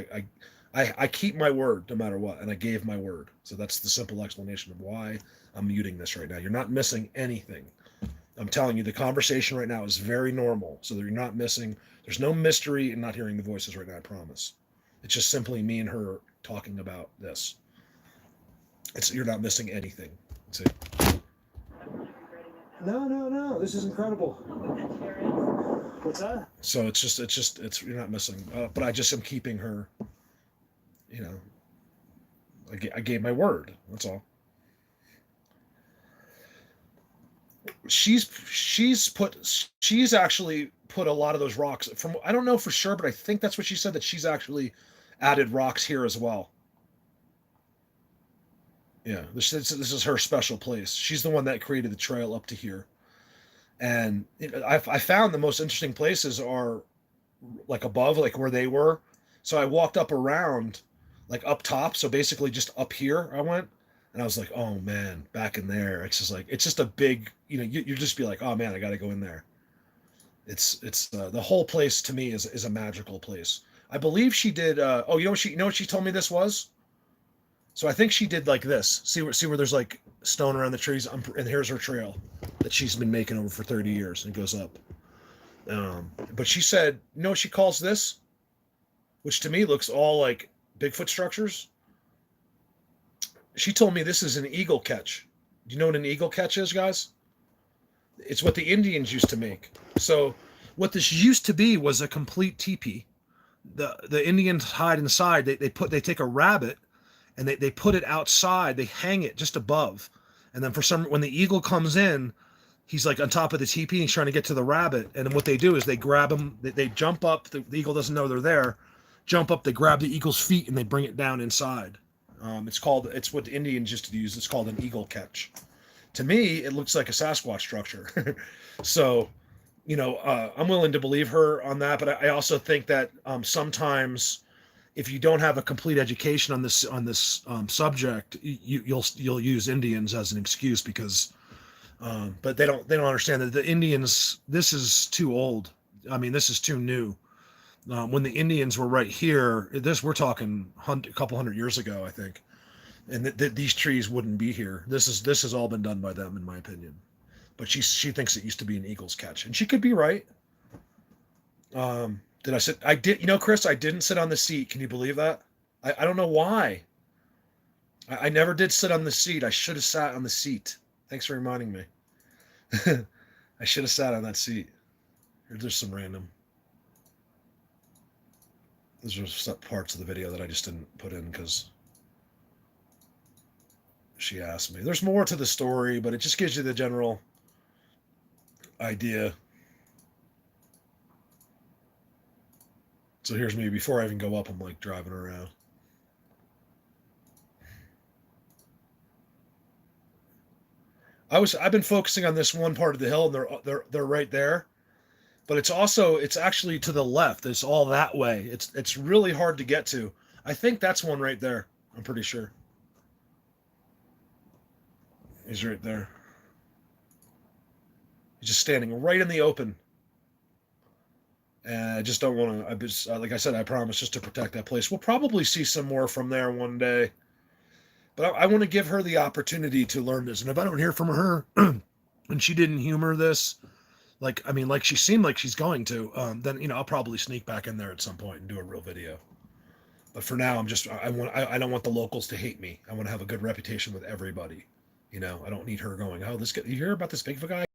I keep my word no matter what, and I gave my word. So that's the simple explanation of why I'm muting this right now. You're not missing anything. I'm telling you, the conversation right now is very normal, so that you're not missing. There's no mystery in not hearing the voices right now. I promise. It's just simply me and her talking about this. You're not missing anything. That's it. No. This is incredible. What's that? So it's you're not missing. But I just am keeping her. You know, I gave my word. That's all. She's actually put a lot of those rocks from. I don't know for sure, but I think that's what she said, that she's actually added rocks here as well. Yeah, this is her special place. She's the one that created the trail up to here. And I found the most interesting places are like above, like where they were. So I walked up around, like up top. So basically just up here I went, and I was like, oh man, back in there. It's just a big, you just be like, oh man, I got to go in there. It's the whole place to me is a magical place. I believe she did. You know what she told me this was? So I think she did like this. See where there's like stone around the trees, and here's her trail that she's been making over for 30 years and goes up. But she said, you know what she calls this? Which to me looks all like Bigfoot structures. She told me this is an eagle catch. Do you know what an eagle catch is, guys? It's what the Indians used to make. So what this used to be was a complete teepee. The Indians hide inside. They take a rabbit and they put it outside. They hang it just above. And then when the eagle comes in, he's like on top of the teepee and he's trying to get to the rabbit. And then what they do is they grab him. They jump up. The eagle doesn't know they're there. Jump up. They grab the eagle's feet and they bring it down inside. It's what the Indians used to use. It's called an eagle catch. To me, it looks like a Sasquatch structure. So, I'm willing to believe her on that. But I also think that sometimes, if you don't have a complete education on this subject, you'll use Indians as an excuse because, but they don't understand that the Indians. This is too old. I mean, this is too new. When the Indians were right here, we're talking a couple hundred years ago, I think, and these trees wouldn't be here. This has all been done by them, in my opinion. But she thinks it used to be an eagle's catch, and she could be right. Did I sit? I did. Chris, I didn't sit on the seat. Can you believe that? I don't know why. I never did sit on the seat. I should have sat on the seat. Thanks for reminding me. I should have sat on that seat. There's some random. Those are some parts of the video that I just didn't put in because she asked me. There's more to the story, but it just gives you the general idea. So here's me before I even go up. I'm like driving around. I've been focusing on this one part of the hill, and they're right there. But it's actually to the left. It's all that way. It's really hard to get to. I think that's one right there. I'm pretty sure. He's right there. He's just standing right in the open. And I just don't want to. Like I said, I promise just to protect that place. We'll probably see some more from there one day. But I want to give her the opportunity to learn this. And if I don't hear from her, and she didn't humor this, like, I mean, like she seemed like she's going to, then, you know, I'll probably sneak back in there at some point and do a real video. But for now, I don't want the locals to hate me. I want to have a good reputation with everybody. You know, I don't need her going, oh, this guy, you hear about this Bigfoot guy?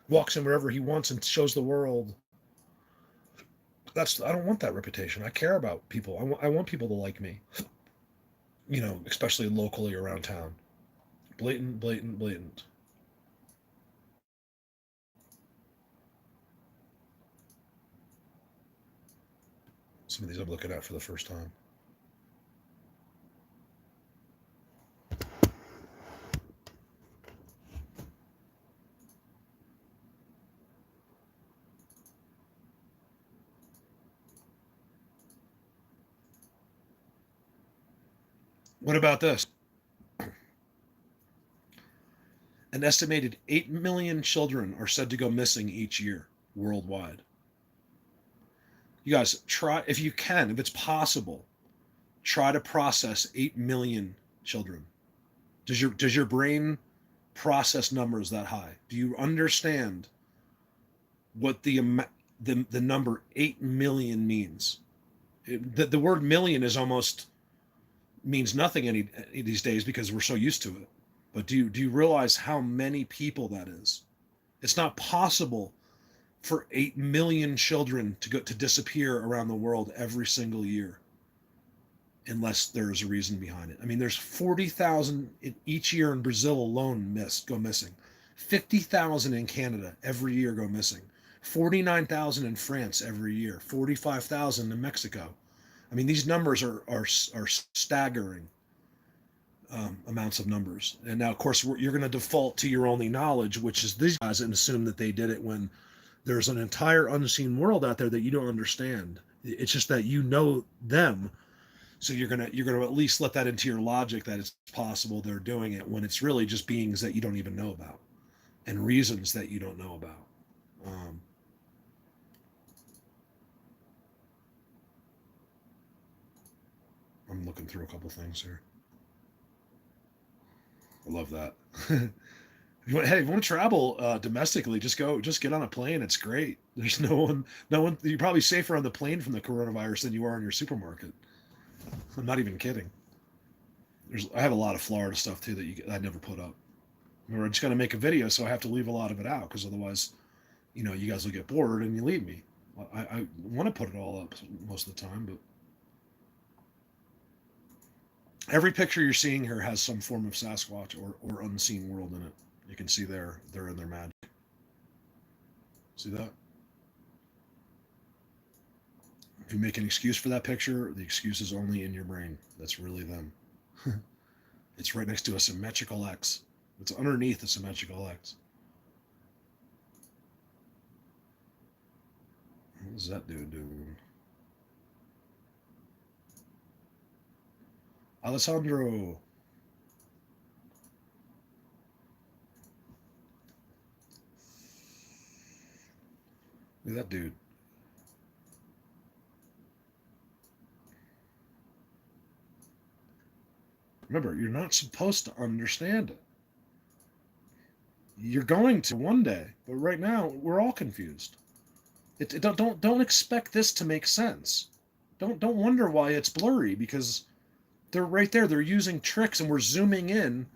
Walks in wherever he wants and shows the world. I don't want that reputation. I care about people. I want people to like me. You know, especially locally around town. Blatant, blatant, blatant. Some of these I'm looking at for the first time. What about this? An estimated 8 million children are said to go missing each year worldwide. You guys, try, if you can, if it's possible, try to process 8 million children. Does your brain process numbers that high? Do you understand what the number 8 million means? The word million is almost means nothing any these days because we're so used to it. But do you realize how many people that is? It's not possible for 8 million children to disappear around the world every single year unless there's a reason behind it. I mean, there's 40,000 each year in Brazil alone go missing. 50,000 in Canada every year go missing. 49,000 in France every year. 45,000 in Mexico. I mean, these numbers are staggering amounts of numbers. And now, of course, you're going to default to your only knowledge, which is these guys, and assume that they did it when there's an entire unseen world out there that you don't understand. It's just that you know them, so you're gonna at least let that into your logic that it's possible they're doing it when it's really just beings that you don't even know about and reasons that you don't know about. I'm looking through a couple things here. I love that. Hey, if you want to travel domestically, just get on a plane. It's great. There's no one. You're probably safer on the plane from the coronavirus than you are in your supermarket. I'm not even kidding. I have a lot of Florida stuff too that I never put up. Or I just got to make a video, so I have to leave a lot of it out because otherwise, you know, you guys will get bored and you leave me. I want to put it all up most of the time, but every picture you're seeing here has some form of Sasquatch or unseen world in it. You can see they're in their magic. See that? If you make an excuse for that picture, the excuse is only in your brain. That's really them. It's right next to a symmetrical X. It's underneath a symmetrical X. What's that dude doing? Alessandro. Look at that dude. Remember, you're not supposed to understand it. You're going to one day, but right now we're all confused. Don't expect this to make sense. Don't wonder why it's blurry because they're right there. They're using tricks, and we're zooming in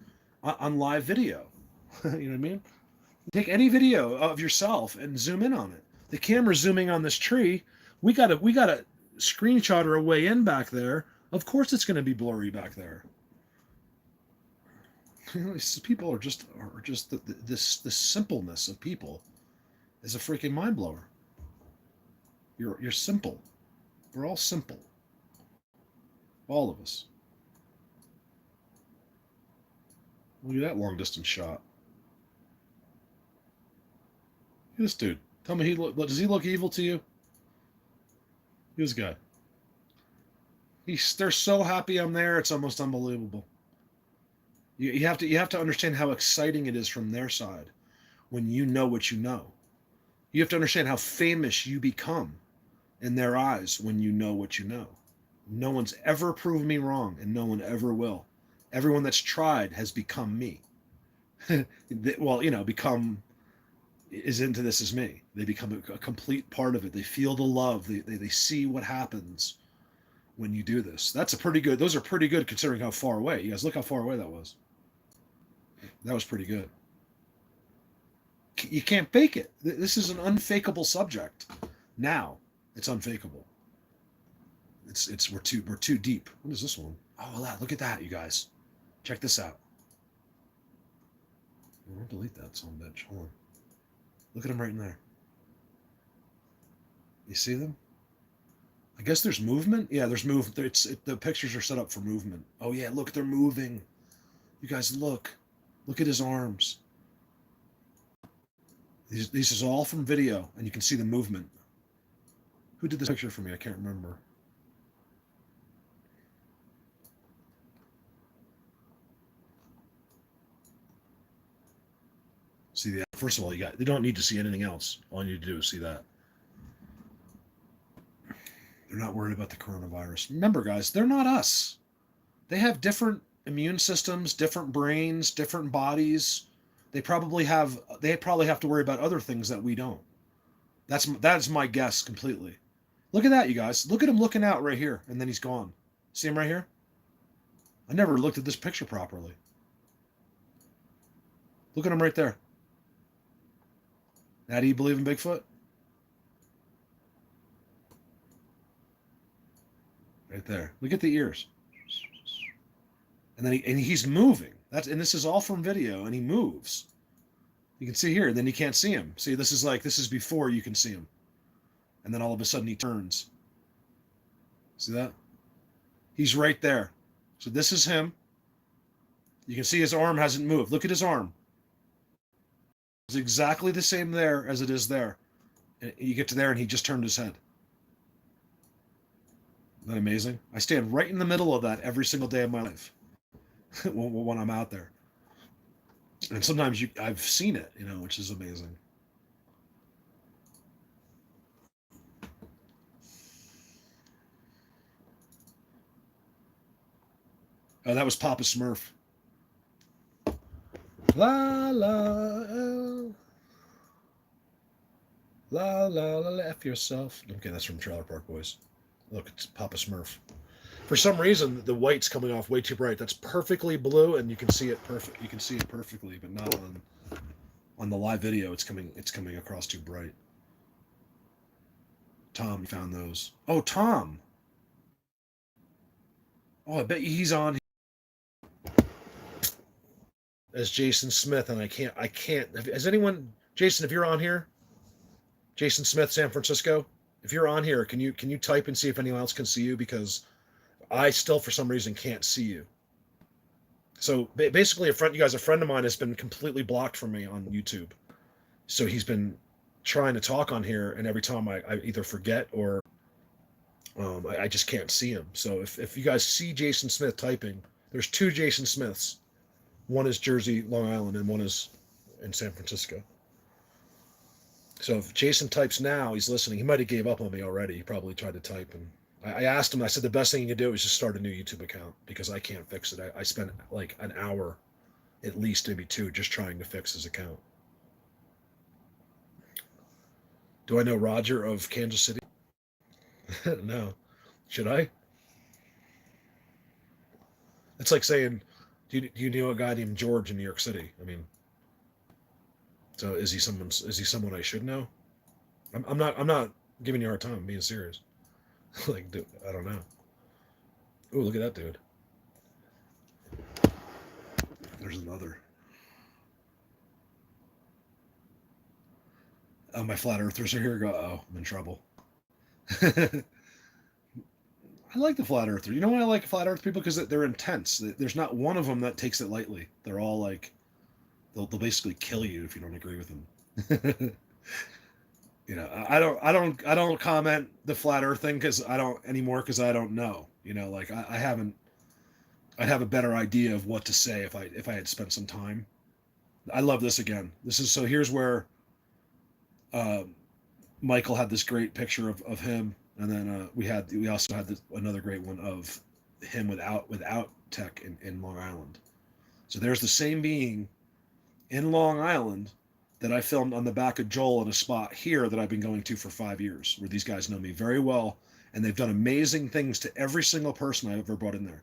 on live video. You know what I mean? Take any video of yourself and zoom in on it. The camera's zooming on this tree. We got a screenshot or a way in back there. Of course, it's going to be blurry back there. People are just this simpleness of people is a freaking mind blower. You're simple. We're all simple. All of us. Look at that long distance shot. Look at this dude. Tell me does he look evil to you? This guy. They're so happy I'm there, it's almost unbelievable. You have to understand how exciting it is from their side when you know what you know. You have to understand how famous you become in their eyes when you know what you know. No one's ever proved me wrong, and no one ever will. Everyone that's tried has become me. Well, you know, become is into this as me. They become a complete part of it. They feel the love. They see what happens when you do this. That's a pretty good. Those are pretty good considering how far away. You guys look how far away that was. That was pretty good. You can't fake it. This is an unfakeable subject. Now it's unfakeable. We're too deep. What is this one? Oh, look at that, you guys. Check this out. I'll delete that son of a bitch. Hold on. Look at them right in there. You see them? I guess there's movement. Yeah, there's movement. The pictures are set up for movement. Oh yeah, look, they're moving. You guys look. Look at his arms. This is all from video, and you can see the movement. Who did this picture for me? I can't remember. See that? First of all, they don't need to see anything else. All you need to do is see that. They're not worried about the coronavirus. Remember, guys, they're not us. They have different immune systems, different brains, different bodies. They probably have to worry about other things that we don't. That's my guess completely. Look at that, you guys. Look at him looking out right here, and then he's gone. See him right here? I never looked at this picture properly. Look at him right there. Now, do you believe in Bigfoot? Right there. Look at the ears. And then he's moving. This is all from video, and he moves. You can see here, then you can't see him. See, this is before you can see him. And then all of a sudden he turns. See that? He's right there. So this is him. You can see his arm hasn't moved. Look at his arm. It's exactly the same there as it is there. And you get to there and he just turned his head. Isn't that amazing? I stand right in the middle of that every single day of my life when I'm out there. And sometimes I've seen it, which is amazing. Oh, that was Papa Smurf. La la la la la F yourself. Okay, that's from Trailer Park Boys. Look, it's Papa Smurf. For some reason, the white's coming off way too bright. That's perfectly blue, and you can see it perfect. You can see it perfectly, but not on the live video. It's coming across too bright. Tom found those. Oh, Tom. Oh, I bet you he's on as Jason Smith, and I can't. Has anyone, Jason, if you're on here, Jason Smith, San Francisco, if you're on here, can you type and see if anyone else can see you, because I still for some reason can't see you. So basically, a friend of mine has been completely blocked from me on YouTube. So he's been trying to talk on here, and every time I either forget or I just can't see him. So if you guys see Jason Smith typing, there's two Jason Smiths. One is Jersey, Long Island, and one is in San Francisco. So if Jason types now, he's listening. He might have gave up on me already. He probably tried to type, and I asked him, I said, the best thing you can do is just start a new YouTube account, because I can't fix it. I spent like an hour, at least maybe two, just trying to fix his account. Do I know Roger of Kansas City? No. Should I? It's like saying, do you know a guy named George in New York City? I mean, so is he someone I should know? I'm not giving you a hard time. I'm being serious. Like, dude, I don't know. Oh, look at that dude. There's another. Oh, my flat earthers are here. Oh, I'm in trouble. I like the flat earther. You know why I like flat earth people? Because they're intense. There's not one of them that takes it lightly. They're all like, they'll basically kill you if you don't agree with them. I don't comment the flat earth thing because I don't know. Like I'd have a better idea of what to say if I had spent some time. I love this again. Here's where Michael had this great picture of him. And then we also had another great one of him without tech in Long Island. So there's the same being in Long Island that I filmed on the back of Joel in a spot here that I've been going to for 5 years, where these guys know me very well, and they've done amazing things to every single person I've ever brought in there,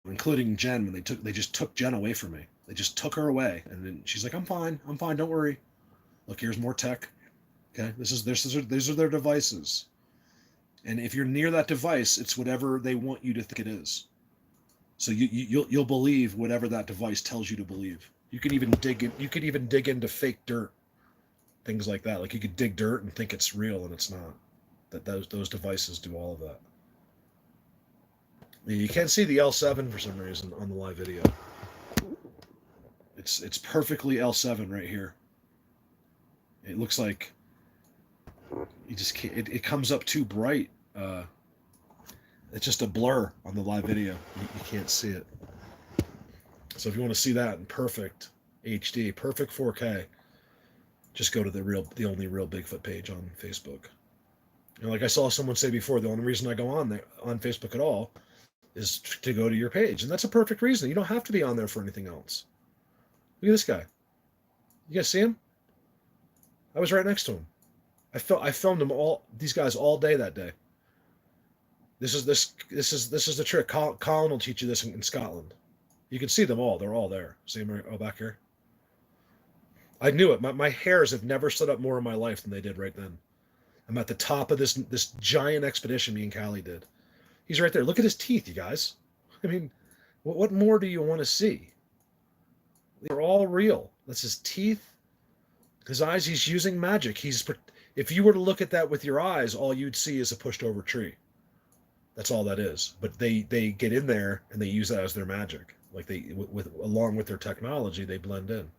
including Jen. When they just took Jen away from me, they just took her away, and then she's like, I'm fine, don't worry. Look, here's more tech. Okay, these are their devices, and if you're near that device, it's whatever they want you to think it is. So you'll believe whatever that device tells you to believe. You could even dig into fake dirt, things like that. Like you could dig dirt and think it's real and it's not. That those devices do all of that. You can't see the L7 for some reason on the live video. It's perfectly L7 right here. It looks like you just can't. It comes up too bright. It's just a blur on the live video. You can't see it. So if you want to see that in perfect HD, perfect 4K, just go to the only real Bigfoot page on Facebook. And like I saw someone say before, the only reason I go on there on Facebook at all is to go to your page, and that's a perfect reason. You don't have to be on there for anything else. Look at this guy. You guys see him? I was right next to him. I filmed these guys all day that day. This is the trick. Colin will teach you this in Scotland. You can see them all. They're all there. See them all back here? I knew it. My hairs have never stood up more in my life than they did right then. I'm at the top of this giant expedition me and Callie did. He's right there. Look at his teeth, you guys. I mean, what more do you want to see? They're all real. That's his teeth. His eyes, he's using magic. If you were to look at that with your eyes, all you'd see is a pushed over tree. That's all that is. But they get in there and they use that as their magic. Like along with their technology, they blend in.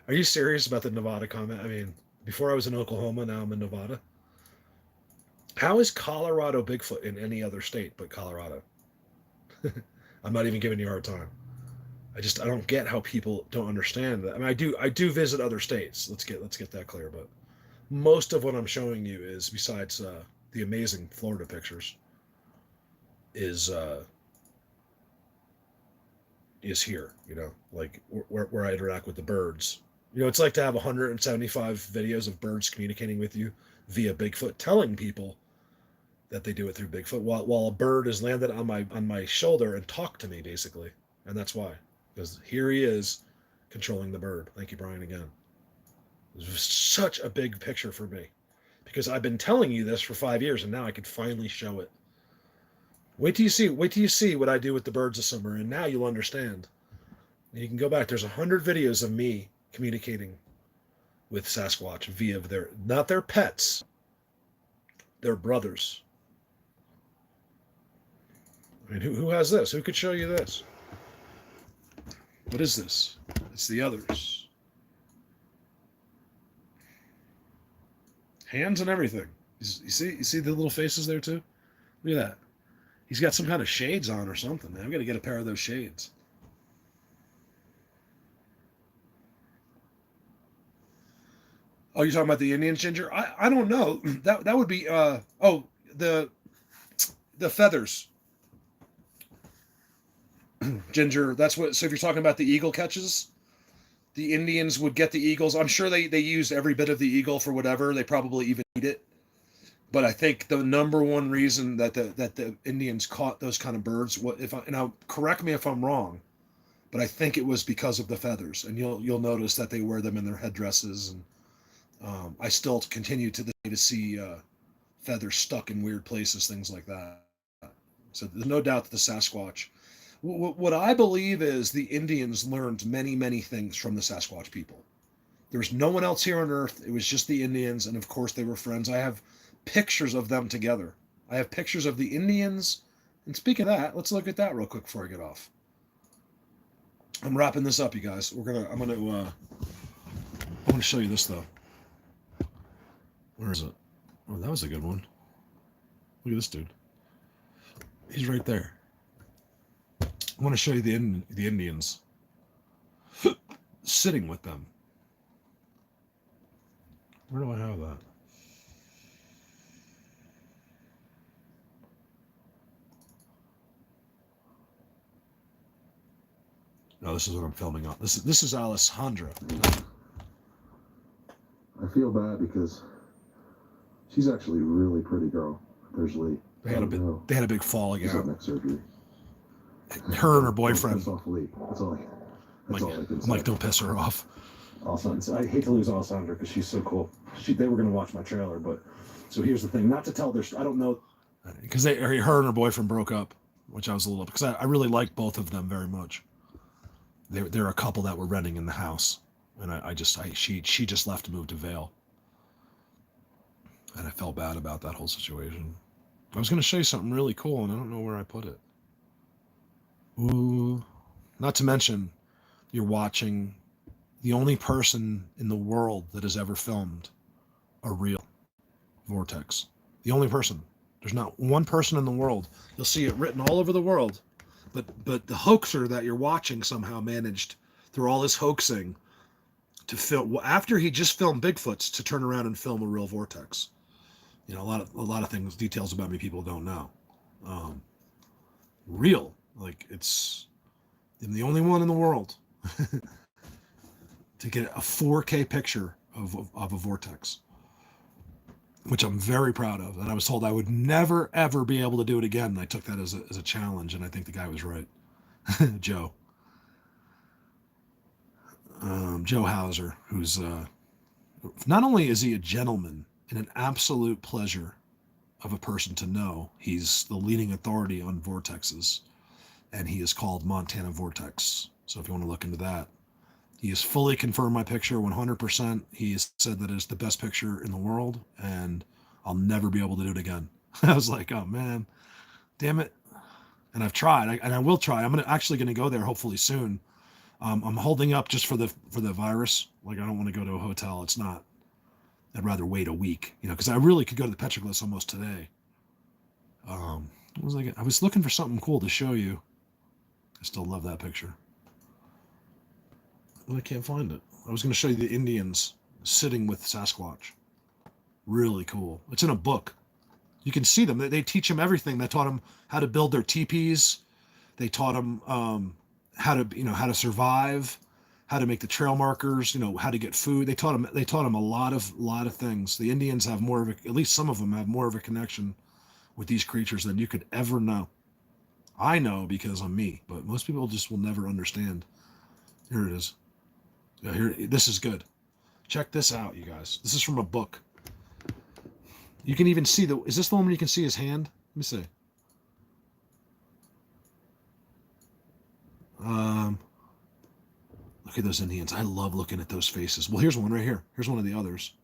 Are you serious about the Nevada comment? I mean, before I was in Oklahoma, now I'm in Nevada. How is Colorado Bigfoot in any other state but Colorado? I'm not even giving you a hard time. I don't get how people don't understand that. I mean, I do visit other states. Let's get that clear. But most of what I'm showing you is, besides the amazing Florida pictures, is here. You know, like where I interact with the birds. You know, it's like to have 175 videos of birds communicating with you via Bigfoot, telling people that they do it through Bigfoot, while a bird is landed on my shoulder and talked to me, basically. And that's why. Because here he is controlling the bird. Thank you, Brian, again. It was such a big picture for me. Because I've been telling you this for 5 years, and now I can finally show it. Wait till you see what I do with the birds this summer, and now you'll understand. And you can go back. There's 100 videos of me communicating with Sasquatch via not their pets, their brothers. I mean, who has this? Who could show you this? What is this? It's the others. Hands and everything. You see the little faces there too? Look at that. He's got some kind of shades on or something. Man, I've got to get a pair of those shades. Oh, you're talking about the Indian ginger? I don't know. That would be the feathers. Ginger, that's what. So if you're talking about the eagle catches, the Indians would get the eagles. I'm sure they used every bit of the eagle for whatever. They probably even eat it. But I think the number one reason that the Indians caught those kind of birds, now correct me if I'm wrong, but I think it was because of the feathers. And you'll notice that they wear them in their headdresses, and I still continue to this day to see feathers stuck in weird places, things like that. So there's no doubt that the Sasquatch. What I believe is the Indians learned many, many things from the Sasquatch people. There was no one else here on Earth. It was just the Indians, and of course they were friends. I have pictures of them together. I have pictures of the Indians. And speaking of that, let's look at that real quick before I get off. I'm wrapping this up, you guys. I'm gonna show you this though. Where is it? Oh, that was a good one. Look at this dude. He's right there. I want to show you the Indians sitting with them. Where do I have that? No, this is what I'm filming on. This is Alessandra. I feel bad because she's actually a really pretty girl. There's Lee. They had a big falling She's out. got neck surgery. Her and her boyfriend. Piss off Lee. That's all I can say. Mike, don't piss her off. I hate to lose Alessandra because she's so cool. They were going to watch my trailer, but so here's the thing. Not to tell their. I don't know. Because her and her boyfriend broke up, which I was a little, because I really like both of them very much. They're a couple that were renting in the house, and she just left to move to Vail, and I felt bad about that whole situation. I was going to show you something really cool, and I don't know where I put it. Ooh, not to mention, you're watching the only person in the world that has ever filmed a real vortex. The only person. There's not one person in the world. You'll see it written all over the world. But the hoaxer that you're watching somehow managed, through all this hoaxing, to film, after he just filmed Bigfoots, to turn around and film a real vortex. You know, a lot of things, details about me people don't know. Real. Like, I'm the only one in the world to get a 4K picture of a vortex, which I'm very proud of. And I was told I would never, ever be able to do it again. And I took that as a challenge, and I think the guy was right. Joe. Joe Hauser, who's not only is he a gentleman and an absolute pleasure of a person to know, he's the leading authority on vortexes, and he is called Montana Vortex. So if you want to look into that, he has fully confirmed my picture 100%. He has said that it's the best picture in the world, and I'll never be able to do it again. I was like, oh man, damn it. And I've tried, and I will try. I'm actually going to go there hopefully soon. I'm holding up just for the virus. Like, I don't want to go to a hotel. It's not. I'd rather wait a week, because I really could go to the Petroglyphs almost today. I was looking for something cool to show you. I still love that picture. Well, I can't find it. I was going to show you the Indians sitting with Sasquatch. Really cool. It's in a book. You can see them. They teach them everything. They taught them how to build their teepees. They taught them how to survive, how to make the trail markers, how to get food. They taught them a lot of things. The Indians have at least some of them have more of a connection with these creatures than you could ever know. I know because I'm me, but most people just will never understand. Here it is. This is good. Check this out, you guys. This is from a book. You can even see is this the one where you can see his hand? Let me see. Look at those Indians. I love looking at those faces. Well, here's one right here. Here's one of the others.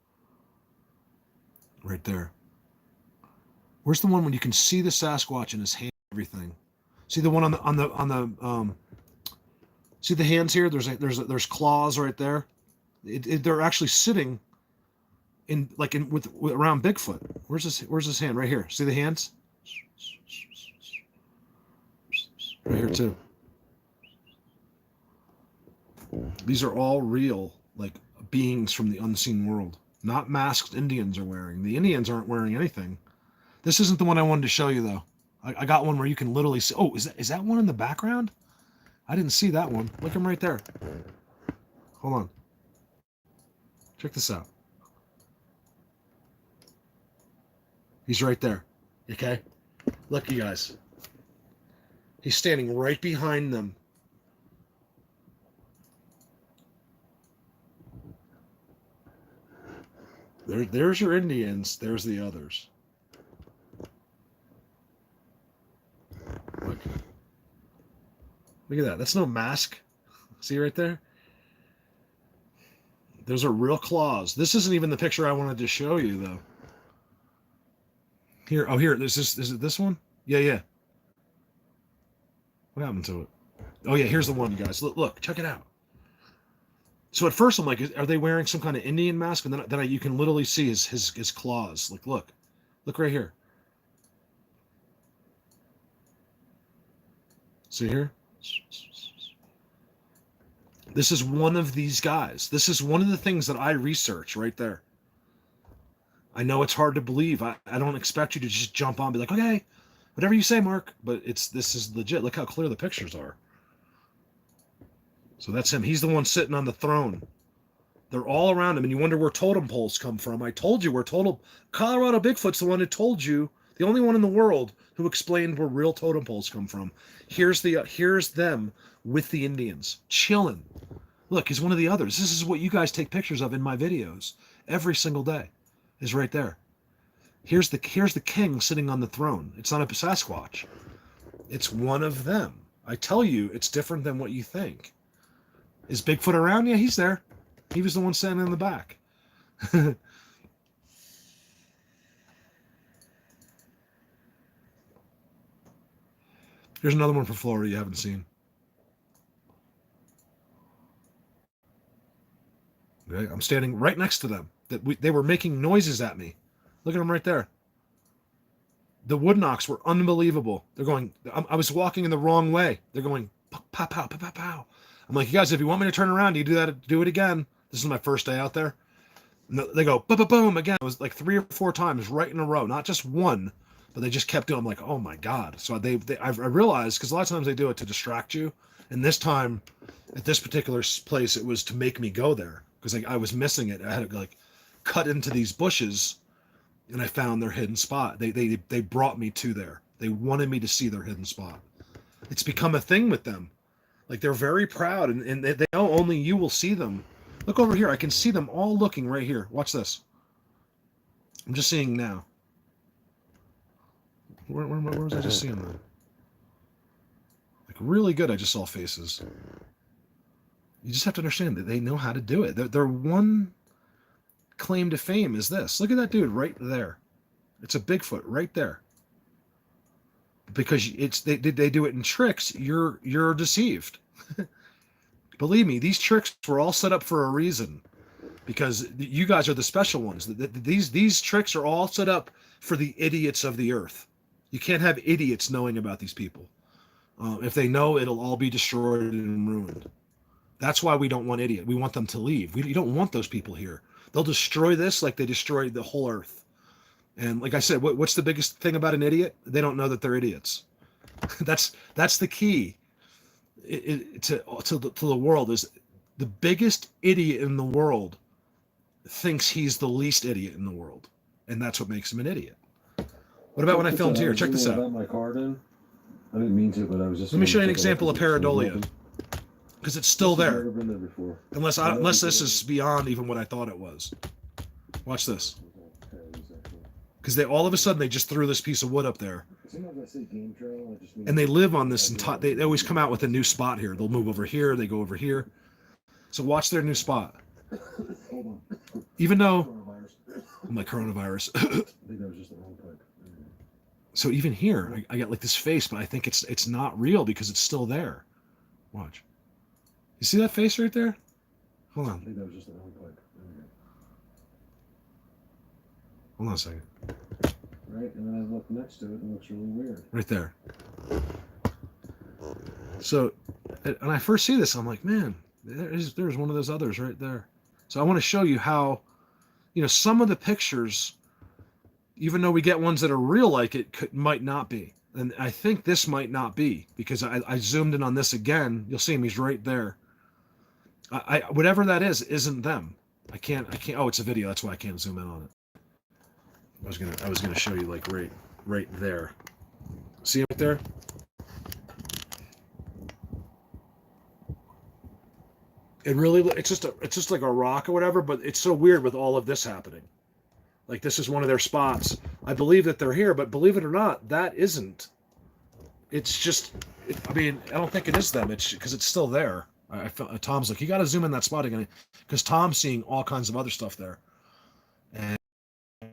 Right there. Where's the one when you can see the Sasquatch in his hand and everything? See the one on the see the hands here? There's claws right there. They're actually sitting around Bigfoot. Where's his hand? Right here. See the hands? Right here too. These are all real, beings from the unseen world. Not masked Indians are wearing. The Indians aren't wearing anything. This isn't the one I wanted to show you though. I got one where you can literally see. Oh, is that one in the background? I didn't see that one. Look at him right there. Hold on. Check this out. He's right there. Okay? Look, you guys. He's standing right behind them. There's your Indians. There's the others. Look at that. That's no mask. See right there? Those are real claws. This isn't even the picture I wanted to show you, though. Here. Oh, here. Is it this one? Yeah. What happened to it? Oh, yeah. Here's the one, you guys. Look. Check it out. So at first I'm like, are they wearing some kind of Indian mask? And then you can literally see his claws. Look right here. See here? This is one of these guys. This is one of the things that I research right there. I know it's hard to believe. I don't expect you to just jump on and be like, okay, whatever you say, Mark. But this is legit. Look how clear the pictures are. So that's him. He's the one sitting on the throne. They're all around him, and you wonder where totem poles come from. I told you where Colorado Bigfoot's the one who told you, the only one in the world who explained where real totem poles come from. Here's them with the Indians chilling. Look, he's one of the others. This is what you guys take pictures of in my videos every single day. Is right there. Here's the king sitting on the throne. It's not a Sasquatch. It's one of them. I tell you, it's different than what you think. Is Bigfoot around? Yeah, he's there. He was the one standing in the back. Here's another one for Florida you haven't seen. Okay, I'm standing right next to them. They were making noises at me. Look at them right there. The wood knocks were unbelievable. They're going, I was walking in the wrong way. They're going, pow, pow, pow, pow, pow. I'm like, you guys, if you want me to turn around, you do it again. This is my first day out there. And they go, boom, boom, boom, again. It was like 3 or 4 times right in a row. Not just one, but they just kept doing. I'm like, oh my God. So I realized, because a lot of times they do it to distract you. And this time, at this particular place, it was to make me go there. Because I was missing it. I had to cut into these bushes, and I found their hidden spot. They brought me to there. They wanted me to see their hidden spot. It's become a thing with them. Like, they're very proud, and they know only you will see them. Look over here. I can see them all looking right here. Watch this. I'm just seeing now. Where was I just seeing them? Like, really good. I just saw faces. You just have to understand that they know how to do it. Their one claim to fame is this. Look at that dude right there. It's a Bigfoot right there. Because they do it in tricks, you're deceived. Believe me, these tricks were all set up for a reason. Because you guys are the special ones. These tricks are all set up for the idiots of the earth. You can't have idiots knowing about these people. If they know, it'll all be destroyed and ruined. That's why we don't want idiots. We want them to leave. You don't want those people here. They'll destroy this like they destroyed the whole earth. And like I said, what's the biggest thing about an idiot? They don't know that they're idiots. That's the key to the world. Is the biggest idiot in the world thinks he's the least idiot in the world, and that's what makes him an idiot. What about when I filmed here? Check this out. My card in. I didn't mean to, but I was just. Let me show you an example of pareidolia, because it's still there. Never been there before. Unless this is beyond even what I thought it was. Watch this. Because they all of a sudden they just threw this piece of wood up there. And they live on this entire. They always come out with a new spot here. They'll move over here. They go over here. So watch their new spot. Hold on. Even though my coronavirus. I think that was just the wrong pipe. So even here, I got like this face, but I think it's not real because it's still there. Watch. You see that face right there? Hold on. I think that was just the wrong pipe. Hold on a second. Right, and then I look next to it and it looks really weird. Right there. So, and I first see this, I'm like, man, there's one of those others right there. So I want to show you how, some of the pictures, even though we get ones that are real like it, might not be. And I think this might not be, because I zoomed in on this again. You'll see him, he's right there. Whatever that is, isn't them. I can't, oh, it's a video, that's why I can't zoom in on it. I was gonna show you like right there. See him right there? It's just like a rock or whatever, but it's so weird with all of this happening. Like, this is one of their spots. I believe that they're here, but believe it or not, that isn't. It's just, I don't think it is them. It's because it's still there. Tom's like, you got to zoom in that spot again, because Tom's seeing all kinds of other stuff there. And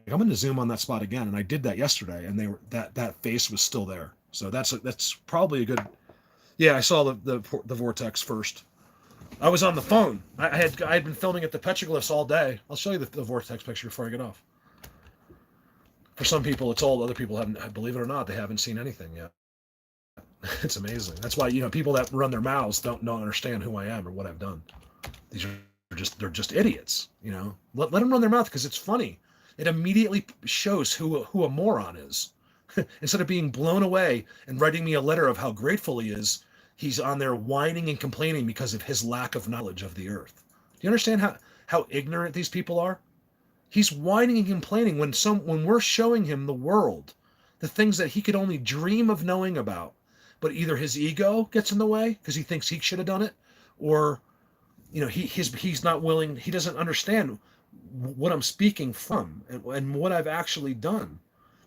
I'm going to zoom on that spot again, and I did that yesterday, and that face was still there. So that's probably a good. Yeah, I saw the vortex first. I was on the phone. I had been filming at the petroglyphs all day. I'll show you the vortex picture before I get off. For some people, it's old. Other people haven't. Believe it or not, they haven't seen anything yet. It's amazing. That's why people that run their mouths don't understand who I am or what I've done. They're just idiots. Let them run their mouth, because it's funny. It immediately shows who a moron is. Instead of being blown away and writing me a letter of how grateful he is, he's on there whining and complaining because of his lack of knowledge of the earth. Do you understand how ignorant these people are? He's whining and complaining when we're showing him the world, the things that he could only dream of knowing about, but either his ego gets in the way because he thinks he should have done it, or he's not willing. He doesn't understand what I'm speaking from and what I've actually done.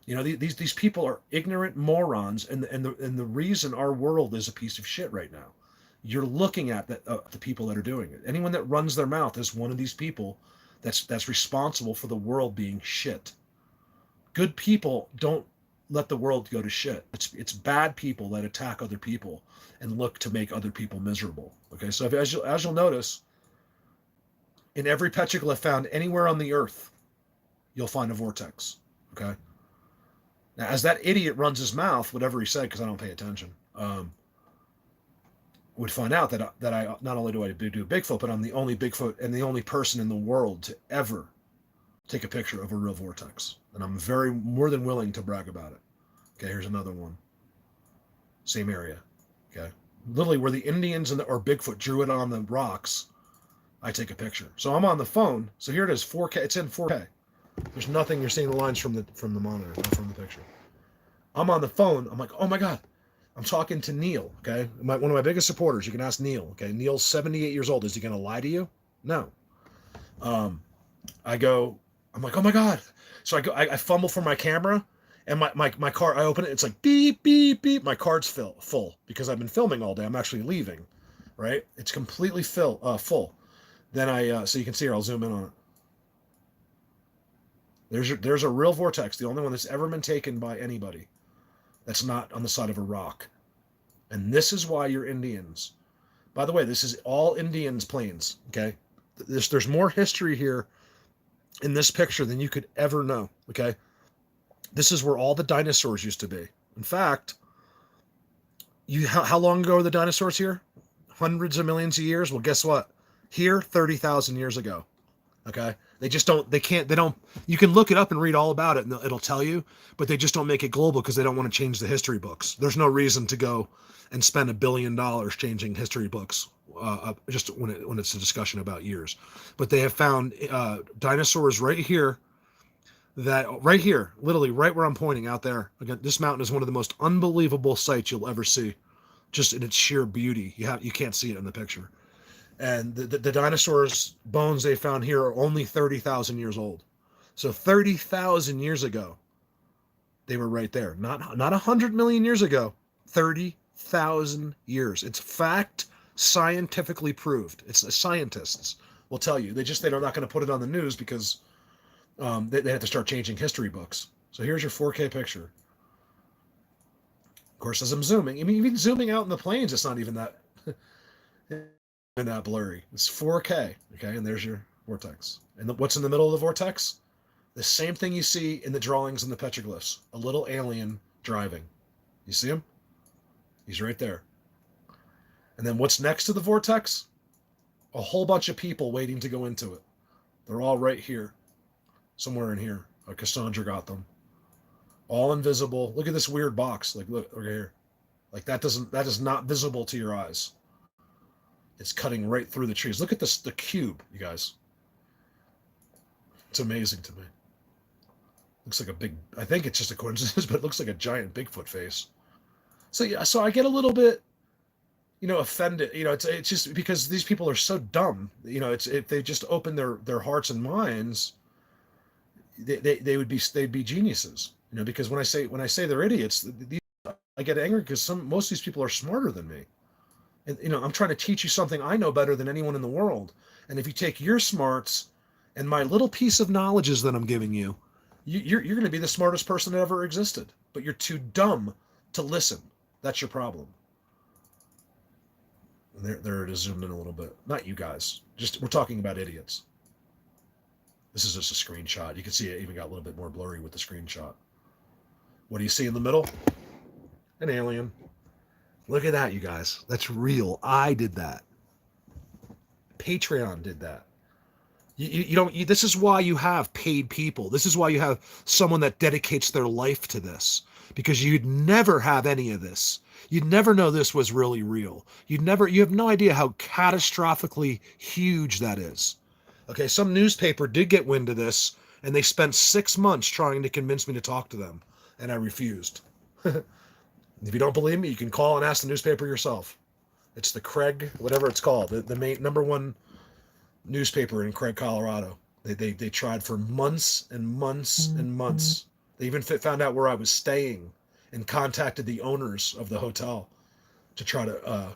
These people are ignorant morons, and the reason our world is a piece of shit right now. You're looking at the people that are doing it. Anyone that runs their mouth is one of these people that's responsible for the world being shit. Good people don't let the world go to shit. It's bad people that attack other people and look to make other people miserable. Okay, so as you'll notice, in every petroglyph found anywhere on the earth, you'll find a vortex. Okay. Now, as that idiot runs his mouth, whatever he said, because I don't pay attention, would find out that I not only do I do Bigfoot, but I'm the only Bigfoot and the only person in the world to ever take a picture of a real vortex, and I'm more than willing to brag about it. Okay, here's another one. Same area. Okay, literally where the Indians or Bigfoot drew it on the rocks, I take a picture. So I'm on the phone. So here it is, 4K. It's in 4K. There's nothing. You're seeing the lines from the monitor, not from the picture. I'm on the phone. I'm like, oh my God. I'm talking to Neil, okay? One of my biggest supporters. You can ask Neil, okay? Neil's 78 years old. Is he going to lie to you? No. I'm like, oh my God. So I fumble for my camera, and my card, I open it. It's like beep, beep, beep. My card's full because I've been filming all day. I'm actually leaving, right? It's completely full. Then so you can see here, I'll zoom in on it. There's a real vortex, the only one that's ever been taken by anybody that's not on the side of a rock. And this is why you're Indians. By the way, this is all Indians' plains, okay? There's more history here in this picture than you could ever know, okay? This is where all the dinosaurs used to be. In fact, how long ago were the dinosaurs here? Hundreds of millions of years? Well, guess what? Here, 30,000 years ago. Okay. You can look it up and read all about it and it'll tell you, but they just don't make it global because they don't want to change the history books. There's no reason to go and spend $1 billion changing history books, just when it's a discussion about years. But they have found dinosaurs right here, literally right where I'm pointing out there. Again, this mountain is one of the most unbelievable sights you'll ever see, just in its sheer beauty. You can't see it in the picture. And the dinosaurs' bones they found here are only 30,000 years old. So 30,000 years ago, they were right there. Not 100 million years ago, 30,000 years. It's fact, scientifically proved. It's the scientists will tell you. They're not going to put it on the news because they have to start changing history books. So here's your 4K picture. Of course, as I'm zooming, I mean, even zooming out in the plains, it's not even that... and that blurry. It's 4K, okay? And there's your vortex. And what's in the middle of the vortex? The same thing you see in the drawings and the petroglyphs. A little alien driving. You see him? He's right there. And then what's next to the vortex? A whole bunch of people waiting to go into it. They're all right here. Somewhere in here. Cassandra got them. All invisible. Look at this weird box. Like, look here. Like that is not visible to your eyes. It's cutting right through the trees. Look at this, the cube, you guys. It's amazing to me. Looks like I think it's just a coincidence, but it looks like a giant Bigfoot face. So yeah, so I get a little bit, offended. It's just because these people are so dumb. If they just open their hearts and minds, they'd be geniuses. Because when I say they're idiots, I get angry because most of these people are smarter than me. And, I'm trying to teach you something I know better than anyone in the world. And if you take your smarts and my little piece of knowledges that I'm giving you, you're going to be the smartest person that ever existed. But you're too dumb to listen. That's your problem. And there it is, zoomed in a little bit. Not you guys. We're talking about idiots. This is just a screenshot. You can see it even got a little bit more blurry with the screenshot. What do you see in the middle? An alien. Look at that, you guys. That's real. I did that. Patreon did that. This is why you have paid people. This is why you have someone that dedicates their life to this. because you'd never have any of this. You'd never know this was really real. You have no idea how catastrophically huge that is. Okay, some newspaper did get wind of this, and they spent 6 months trying to convince me to talk to them, and I refused. If you don't believe me, you can call and ask the newspaper yourself. It's the Craig, whatever it's called, the main #1 newspaper in Craig, Colorado. They tried for months and months and months. They even found out where I was staying and contacted the owners of the hotel to try to,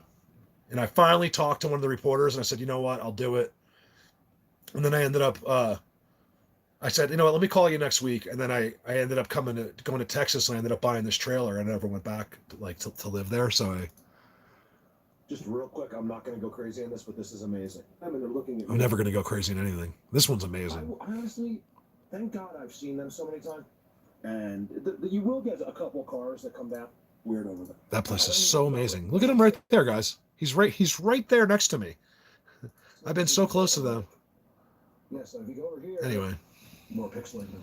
and I finally talked to one of the reporters and I said, you know what, I'll do it. And then I ended up, I said, you know what, let me call you next week. And then I ended up going to Texas, and I ended up buying this trailer, and I never went back to live there. So Just real quick, I'm not going to go crazy on this, but this is amazing. I mean, they're looking at I'm never going to go crazy on anything. This one's amazing. I honestly, thank God I've seen them so many times. And you will get a couple cars that come down weird over there. That place is so amazing. Look at him right there, guys. He's right there next to me. I've been so close to them. Yeah, so if you go over here, Anyway, more pixelated.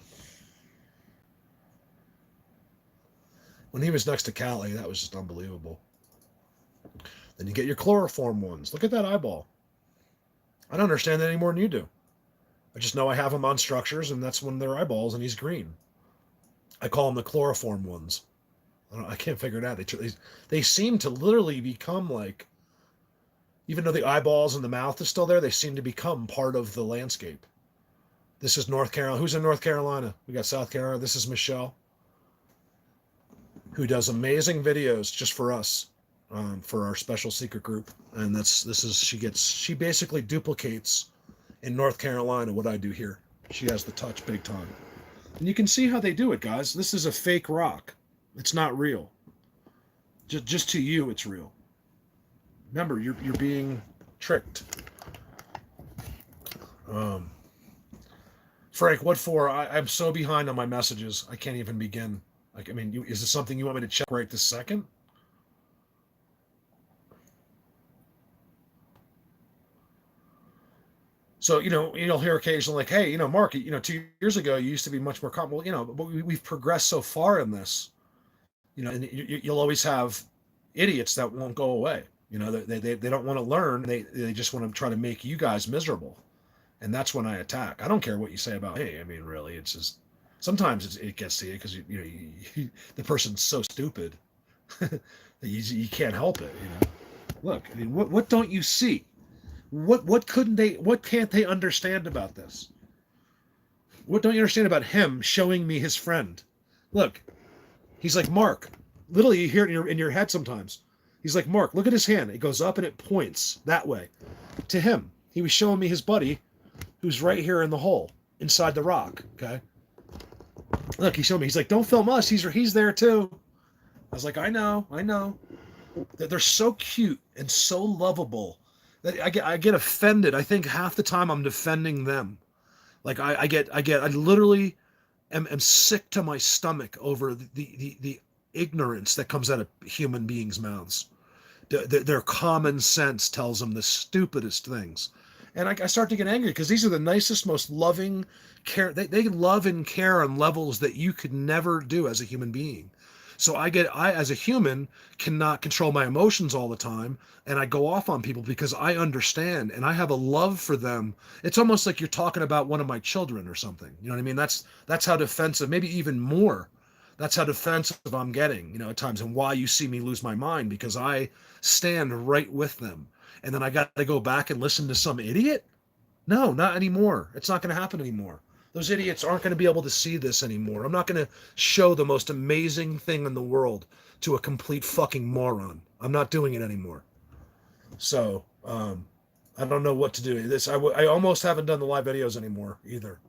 when he was next to Callie, that was just unbelievable. Then you get your chloroform ones. Look at that eyeball. I don't understand that any more than you do. I just know I have him on structures, and that's one of their eyeballs, and he's green. I call them the chloroform ones. I can't figure it out. They seem to literally become like, even though the eyeballs and the mouth is still there, they seem to become part of the landscape. This is North Carolina. Who's in North Carolina? We got South Carolina. This is Michelle, who does amazing videos just for us, for our special secret group. And she basically duplicates in North Carolina what I do here. She has the touch big time. And you can see how they do it, guys. This is a fake rock. It's not real. Just to you, it's real. Remember, you're being tricked. Frank, what for? I'm so behind on my messages. I can't even begin. Like, I mean, is this something you want me to check right this second? So, you'll hear occasionally like, hey, Mark, 2 years ago, you used to be much more calm. Well, but we've progressed so far in this, and you'll always have idiots that won't go away. They don't want to learn. They just want to try to make you guys miserable. And that's when I attack. I don't care what you say about me. I mean, really, it's just, sometimes it gets to you because, the person's so stupid that you can't help it, Look, I mean, what don't you see? What can't they understand about this? What don't you understand about him showing me his friend? Look, he's like, Mark. Literally, you hear it in your head sometimes. He's like, Mark, look at his hand. It goes up and it points that way to him. He was showing me his buddy who's right here in the hole inside the rock. Okay. Look, he showed me. He's like, don't film us. He's there too. I was like, I know. They're so cute and so lovable. I get offended. I think half the time I'm defending them. Like I literally am sick to my stomach over the ignorance that comes out of human beings' mouths. Their common sense tells them the stupidest things. And I start to get angry because these are the nicest, most loving care. They love and care on levels that you could never do as a human being. So I as a human cannot control my emotions all the time, and I go off on people because I understand and I have a love for them. It's almost like you're talking about one of my children or something. You know what I mean? That's how defensive, maybe even more. That's how defensive I'm getting, at times, and why you see me lose my mind, because I stand right with them. And then I got to go back and listen to some idiot? No, not anymore. It's not going to happen anymore. Those idiots aren't going to be able to see this anymore. I'm not going to show the most amazing thing in the world to a complete fucking moron. I'm not doing it anymore. So, I don't know what to do. I almost haven't done the live videos anymore either.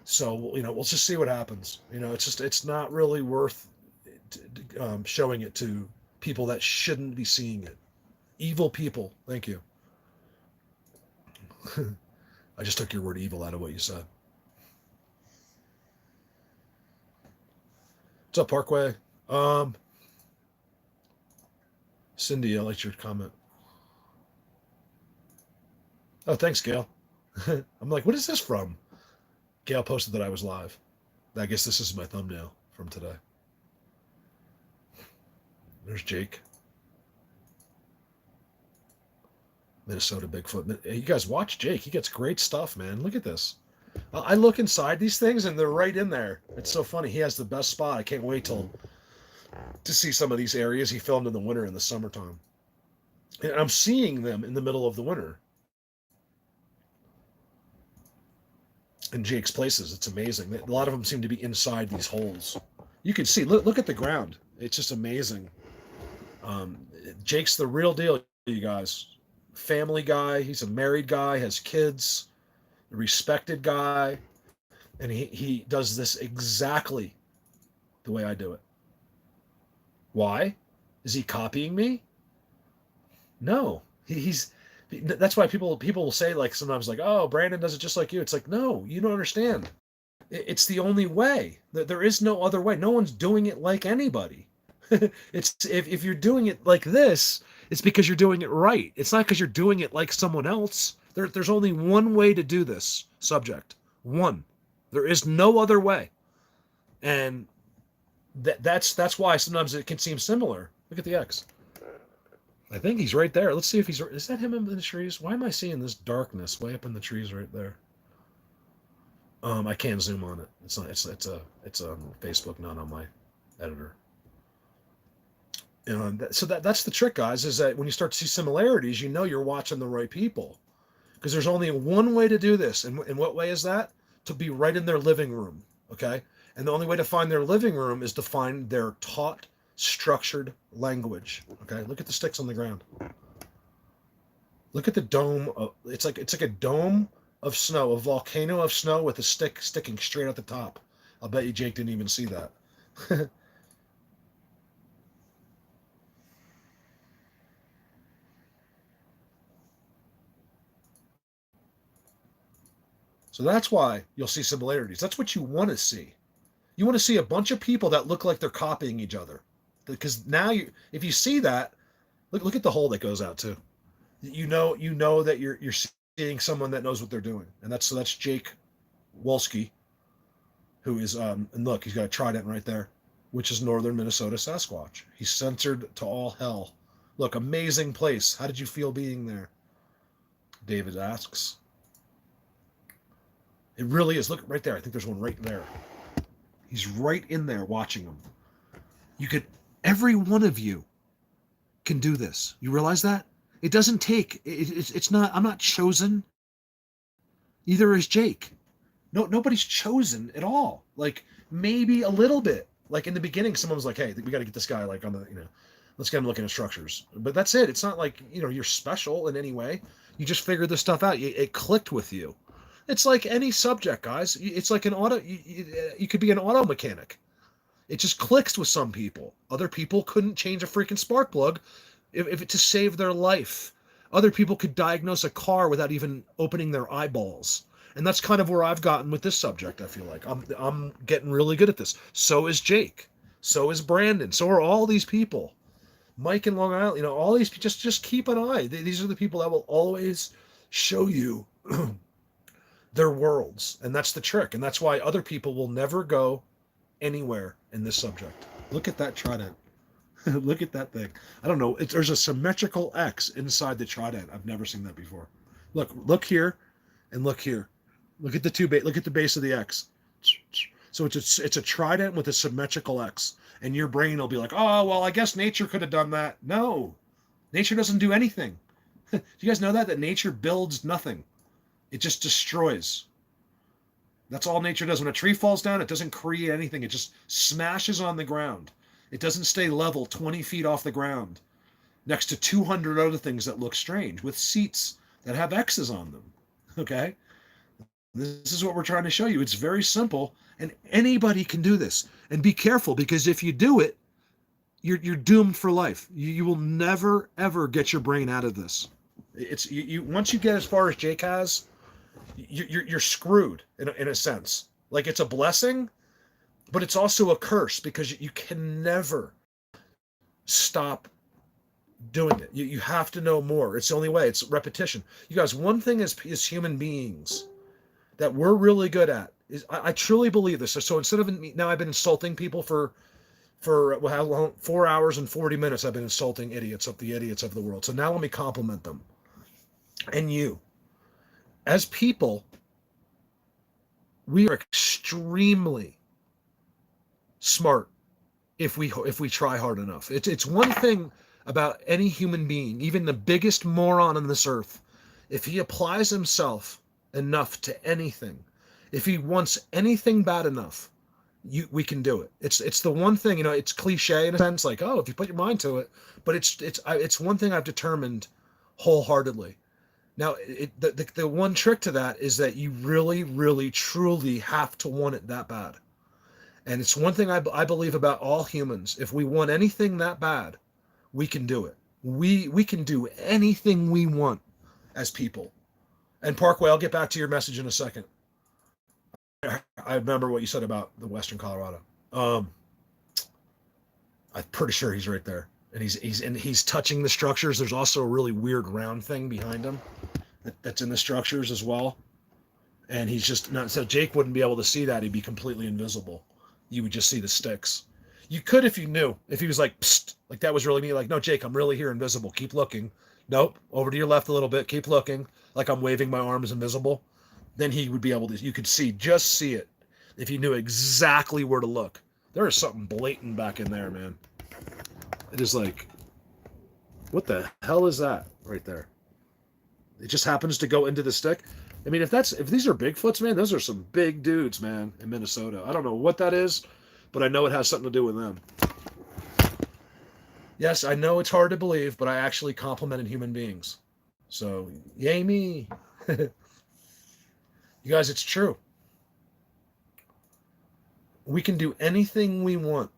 So, we'll just see what happens. It's not really worth showing it to people that shouldn't be seeing it. Evil people. Thank you. I just took your word evil out of what you said. What's up, Parkway? Cindy, I liked your comment. Oh, thanks, Gail. I'm like, what is this from? Gail posted that I was live. I guess this is my thumbnail from today. There's Jake. Minnesota Bigfoot. You guys watch Jake. He gets great stuff, man. Look at this. I look inside these things and they're right in there. It's so funny. He has the best spot. I can't wait to see some of these areas he filmed in the winter and the summertime. And I'm seeing them in the middle of the winter. In Jake's places, it's amazing. A lot of them seem to be inside these holes. You can see, look at the ground. It's just amazing. Jake's the real deal, you guys. Family guy. He's a married guy, has kids, a respected guy. And he does this exactly the way I do it. Why? Is he copying me? No. That's why people will say, like, sometimes, like, oh, Brandon does it just like you. It's like, no, you don't understand. It's the only way. There is no other way. No one's doing it like anybody. It's if you're doing it like this, it's because you're doing it right. It's not because you're doing it like someone else. There's only one way to do this subject. One. There is no other way. And that's why sometimes it can seem similar. Look at the X. I think he's right there. Let's see if is that him in the trees? Why am I seeing this darkness way up in the trees right there? I can't zoom on it. It's on Facebook, not on my editor. So that's the trick, guys, is that when you start to see similarities, you know you're watching the right people. Because there's only one way to do this. And what way is that? To be right in their living room, okay? And the only way to find their living room is to find their taught, structured language, okay? Look at the sticks on the ground. Look at the dome. It's like a dome of snow, a volcano of snow with a stick sticking straight at the top. I'll bet you Jake didn't even see that. So that's why you'll see similarities. That's what you want to see. You want to see a bunch of people that look like they're copying each other. Because now if you see that, look at the hole that goes out too. You know that you're seeing someone that knows what they're doing. And that's Jake Wolski, who is and look, he's got a trident right there, which is northern Minnesota Sasquatch. He's censored to all hell. Look, amazing place. How did you feel being there? David asks. It really is. Look right there. I think there's one right there. He's right in there watching them. Every one of you can do this. You realize that? It doesn't take, it's not, I'm not chosen. Either is Jake. No, nobody's chosen at all. Like maybe a little bit. Like in the beginning, someone was like, hey, we got to get this guy like on the, let's get him looking at structures. But that's it. It's not like, you're special in any way. You just figured this stuff out. It clicked with you. It's like any subject, guys. It's like an auto. You could be an auto mechanic. It just clicks with some people. Other people couldn't change a freaking spark plug to save their life. Other people could diagnose a car without even opening their eyeballs. And that's kind of where I've gotten with this subject. I feel like I'm getting really good at this. So is Jake. So is Brandon. So are all these people. Mike in Long Island. All these. Just keep an eye. These are the people that will always show you their worlds, and that's the trick, and that's why other people will never go anywhere in this subject. Look at that trident. Look at that thing. I don't know. There's a symmetrical X inside the trident. I've never seen that before. Look here, and look here. Look at look at the base of the X. So it's a trident with a symmetrical X, and your brain will be like, oh well, I guess nature could have done that. No, nature doesn't do anything. Do you guys know that nature builds nothing? It just destroys. That's all nature does. When a tree falls down, it doesn't create anything. It just smashes on the ground. It doesn't stay level 20 feet off the ground next to 200 other things that look strange with seats that have X's on them. Okay? This is what we're trying to show you. It's very simple, and anybody can do this. And be careful, because if you do it, you're doomed for life. You will never, ever get your brain out of this. It's you once you get as far as Jake has, you're screwed in a sense. Like it's a blessing, but it's also a curse, because you can never stop doing it. You have to know more. It's the only way. It's repetition. You guys, one thing as human beings that we're really good at is, I truly believe this. So instead of now I've been insulting people for for how long? 4 hours and 40 minutes I've been insulting the idiots of the world. So now let me compliment them. And you, as people, we are extremely smart if we try hard enough. It's one thing about any human being, even the biggest moron on this earth, if he applies himself enough to anything, if he wants anything bad enough, we can do it. It's the one thing, it's cliche in a sense, like, oh, if you put your mind to it, but it's one thing I've determined wholeheartedly. Now, the one trick to that is that you really, really, truly have to want it that bad. And it's one thing I believe about all humans. If we want anything that bad, we can do it. We can do anything we want as people. And Parkway, I'll get back to your message in a second. I remember what you said about the Western Colorado. I'm pretty sure he's right there, and he's touching the structures. There's also a really weird round thing behind him that's in the structures as well, and he's just not. So Jake wouldn't be able to see that; he'd be completely invisible. You would just see the sticks. You could if you knew. If he was like, psst, like that was really me. Like, no, Jake, I'm really here, invisible. Keep looking. Nope, over to your left a little bit. Keep looking. Like I'm waving my arms, invisible. Then he would be able to, you could see it if you knew exactly where to look. There is something blatant back in there, man. It is like, what the hell is that right there? It just happens to go into the stick. I mean, if these are Bigfoots, man, those are some big dudes, man, in Minnesota. I don't know what that is, but I know it has something to do with them. Yes, I know it's hard to believe, but I actually complimented human beings. So, yay me. You guys, it's true. We can do anything we want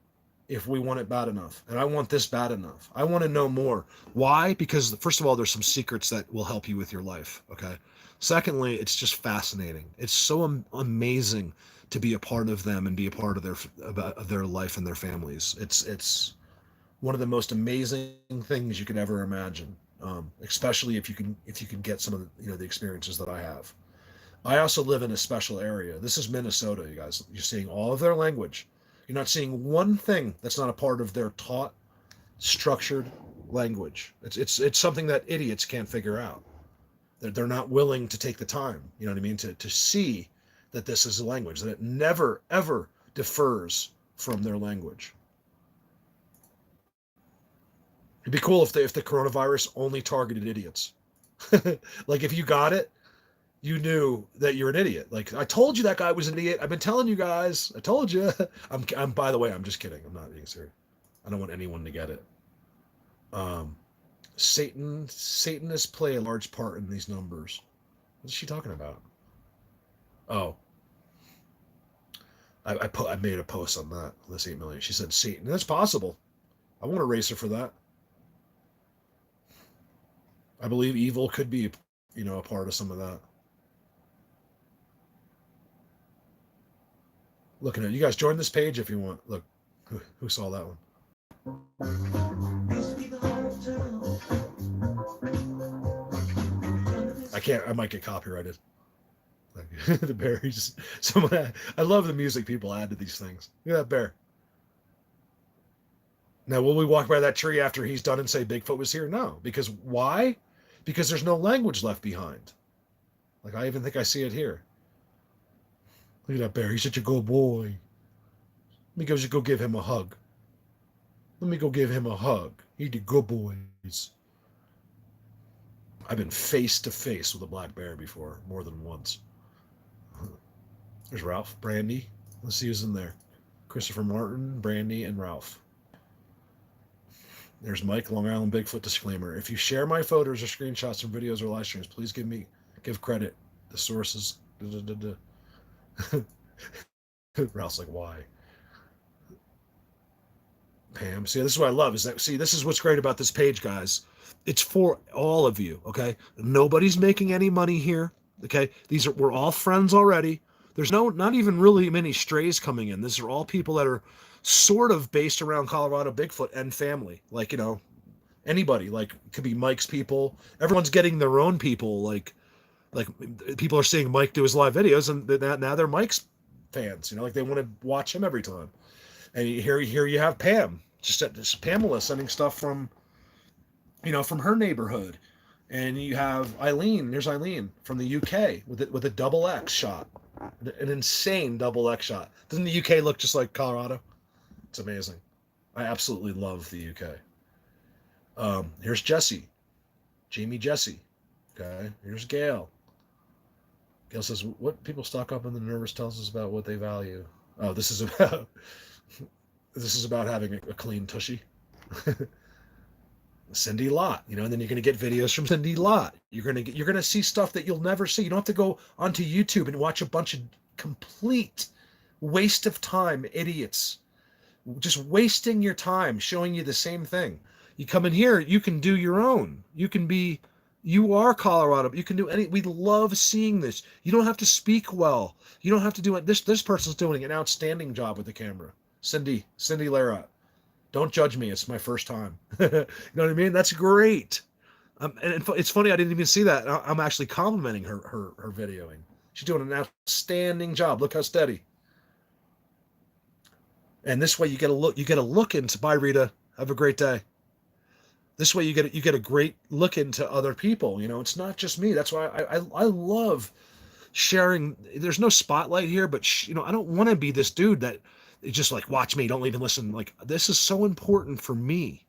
if we want it bad enough. And I want this bad enough. I want to know more. Why? Because first of all, there's some secrets that will help you with your life. Okay. Secondly, it's just fascinating. It's so amazing to be a part of them and be a part of their life and their families. It's one of the most amazing things you can ever imagine. Especially if you can get some of the experiences that I have. I also live in a special area. This is Minnesota, you guys. You're seeing all of their language. You're not seeing one thing that's not a part of their taught, structured language. It's something that idiots can't figure out. They're not willing to take the time, you know what I mean, to see that this is a language, that it never, ever differs from their language. It'd be cool if the coronavirus only targeted idiots. Like if you got it, you knew that you're an idiot. Like, I told you that guy was an idiot. I've been telling you guys. I told you. I'm by the way, I'm just kidding. I'm not being serious. I don't want anyone to get it. Satanists play a large part in these numbers. What is she talking about? Oh. I made a post on that, on this 8 million. She said Satan. That's possible. I want to race her for that. I believe evil could be, a part of some of that. Looking at you guys, join this page if you want. Look, who saw that one? I might get copyrighted. Like, the berries. I love the music people add to these things. Look at that bear. Now, will we walk by that tree after he's done and say Bigfoot was here? No. Because why? Because there's no language left behind. Like, I even think I see it here. Look at that bear. He's such a good boy. Let me just go give him a hug. He did good boys. I've been face to face with a black bear before, more than once. There's Ralph, Brandy. Let's see who's in there. Christopher Martin, Brandy, and Ralph. There's Mike, Long Island Bigfoot disclaimer. If you share my photos or screenshots from videos or live streams, please give credit. The sources. Ralph's like, why? Pam, see, this is what I love. This is what's great about this page, guys. It's for all of you, okay? Nobody's making any money here, okay? We're all friends already. There's not even really many strays coming in. These are all people that are sort of based around Colorado Bigfoot and family. Like, anybody. Like, it could be Mike's people. Everyone's getting their own people. Like people are seeing Mike do his live videos, and now they're Mike's fans. Like they want to watch him every time. And here you have Pam, just Pamela sending stuff from, from her neighborhood. And you have Eileen. There's Eileen from the UK with a double X shot, an insane double X shot. Doesn't the UK look just like Colorado? It's amazing. I absolutely love the UK. Here's Jesse, Jamie Jesse. Okay, here's Gail. Gail says, "What people stock up on the nervous tells us about what they value." Oh, this is about having a clean tushy. Cindy Lott, and then you're gonna get videos from Cindy Lott. You're gonna see stuff that you'll never see. You don't have to go onto YouTube and watch a bunch of complete waste of time idiots just wasting your time showing you the same thing. You come in here, you can do your own. You are Colorado. You can do we love seeing this. You don't have to speak well. You don't have to do it. This person's doing an outstanding job with the camera. Cindy Larott. Don't judge me. It's my first time. You know what I mean? That's great. And it's funny. I didn't even see that. I'm actually complimenting her videoing. She's doing an outstanding job. Look how steady. And this way you get a look into. Bye, Rita. Have a great day. This way you get a great look into other people. It's not just me. That's why I love sharing. There's no spotlight here, but I don't want to be this dude that is just like, watch me, don't even listen. Like, this is so important for me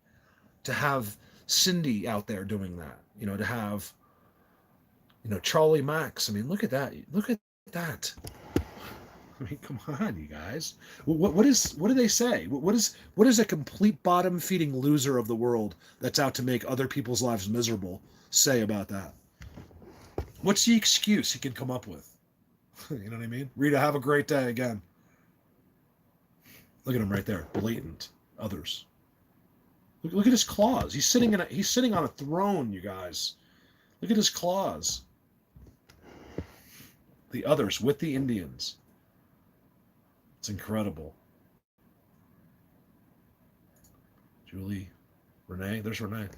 to have Cindy out there doing that. To have Charlie Max. I mean, look at that. Look at that. I mean, come on, you guys. What do they say? What is a complete bottom feeding loser of the world that's out to make other people's lives miserable say about that? What's the excuse he can come up with? You know what I mean? Rita, have a great day again. Look at him right there, blatant. Others. Look at his claws. He's sitting on a throne, you guys. Look at his claws. The others with the Indians. It's incredible. Julie, Renee, there's Renee.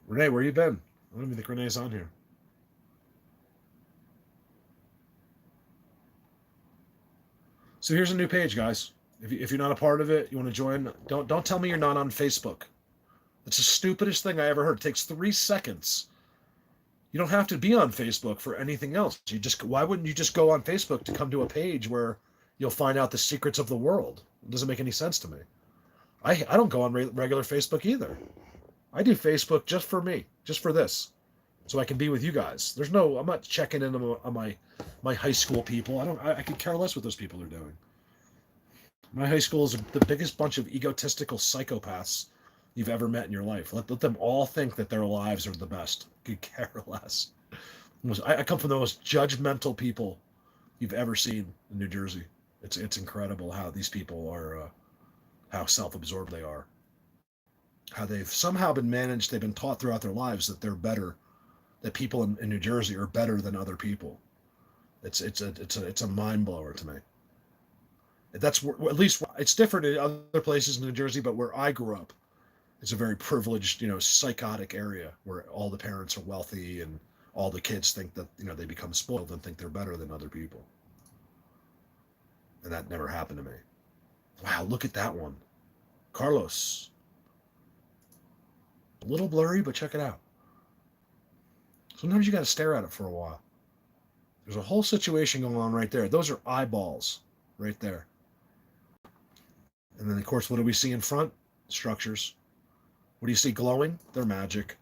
Renee, where you been? I don't even think Renee's on here. So here's a new page, guys. If you're not a part of it, you want to join, don't tell me you're not on Facebook. It's the stupidest thing I ever heard. It takes 3 seconds. You don't have to be on Facebook for anything else. Why wouldn't you just go on Facebook to come to a page where you'll find out the secrets of the world? It doesn't make any sense to me. I don't go on regular Facebook either. I do Facebook just for me, just for this, so I can be with you guys. I'm not checking in on my high school people. I could care less what those people are doing. My high school is the biggest bunch of egotistical psychopaths you've ever met in your life. Let them all think that their lives are the best. Could care less. I come from the most judgmental people you've ever seen in New Jersey. It's incredible how these people are, how self-absorbed they are. How they've somehow they've been taught throughout their lives that they're better, that people in New Jersey are better than other people. It's a mind blower to me. That's at least it's different in other places in New Jersey, but where I grew up, it's a very privileged, psychotic area where all the parents are wealthy and all the kids think that, they become spoiled and think they're better than other people. And that never happened to me. Wow, look at that one. Carlos. A little blurry, but check it out. Sometimes you got to stare at it for a while. There's a whole situation going on right there. Those are eyeballs right there. And then, of course, what do we see in front? Structures. What do you see glowing? They're magic.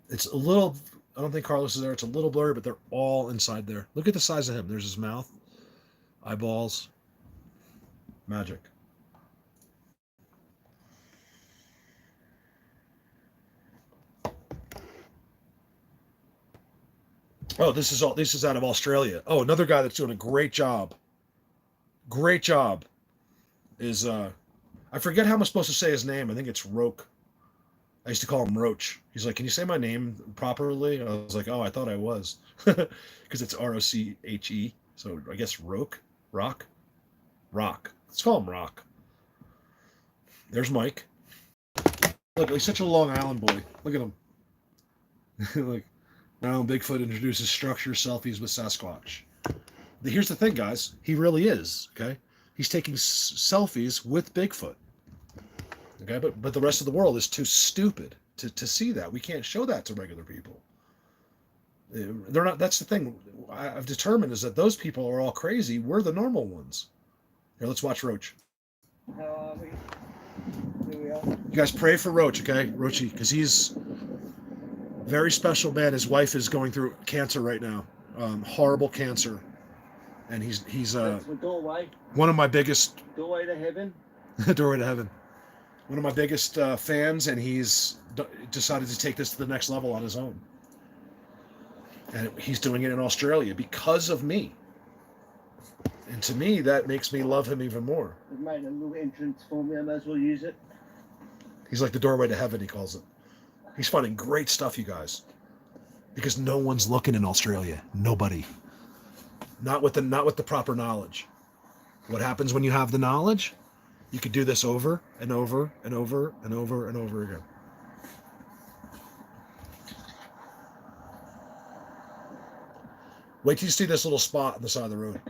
It's a little, I don't think Carlos is there. It's a little blurry, but they're all inside there. Look at the size of him. There's his mouth, eyeballs, magic. Oh, this is out of Australia. Oh, another guy that's doing a great job. Great job is, I forget how I'm supposed to say his name. I think it's Roke. I used to call him Roach. He's like, can you say my name properly? I was like, oh, I thought I was. Because it's R-O-C-H-E. So I guess Roke? Rock? Let's call him Rock. There's Mike. Look, he's such a Long Island boy. Look at him. Like, now Bigfoot introduces structure selfies with Sasquatch. Here's the thing, guys. He really is. Okay, he's taking selfies with Bigfoot. Okay, but the rest of the world is too stupid to see that. We can't show that to regular people. They're not. That's the thing I've determined is that those people are all crazy. We're the normal ones. Here, let's watch Roach. How are we? Here we are. You guys pray for Roach, okay? Roachy, because he's a very special man. His wife is going through cancer right now, horrible cancer, and he's That's the doorway. one of my biggest Doorway to heaven. doorway to heaven. One of my biggest fans, and he's decided to take this to the next level on his own. And he's doing it in Australia because of me. And to me, that makes me love him even more. They've made a little entrance for me. I may as well use it. He's like the doorway to heaven, he calls it. He's finding great stuff, you guys. Because no one's looking in Australia. Nobody. Not with the proper knowledge. What happens when you have the knowledge? You could do this over and over and over and over and over again. Wait till you see this little spot on the side of the road.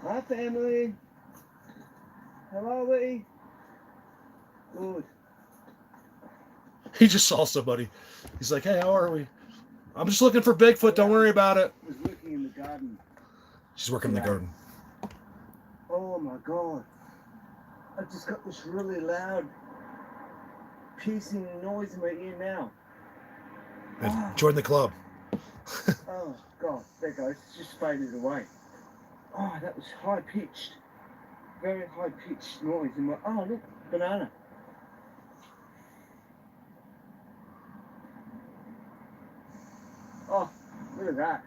Hi, family. How are we? Good. He just saw somebody. He's like, hey, how are we? I'm just looking for Bigfoot. Don't worry about it. I was working in the garden. She's working in the garden. Oh my god. I just got this really loud piercing noise in my ear now. And join the club. Oh god, there it goes. It's just faded away. Oh, that was high pitched. Very high pitched noise in my. Oh, look, banana. Oh, look at that.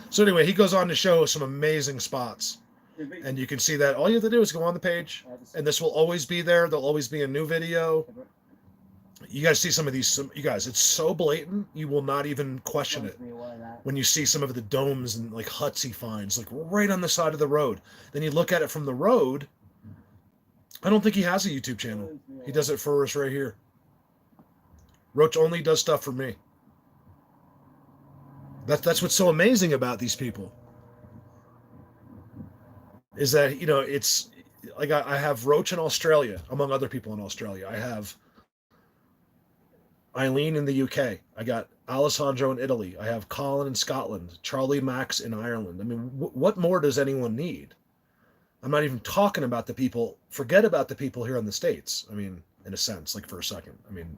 So anyway, he goes on to show some amazing spots. The big- And you can see that all you have to do is go on the page, and this will always be there. There'll always be a new video. You guys see some of these, you guys, it's so blatant, you will not even question it. When you see some of the domes and like huts he finds, like right on the side of the road. Then you look at it from the road. I don't think he has a YouTube channel. He does it for us right here. Roach only does stuff for me. That's what's so amazing about these people. Is that, you know, it's like I have Roach in Australia, among other people in Australia. I have Eileen in the UK. I got Alessandro in Italy. I have Colin in Scotland. Charlie Max in Ireland. I mean, what more does anyone need? I'm not even talking about the people. Forget about the people here in the States. I mean, in a sense, like for a second. I mean,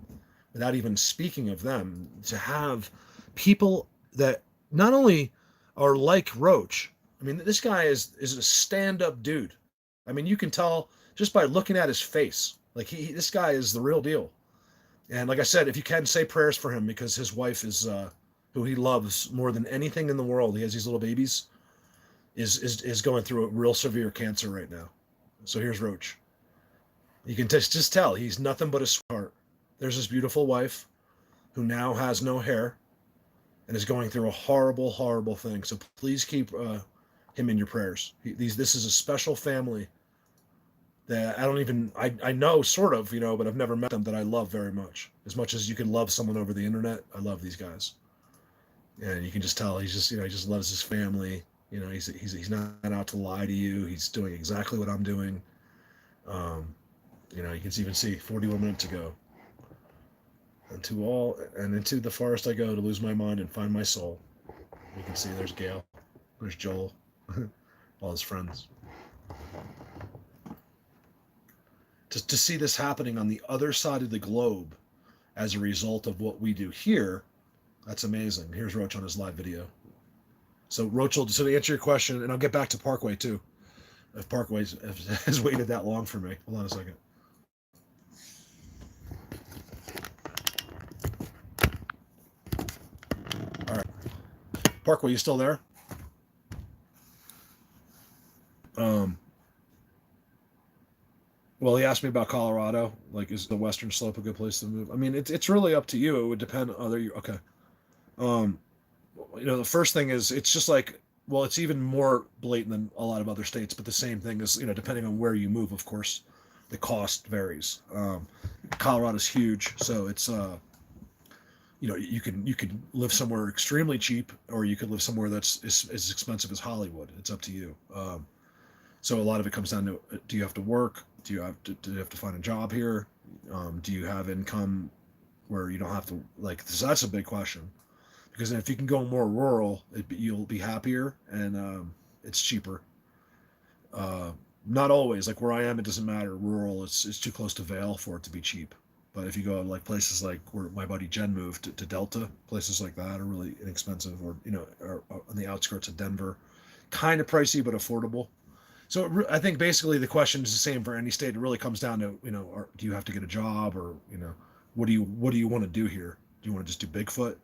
without even speaking of them, to have people that not only are like Roach. I mean, this guy is a stand-up dude. I mean, you can tell just by looking at his face. Like this guy is the real deal. And like I said, if you can, say prayers for him, because his wife is, who he loves more than anything in the world. He has these little babies. Is going through a real severe cancer right now. So here's Roach. You can just tell he's nothing but a sweetheart. There's his beautiful wife, who now has no hair, and is going through a horrible, horrible thing. So please keep him in your prayers. This is a special family that I know sort of, you know, but I've never met them, that I love very much. As much as you can love someone over the internet, I love these guys. And you can just tell he's just, you know, he just loves his family. You know, he's not out to lie to you. He's doing exactly what I'm doing. You know, you can even see 41 minutes ago. Into the forest I go to lose my mind and find my soul. You can see there's Gail, there's Joel, all his friends. To see this happening on the other side of the globe as a result of what we do here, that's amazing. Here's Roach on his live video. So Roach will, so to answer your question, and I'll get back to Parkway too, if Parkway has waited that long for me. Hold on a second. All right. Parkway, you still there? Well, he asked me about Colorado. Like, is the Western Slope a good place to move? I mean, it's really up to you. It would depend on other. Okay. You know, the first thing is, it's just like, well, it's even more blatant than a lot of other states, but the same thing is, you know, depending on where you move, of course, the cost varies. Colorado's huge, so it's you know, you can live somewhere extremely cheap, or you could live somewhere that's as expensive as Hollywood. It's up to you. So a lot of it comes down to, do you have to work? Do you have to find a job here? Do you have income where you don't have to, like, so that's a big question. Because if you can go more rural, you'll be happier, and it's cheaper. Not always. Like where I am, it doesn't matter. Rural, it's too close to Vail for it to be cheap. But if you go like places like where my buddy Jen moved to Delta, places like that are really inexpensive, or you know, are on the outskirts of Denver, kind of pricey but affordable. So I think basically the question is the same for any state. It really comes down to, you know, do you have to get a job, or you know, what do you want to do here? Do you want to just do Bigfoot?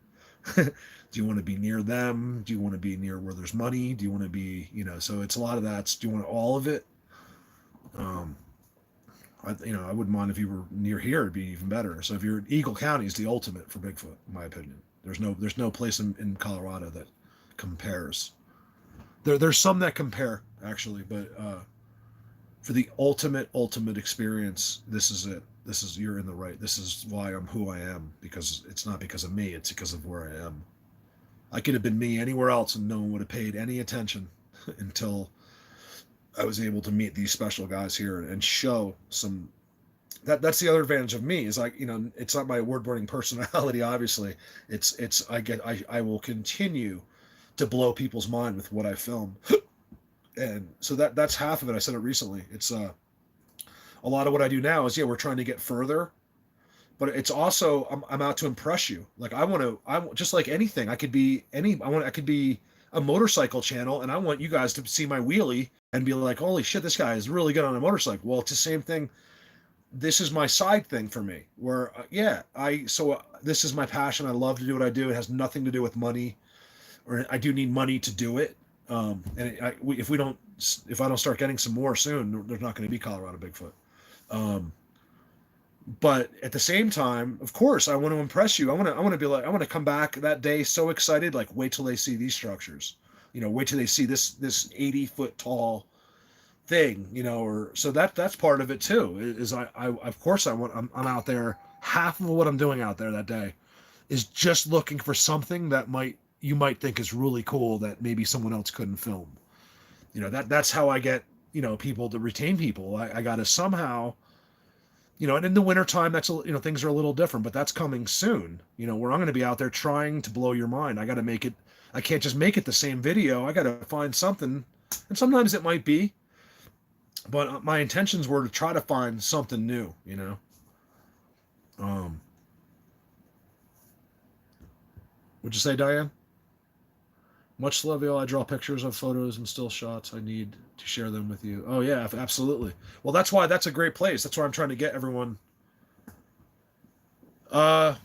Do you want to be near them? Do you want to be near where there's money? Do you want to be, you know? So it's a lot of that. Do you want all of it? I wouldn't mind if you were near here; it'd be even better. So if you're Eagle County is the ultimate for Bigfoot, in my opinion. There's no place in Colorado that compares. There's some that compare actually, but for the ultimate experience, this is it. You're in the right. This is why I'm who I am, because it's not because of me, it's because of where I am. I could have been me anywhere else and no one would have paid any attention until I was able to meet these special guys here and show some. That's the other advantage of me, is like, you know, it's not my word-burning personality, obviously. I will continue to blow people's mind with what I film. And so that's half of it. I said it recently. It's a lot of what I do now is, yeah, we're trying to get further, but it's also, I'm out to impress you. Like I'm just like anything. I could be a motorcycle channel, and I want you guys to see my wheelie and be like, holy shit, this guy is really good on a motorcycle. Well, it's the same thing. This is my side thing for me, where this is my passion. I love to do what I do. It has nothing to do with money, or I do need money to do it. If I don't start getting some more soon, there's not going to be Colorado Bigfoot. But at the same time, of course, I want to impress you. I want to be like, I want to come back that day so excited. Like, wait till they see these structures. You know, wait till they see this 80-foot tall thing. You know, or so that's part of it too. Is I of course I'm out there. Half of what I'm doing out there that day is just looking for something that you might think is really cool that maybe someone else couldn't film. You know, that's how I get, you know, people to retain people. I got to somehow, you know, and in the wintertime, that's, you know, things are a little different, but that's coming soon, you know, where I'm going to be out there trying to blow your mind. I got to make it, I can't just make it the same video. I got to find something, and sometimes it might be, but my intentions were to try to find something new, you know. Would you say, Diane? Much love, y'all. I draw pictures of photos and still shots. I need to share them with you. Oh, yeah, absolutely. Well, that's why that's a great place. That's why I'm trying to get everyone. No,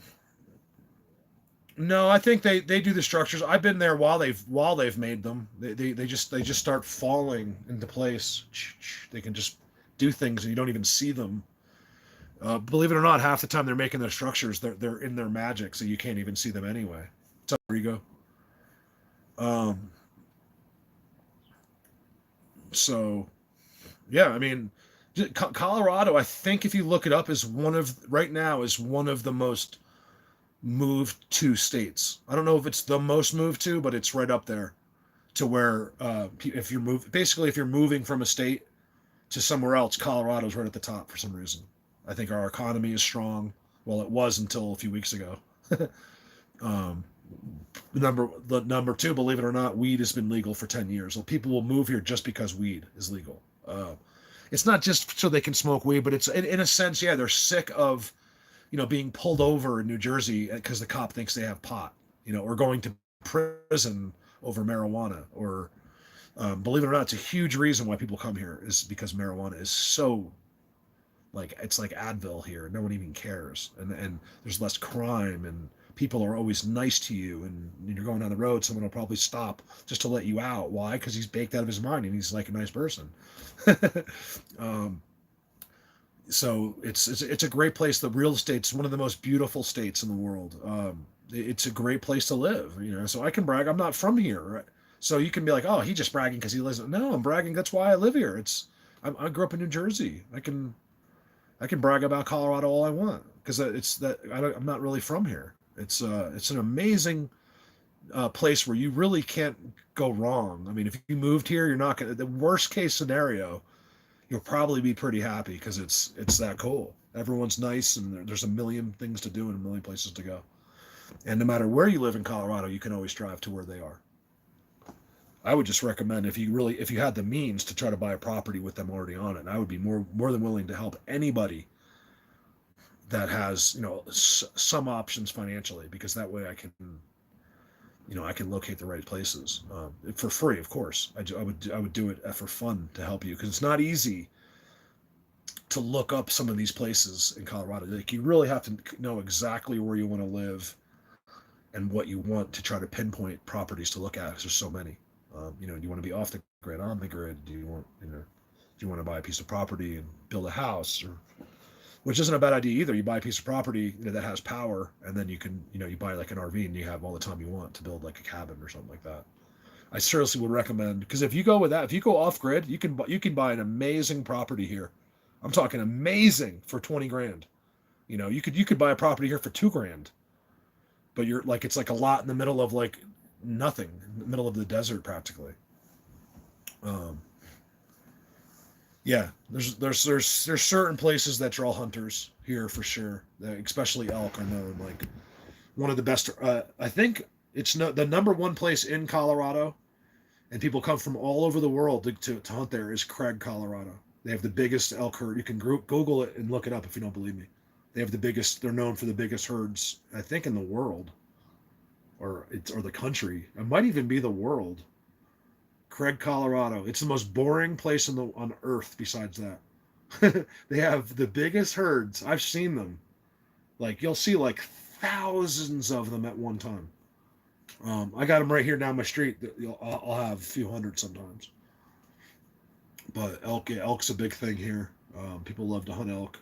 I think they do the structures. I've been there while they've made them. They just start falling into place. They can just do things and you don't even see them. Believe it or not, half the time they're making their structures, they're in their magic, so you can't even see them anyway. What's up, Rigo? So, yeah, I mean, Colorado, I think if you look it up, right now is one of the most moved to states. I don't know if it's the most moved to, but it's right up there to where, if you're moving from a state to somewhere else, Colorado's right at the top for some reason. I think our economy is strong. Well, it was until a few weeks ago. Number two, believe it or not, weed has been legal for 10 years. So people will move here just because weed is legal. It's not just so they can smoke weed, but it's in a sense, yeah, they're sick of, you know, being pulled over in New Jersey because the cop thinks they have pot, you know, or going to prison over marijuana, or believe it or not, it's a huge reason why people come here is because marijuana is so, like, it's like Advil here. No one even cares. And there's less crime, and people are always nice to you, and you're going down the road, someone will probably stop just to let you out. Why? Because he's baked out of his mind and he's like a nice person. So it's a great place. The real estate's one of the most beautiful states in the world. It's a great place to live, you know. So I can brag. I'm not from here, right? So you can be like, oh, he's just bragging because he lives. No, I'm bragging. That's why I live here. I grew up in New Jersey. I can brag about Colorado all I want because I'm not really from here. It's an amazing place where you really can't go wrong. I mean, if you moved here, you're not gonna. The worst case scenario, you'll probably be pretty happy because it's that cool. Everyone's nice, and there's a million things to do and a million places to go. And no matter where you live in Colorado, you can always drive to where they are. I would just recommend if you had the means to try to buy a property with them already on it. And I would be more than willing to help anybody that has some options financially, because that way I can locate the right places for free, of course. I would do it for fun to help you, because it's not easy to look up some of these places in Colorado. Like, you really have to know exactly where you want to live and what you want to try to pinpoint properties to look at, because there's so many. Do you want to be off the grid, on the grid? Do you want to buy a piece of property and build a house, which isn't a bad idea either. You buy a piece of property that has power, and then you can, you buy like an RV and you have all the time you want to build like a cabin or something like that. I seriously would recommend, because if you go with that, if you go off grid, you can buy an amazing property here. I'm talking amazing for 20 grand. You could buy a property here for $2,000, but you're like, it's like a lot in the middle of like nothing, in the middle of the desert practically. Yeah, there's certain places that draw hunters here for sure. Especially elk are known like one of the best. I think it's the number one place in Colorado, and people come from all over the world to hunt there, is Craig, Colorado. They have the biggest elk herd. You can Google it and look it up if you don't believe me. They have the biggest. They're known for the biggest herds, I think, in the world, or the country. It might even be the world. Craig, Colorado. It's the most boring place on earth besides that. They have the biggest herds. I've seen them. Like, you'll see like thousands of them at one time. I got them right here down my street. I'll have a few hundred sometimes. But elk's a big thing here. People love to hunt elk.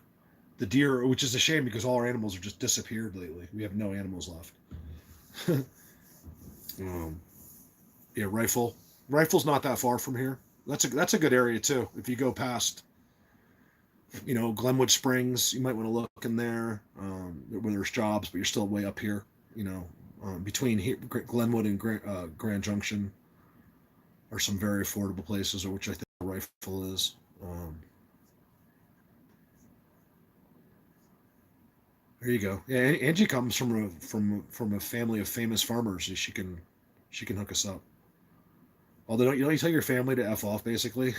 The deer, which is a shame because all our animals have just disappeared lately. We have no animals left. Yeah, Rifle's not that far from here. That's a good area too. If you go past, Glenwood Springs, you might want to look in there where there's jobs, but you're still way up here. Between here, Glenwood and Grand Junction are some very affordable places, which I think Rifle is. There you go. Yeah, Angie comes from a family of famous farmers. She can hook us up. Although you tell your family to F off, basically.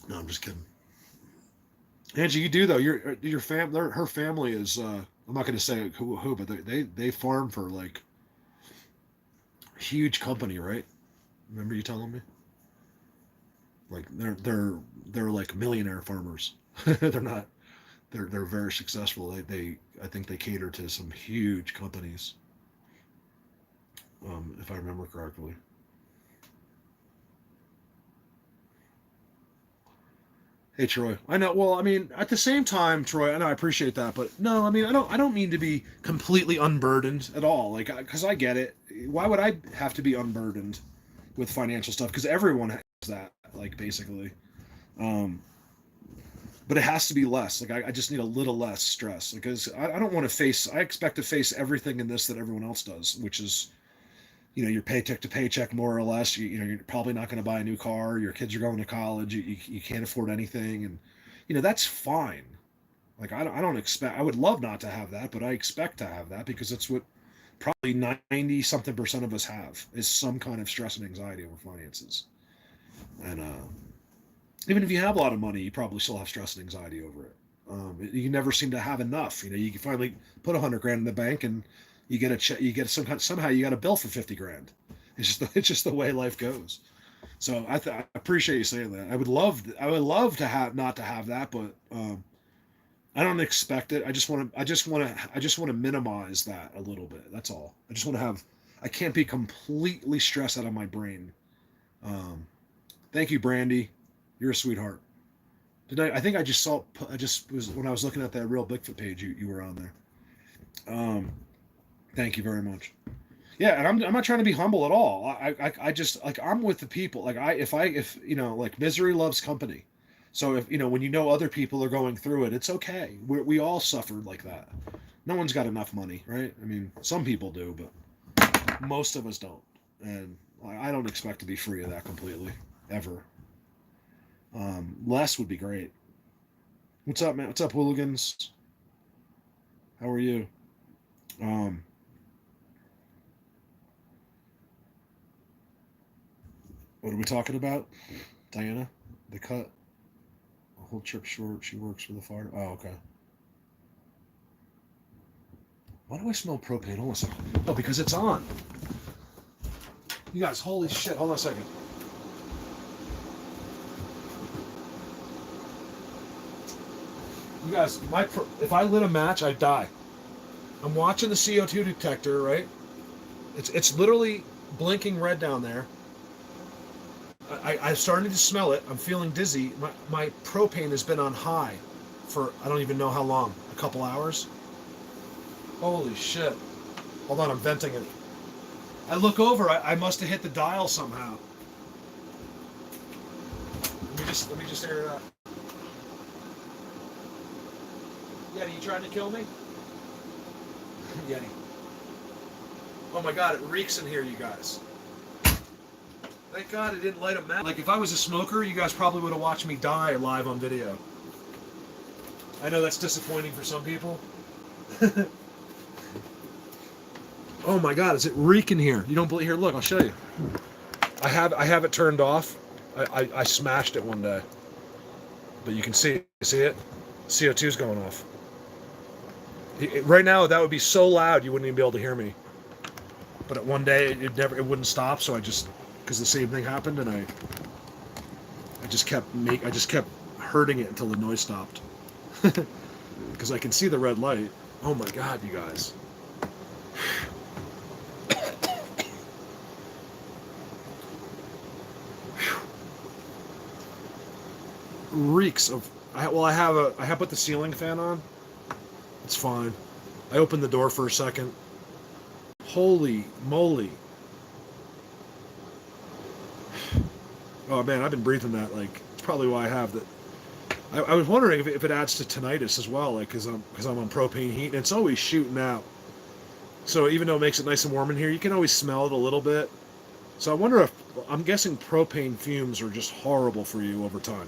No, I'm just kidding. Angie, you do though. Her family is. I'm not going to say who, but they farm for like huge company, right? Remember you telling me? Like they're like millionaire farmers. They're not. They're very successful. I think they cater to some huge companies. If I remember correctly. Hey Troy, I know. Well, I mean, at the same time, Troy, I know I appreciate that, but no, I mean, I don't mean to be completely unburdened at all. Like, because I get it. Why would I have to be unburdened with financial stuff? Because everyone has that, like, basically. But it has to be less. Like, I just need a little less stress, because I don't want to face. I expect to face everything in this that everyone else does, which is, your paycheck to paycheck, more or less. You're probably not going to buy a new car. Your kids are going to college. You can't afford anything, and that's fine. Like, I don't expect. I would love not to have that, but I expect to have that, because it's what probably 90-something% of us have, is some kind of stress and anxiety over finances. And even if you have a lot of money, you probably still have stress and anxiety over it. You never seem to have enough. You can finally put $100,000 in the bank, and you get a check. You get somehow you got a bill for $50,000. It's just the way life goes. So I appreciate you saying that. I would love to have not to have that, but I don't expect it. I just want to minimize that a little bit. That's all. I just want to have. I can't be completely stressed out of my brain. Thank you, Brandy. You're a sweetheart. I think I just saw. When I was looking at that Real Bigfoot page. You were on there. Thank you very much. Yeah, and I'm not trying to be humble at all. I just, like, I'm with the people. Like, if like, misery loves company. So if when you know other people are going through it, it's okay. We all suffered like that. No one's got enough money, right? I mean, some people do, but most of us don't. And I don't expect to be free of that completely, ever. Less would be great. What's up, man? What's up, hooligans? How are you? What are we talking about? Diana? The cut? A whole trip short. She works for the fire. Oh, okay. Why do I smell propane? Hold on a second. Oh, because it's on. You guys, holy shit. Hold on a second. You guys, if I lit a match, I'd die. I'm watching the CO2 detector, right? It's literally blinking red down there. I'm starting to smell it. I'm feeling dizzy. My propane has been on high for I don't even know how long. A couple hours. Holy shit. Hold on, I'm venting it. I look over, I must have hit the dial somehow. Let me just air it out. Yeti, you trying to kill me? Yeti. Oh my god, it reeks in here, you guys. Thank God it didn't light a match. Like, if I was a smoker, you guys probably would have watched me die live on video. I know that's disappointing for some people. Oh my God, is it reeking here? You don't believe? Here, look, I'll show you. I have it turned off. I smashed it one day. But you can see it? CO2's going off. Right now, that would be so loud you wouldn't even be able to hear me. But one day, it wouldn't stop, so I just, because the same thing happened, and I just kept hurting it until the noise stopped. Because I can see the red light. Oh my God, you guys. Reeks of. I have put the ceiling fan on. It's fine. I opened the door for a second. Holy moly. Oh man, I've been breathing that, like, it's probably why I have that. I was wondering if it adds to tinnitus as well, like, because I'm on propane heat, and it's always shooting out. So even though it makes it nice and warm in here, you can always smell it a little bit. So I wonder if, I'm guessing propane fumes are just horrible for you over time.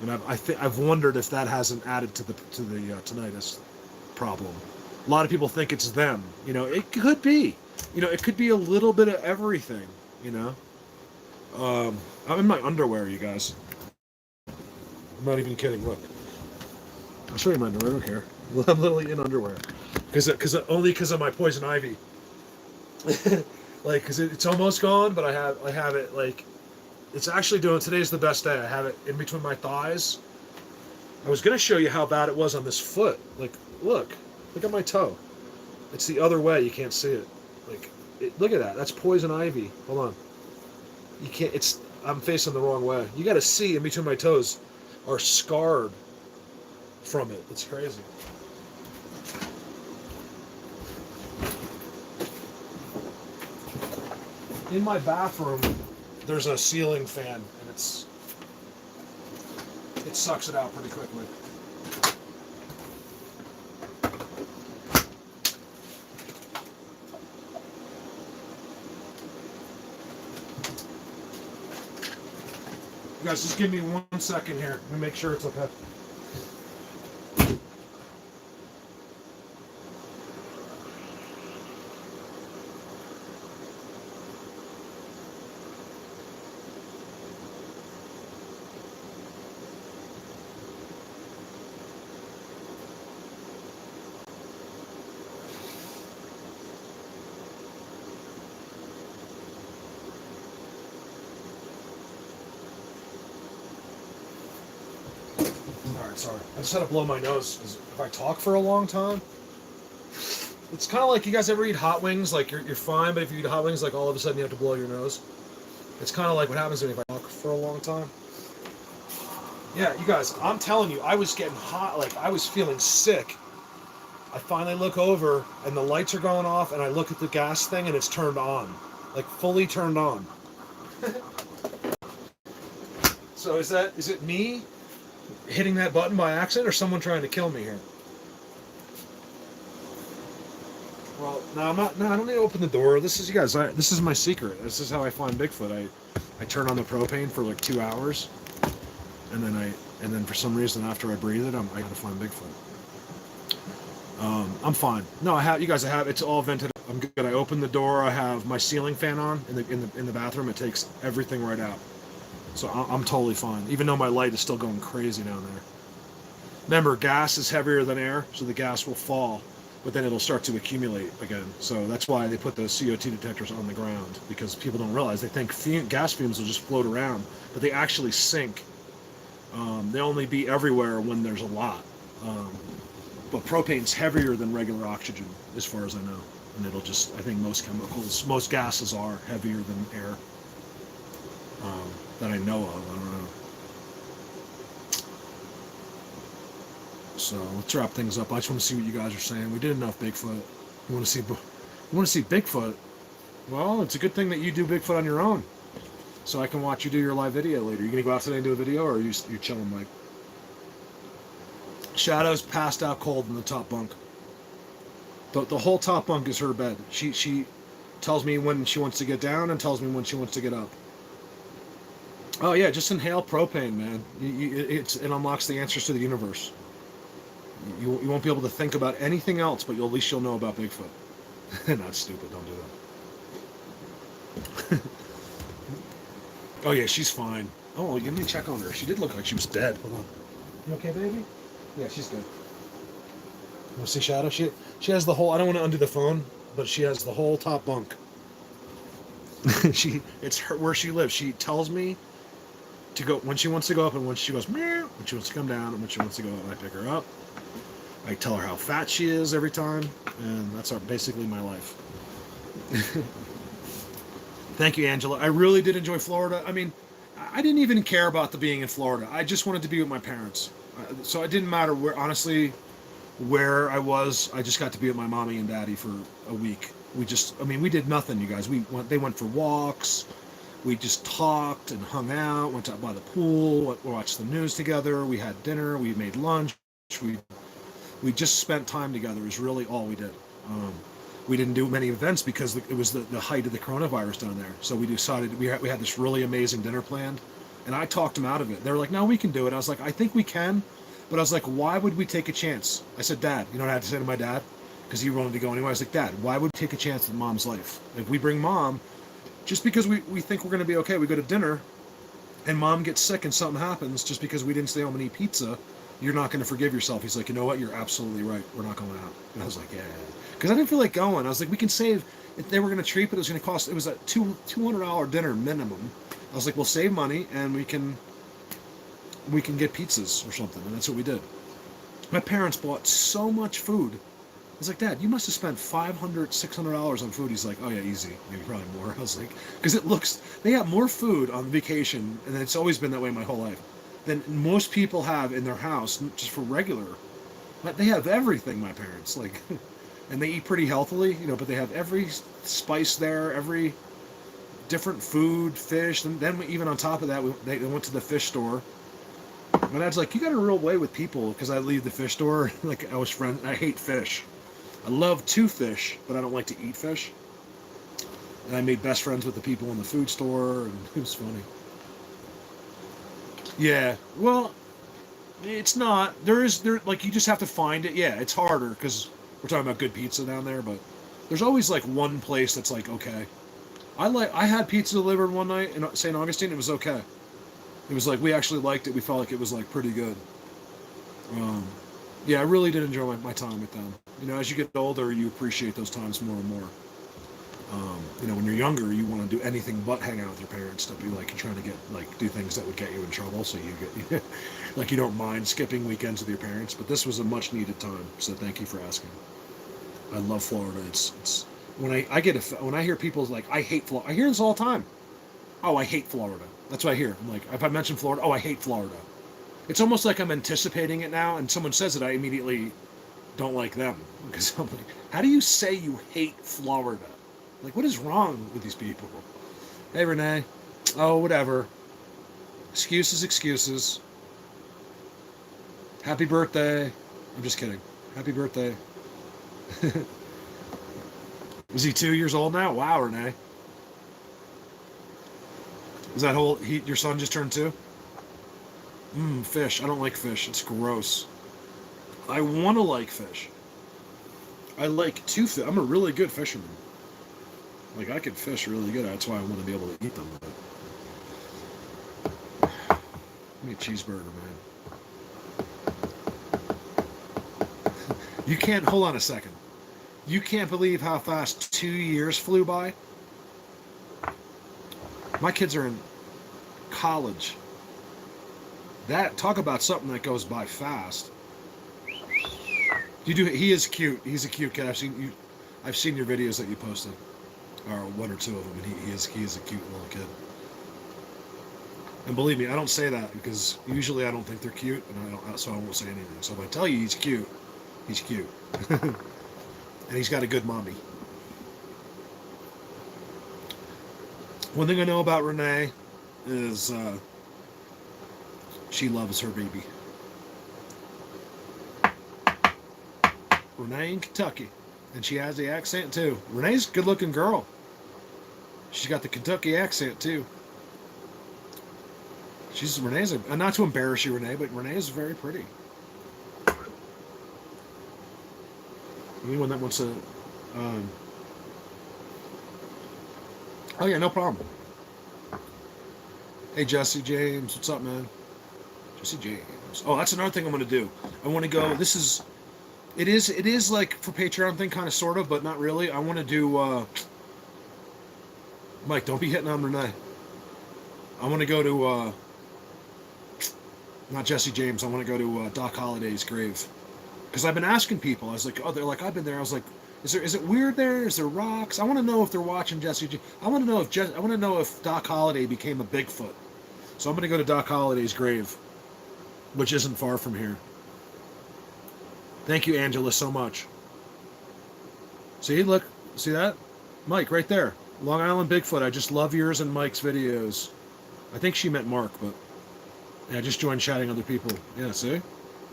And I've wondered if that hasn't added to the tinnitus problem. A lot of people think it's them. It could be. It could be a little bit of everything. I'm in my underwear, you guys. I'm not even kidding. Look, I'll show you my underwear. I don't care. I'm literally in underwear, only because of my poison ivy. Like, because it's almost gone, but I have it like. It's actually today's the best day. I have it in between my thighs. I was going to show you how bad it was on this foot. Like, look at my toe. It's the other way. You can't see it. Like, look at that. That's poison ivy. Hold on. You can't, I'm facing the wrong way. You got to see in between my toes are scarred from it. It's crazy. In my bathroom, there's a ceiling fan, and it sucks it out pretty quickly. You guys, just give me 1 second here. Let me make sure it's okay. Sorry. I just had to blow my nose, because if I talk for a long time, it's kind of like, you guys ever eat hot wings? Like, you're fine, but if you eat hot wings, like, all of a sudden you have to blow your nose. It's kind of like what happens to me if I talk for a long time. Yeah, you guys, I'm telling you, I was getting hot, like, I was feeling sick. I finally look over, and the lights are going off, and I look at the gas thing, and it's turned on. Like, fully turned on. So is it me? hitting that button by accident or someone trying to kill me here? Well, no, I'm not. No, I don't need to open the door. This is you guys. This is my secret. This is how I find Bigfoot. I turn on the propane for like 2 hours, and then for some reason after I breathe it, I gotta find Bigfoot. I'm fine. No, I have. You guys, I have. It's all vented. I'm good. I open the door. I have my ceiling fan on in the bathroom. It takes everything right out. So I'm totally fine. Even though my light is still going crazy down there. Remember, gas is heavier than air, so the gas will fall, but then it'll start to accumulate again. So that's why they put those CO2 detectors on the ground, because people don't realize. They think gas fumes will just float around, but they actually sink. They only be everywhere when there's a lot. But propane's heavier than regular oxygen, as far as I know. And it'll just, I think most chemicals, most gases are heavier than air. That I know of, I don't know. So let's wrap things up. I just want to see what you guys are saying. We did enough Bigfoot. You want to see Bigfoot? Well, it's a good thing that you do Bigfoot on your own, so I can watch you do your live video later. You gonna go out today and do a video, or are you chilling, Mike? Shadow's passed out cold in the top bunk. The whole top bunk is her bed. She tells me when she wants to get down and tells me when she wants to get up. Oh yeah, just inhale propane, man. It unlocks the answers to the universe. You won't be able to think about anything else, but at least you'll know about Bigfoot. Not stupid, don't do that. Oh yeah, she's fine. Oh, let me check on her. She did look like she was dead. Hold on. You okay, baby? Yeah, she's good. You want to see Shadow? She has the whole, I don't want to undo the phone, but she has the whole top bunk. It's her, where she lives. She tells me to go when she wants to go up, and when she goes meow, when she wants to come down, and when she wants to go up, I pick her up. I tell her how fat she is every time, and that's basically my life. Thank you, Angela. I really did enjoy Florida. I mean, I didn't even care about the being in Florida. I just wanted to be with my parents. So it didn't matter where I was. I just got to be with my mommy and daddy for a week. We did nothing, you guys. They went for walks. We just talked and hung out, went out by the pool, watched the news together. We had dinner. We made lunch. We just spent time together is really all we did. We didn't do many events because it was the height of the coronavirus down there. So we decided we had this really amazing dinner planned, and I talked them out of it. They were like, no, we can do it. I was like, I think we can, but I was like, why would we take a chance? I said, Dad, you know what I had to say to my dad? Because he wanted to go anyway. I was like, Dad, why would we take a chance with Mom's life? If we bring Mom, just because we think we're going to be okay, we go to dinner, and Mom gets sick and something happens just because we didn't stay home and eat pizza, you're not going to forgive yourself. He's like, you know what? You're absolutely right. We're not going out. And I was like, yeah. Because I didn't feel like going. I was like, we can save. If they were going to treat, but it was going to cost. It was a $200 dinner minimum. I was like, we'll save money and we can get pizzas or something. And that's what we did. My parents bought so much food. I was like, Dad, you must have spent $500, $600 on food. He's like, oh yeah, easy. Maybe probably more. I was like, because they got more food on vacation, and it's always been that way my whole life, than most people have in their house, just for regular. But they have everything, my parents, like, and they eat pretty healthily, but they have every spice there, every different food, fish. And then even on top of that, they went to the fish store. My dad's like, you got a real way with people, because I leave the fish store, like I hate fish. I love to fish, but I don't like to eat fish. And I made best friends with the people in the food store, and it was funny. Yeah, well, it's not. There you just have to find it. Yeah, it's harder because we're talking about good pizza down there, but there's always like one place that's like okay. I had pizza delivered one night in St. Augustine. It was okay. It was like we actually liked it. We felt like it was like pretty good. Yeah, I really did enjoy my time with them. As you get older, you appreciate those times more and more. When you're younger, you want to do anything but hang out with your parents. Don't be like you're trying to do things that would get you in trouble. So you get like you don't mind skipping weekends with your parents. But this was a much needed time. So thank you for asking. I love Florida. It's when I hear people like I hate Florida. I hear this all the time. Oh, I hate Florida. That's what I hear. I'm like, if I mention Florida, oh, I hate Florida. It's almost like I'm anticipating it now, and someone says it, I immediately don't like them because I'm like, how do you say you hate Florida? Like, what is wrong with these people? Hey, Renee. Oh, whatever. Excuses. Happy birthday. I'm just kidding. Happy birthday. Is he 2 years old now? Wow, Renee. Is that your son just turned 2? Fish. I don't like fish. It's gross. I want to like fish. I like to fish. I'm a really good fisherman. Like, I can fish really good. That's why I want to be able to eat them. But... Give me a cheeseburger, man. You can't... Hold on a second. You can't believe how fast 2 years flew by? My kids are in college. Talk about something that goes by fast. He is cute. He's a cute kid. I've seen your videos that you posted. Or one or two of them, and he is a cute little kid. And believe me, I don't say that because usually I don't think they're cute, and so I won't say anything. So if I tell you he's cute, he's cute. And he's got a good mommy. One thing I know about Renee is she loves her baby. Renee in Kentucky. And she has the accent too. Renee's a good looking girl. She's got the Kentucky accent too. Renee's not to embarrass you, Renee, but Renee is very pretty. Anyone that wants to oh yeah, no problem. Hey Jesse James, what's up, man? Jesse James. Oh, that's another thing I'm gonna do. I wanna go, it is like for Patreon thing, kind of sort of, but not really. I wanna do Mike, don't be hitting on Renee. I wanna go to not Jesse James, I wanna go to Doc Holliday's grave. Because I've been asking people, I was like, oh, they're like, I've been there. I was like, is it weird there? Is there rocks? I want to know if they're watching Jesse. I want to know if Doc Holliday became a Bigfoot. So I'm going to go to Doc Holliday's grave, which isn't far from here. Thank you, Angela, so much. See, look, see that, Mike, right there, Long Island Bigfoot. I just love yours and Mike's videos. I think she meant Mark, but yeah, I just joined chatting other people. Yeah, see.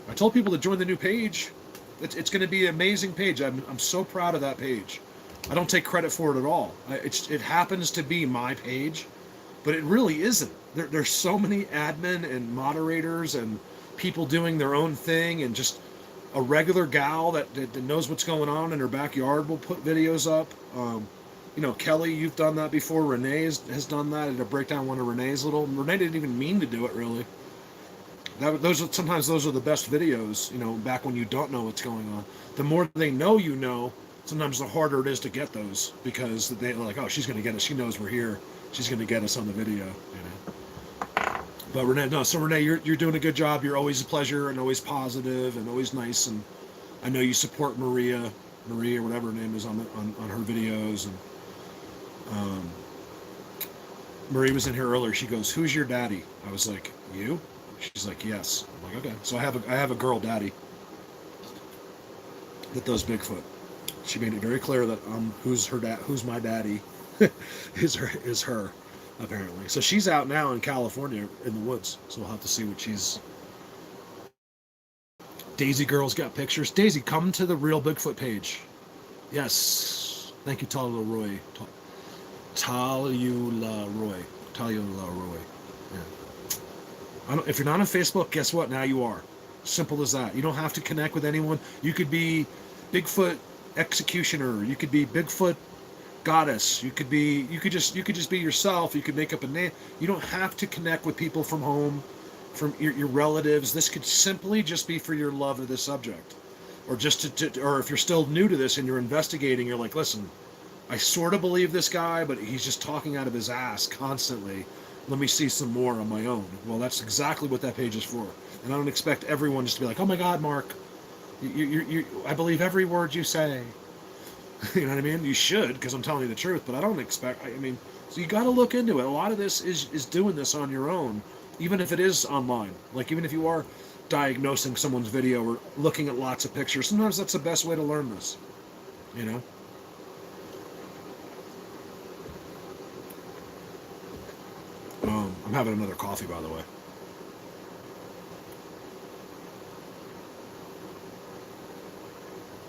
I told people to join the new page. It's going to be an amazing page. I'm so proud of that page. I don't take credit for it at all. It happens to be my page, but it really isn't. There's so many admin and moderators and people doing their own thing, and just a regular gal that knows what's going on in her backyard will put videos up. Kelly, you've done that before. Renee has done that. I did a breakdown one of Renee's Renee didn't even mean to do it, really. Sometimes those are the best videos, back when you don't know what's going on. The more they know, sometimes the harder it is to get those, because they're like, oh, she's going to get us. She knows we're here. She's going to get us on the video. But Renee, you're doing a good job. You're always a pleasure and always positive and always nice. And I know you support Marie, or whatever her name is, on her videos. And Marie was in here earlier. She goes, "Who's your daddy?" I was like, "You?" She's like, "Yes." I'm like, "Okay." So I have a girl daddy that does Bigfoot. She made it very clear that who's my daddy is her apparently. So she's out now in California in the woods. So we'll have to see what she's. Daisy Girl's got pictures. Daisy, come to the Real Bigfoot page. Yes. Thank you, Talia Roy. Yeah. If you're not on Facebook, guess what? Now you are. Simple as that. You don't have to connect with anyone. You could be Bigfoot executioner. You could be Bigfoot goddess. You could just be yourself. You could make up a name. You don't have to connect with people from home, from your relatives. This could simply just be for your love of this subject, or just or if you're still new to this and you're investigating, you're like, listen, I sort of believe this guy, but he's just talking out of his ass constantly. Let me see some more on my own. Well, that's exactly what that page is for. And I don't expect everyone just to be like, oh my God, Mark, I believe every word you say. You know what I mean? You should, because I'm telling you the truth, but I don't expect, so you got to look into it. A lot of this is doing this on your own, even if it is online. Like, even if you are diagnosing someone's video or looking at lots of pictures, sometimes that's the best way to learn this, you know? I'm having another coffee, by the way.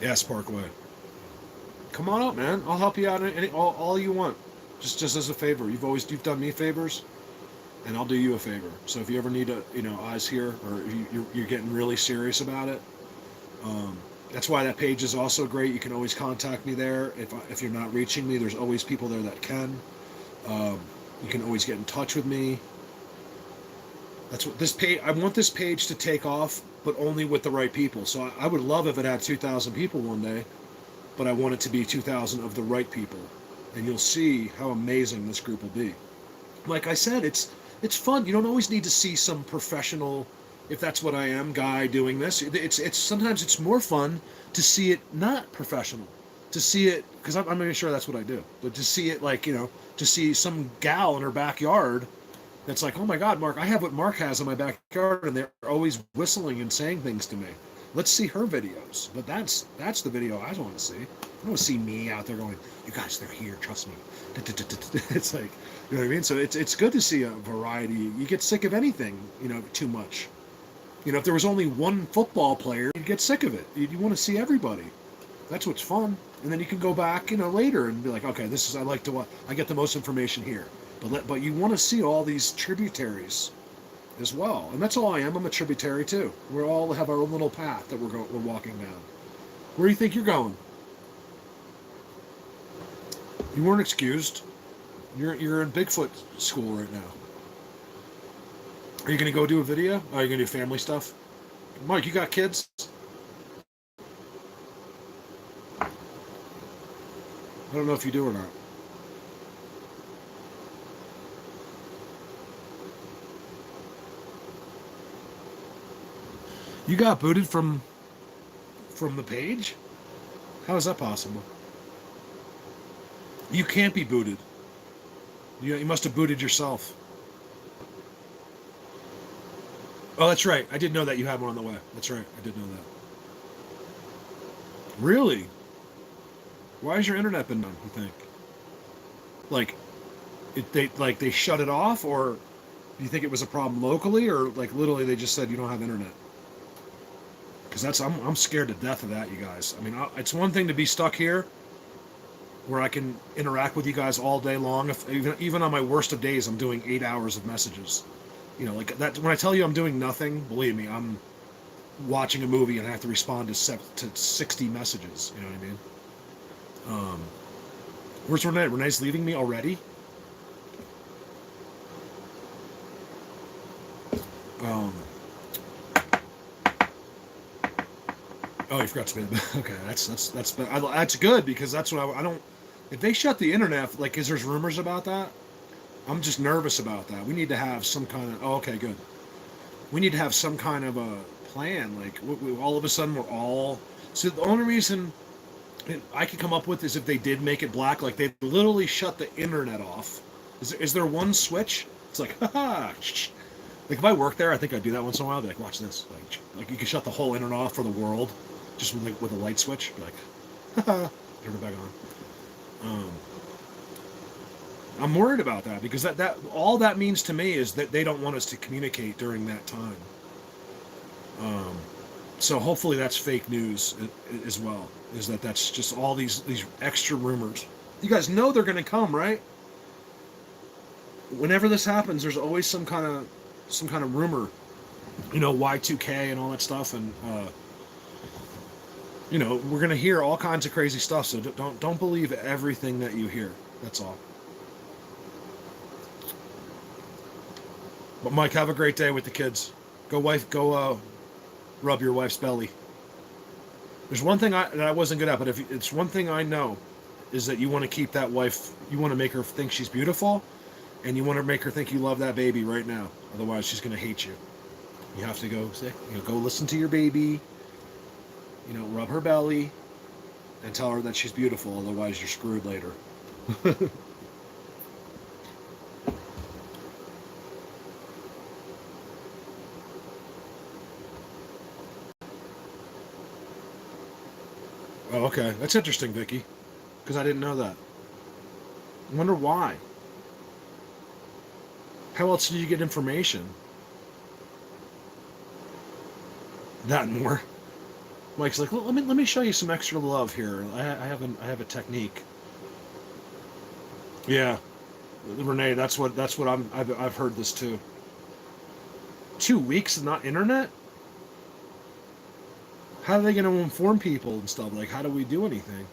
Yes, Parkway. Come on up, man. I'll help you out all you want. Just as a favor. You've done me favors, and I'll do you a favor. So if you ever need eyes here, or if you're getting really serious about it, that's why that page is also great. You can always contact me there. If you're not reaching me, there's always people there that can. You can always get in touch with me. That's what this page. I want this page to take off, but only with the right people. So I would love if it had 2,000 people one day, but I want it to be 2,000 of the right people, and you'll see how amazing this group will be. Like I said, it's fun. You don't always need to see some professional, if that's what I am, guy doing this. It's sometimes it's more fun to see it not professional, to see it, because I'm not sure that's what I do, but to see it like, to see some gal in her backyard that's like, oh my God, Mark, I have what Mark has in my backyard, and they're always whistling and saying things to me. Let's see her videos. But that's the video I want to see. I don't want to see me out there going, you guys, they're here, trust me. It's like, you know what I mean? So it's good to see a variety. You get sick of anything, too much. If there was only one football player, you'd get sick of it. You want to see everybody. That's what's fun. And then you can go back, later and be like, okay, I like to watch. I get the most information here. But you want to see all these tributaries as well. And that's all I am. I'm a tributary too. We all have our own little path that we're walking down. Where do you think you're going? You weren't excused. You're in Bigfoot school right now. Are you going to go do a video? Are you going to do family stuff? Mike, you got kids? I don't know if you do or not. You got booted from the page? How is that possible? You can't be booted. You must have booted yourself. Oh, that's right. I did know that you had one on the way. That's right. I did know that. Really? Why has your internet been done, you think? They shut it off, or do you think it was a problem locally, or literally they just said you don't have internet? Because I'm scared to death of that, you guys. I mean, it's one thing to be stuck here, where I can interact with you guys all day long. Even on my worst of days, I'm doing 8 hours of messages. Like that. When I tell you I'm doing nothing, believe me, I'm watching a movie and I have to respond to 60 messages. You know what I mean? Where's Renee? Renee's leaving me already? Oh, you forgot to pay the okay, that's good, because that's what I don't. If they shut the internet, because there's rumors about that, I'm just nervous about that. We need to have some kind of. Oh, okay, good. We need to have some kind of a plan. All of a sudden, we're all. So the only reason I could come up with is if they did make it black, they literally shut the internet off. Is there one switch? It's like, haha. If I worked there, I think I'd do that once in a while. I'd be like, watch this. Like you could shut the whole internet off for the world, just with a light switch. Be like, haha, turn it back on. I'm worried about that, because that all that means to me is that they don't want us to communicate during that time. So hopefully that's fake news as well. Is that's just all these extra rumors. You guys know they're going to come, right? Whenever this happens, there's always some kind of rumor, Y2K and all that stuff, and we're gonna hear all kinds of crazy stuff. So don't believe everything that you hear. That's all. But Mike, have a great day with the kids. Go rub your wife's belly. There's one thing that I wasn't good at, but if it's one thing I know, is that you want to keep that wife. You want to make her think she's beautiful. And you want to make her think you love that baby right now. Otherwise, she's going to hate you. You have to go go listen to your baby. Rub her belly, and tell her that she's beautiful. Otherwise, you're screwed later. Oh, okay. That's interesting, Vicky. Because I didn't know that. I wonder why. How else do you get information? That and more. Mike's like, let me show you some extra love here. I have a technique. Yeah, Renee, that's what I've heard this too. 2 weeks and not internet? How are they going to inform people and stuff? Like, how do we do anything?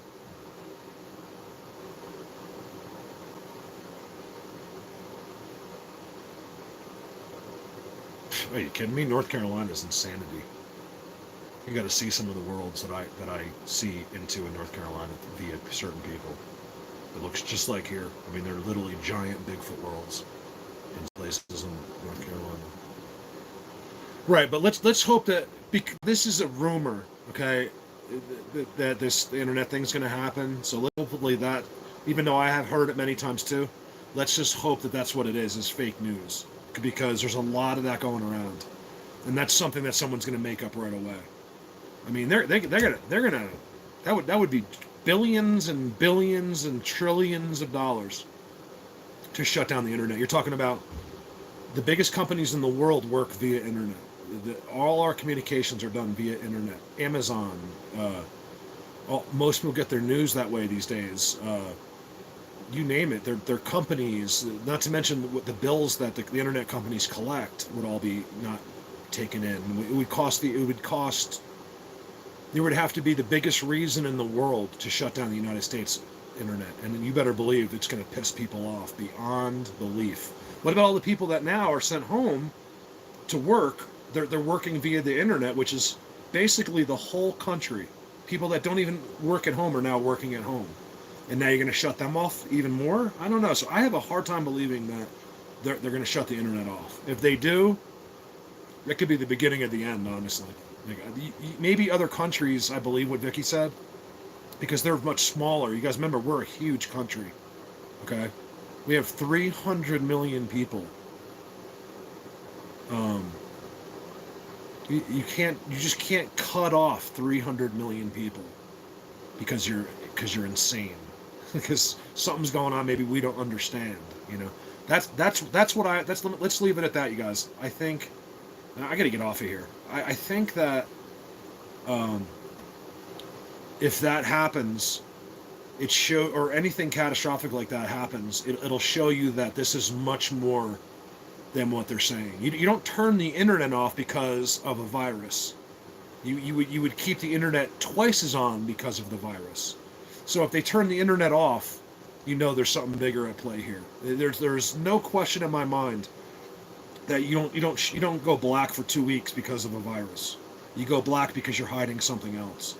Are you kidding me? North Carolina's insanity. You got to see some of the worlds that I see into in North Carolina via certain people. It looks just like here. I mean, they're literally giant Bigfoot worlds in places in North Carolina. Right, but let's hope that this is a rumor, okay, that this internet thing's going to happen. So hopefully that, even though I have heard it many times too, let's just hope that that's what it is fake news, because there's a lot of that going around, and that's something that someone's going to make up right away. I mean, they're gonna that would be billions and billions and trillions of dollars to shut down the internet. You're talking about the biggest companies in the world work via internet. All our communications are done via internet. Amazon, most people get their news that way these days. You name it, they're companies. Not to mention the bills that the internet companies collect would all be not taken in. It would cost. There would have to be the biggest reason in the world to shut down the United States internet, and you better believe it's going to piss people off beyond belief. What about all the people that now are sent home to work? They're working via the internet, which is basically the whole country. People that don't even work at home are now working at home, and now you're going to shut them off even more? I don't know. So I have a hard time believing that they're going to shut the internet off. If they do, that could be the beginning of the end, honestly. Like, maybe other countries, I believe what Vicky said, because they're much smaller. You guys remember, we're a huge country, okay? We have 300 million people. You just can't cut off 300 million people because you're insane, because something's going on maybe we don't understand. You know, let's leave it at that, you guys. I think I got to get off of here. I think that if that happens, or anything catastrophic like that happens, it'll show you that this is much more than what they're saying. You don't turn the internet off because of a virus. You would keep the internet twice as on because of the virus. So if they turn the internet off, you know there's something bigger at play here. There's no question in my mind that you don't go black for 2 weeks because of a virus. You go black because you're hiding something else,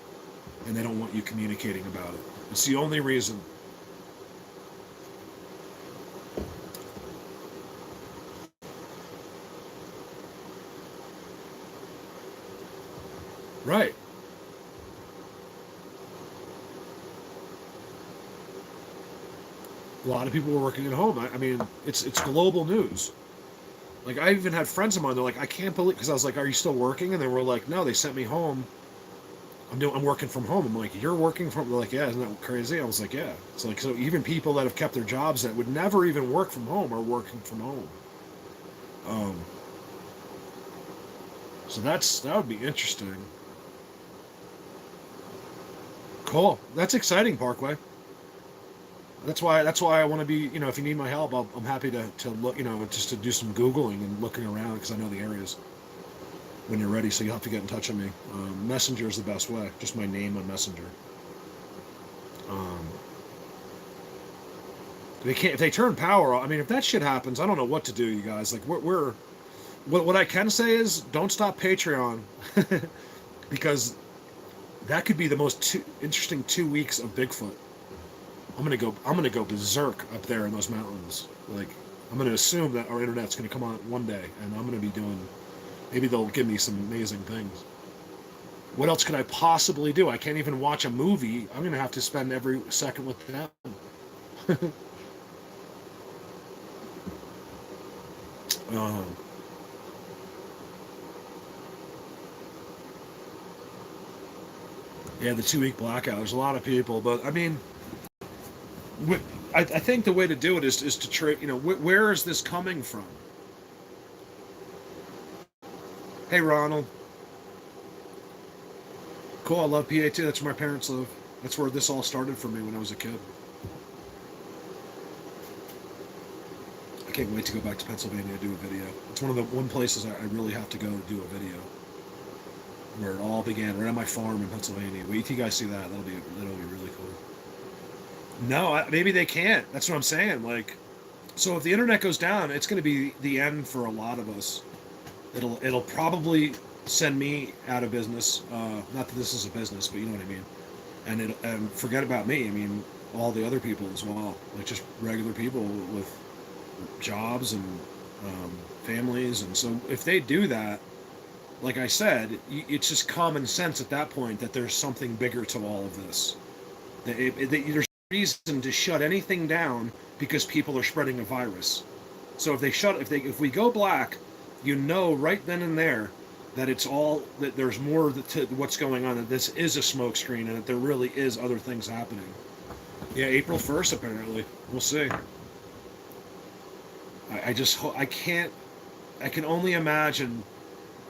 and they don't want you communicating about it. It's the only reason. Right. A lot of people were working at home. I mean, it's global news. Like, I even had friends of mine, they're like, I can't believe, because I was like, are you still working? And they were like, no, they sent me home. I'm working from home. I'm like, you're working from, they're like, yeah, isn't that crazy? I was like, yeah. It's like, so even people that have kept their jobs that would never even work from home are working from home. So that would be interesting. Cool. That's exciting, Parkway. That's why I want to be, if you need my help, I'm happy to look, just to do some Googling and looking around, because I know the areas when you're ready. So you'll have to get in touch with me. Messenger is the best way. Just my name on Messenger. If they turn power off, I mean, if that shit happens, I don't know what to do, you guys. Like, what I can say is don't stop Patreon because that could be the most interesting 2 weeks of Bigfoot. I'm gonna go berserk up there in those mountains. Like, I'm gonna assume that our internet's gonna come on one day, and I'm gonna be doing. Maybe they'll give me some amazing things. What else could I possibly do? I can't even watch a movie. I'm gonna have to spend every second with them. Yeah, the 2 week blackout. There's a lot of people, but I mean. I think the way to do it is to trade. Where is this coming from? Hey, Ronald. Cool. I love PA too. That's where my parents live. That's where this all started for me when I was a kid. I can't wait to go back to Pennsylvania to do a video. It's one places I really have to go to do a video. Where it all began, right on my farm in Pennsylvania. Wait till you guys see that. That'll be really cool. No, maybe they can't. That's what I'm saying. Like, so if the internet goes down, it's going to be the end for a lot of us. It'll probably send me out of business. Not that this is a business, but you know what I mean. And forget about me. I mean, all the other people as well. Like just regular people with jobs and families. And so if they do that, like I said, it's just common sense at that point that there's something bigger to all of this. There's no reason to shut anything down because people are spreading a virus. So if we go black, you know right then and there that that there's more to what's going on, that this is a smokescreen and that there really is other things happening. Yeah, April 1st apparently. We'll see. I can only imagine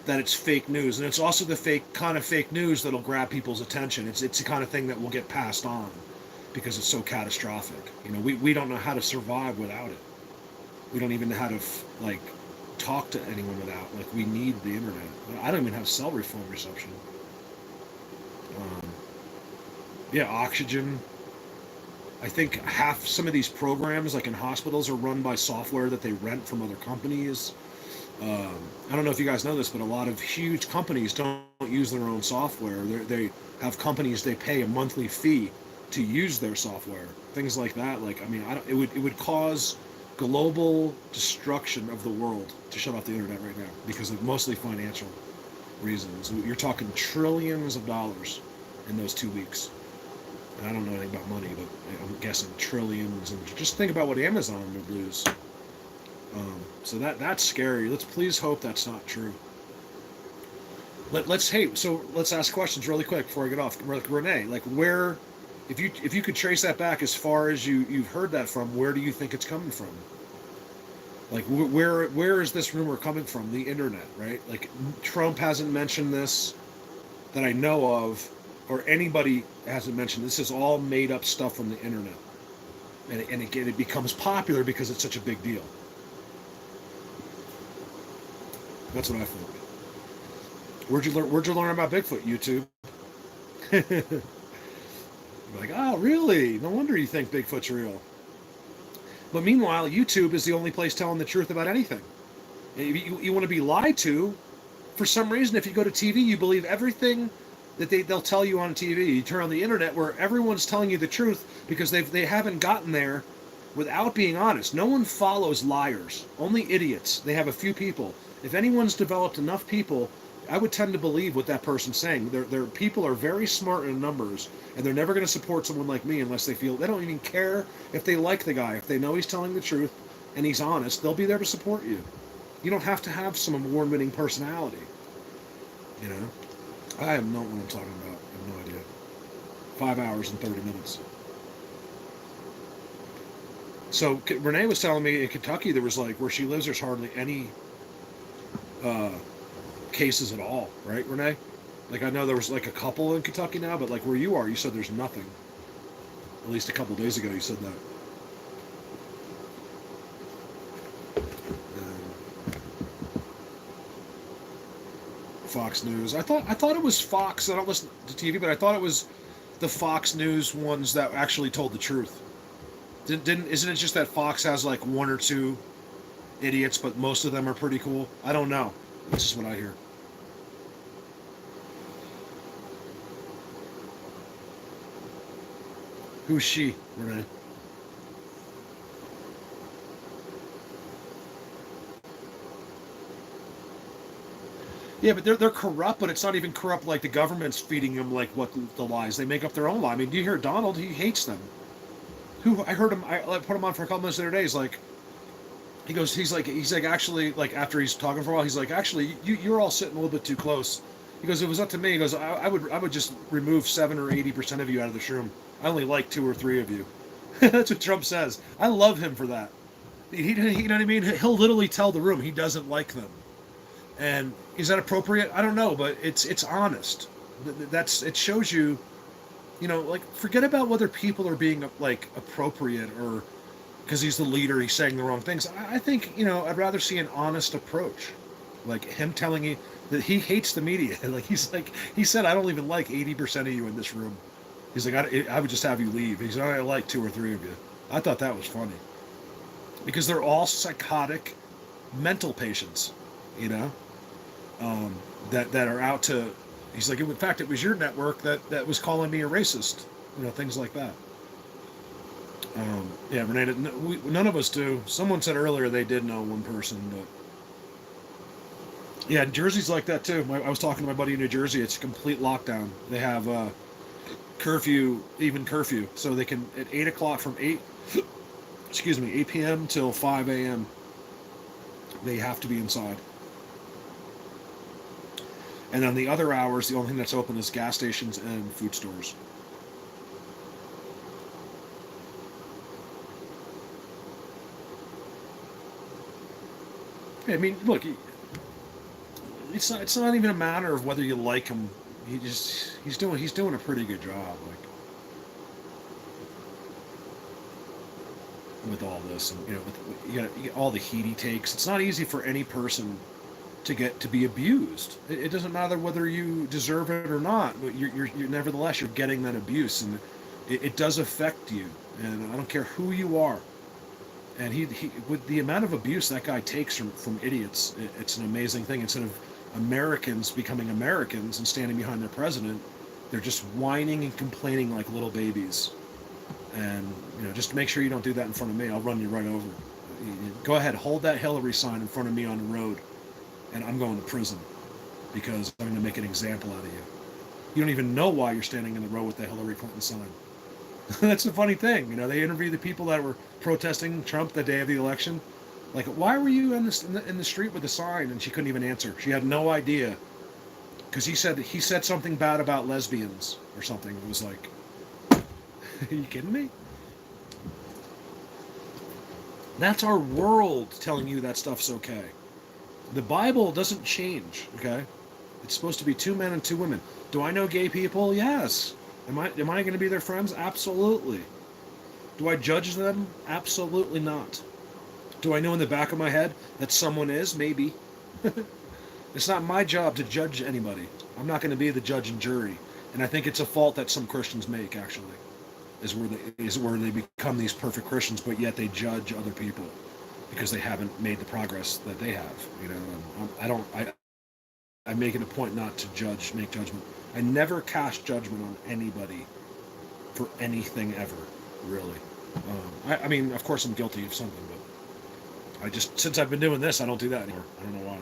that it's fake news, and it's also the kind of fake news that'll grab people's attention. It's the kind of thing that will get passed on because it's so catastrophic. You know, we don't know how to survive without it. We don't even know how to talk to anyone without. Like, we need the internet. I don't even have cell phone reception. Oxygen. I think some of these programs, like in hospitals, are run by software that they rent from other companies. I don't know if you guys know this, but a lot of huge companies don't use their own software. They have companies they pay a monthly fee to use their software. Things like that. Like, I mean, it would cause global destruction of the world to shut off the internet right now because of mostly financial reasons. You're talking trillions of dollars in those 2 weeks. And I don't know anything about money, but I'm guessing trillions. And just think about what Amazon would lose. So that's scary. Let's please hope that's not true. Let's ask questions really quick before I get off. Renee, like, where, if you could trace that back as far as you've heard that from, where do you think it's coming from? Like, where is this rumor coming from? The internet, right? Like, Trump hasn't mentioned this that I know of, or anybody hasn't mentioned. This is all made up stuff from the internet, and again, it becomes popular because it's such a big deal. That's what I think. Where'd you learn about Bigfoot? YouTube. You're like, oh, really? No wonder you think Bigfoot's real. But meanwhile, YouTube is the only place telling the truth about anything. And if you want to be lied to, for some reason, if you go to TV, you believe everything that they'll tell you on TV. You turn on the internet where everyone's telling you the truth because they haven't gotten there without being honest. No one follows liars. Only idiots. They have a few people. If anyone's developed enough people, I would tend to believe what that person's saying. Their people are very smart in numbers, and they're never going to support someone like me unless they don't even care if they like the guy. If they know he's telling the truth and he's honest, they'll be there to support you. You don't have to have some award-winning personality. You know? I have no what I'm talking about. I have no idea. 5 hours and 30 minutes. So Renee was telling me in Kentucky there was, like, where she lives, there's hardly any cases at all, right, Renee? Like, I know there was like a couple in Kentucky now, but like where you are, you said there's nothing. At least a couple days ago you said that. Fox News. I thought it was Fox. I don't listen to TV, but I thought it was the Fox News ones that actually told the truth. Isn't it just that Fox has like one or two idiots, but most of them are pretty cool? I don't know. This is what I hear. Who's she, Renee? Yeah, but they're corrupt, but it's not even corrupt like the government's feeding them like what the lies. They make up their own lie. I mean, do you hear Donald? He hates them. I heard him. I put him on for a couple minutes the other day. He's like, he's like actually, like, after he's talking for a while, he's like, actually, you're all sitting a little bit too close. He goes, it was up to me. He goes, I would just remove 7 or 80% of you out of this room. I only like 2 or 3 of you. That's what Trump says. I love him for that. He you know what I mean? He'll literally tell the room he doesn't like them. And is that appropriate? I don't know, but it's honest. That's it shows you, like forget about whether people are being like appropriate or because he's the leader, he's saying the wrong things. I think I'd rather see an honest approach, like him telling you that he hates the media. Like he said, I don't even like 80% of you in this room. He's like, I would just have you leave. He's like, I like 2 or 3 of you. I thought that was funny because they're all psychotic mental patients, that are out to. He's like, in fact, it was your network that was calling me a racist, things like that. Yeah, Renee, none of us do. Someone said earlier they did know one person, but yeah, Jersey's like that too. I was talking to my buddy in New Jersey. It's a complete lockdown. They have curfew, so they can at 8 o'clock from 8 p.m. till 5 a.m. They have to be inside. And on the other hours, the only thing that's open is gas stations and food stores. I mean, look, it's not even a matter of whether you like him. He's doing a pretty good job, like with all this, and you got all the heat he takes. It's not easy for any person to be abused. It doesn't matter whether you deserve it or not, but you're nevertheless you're getting that abuse, and it does affect you. And I don't care who you are. And he with the amount of abuse that guy takes from idiots, it's an amazing thing. Instead of Americans becoming Americans and standing behind their president, they're just whining and complaining like little babies. And just make sure you don't do that in front of me. I'll run you right over. Go ahead, hold that Hillary sign in front of me on the road, and I'm going to prison because I'm going to make an example out of you. You don't even know why you're standing in the road with the Hillary Clinton sign. That's the funny thing. They interview the people that were protesting Trump the day of the election. Like, why were you in the street with the sign? And she couldn't even answer. She had no idea. Because he said something bad about lesbians or something. It was like, are you kidding me? That's our world telling you that stuff's okay. The Bible doesn't change, okay? It's supposed to be 2 men and 2 women. Do I know gay people? Yes. Am I going to be their friends? Absolutely. Do I judge them? Absolutely not. Do I know in the back of my head that someone is? Maybe. It's not my job to judge anybody. I'm not going to be the judge and jury. And I think it's a fault that some Christians make, actually, is where they become these perfect Christians, but yet they judge other people because they haven't made the progress that they have. I make it a point not to make judgment. I never cast judgment on anybody for anything ever, really. I mean, of course I'm guilty of something, but since I've been doing this, I don't do that anymore. I don't know why.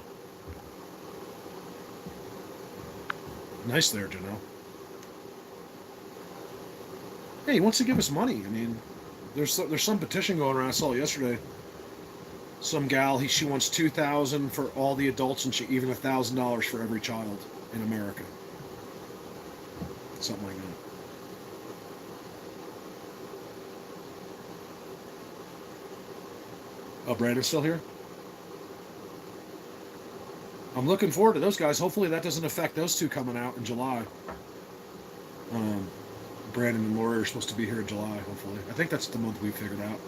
Nice there, Janelle. Hey, he wants to give us money. I mean, there's some petition going around. I saw it yesterday. Some gal, she wants $2,000 for all the adults and even $1,000 for every child in America. Something like that. Oh, Brandon's still here? I'm looking forward to those guys. Hopefully that doesn't affect those 2 coming out in July. Brandon and Lori are supposed to be here in July, hopefully. I think that's the month we figured out.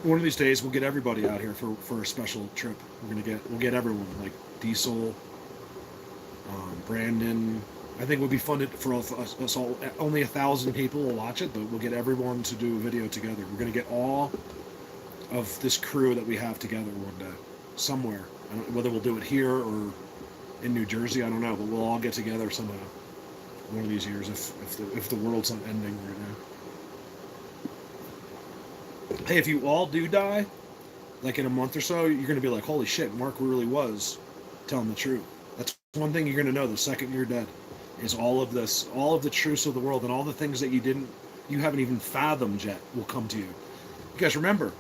One of these days we'll get everybody out here for a special trip. We'll get everyone, like Diesel, Brandon. I think it would be fun for us all. Only 1,000 people will watch it, but we'll get everyone to do a video together. We're going to get all of this crew that we have together one day, somewhere. Whether we'll do it here or in New Jersey, I don't know, but we'll all get together somehow one of these years if the world's not ending right now. Hey, if you all do die, like in a month or so, you're going to be like, holy shit, Mark really was telling the truth. That's one thing you're going to know the second you're dead, is all of the truths of the world and all the things that you haven't even fathomed yet will come to you. Because remember,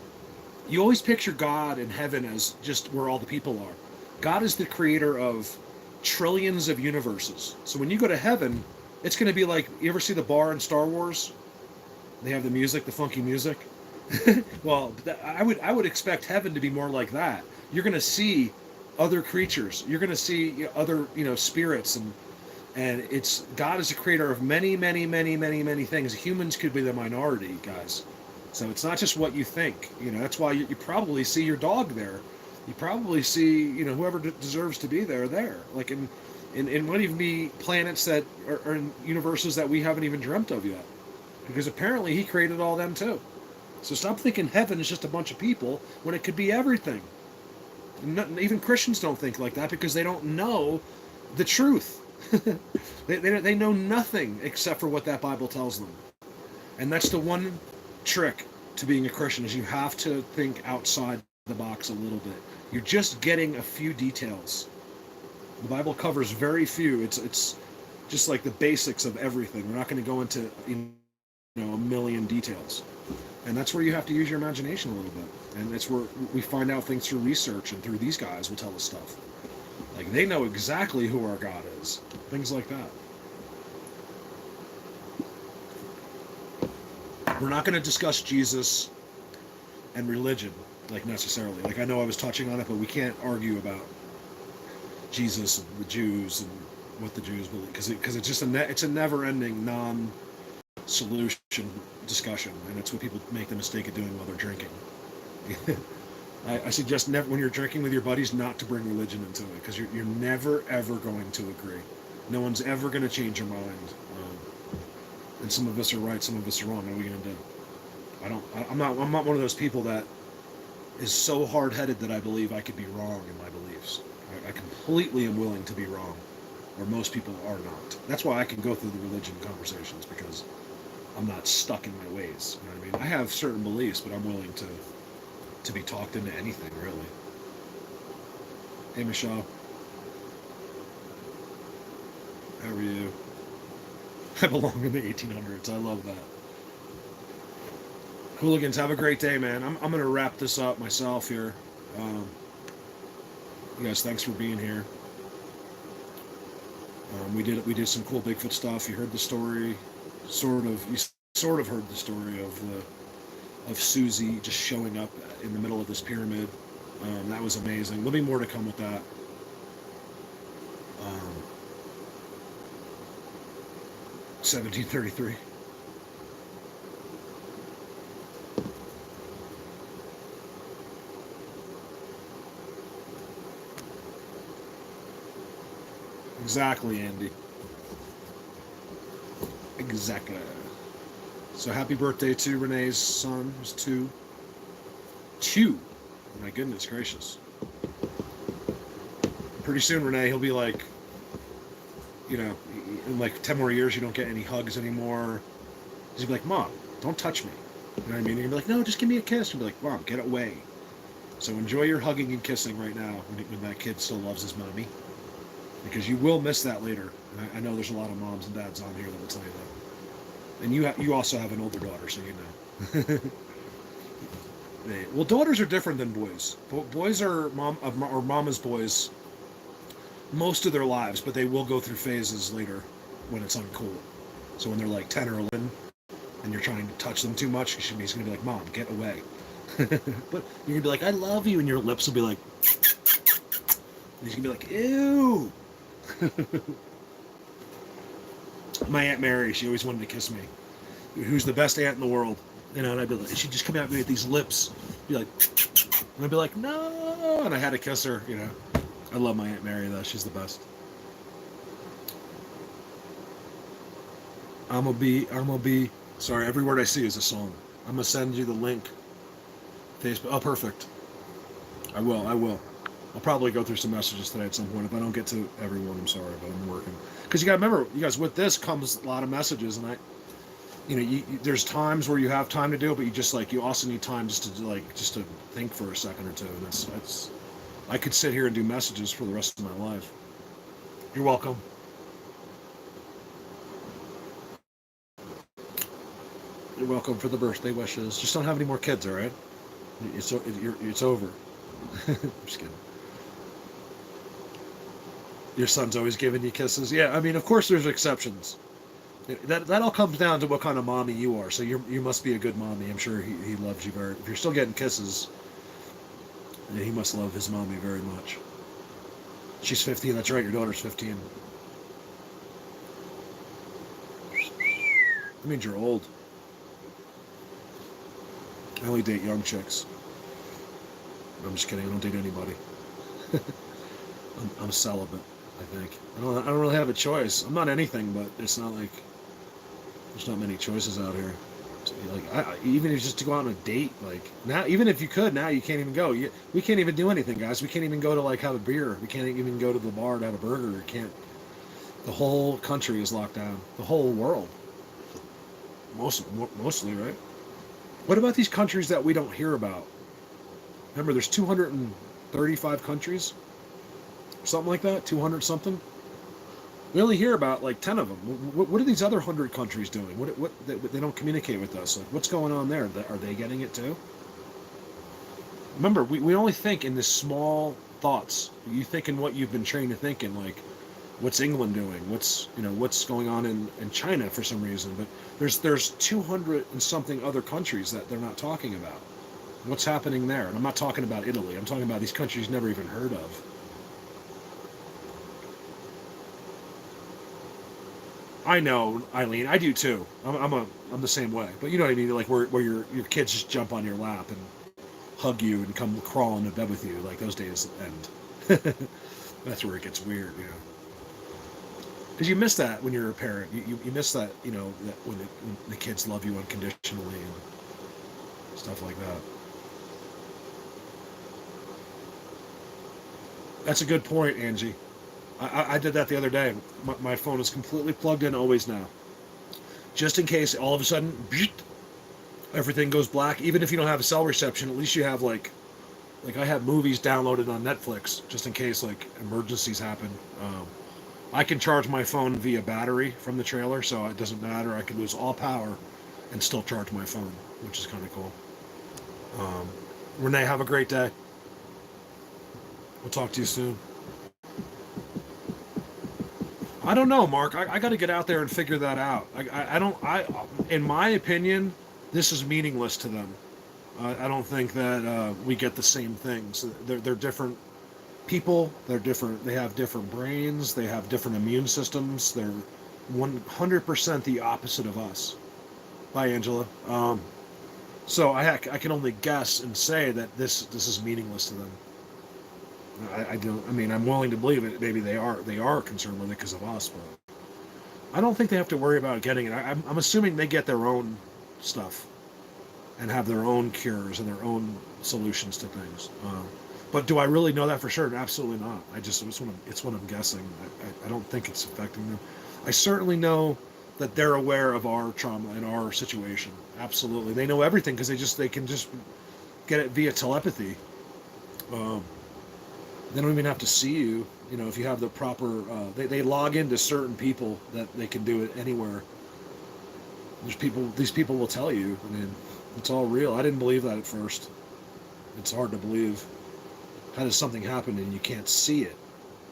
you always picture God in heaven as just where all the people are. God is the creator of trillions of universes. So when you go to heaven, it's going to be like, you ever see the bar in Star Wars? They have the music, the funky music. Well, I would expect heaven to be more like that. You're going to see other creatures. You're going to see other, spirits, and it's God is a creator of many, many, many, many, many things. Humans could be the minority, guys. So it's not just what you think. That's why you probably see your dog there. You probably see, whoever deserves to be there, there. Like in might even be planets that are in universes that we haven't even dreamt of yet. Because apparently he created all them too. So stop thinking heaven is just a bunch of people when it could be everything. Even Christians don't think like that because they don't know the truth. they know nothing except for what that Bible tells them. And that's the one trick to being a Christian, is you have to think outside the box a little bit. You're just getting a few details. The Bible covers very few. It's just like the basics of everything. We're not going to go into a million details. And that's where you have to use your imagination a little bit. And that's where we find out things through research, and through these guys will tell us stuff. Like, they know exactly who our God is. Things like that. We're not going to discuss Jesus and religion, like, necessarily. Like, I know I was touching on it, but we can't argue about Jesus and the Jews and what the Jews believe, because it's just it's a never-ending non-solution discussion, and it's what people make the mistake of doing while they're drinking. I suggest never, when you're drinking with your buddies, not to bring religion into it, because you're never ever going to agree. No one's ever going to change your mind. And some of us are right, some of us are wrong. What are we going to do? I'm not one of those people that is so hard-headed that I believe I could be wrong in my beliefs. I completely am willing to be wrong, where most people are not. That's why I can go through the religion conversations, because I'm not stuck in my ways. You know what I mean? I have certain beliefs, but I'm willing to be talked into anything, really. Hey, Michelle. How are you? I belong in the 1800s. I love that. Hooligans, have a great day, man. I'm going to wrap this up myself here. You guys, thanks for being here. We did some cool Bigfoot stuff. You heard the story, you sort of heard the story of Susie just showing up in the middle of this pyramid. That was amazing. There'll be more to come with that. 1733. Exactly, Andy. Exactly. So happy birthday to Renee's son, who's 2. 2! My goodness gracious. Pretty soon, Renee, he'll be like, in like 10 more years, you don't get any hugs anymore. He'll be like, Mom, don't touch me. You know what I mean? And you'll be like, no, just give me a kiss. You'll be like, Mom, get away. So enjoy your hugging and kissing right now when that kid still loves his mommy. Because you will miss that later. And I know there's a lot of moms and dads on here that will tell you that. And you also have an older daughter, so you know. Well, daughters are different than boys. Boys are mama's boys most of their lives, but they will go through phases later when it's uncool. So when they're like 10 or 11 and you're trying to touch them too much, he's going to be like, Mom, get away. But you're going to be like, I love you, and your lips will be like, and he's going to be like, ew. My Aunt Mary, she always wanted to kiss me. Who's the best aunt in the world? And I'd be like, she'd just come at me with these lips, be like, and I'd be like, no, and I had to kiss her, I love my Aunt Mary, though. She's the best. I'm gonna be, sorry, every word I see is a song. I'm gonna send you the link. Facebook, oh, perfect. I will. I'll probably go through some messages today at some point. If I don't get to everyone, I'm sorry, but I'm working. Because you gotta remember, you guys, with this comes a lot of messages, and there's times where you have time to do it, but you also need time just to think for a second or two. And that's I could sit here and do messages for the rest of my life. You're welcome. You're welcome for the birthday wishes. Just don't have any more kids, all right? It's over. I'm just kidding. Your son's always giving you kisses. Yeah, I mean, of course there's exceptions. That all comes down to what kind of mommy you are. So you must be a good mommy. I'm sure he loves you very. If you're still getting kisses, he must love his mommy very much. She's 15. That's right. Your daughter's 15. That means you're old. I only date young chicks. I'm just kidding. I don't date anybody. I'm celibate, I think. I don't really have a choice. I'm not anything, but it's not like there's not many choices out here. Like even if just to go out on a date, like now, even if you could, now you can't even go. We can't even do anything, guys. We can't even go to like have a beer. We can't even go to the bar to have a burger. We can't. The whole country is locked down. The whole world. Mostly, right? What about these countries that we don't hear about? Remember, there's 235 countries, something like that. 200 something. We only hear about like 10 of them. What are these other 100 countries doing? What they don't communicate with us? Like, what's going on there? Are they getting it too? Remember, we only think in this small thoughts. You think in what you've been trained to think in, like, what's England doing? What's going on in China for some reason? But there's 200 and something other countries that they're not talking about. What's happening there? And I'm not talking about Italy. I'm talking about these countries never even heard of. I know, Eileen. I do too. I'm the same way. But you know what I mean? Like where your kids just jump on your lap and hug you and come crawl into bed with you. Like those days end. That's where it gets weird, you know. Because you miss that when you're a parent. You miss that, you know, that when the kids love you unconditionally and stuff like that. That's a good point, Angie. I did that the other day. My phone is completely plugged in always now. Just in case all of a sudden, everything goes black. Even if you don't have a cell reception, at least you have like I have movies downloaded on Netflix, just in case like emergencies happen. I can charge my phone via battery from the trailer, so it doesn't matter. I can lose all power and still charge my phone, which is kind of cool. Renee, have a great day. We'll talk to you soon. I don't know, Mark. I got to get out there and figure that out. In my opinion, this is meaningless to them. I don't think that we get the same things. They're different people. They're different. They have different brains. They have different immune systems. They're 100% the opposite of us. Bye, Angela. So I can only guess and say that this is meaningless to them. I don't. I mean, I'm willing to believe it. Maybe they are concerned with it because of us, but I don't think they have to worry about getting it. I'm assuming they get their own stuff and have their own cures and their own solutions to things. But do I really know that for sure? Absolutely not. It's what I'm guessing. I don't think it's affecting them. I certainly know that they're aware of our trauma and our situation. Absolutely, they know everything because they can just get it via telepathy. They don't even have to see you. You know, if you have the proper, they log into certain people that they can do it anywhere. These people will tell you. I mean, it's all real. I didn't believe that at first. It's hard to believe. How does something happen and you can't see it?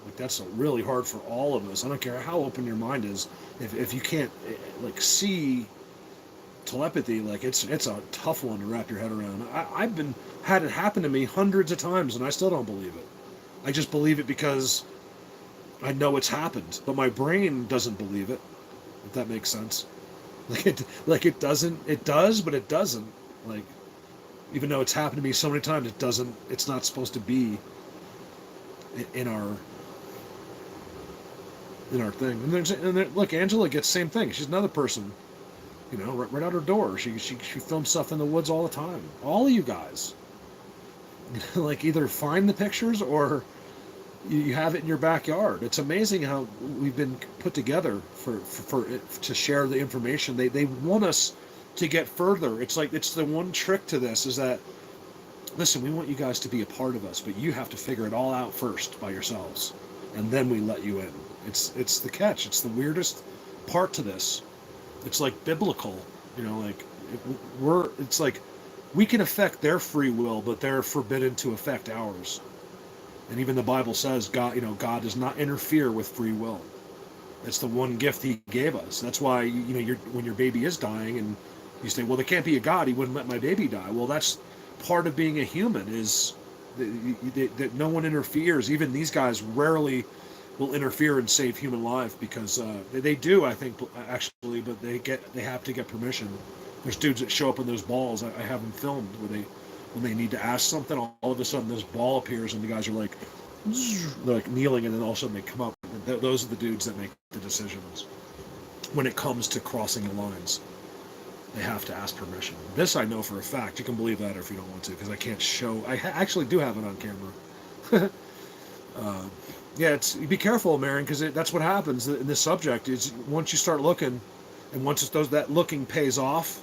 Like, that's really hard for all of us. I don't care how open your mind is. If you can't like see telepathy, like it's a tough one to wrap your head around. I've had it happen to me hundreds of times and I still don't believe it. I just believe it because I know it's happened, but my brain doesn't believe it. If that makes sense. It doesn't. It does, but it doesn't. Like, even though it's happened to me so many times, it doesn't. It's not supposed to be in our thing. And look, Angela gets the same thing. She's another person. You know, right out her door. She films stuff in the woods all the time. All of you guys. Like, either find the pictures or you have it in your backyard. It's amazing how we've been put together to share the information. They want us to get further. It's like, it's the one trick to this is that, listen, we want you guys to be a part of us, but you have to figure it all out first by yourselves, and then we let you in. It's the catch. It's the weirdest part to this. It's like biblical, you know, like it's like we can affect their free will, but they're forbidden to affect ours. And even the Bible says God does not interfere with free will. It's the one gift He gave us. That's why when your baby is dying, and you say, "Well, there can't be a God. He wouldn't let my baby die." Well, that's part of being a human. Is that no one interferes. Even these guys rarely will interfere and save human life because they do, I think, actually, but they have to get permission. There's dudes that show up in those balls. I have them filmed where when they need to ask something, all of a sudden this ball appears and the guys are like, they're like kneeling, and then all of a sudden they come up. Those are the dudes that make the decisions when it comes to crossing the lines. They have to ask permission. This I know for a fact. You can believe that if you don't want to, because I can't show. I actually do have it on camera. Yeah, be careful, Marin, because that's what happens in this subject. Is once you start looking, and once that looking pays off,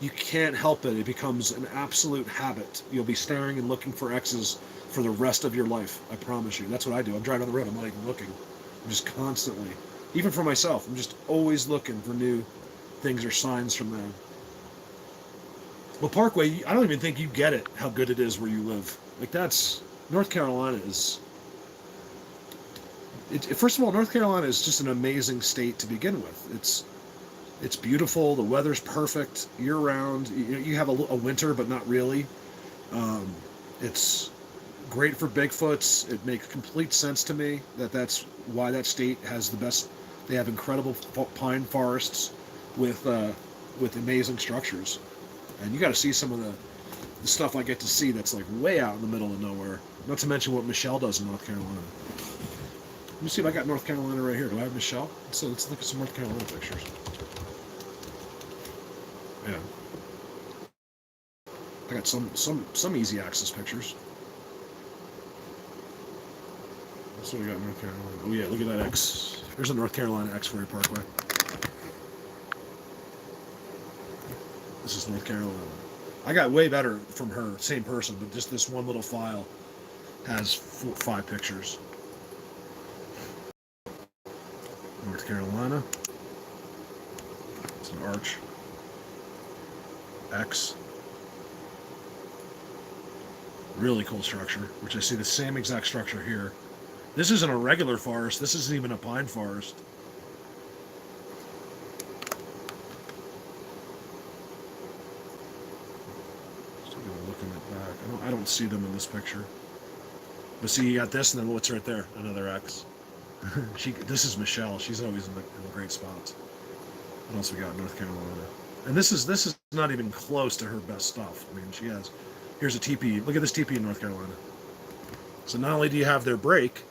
you can't help it. It becomes an absolute habit. You'll be staring and looking for X's for the rest of your life. I promise you. That's what I do. I'm driving on the road. I'm not even looking. I'm just constantly, even for myself, I'm just always looking for new things or signs from them. Well, Parkway, I don't even think you get it, how good it is where you live. Like, that's, North Carolina is, first of all, North Carolina is just an amazing state to begin with. It's beautiful, the weather's perfect year-round. You have a winter, but not really. It's great for Bigfoots. It makes complete sense to me that's why that state has the best. They have incredible pine forests with amazing structures. And you got to see some of the stuff I get to see that's like way out in the middle of nowhere. Not to mention what Michelle does in North Carolina. Let me see if I got North Carolina right here. Do I have Michelle? So let's look at some North Carolina pictures. Yeah. I got some easy access pictures. That's what we got in North Carolina. Oh yeah, look at that X. There's a North Carolina X for you, Parkway. This is North Carolina. I got way better from her, same person, but just this one little file has 5 pictures. North Carolina. It's an arch. X. Really cool structure, which I see the same exact structure here. This isn't a regular forest. This isn't even a pine forest. I don't see them in this picture. But see, you got this, and then what's right there? Another X. This is Michelle. She's always in the great spots. What else we got in North Carolina? And this is not even close to her best stuff. I mean, she has. Here's a teepee. Look at this teepee in North Carolina. So not only do you have their break,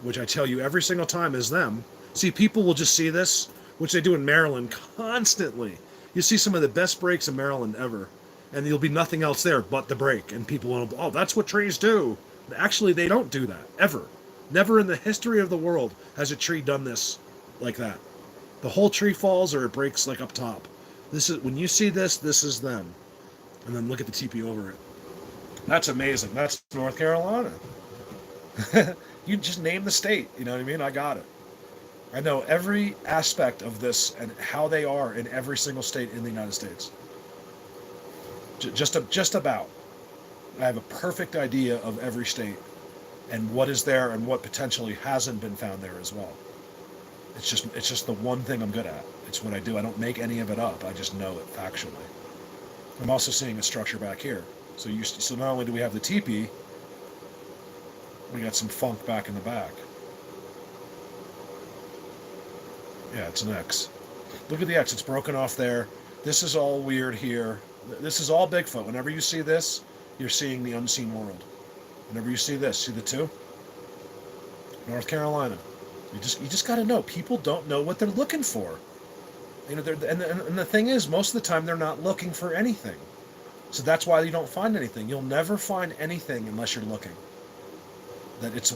which I tell you every single time is them. See, people will just see this, which they do in Maryland constantly. You see some of the best breaks in Maryland ever. And there'll be nothing else there but the break. And people will, oh, that's what trees do. Actually, they don't do that, ever. Never in the history of the world has a tree done this like that. The whole tree falls or it breaks like up top. This is, when you see this, this is them. And then look at the teepee over it. That's amazing. That's North Carolina. You just name the state, you know what I mean? I got it. I know every aspect of this and how they are in every single state in the United States. Just about. I have a perfect idea of every state and what is there and what potentially hasn't been found there as well. It's just the one thing I'm good at. It's what I do. I don't make any of it up. I just know it factually. I'm also seeing a structure back here. So not only do we have the teepee, we got some funk back in the back. Yeah, it's an X. Look at the X. It's broken off there. This is all weird here. This is all Bigfoot. Whenever you see this, you're seeing the unseen world. Whenever you see this, see the 2? North Carolina. You just got to know. People don't know what they're looking for. You know, and the thing is, most of the time they're not looking for anything. So that's why you don't find anything. You'll never find anything unless you're looking. That it's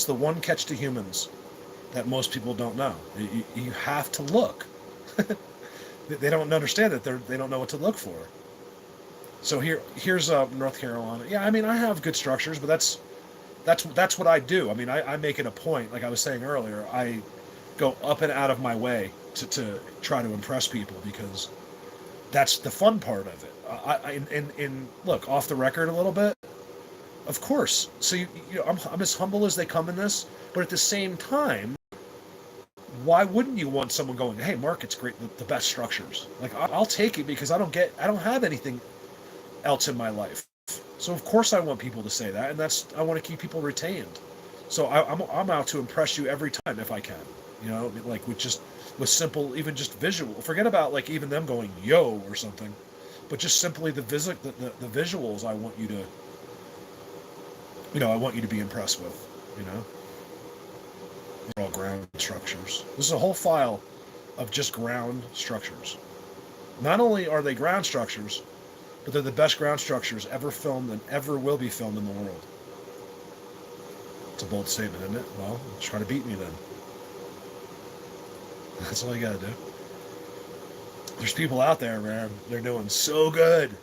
the one catch to humans that most people don't know. You have to look. They don't understand that they don't know what to look for. So here's North Carolina. Yeah, I mean, I have good structures, but that's what I do. I mean, I make it a point, like I was saying earlier, I go up and out of my way to try to impress people because that's the fun part of it. Look, off the record a little bit, of course. So you know, I'm as humble as they come in this, but at the same time, why wouldn't you want someone going, hey, Mark, it's great, the best structures. Like, I'll take it because I don't have anything else in my life. So of course I want people to say that, and I want to keep people retained. So I'm out to impress you every time if I can. You know, like with simple, even just visual. Forget about like even them going yo or something, but just simply the visuals. I want you to, I want you to be impressed with. You know, they're all ground structures. This is a whole file of just ground structures. Not only are they ground structures, but they're the best ground structures ever filmed and ever will be filmed in the world. It's a bold statement, isn't it? Well, try to beat me then. That's all you gotta do. There's people out there, man. They're doing so good.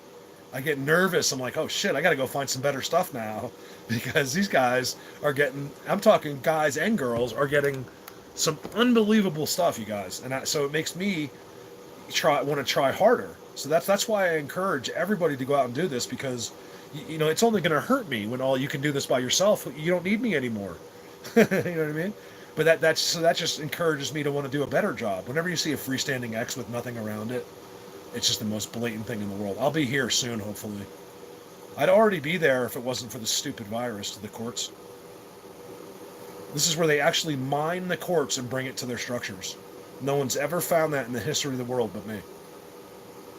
I get nervous. I'm like, oh shit, I gotta go find some better stuff now. Because these guys are getting, I'm talking guys and girls, are getting some unbelievable stuff, you guys. And so it makes me want to try harder. So that's why I encourage everybody to go out and do this, because it's only going to hurt me when all you can do this by yourself. You don't need me anymore. You know what I mean? But that just encourages me to want to do a better job. Whenever you see a freestanding X with nothing around it, it's just the most blatant thing in the world. I'll be here soon, hopefully. I'd already be there if it wasn't for the stupid virus to the quartz. This is where they actually mine the quartz and bring it to their structures. No one's ever found that in the history of the world but me.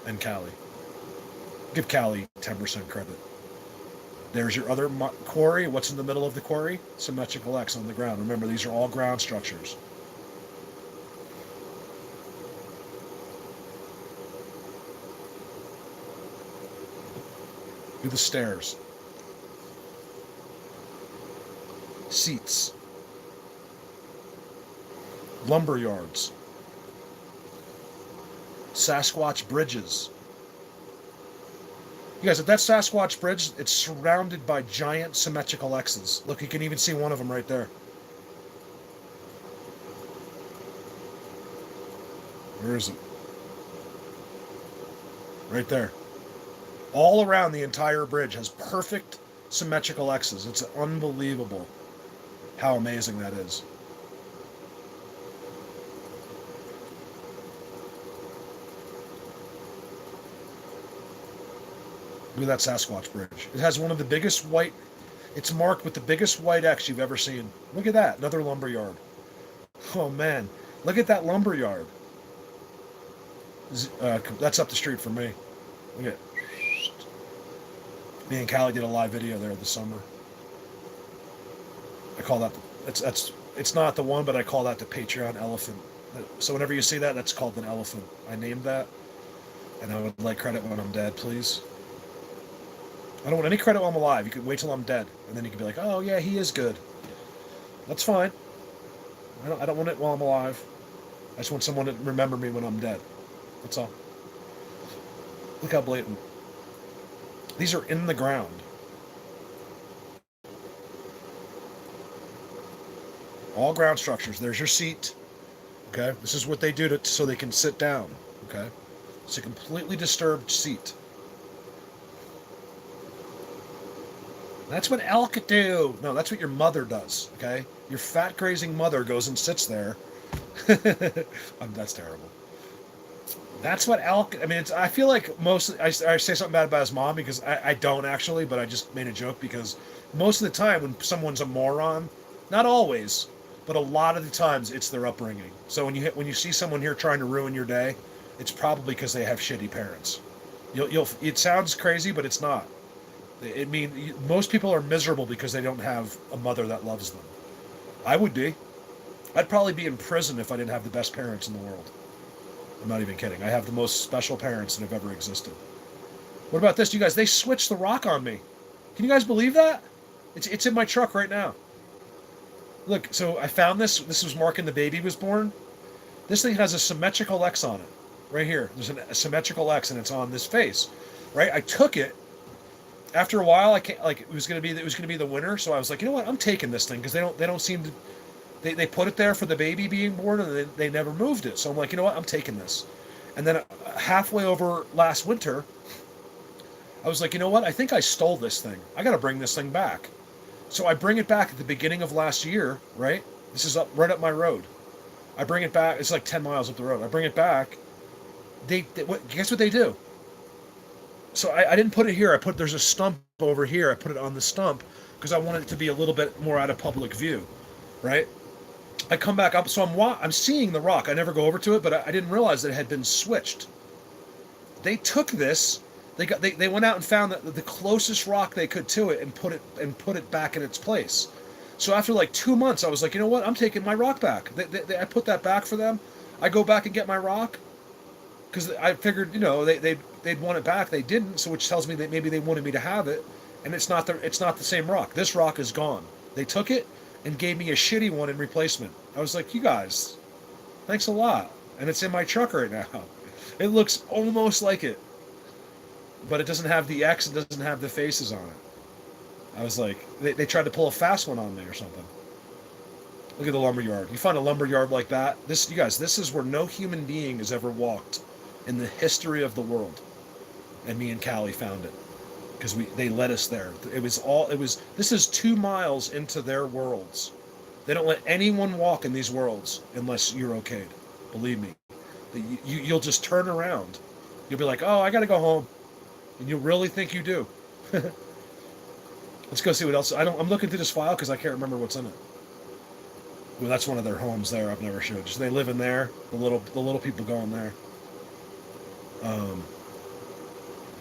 And Callie. Give Callie 10% credit. There's your other quarry. What's in the middle of the quarry? Symmetrical X on the ground. Remember, these are all ground structures. Do the stairs. Seats. Lumber yards. Sasquatch bridges. You guys, if that Sasquatch bridge, it's surrounded by giant symmetrical X's. Look, you can even see one of them right there. Where is it? Right there. All around the entire bridge has perfect symmetrical X's. It's unbelievable how amazing that is. Look at that Sasquatch bridge. It has one of the biggest white, it's marked with the biggest white X you've ever seen. Look at that, another lumber yard. Oh man, look at that lumber yard. That's up the street from me. Look at me and Callie did a live video there this summer. I call that, it's not the one, but I call that the Patreon elephant. So whenever you see that, that's called an elephant. I named that, and I would like credit when I'm dead, please. I don't want any credit while I'm alive. You can wait till I'm dead, and then you can be like, oh yeah, he is good. That's fine. I don't want it while I'm alive. I just want someone to remember me when I'm dead. That's all. Look how blatant. These are in the ground. All ground structures. There's your seat. Okay? This is what they do so they can sit down. Okay? It's a completely disturbed seat. That's what elk do. No, that's what your mother does. Okay? Your fat grazing mother goes and sits there. That's terrible. That's what elk. I mean, I feel like mostly I say something bad about his mom because I don't actually, but I just made a joke because most of the time when someone's a moron, not always, but a lot of the times it's their upbringing. So when you see someone here trying to ruin your day, it's probably because they have shitty parents. It sounds crazy, but it's not. Most people are miserable because they don't have a mother that loves them. I would be. I'd probably be in prison if I didn't have the best parents in the world. I'm not even kidding. I have the most special parents that have ever existed. What about this? You guys, they switched the rock on me. Can you guys believe that? It's in my truck right now. Look, so I found this. This was marking the baby was born. This thing has a symmetrical X on it. Right here. There's a symmetrical X and it's on this face. Right? I took it. After a while, it was gonna be the winner, so I was like, you know what? I'm taking this thing because they don't seem to. They put it there for the baby being born, and they never moved it. So I'm like, you know what? I'm taking this. And then halfway over last winter, I was like, you know what? I think I stole this thing. I got to bring this thing back. So I bring it back at the beginning of last year, right? This is right up my road. I bring it back. It's like 10 miles up the road. I bring it back. Guess what they do? So I didn't put it here. There's a stump over here. I put it on the stump because I wanted it to be a little bit more out of public view, right? I come back up, so I'm seeing the rock. I never go over to it, but I didn't realize that it had been switched. They took this. They went out and found the closest rock they could to it and put it back in its place. So after like 2 months, I was like, you know what? I'm taking my rock back. I put that back for them. I go back and get my rock because I figured, you know, they'd want it back. They didn't, so which tells me that maybe they wanted me to have it, and it's not the same rock. This rock is gone. They took it and gave me a shitty one in replacement. I was like, you guys, thanks a lot. And it's in my truck right now. It looks almost like it, but it doesn't have the X. It doesn't have the faces on it. I was like, they tried to pull a fast one on me or something. Look at the lumberyard. You find a lumberyard like that. This is where no human being has ever walked in the history of the world. And me and Callie found it because they led us there. This is 2 miles into their worlds. They don't let anyone walk in these worlds unless you're okayed. Believe me. You'll just turn around. You'll be like, oh, I got to go home. And you'll really think you do. Let's go see what else. I'm looking through this file because I can't remember what's in it. Well, that's one of their homes there. I've never showed. Just they live in there. The little people go in there.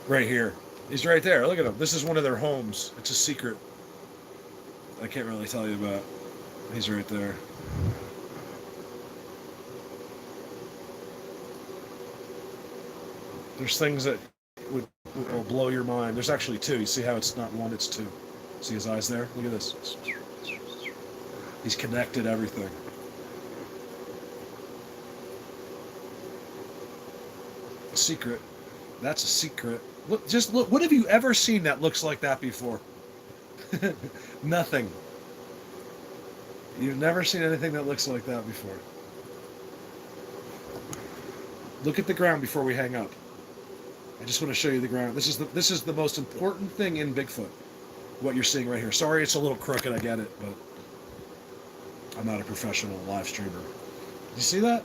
Right here. He's right there. Look at him. This is one of their homes. It's a secret. I can't really tell you about. He's right there. There's things that will blow your mind. There's actually 2. You see how it's not 1, it's 2. See his eyes there? Look at this. He's connected everything. A secret. That's a secret. Look, just look. What have you ever seen that looks like that before? Nothing. You've never seen anything that looks like that before. Look at the ground before we hang up. I just want to show you the ground. This is the most important thing in Bigfoot. What you're seeing right here. Sorry, it's a little crooked. I get it, but I'm not a professional live streamer. You see that?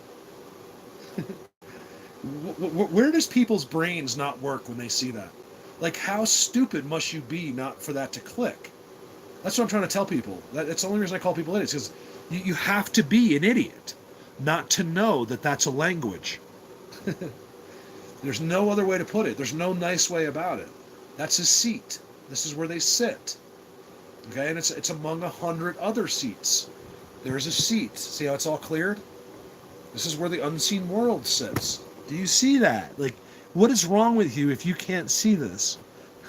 Where does people's brains not work when they see that? Like, how stupid must you be not for that to click? That's what I'm trying to tell people. That's the only reason I call people idiots, because you have to be an idiot not to know that that's a language. There's no other way to put it. There's no nice way about it. That's a seat. This is where they sit. Okay, and it's among 100 other seats. There's a seat. See how it's all cleared? This is where the unseen world sits. Do you see that? Like, what is wrong with you if you can't see this?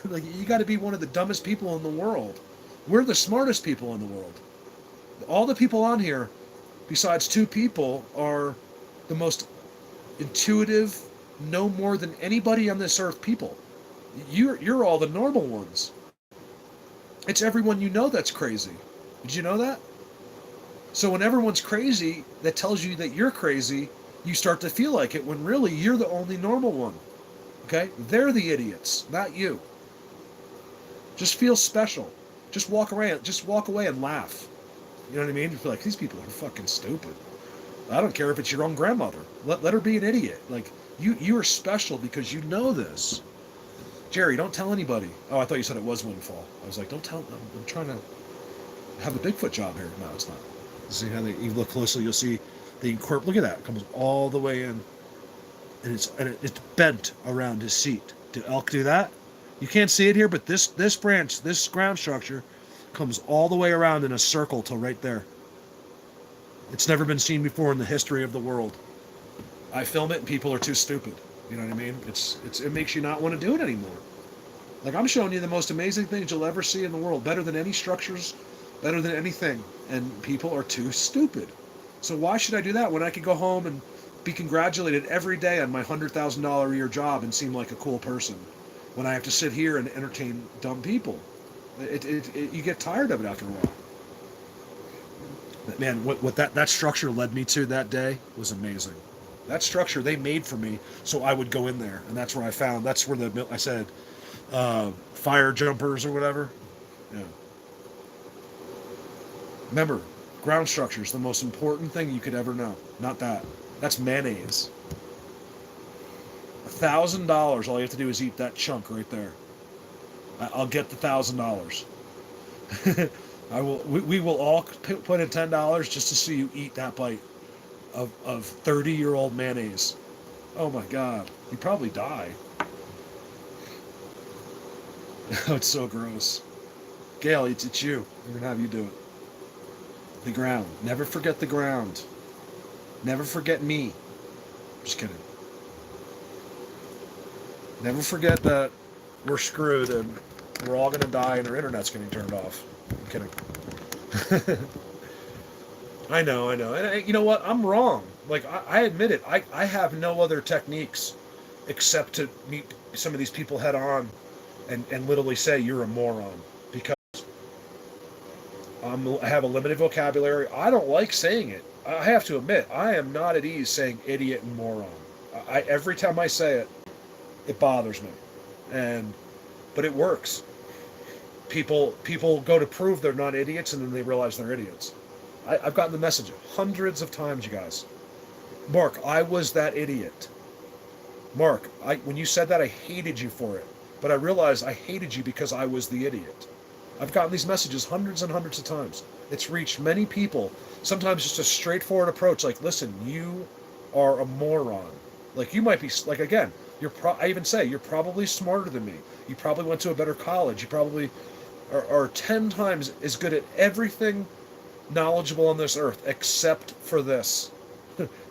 Like, you got to be one of the dumbest people in the world. We're the smartest people in the world. All the people on here, besides 2 people, are the most intuitive, know more than anybody on this earth people. You're all the normal ones. It's everyone you know that's crazy. Did you know that? So when everyone's crazy, that tells you that you're crazy, you start to feel like it when really you're the only normal one. Okay? They're the idiots, not you. Just feel special. Just walk away and laugh. You know what I mean? You feel like, these people are fucking stupid. I don't care if it's your own grandmother. Let her be an idiot. Like, you are special because you know this. Jerry, don't tell anybody. Oh, I thought you said it was Windfall. I was like, don't tell. I'm trying to have a Bigfoot job here. No, it's not. See how you look closely, you'll see the incorporate. Look at that. It comes all the way in, and it's bent around his seat. Do elk do that? You can't see it here, but this branch, this ground structure, comes all the way around in a circle till right there. It's never been seen before in the history of the world. I film it, and people are too stupid. You know what I mean? It makes you not want to do it anymore. Like, I'm showing you the most amazing things you'll ever see in the world, better than any structures, better than anything, and people are too stupid. So why should I do that when I could go home and be congratulated every day on my $100,000 a year job and seem like a cool person, when I have to sit here and entertain dumb people? You get tired of it after a while. But man, what that structure led me to that day was amazing. That structure they made for me so I would go in there, and that's where I found. That's where I said fire jumpers or whatever. Yeah. Remember, ground structure is the most important thing you could ever know. Not that. That's mayonnaise. $1,000. All you have to do is eat that chunk right there. I'll get the $1,000. I will. We will all put in $10 just to see you eat that bite of 30-year-old mayonnaise. Oh my God, you probably die. Oh, it's so gross. Gail, it's you. We're gonna have you do it. The ground. Never forget the ground. Never forget me. Just kidding. Never forget that we're screwed and we're all gonna die and our internet's getting turned off. I'm kidding. I know. And you know what? I'm wrong. Like, I admit it. I have no other techniques except to meet some of these people head on and literally say, you're a moron. Because I have a limited vocabulary. I don't like saying it. I have to admit, I am not at ease saying idiot and moron. Every time I say it, it bothers me. But it works. People go to prove they're not idiots, and then they realize they're idiots. I've gotten the message hundreds of times, you guys. Mark, I was that idiot. Mark, when you said that, I hated you for it. But I realized I hated you because I was the idiot. I've gotten these messages hundreds and hundreds of times. It's reached many people. Sometimes just a straightforward approach, like, listen, you are a moron. Like, you might be, like, again, I even say, you're probably smarter than me. You probably went to a better college. You probably are 10 times as good at everything knowledgeable on this earth, except for this.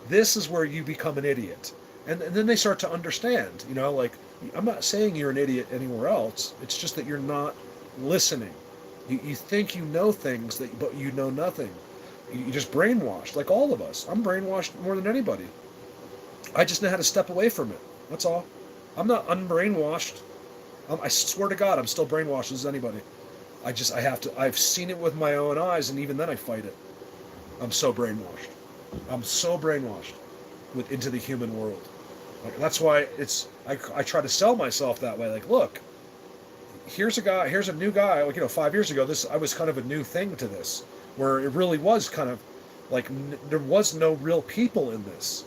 This is where you become an idiot. And then they start to understand, like, I'm not saying you're an idiot anywhere else. It's just that you're not listening. You think you know things, but you know nothing. You just brainwashed, like all of us. I'm brainwashed more than anybody. I just know how to step away from it. That's all. I'm not unbrainwashed. I swear to God, I'm still brainwashed as anybody. I've seen it with my own eyes, and even then I fight it. I'm so brainwashed. Into the human world. Like, that's why I try to sell myself that way. Like, look, here's a new guy. Like, 5 years ago, I was kind of a new thing to this, where it really was kind of like there was no real people in this.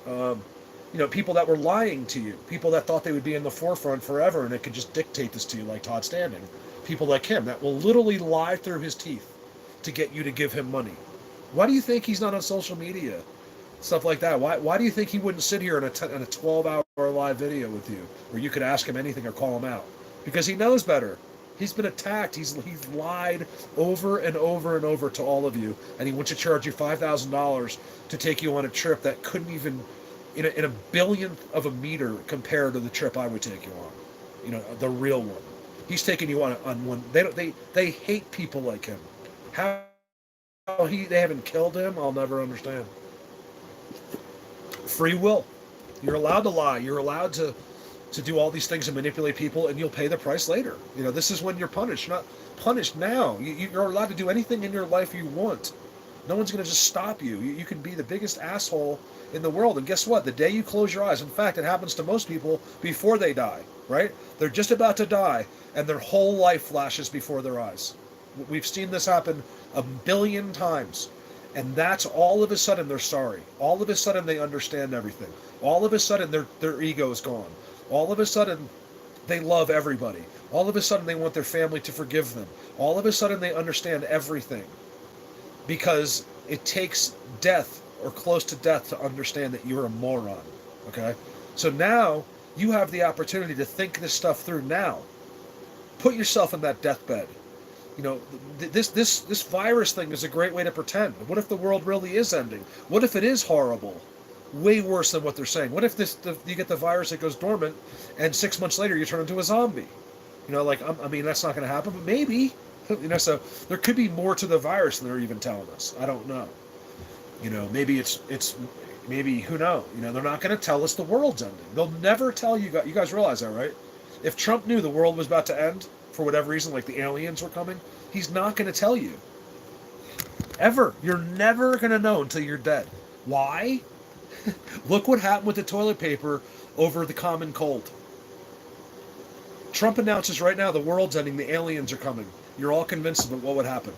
People that were lying to you, people that thought they would be in the forefront forever and they could just dictate this to you, like Todd Standing. People like him that will literally lie through his teeth to get you to give him money. Why do you think he's not on social media? Stuff like that. Why do you think he wouldn't sit here in a 12-hour live video with you where you could ask him anything or call him out? Because he knows better. He's been attacked. He's lied over and over and over to all of you, and he wants to charge you $5,000 to take you on a trip that couldn't even, in a billionth of a meter compared to the trip I would take you on. The real one. He's taking you on one. They hate people like him. How they haven't killed him, I'll never understand. Free will. You're allowed to lie. You're allowed to do all these things and manipulate people, and you'll pay the price later. This is when you're punished. You're not punished now. You're allowed to do anything in your life you want. No one's going to just stop you. You can be the biggest asshole in the world, and guess what? The day you close your eyes, in fact, it happens to most people before they die, right? They're just about to die, and their whole life flashes before their eyes. We've seen this happen a billion times. And that's all of a sudden they're sorry. All of a sudden they understand everything. All of a sudden their ego is gone. All of a sudden they love everybody. All of a sudden they want their family to forgive them. All of a sudden they understand everything. Because it takes death or close to death to understand that you're a moron. Okay? So now you have the opportunity to think this stuff through now. Put yourself in that deathbed. This virus thing is a great way to pretend. What if the world really is ending? What if it is horrible? Way worse than what they're saying. What if you get the virus that goes dormant, and 6 months later you turn into a zombie? That's not going to happen, but maybe. So there could be more to the virus than they're even telling us. I don't know. Maybe maybe, who knows? They're not going to tell us the world's ending. They'll never tell you guys. You guys realize that, right? If Trump knew the world was about to end, for whatever reason, like the aliens were coming, he's not going to tell you. Ever. You're never going to know until you're dead. Why? Look what happened with the toilet paper over the common cold. Trump announces right now the world's ending, the aliens are coming. You're all convinced of it. What would happen?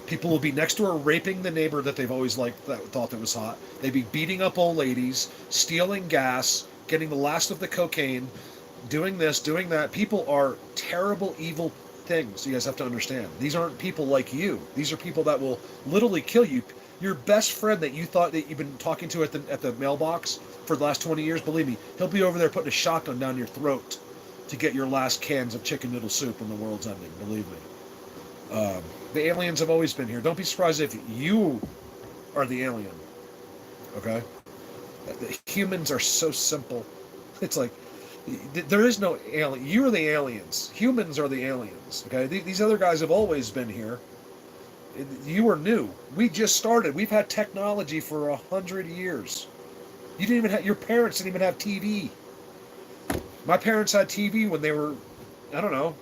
People will be next door raping the neighbor that they've always liked, that thought that was hot. They'd be beating up old ladies, stealing gas, getting the last of the cocaine, doing this, doing that. People are terrible, evil things. You guys have to understand. These aren't people like you. These are people that will literally kill you. Your best friend that you thought that you've been talking to at the mailbox for the last 20 years, believe me, he'll be over there putting a shotgun down your throat to get your last cans of chicken noodle soup when the world's ending. Believe me. The aliens have always been here. Don't be surprised if you are the alien. Okay? The humans are so simple. It's like, there is no alien. You're the aliens. Humans are the aliens. Okay? These other guys have always been here. You are new. We just started. We've had technology for 100 years. You didn't even have, your parents didn't even have TV. My parents had TV when they were, I don't know,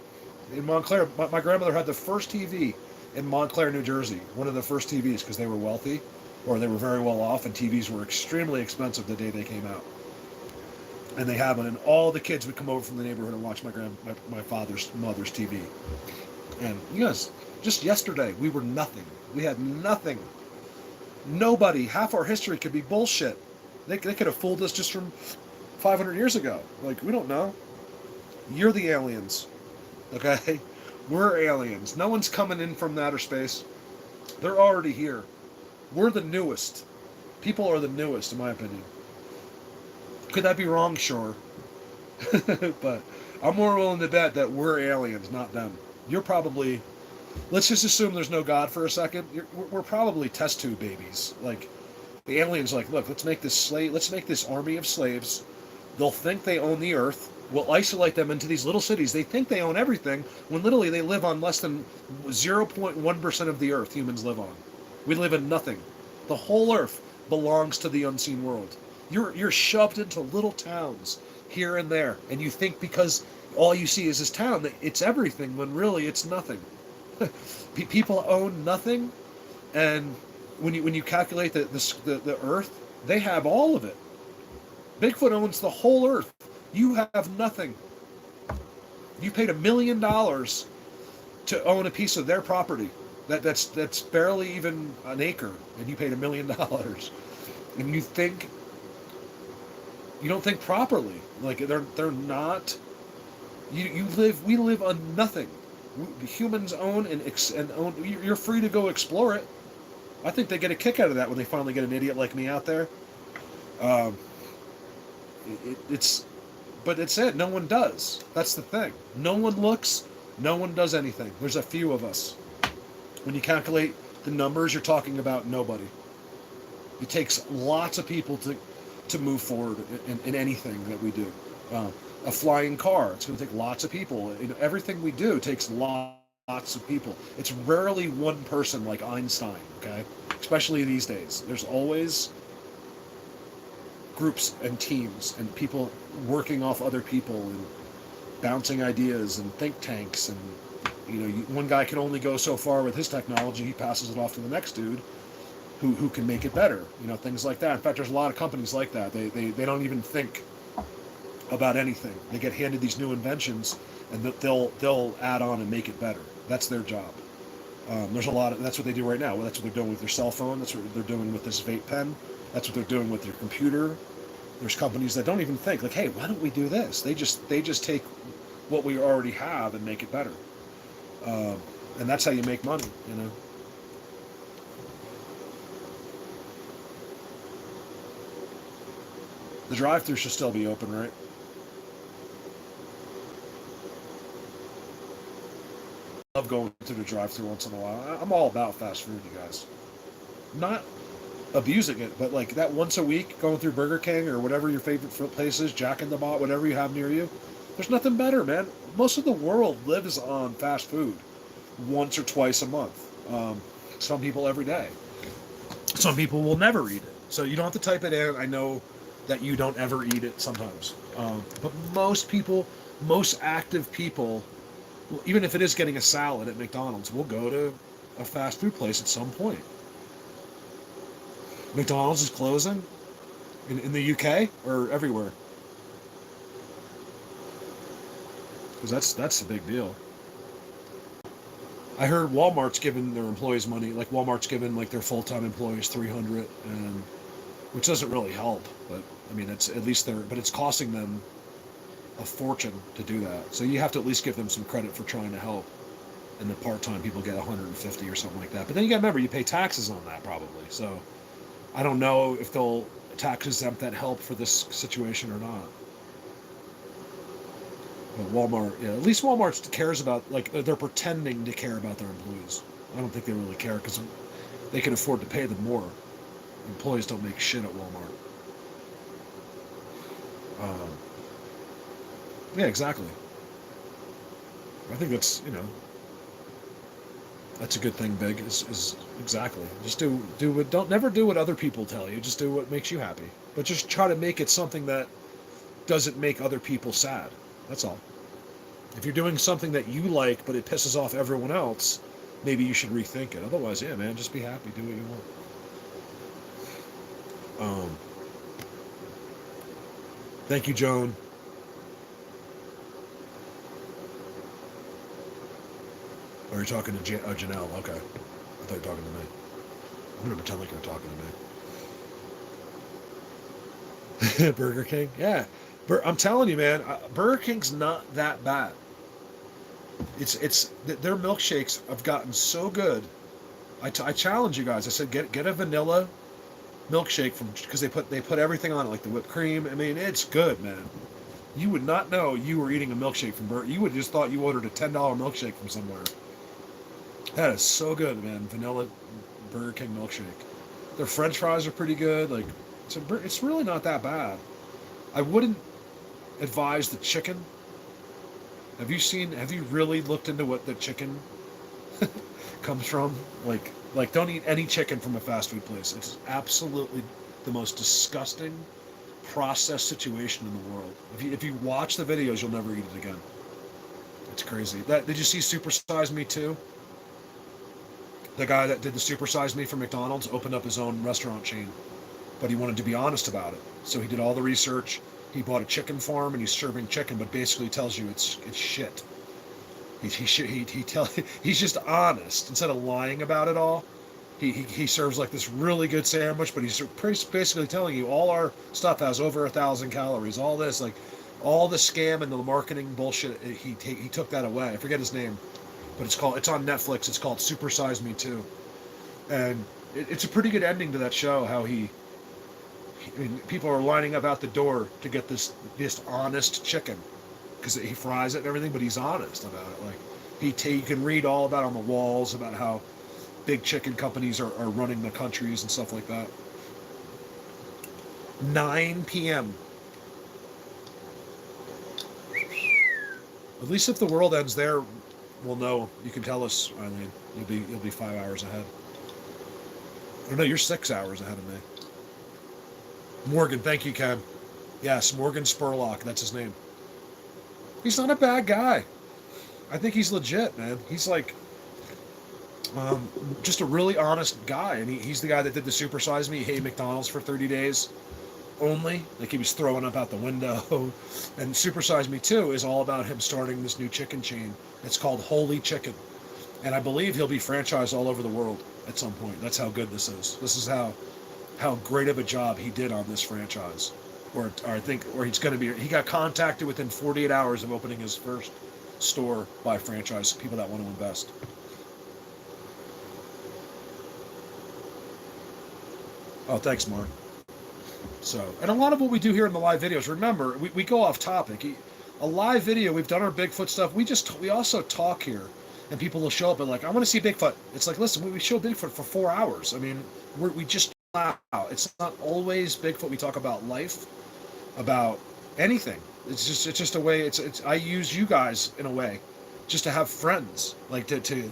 in Montclair. My grandmother had the first TV in Montclair, New Jersey. One of the first TVs because they were wealthy, or they were very well off, and TVs were extremely expensive the day they came out. And they had one, and all the kids would come over from the neighborhood and watch my father's mother's TV. And you guys, just yesterday, we were nothing. We had nothing. Nobody. Half our history could be bullshit. They could have fooled us just from 500 years ago. Like, we don't know. You're the aliens. Okay? We're aliens. No one's coming in from outer space. They're already here. We're the newest. People are the newest, in my opinion. Could that be wrong? Sure. But I'm more willing to bet that we're aliens, not them. You're probably... Let's just assume there's no God for a second. We're probably test tube babies. Like, the aliens are like, look, let's make this army of slaves. They'll think they own the earth. We'll isolate them into these little cities. They think they own everything, when literally they live on less than 0.1% of the earth humans live on. We live in nothing. The whole earth belongs to the unseen world. You're shoved into little towns here and there, and you think because all you see is this town that it's everything, when really it's nothing. People own nothing, and when you calculate the earth, they have all of it. Bigfoot owns the whole earth. You have nothing. You paid $1 million to own a piece of their property. That's barely even an acre, and you paid $1 million. And you don't think properly. Like, they're not. We live on nothing. Humans own and own. You're free to go explore it. I think they get a kick out of that when they finally get an idiot like me out there. But it's it. No one does. That's the thing. No one looks. No one does anything. There's a few of us. When you calculate the numbers, you're talking about nobody. It takes lots of people to move forward in anything that we do. A flying car, it's going to take lots of people. Everything we do takes lots of people. It's rarely one person like Einstein, okay? Especially these days. There's always groups and teams and people working off other people and bouncing ideas and think tanks. And one guy can only go so far with his technology. He passes it off to the next dude who can make it better. Things like that. In fact, there's a lot of companies like that. They don't even think about anything. They get handed these new inventions, and they'll add on and make it better. That's their job. There's a lot of, that's what they do right now. That's what they're doing with their cell phone. That's what they're doing with this vape pen. That's what they're doing with their computer. There's companies that don't even think like, hey, why don't we do this? They just take what we already have and make it better. And that's how you make money. The drive-thru should still be open, right? I love going through the drive-thru once in a while. I'm all about fast food, you guys. Not abusing it, but like that once a week, going through Burger King or whatever your favorite place is, Jack in the Box, whatever you have near you. There's nothing better, man. Most of the world lives on fast food once or twice a month. Some people every day. Some people will never eat it. So you don't have to type it in. I know that you don't ever eat it sometimes. But most people, most active people, even if it is getting a salad at McDonald's, will go to a fast food place at some point. McDonald's is closing in the UK or everywhere. Because that's a big deal. I heard Walmart's giving their employees money, like Walmart's giving like their full-time employees $300, and which doesn't really help, but I mean it's at least but it's costing them a fortune to do that. So you have to at least give them some credit for trying to help. And the part-time people get 150 or something like that. But then you got to remember, you pay taxes on that probably. So I don't know if they'll tax exempt that help for this situation or not. But Walmart, yeah, at least Walmart cares about, like, they're pretending to care about their employees. I don't think they really care because they can afford to pay them more. Employees don't make shit at Walmart. Yeah, exactly. I think that's, that's a good thing, Big, is exactly. Just never do what other people tell you. Just do what makes you happy. But just try to make it something that doesn't make other people sad. That's all. If you're doing something that you like, but it pisses off everyone else, maybe you should rethink it. Otherwise, yeah, man, just be happy. Do what you want. Thank you, Joan. Or you're talking to Janelle. Okay. I thought you were talking to me. I'm going to pretend like you're talking to me. Burger King? Yeah. I'm telling you, man, Burger King's not that bad. Their milkshakes have gotten so good. I challenge you guys. I said, get a vanilla milkshake because they put everything on it, like the whipped cream. I mean, it's good, man. You would not know you were eating a milkshake from Burger. You would just thought you ordered a $10 milkshake from somewhere. That is so good, man. Vanilla Burger King milkshake. Their French fries are pretty good. Like, it's really not that bad. I wouldn't advise the chicken. Have you really looked into what the chicken comes from? Like don't eat any chicken from a fast food place. It's absolutely the most disgusting processed situation in the world. If you watch the videos, you'll never eat it again. It's crazy. Did you see Super Size Me 2? The guy that did the Super Size Me for McDonald's opened up his own restaurant chain, but he wanted to be honest about it. So he did all the research. He bought a chicken farm and he's serving chicken, but basically tells you it's shit. He's just honest instead of lying about it all. He serves like this really good sandwich, but he's basically telling you all our stuff has over 1,000 calories. All this, like all the scam and the marketing bullshit, he took that away. I forget his name. But it's on Netflix. It's called Super Size Me 2. And it's a pretty good ending to that show, how people are lining up out the door to get this honest chicken. Because he fries it and everything, but he's honest about it. Like, you can read all about it on the walls, about how big chicken companies are running the countries and stuff like that. 9 p.m. At least if the world ends there, we'll know. You can tell us, Eileen. You'll be 5 hours ahead. Oh no, you're 6 hours ahead of me. Morgan, thank you, Ken. Yes, Morgan Spurlock, that's his name. He's not a bad guy. I think he's legit, man. He's like just a really honest guy, and he's the guy that did the Super Size Me. He ate McDonald's for 30 days only. Like, he was throwing up out the window. And Super Size Me 2 is all about him starting this new chicken chain. It's called Holy Chicken. And I believe he'll be franchised all over the world at some point. That's how good this is. This is how great of a job he did on this franchise. Or he's going to be. He got contacted within 48 hours of opening his first store by franchise people that want to invest. Oh, thanks, Mark. So, and a lot of what we do here in the live videos, remember, we go off topic. A live video, we've done our Bigfoot stuff. We also talk here, and people will show up and like, I want to see Bigfoot. It's like, listen, we show Bigfoot for 4 hours. I mean, we just out. It's not always Bigfoot. We talk about life, about anything. It's just a way. I use you guys in a way, just to have friends, like to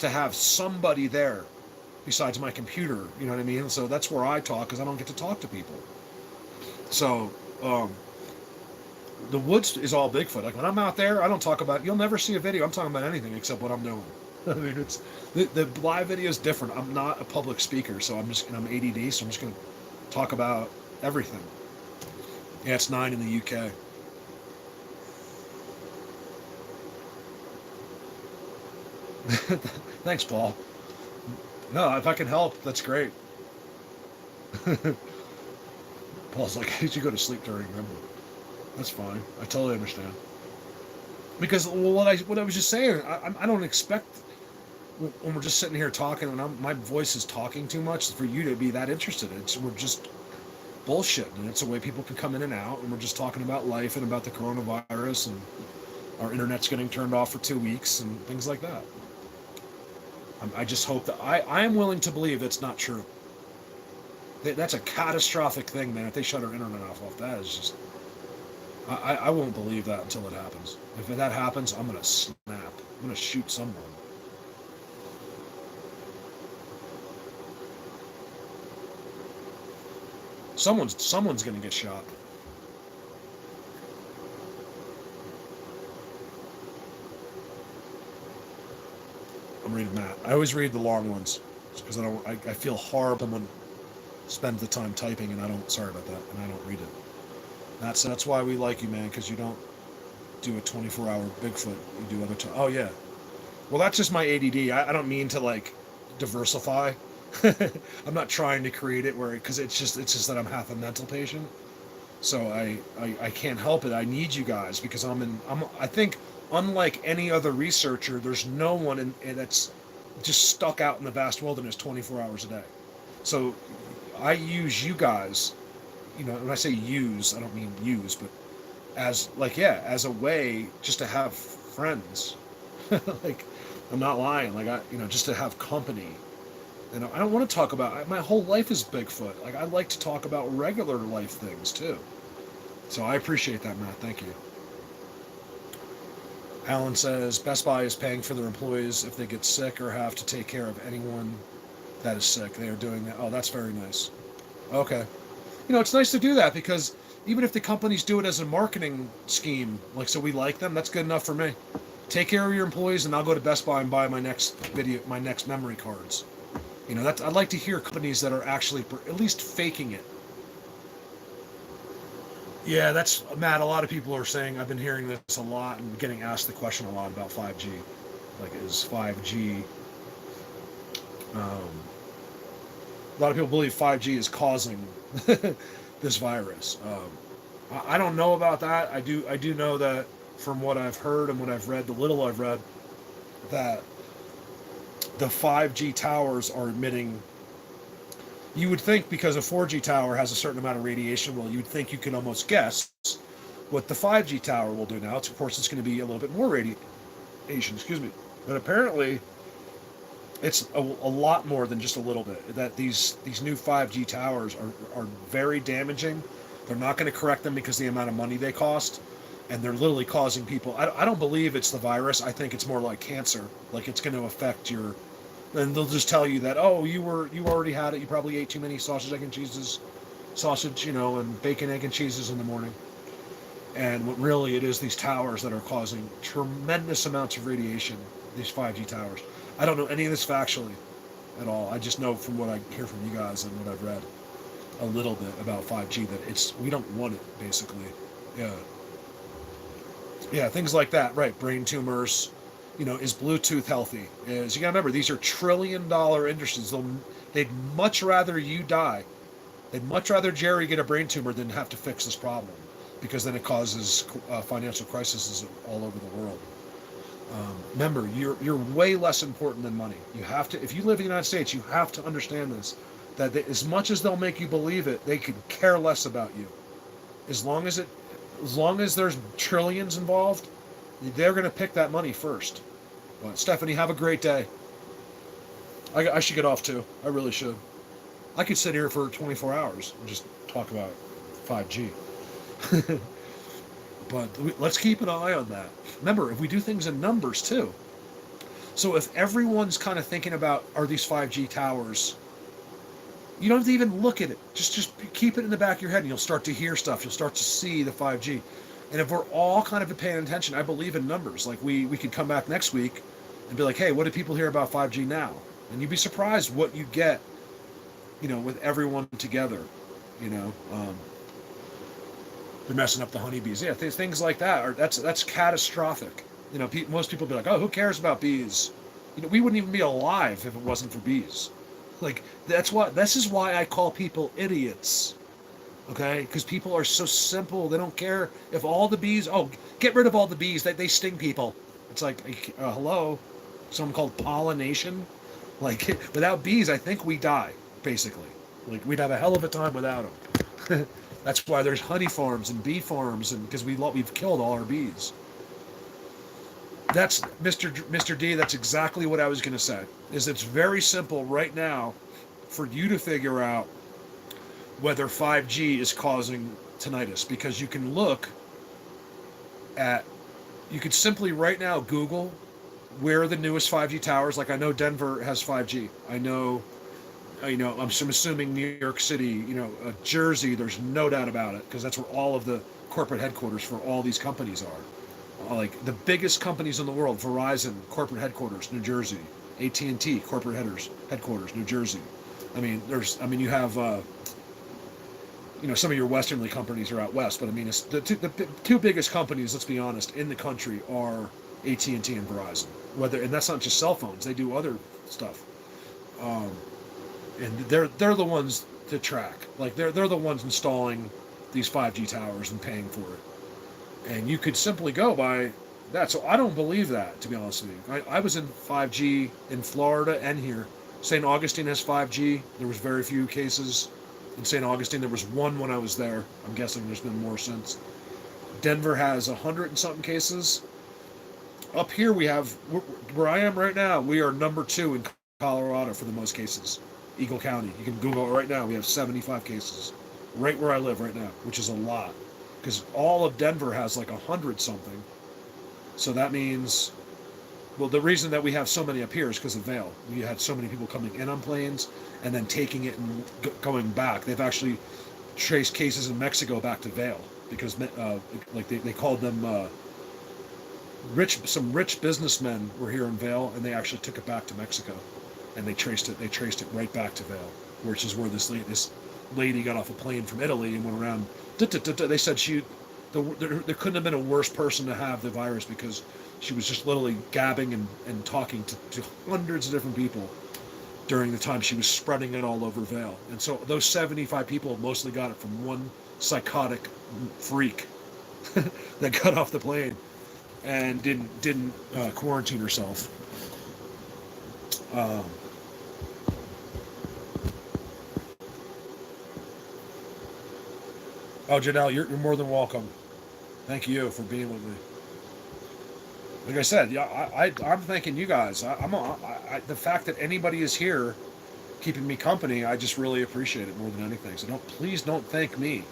have somebody there besides my computer, you know what I mean? So that's where I talk, because I don't get to talk to people. So the woods is all Bigfoot. Like, when I'm out there, I don't talk about, you'll never see a video I'm talking about anything except what I'm doing. I mean, it's the live video is different. I'm not a public speaker, so I'm ADD, so I'm just going to talk about everything. Yeah, it's 9 in the UK. Thanks, Paul. No, if I can help, that's great. Paul's like, did you go to sleep during? Remember? That's fine. I totally understand. Because what I was just saying, I don't expect when we're just sitting here talking and my voice is talking too much for you to be that interested. We're just bullshitting, and it's a way people can come in and out, and we're just talking about life and about the coronavirus, and our internet's getting turned off for 2 weeks and things like that. I just hope that I am willing to believe that's not true. That's a catastrophic thing, man. If they shut our internet off, that is just. I won't believe that until it happens. If that happens, I'm gonna snap. I'm gonna shoot someone. Someone's gonna get shot. I'm reading Matt. I always read the long ones because I feel horrible when spend the time typing and I don't. Sorry about that, and I don't read it. That's why we like you, man, because you don't do a 24-hour Bigfoot. You do other time. Oh yeah. Well, that's just my ADD. I don't mean to like diversify. I'm not trying to create it because it's just that I'm half a mental patient. So I can't help it. I need you guys because I think unlike any other researcher, there's no one that's just stuck out in the vast wilderness 24 hours a day. So I use you guys. You know, when I say use, I don't mean use, but as a way just to have friends. Like, I'm not lying. Like, just to have company. And I don't want to talk about, my whole life is Bigfoot. Like, I like to talk about regular life things too. So I appreciate that, Matt. Thank you. Alan says, Best Buy is paying for their employees if they get sick or have to take care of anyone that is sick. They are doing that. Oh, that's very nice. Okay. It's nice to do that because even if the companies do it as a marketing scheme, like, so we like them, that's good enough for me. Take care of your employees and I'll go to Best Buy and buy my next memory cards. I'd like to hear companies that are actually at least faking it. Yeah, that's, Matt, a lot of people are saying, I've been hearing this a lot and getting asked the question a lot about 5G. Like, is 5G, a lot of people believe 5G is causing this virus. I don't know about that. I do know that from what I've heard and what I've read, the little I've read, that the 5G towers are emitting. You would think because a 4G tower has a certain amount of radiation, well, you'd think you can almost guess what the 5G tower will do now. Of course, it's going to be a little bit more radiation, but apparently it's a lot more than just a little bit. That these new 5G towers are very damaging. They're not going to correct them because of the amount of money they cost, and they're literally causing people. I don't believe it's the virus. I think it's more like cancer. Like, it's going to affect your. And they'll just tell you that, oh, you already had it. You probably ate too many sausage, egg, and cheeses, and bacon, egg, and cheeses in the morning. And what really it is, these towers that are causing tremendous amounts of radiation. These 5G towers. I don't know any of this factually at all. I just know from what I hear from you guys and what I've read a little bit about 5G that we don't want it, basically. Yeah, things like that, right? Brain tumors. Is Bluetooth healthy? You gotta remember, these are trillion-dollar industries. They'd much rather you die. They'd much rather Jerry get a brain tumor than have to fix this problem, because then it causes financial crises all over the world. Remember, you're way less important than money. You have to, if you live in the United States, you have to understand this. That as much as they'll make you believe it, they could care less about you. As long as there's trillions involved, they're going to pick that money first. But Stephanie, have a great day. I should get off too. I really should. I could sit here for 24 hours and just talk about 5G. But let's keep an eye on that. Remember, if we do things in numbers too. So if everyone's kind of thinking about, are these 5G towers, you don't have to even look at it. Just keep it in the back of your head and you'll start to hear stuff. You'll start to see the 5G. And if we're all kind of paying attention, I believe in numbers. Like we could come back next week and be like, hey, what do people hear about 5G now? And you'd be surprised what you get, with everyone together, they're messing up the honeybees. Yeah, things like that. That's catastrophic. Most people be like, oh, who cares about bees? We wouldn't even be alive if it wasn't for bees. Like, this is why I call people idiots. Okay, because people are so simple. They don't care if all the bees. Oh, get rid of all the bees. They sting people. It's like, hello, something called pollination. Like without bees, I think we die. Basically, like we'd have a hell of a time without them. That's why there's honey farms and bee farms, and because we've killed all our bees. That's Mr. D. That's exactly what I was going to say. Is it's very simple right now for you to figure out whether 5G is causing tinnitus, because you can look at, you could simply right now Google where are the newest 5G towers. Like I know Denver has 5G. I know, I'm assuming New York City, Jersey, there's no doubt about it, because that's where all of the corporate headquarters for all these companies are. Like the biggest companies in the world, Verizon, corporate headquarters, New Jersey. AT&T, corporate headquarters, New Jersey. You have, some of your westernly companies are out west, but I mean, it's the two biggest companies, let's be honest, in the country are AT&T and Verizon. And that's not just cell phones; they do other stuff. And they're the ones to track. Like they're the ones installing these 5G towers and paying for it. And you could simply go by that. So I don't believe that, to be honest with you. I was in 5G in Florida and here. St. Augustine has 5G. There was very few cases. In St. Augustine, there was one when I was there. I'm guessing there's been more since. Denver has 100 and something cases. Up here we have, where I am right now, we are number 2 in Colorado for the most cases. Eagle County. You can Google it right now. We have 75 cases. Right where I live right now, which is a lot. Because all of Denver has like 100 something. So that means, well, the reason that we have so many up here is because of Vail. We had so many people coming in on planes and then taking it and going back. They've actually traced cases in Mexico back to Vail because, they called them some rich businessmen were here in Vail, and they actually took it back to Mexico, and they traced it right back to Vail, which is where this lady got off a plane from Italy and went around. They said there couldn't have been a worse person to have the virus, because she was just literally gabbing and talking to hundreds of different people during the time she was spreading it all over Vail. And so those 75 people mostly got it from one psychotic freak that got off the plane and didn't quarantine herself. Janelle, you're more than welcome. Thank you for being with me. Like I said, yeah, I'm thanking you guys. The fact that anybody is here keeping me company, I just really appreciate it more than anything. So please don't thank me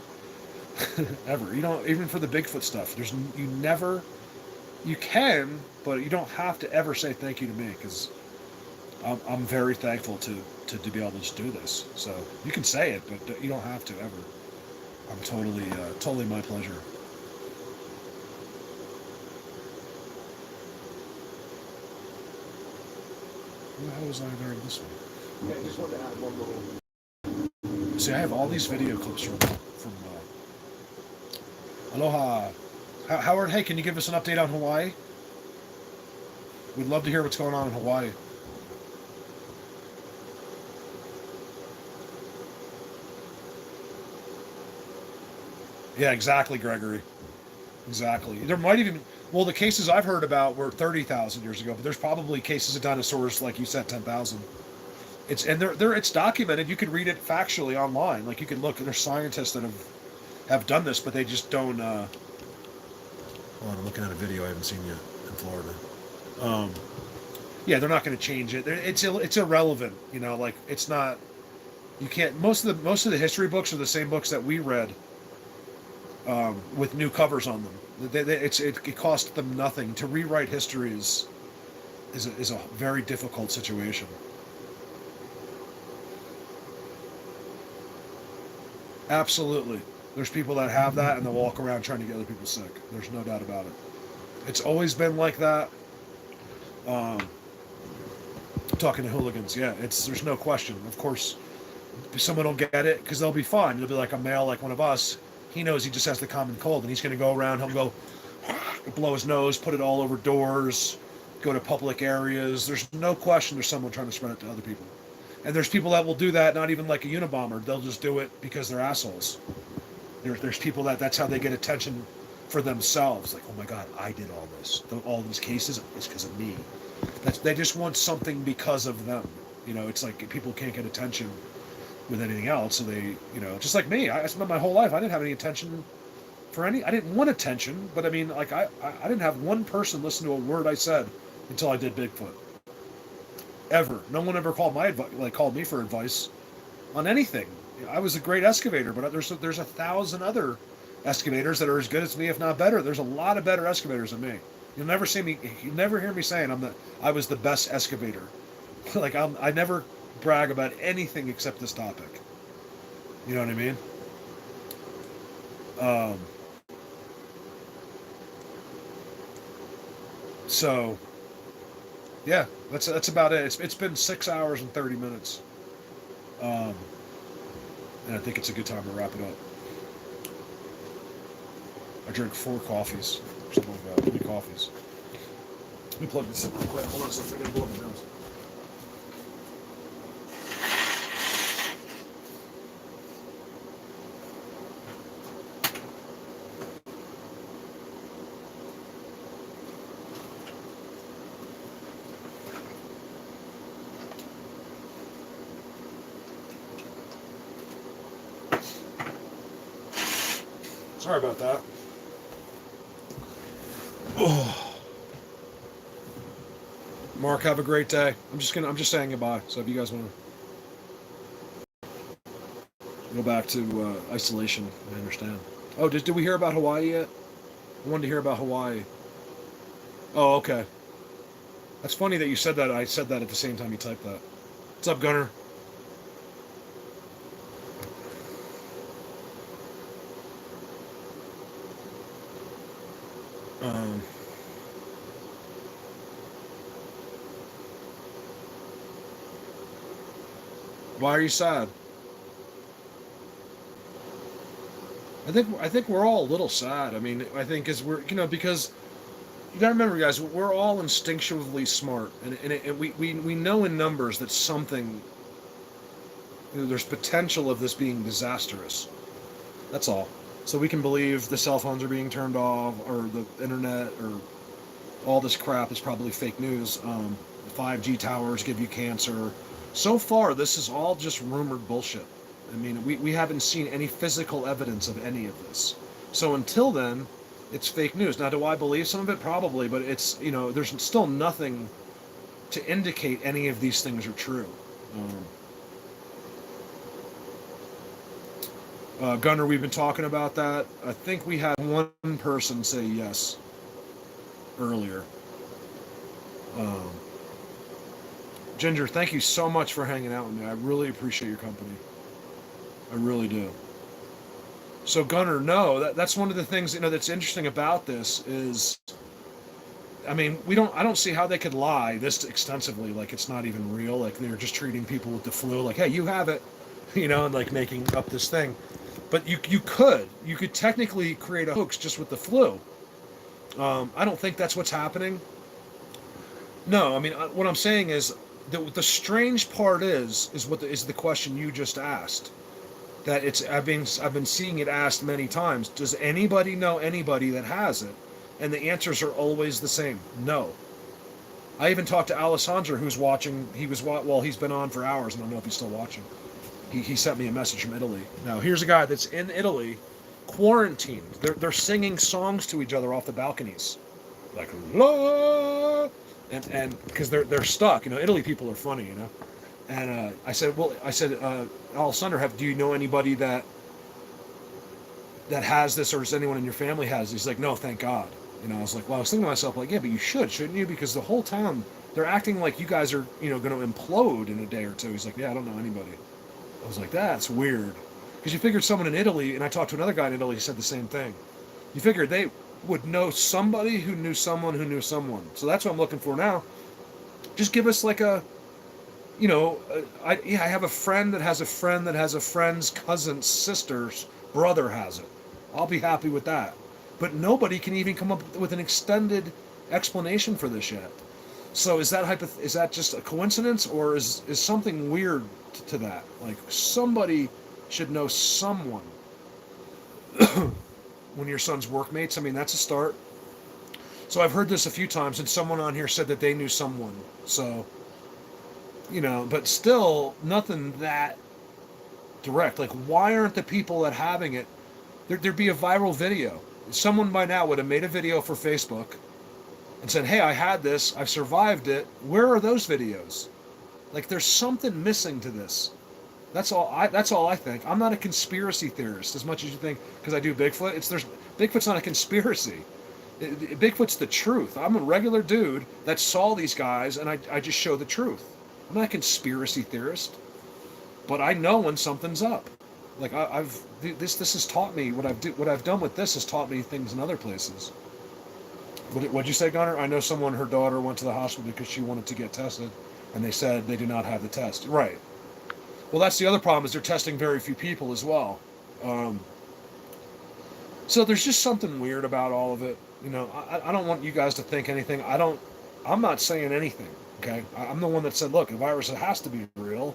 ever. Even for the Bigfoot stuff, you can, but you don't have to ever say thank you to me, because I'm very thankful to be able to just do this. So you can say it, but you don't have to ever. I'm totally my pleasure. Who the hell was I there this one? Yeah, I just wanted to add one little. See, I have all these video clips from Aloha. Howard, hey, can you give us an update on Hawaii? We'd love to hear what's going on in Hawaii. Yeah, exactly, Gregory. Exactly. There might even, well, the cases I've heard about were 30,000 years ago, but there's probably cases of dinosaurs, like you said, 10,000. It's documented. You could read it factually online. Like you can look, and there's scientists that have done this, but they just don't. Hold on, I'm looking at a video I haven't seen yet in Florida. Yeah, they're not going to change it. It's irrelevant. Like it's not. You can't. Most of the history books are the same books that we read. With new covers on them. It cost them nothing. To rewrite history is a very difficult situation. Absolutely. There's people that have that and they'll walk around trying to get other people sick. There's no doubt about it. It's always been like that. Talking to hooligans, yeah, there's no question. Of course, someone will get it because they'll be fine. It'll be like a male, like one of us. He knows he just has the common cold, and he's going to go around. He'll go blow his nose, put it all over doors, go to public areas. There's no question there's someone trying to spread it to other people. And there's people that will do that, not even like a Unabomber. They'll just do it because they're assholes. There's people that's how they get attention for themselves. Like, oh my God, I did all this. All these cases is because of me. They just want something because of them. You know, it's like people can't get attention with anything else, so they, you know, just like me. I spent my whole life, I didn't have any attention for I didn't want attention, but I mean, like, I didn't have one person listen to a word I said until I did Bigfoot. Ever. No one ever called called me for advice on anything. I was a great excavator, but there's 1,000 other excavators that are as good as me, if not better. There's a lot of better excavators than me. You'll never hear me saying I was the best excavator. Like, I never brag about anything except this topic. You know what I mean? So, yeah, that's about it. It's been 6 hours and 30 minutes. And I think it's a good time to wrap it up. I drank 4 coffees. Something like that. 3 coffees. Let me plug this in real quick. Hold on a second. I gotta blow my nose. Sorry about that. Oh. Mark, have a great day. I'm just saying goodbye. So if you guys want to go back to isolation, I understand. Oh, did we hear about Hawaii yet? I wanted to hear about Hawaii. Oh, okay. That's funny that you said that. I said that at the same time you typed that. What's up, Gunner? Why are you sad? I think we're all a little sad. I mean, I think because you gotta remember, guys, we're all instinctually smart, and we know in numbers that something, there's potential of this being disastrous. That's all. So we can believe the cell phones are being turned off, or the internet, or all this crap is probably fake news. 5G towers give you cancer. So far, this is all just rumored bullshit. I mean, we haven't seen any physical evidence of any of this. So until then, it's fake news. Now, do I believe some of it? Probably, but it's, there's still nothing to indicate any of these things are true. Gunner, we've been talking about that. I think we had one person say yes earlier. Ginger, thank you so much for hanging out with me. I really appreciate your company. I really do. So Gunner, no, that's one of the things that's interesting about this is, I mean, I don't see how they could lie this extensively, like it's not even real, like they're just treating people with the flu, like, hey, you have it, and like making up this thing. But you could technically create a hoax just with the flu. I don't think that's what's happening. No, I mean, what I'm saying is, the strange part is the question you just asked. That I've been seeing it asked many times. Does anybody know anybody that has it? And the answers are always the same. No. I even talked to Alessandro, who's watching. He's been on for hours. I don't know if he's still watching. He sent me a message from Italy. Now here's a guy that's in Italy, quarantined. They're singing songs to each other off the balconies, like la. And because they're stuck, Italy people are funny, And I said, Alessandro, do you know anybody that has this, or does anyone in your family has? He's like, no, thank God. I was like, well, I was thinking to myself, like, yeah, but you shouldn't you? Because the whole town, they're acting like you guys are, going to implode in a day or two. He's like, yeah, I don't know anybody. I was like, that's weird, because you figured someone in Italy, and I talked to another guy in Italy who said the same thing. You figured they would know somebody who knew someone who knew someone. So that's what I'm looking for now. Just give us like I have a friend that has a friend that has a friend's cousin's sister's brother has it. I'll be happy with that. But nobody can even come up with an extended explanation for this yet. So is that just a coincidence, or is something weird to that? Like, somebody should know someone. one of your son's workmates. I mean, that's a start. So I've heard this a few times, and someone on here said that they knew someone. So, but still nothing that direct. Like, why aren't the people that having it? There'd be a viral video. Someone by now would have made a video for Facebook and said, "Hey, I had this. I've survived it. Where are those videos?" Like, there's something missing to this. That's all I think. I'm not a conspiracy theorist as much as you think because I do Bigfoot. Bigfoot's not a conspiracy. Bigfoot's the truth. I'm a regular dude that saw these guys, and I just show the truth. I'm not a conspiracy theorist, but I know when something's up. Like, this has taught me what I've done with this has taught me things in other places. What'd you say, Gunnar? I know someone, her daughter went to the hospital because she wanted to get tested, and they said they do not have the test. Right. Well, that's the other problem is they're testing very few people as well. So there's just something weird about all of it. I don't want you guys to think anything. I'm not saying anything, okay? I'm the one that said, look, the virus has to be real.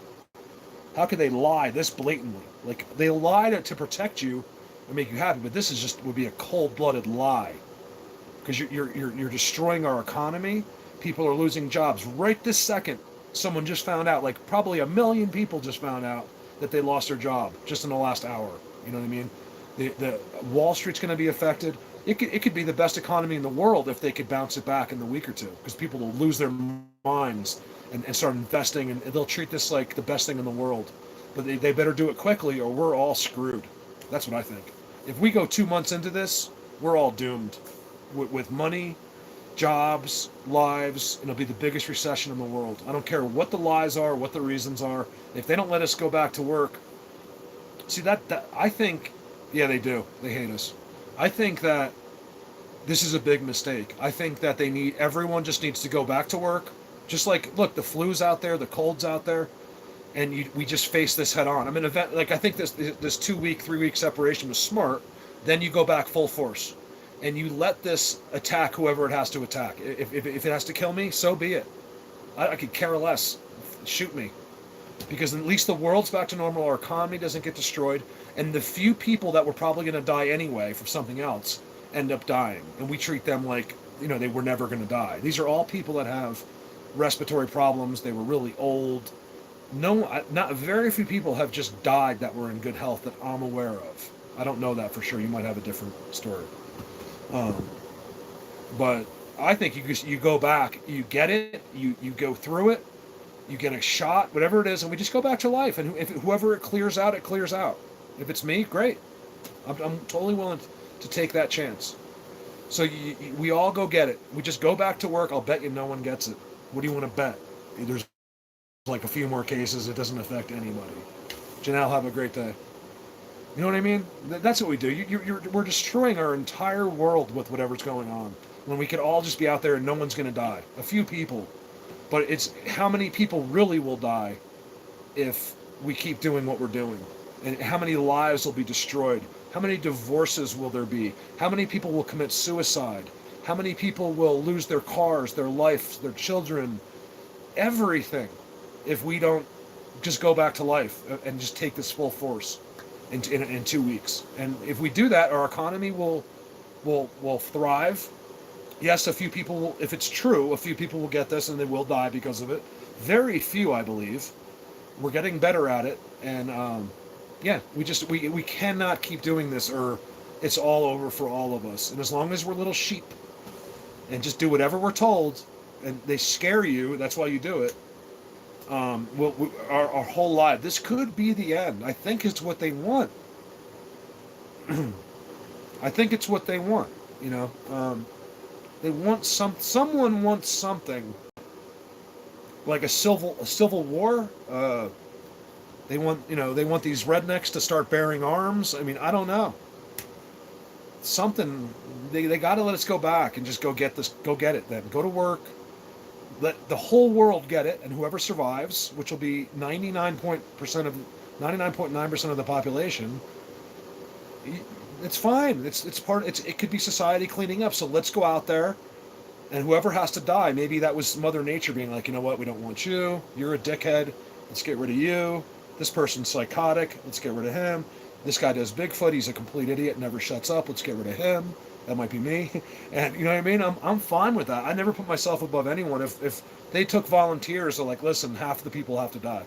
How could they lie this blatantly? Like, they lied to protect you and make you happy, but this would be a cold-blooded lie. Because you're destroying our economy. People are losing jobs. Right this second, someone just found out, like probably 1 million people just found out that they lost their job just in the last hour. You know what I mean? The Wall Street's going to be affected. It could be the best economy in the world if they could bounce it back in the week or two, because people will lose their minds and start investing, and they'll treat this like the best thing in the world. But they better do it quickly, or we're all screwed. That's what I think. If we go 2 months into this, we're all doomed with money, jobs, lives. It'll be the biggest recession in the world. I don't care what the lies are, what the reasons are. If they don't let us go back to work, see that I think, yeah, they do. They hate us. I think that this is a big mistake. I think that everyone just needs to go back to work. Just like, look, the flu's out there, the cold's out there, and we just face this head on. I mean, I think this 2-week, 3-week separation was smart. Then you go back full force, and you let this attack whoever it has to attack. If it has to kill me, so be it. I could care less. Shoot me. Because at least the world's back to normal, our economy doesn't get destroyed, and the few people that were probably going to die anyway from something else end up dying, and we treat them like, they were never going to die. These are all people that have respiratory problems. They were really old. Not very few people have just died that were in good health that I'm aware of. I don't know that for sure. You might have a different story. But I think you go back, you get it, you go through it, you get a shot, whatever it is, and we just go back to life. And if whoever it clears out, it clears out. If it's me, great. I'm totally willing to take that chance. So we all go get it. We just go back to work. I'll bet you no one gets it. What do you want to bet? There's like a few more cases. It doesn't affect anybody. Janelle, have a great day. You know what I mean? That's what we do. We're destroying our entire world with whatever's going on. When we could all just be out there and no one's going to die. A few people. But it's how many people really will die if we keep doing what we're doing. And how many lives will be destroyed. How many divorces will there be? How many people will commit suicide? How many people will lose their cars, their life, their children? Everything. If we don't just go back to life and just take this full force in 2 weeks. And if we do that, our economy will thrive. Yes, a few people will, if it's true, a few people will get this and they will die because of it. Very few, I believe. We're getting better at it, and we cannot keep doing this, or it's all over for all of us. And as long as we're little sheep and just do whatever we're told, and they scare you, that's why you do it. Our whole life, this could be the end. I think it's what they want. I think it's what they want. They want someone wants something like a civil war. They want these rednecks to start bearing arms. I mean, I don't know. Something they got to let us go back and just go get this. Go get it then. Go to work. Let the whole world get it, and whoever survives, which will be 99.9% of the population, it's fine. It could be society cleaning up. So let's go out there, and whoever has to die, maybe that was Mother Nature being like, you know what, we don't want you. You're a dickhead. Let's get rid of you. This person's psychotic. Let's get rid of him. This guy does Bigfoot. He's a complete idiot. Never shuts up. Let's get rid of him. That might be me. And you know what I mean? I'm fine with that. I never put myself above anyone. If they took volunteers, they're like, listen, half the people have to die.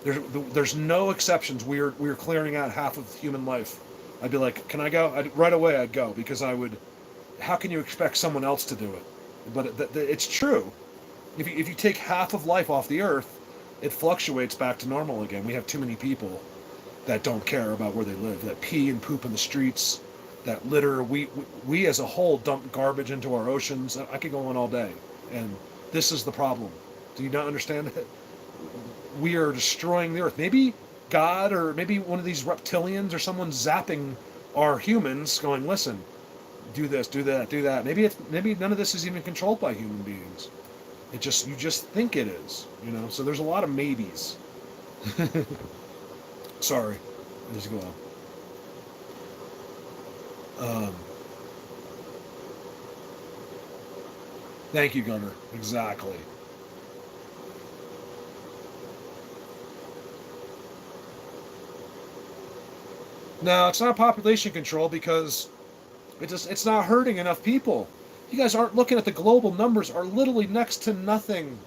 There's no exceptions. We're clearing out half of human life. I'd be like, can I go? Right away I'd go, because I would. How can you expect someone else to do it? But it's true. If you take half of life off the earth, it fluctuates back to normal again. We have too many people that don't care about where they live, that pee and poop in the streets, that litter. We as a whole dump garbage into our oceans. I could go on all day, and this is the problem. Do you not understand it? We are destroying the earth. Maybe God, or maybe one of these reptilians, or someone zapping our humans, going, listen, do this, do that, do that. Maybe none of this is even controlled by human beings. You just think it is, you know. So there's a lot of maybes. Sorry, I just go on. Thank you, Gunner. Exactly. No, it's not population control, because it's not hurting enough people. You guys aren't looking at the global numbers, are literally next to nothing.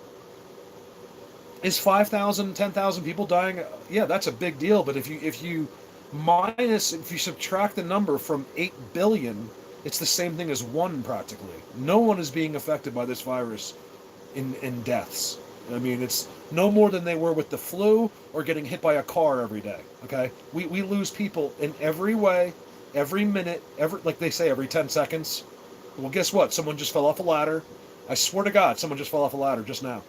Is 5,000, 10,000 people dying? Yeah, that's a big deal. But if you subtract the number from 8 billion, it's the same thing as 1 practically. No one is being affected by this virus in deaths. I mean, it's no more than they were with the flu or getting hit by a car every day. Okay, we lose people in every way, every minute, like they say, every 10 seconds. Well, guess what? Someone just fell off a ladder. I swear to God, someone just fell off a ladder just now.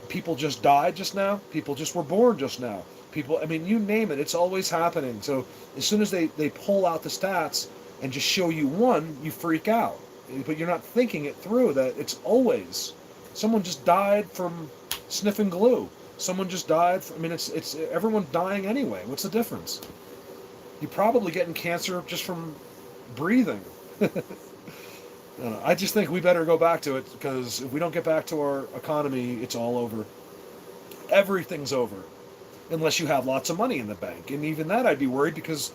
People just died just now. People just were born just now. People, I mean, you name it, it's always happening. So as soon as they pull out the stats and just show you one, you freak out. But you're not thinking it through, that it's always. Someone just died from sniffing glue. Someone just died. It's everyone's dying anyway. What's the difference? You're probably getting cancer just from breathing. I just think we better go back to it, because if we don't get back to our economy, it's all over. Everything's over. Unless you have lots of money in the bank. And even that I'd be worried, because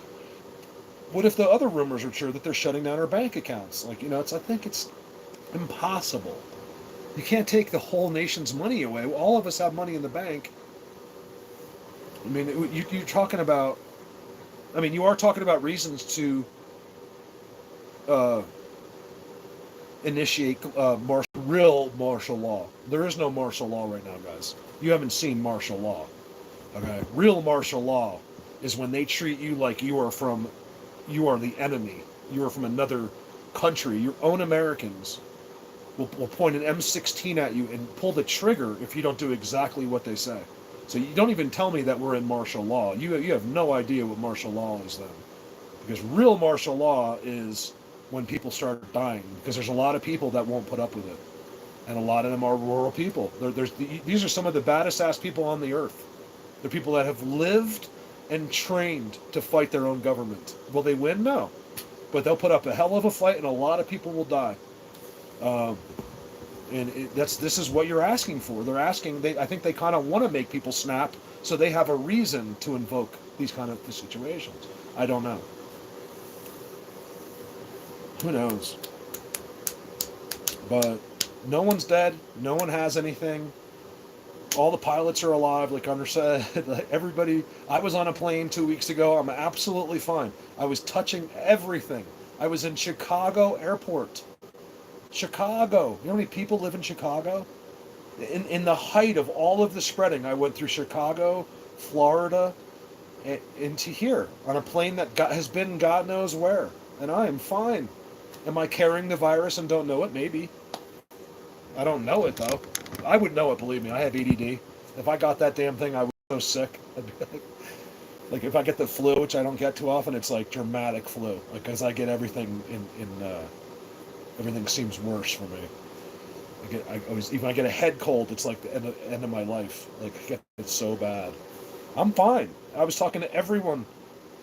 what if the other rumors are true, that they're shutting down our bank accounts? Like, you know, I think it's impossible. You can't take the whole nation's money away. All of us have money in the bank. I mean, you're talking about... I mean, you are talking about reasons to initiate real martial law. There is no martial law right now, guys. You haven't seen martial law. Okay? Real martial law is when they treat you like you are the enemy. You are from another country. Your own Americans will point an M16 at you and pull the trigger if you don't do exactly what they say. So you don't even tell me that we're in martial law. You have no idea what martial law is then. Because real martial law is when people start dying. Because there's a lot of people that won't put up with it. And a lot of them are rural people. These are some of the baddest ass people on the earth. They're people that have lived and trained to fight their own government. Will they win? No. But they'll put up a hell of a fight, and a lot of people will die. This is what you're asking for. They're asking. I think they kind of want to make people snap, so they have a reason to invoke these kind of situations. I don't know. Who knows? But no one's dead. No one has anything. All the pilots are alive, like Gunner said. Everybody. I was on a plane 2 weeks ago. I'm absolutely fine. I was touching everything. I was in Chicago airport. Chicago. You know how many people live in Chicago? In the height of all of the spreading, I went through Chicago, Florida, into here on a plane that has been God knows where. And I am fine. Am I carrying the virus and don't know it? Maybe. I don't know it, though. I would know it, believe me. I have ADD. If I got that damn thing, I would be so sick. I'd be like if I get the flu, which I don't get too often, it's like dramatic flu. Like, because I get everything everything seems worse for me. Even I get a head cold, it's like the end of my life. Like, it's so bad. I'm fine. I was talking to everyone.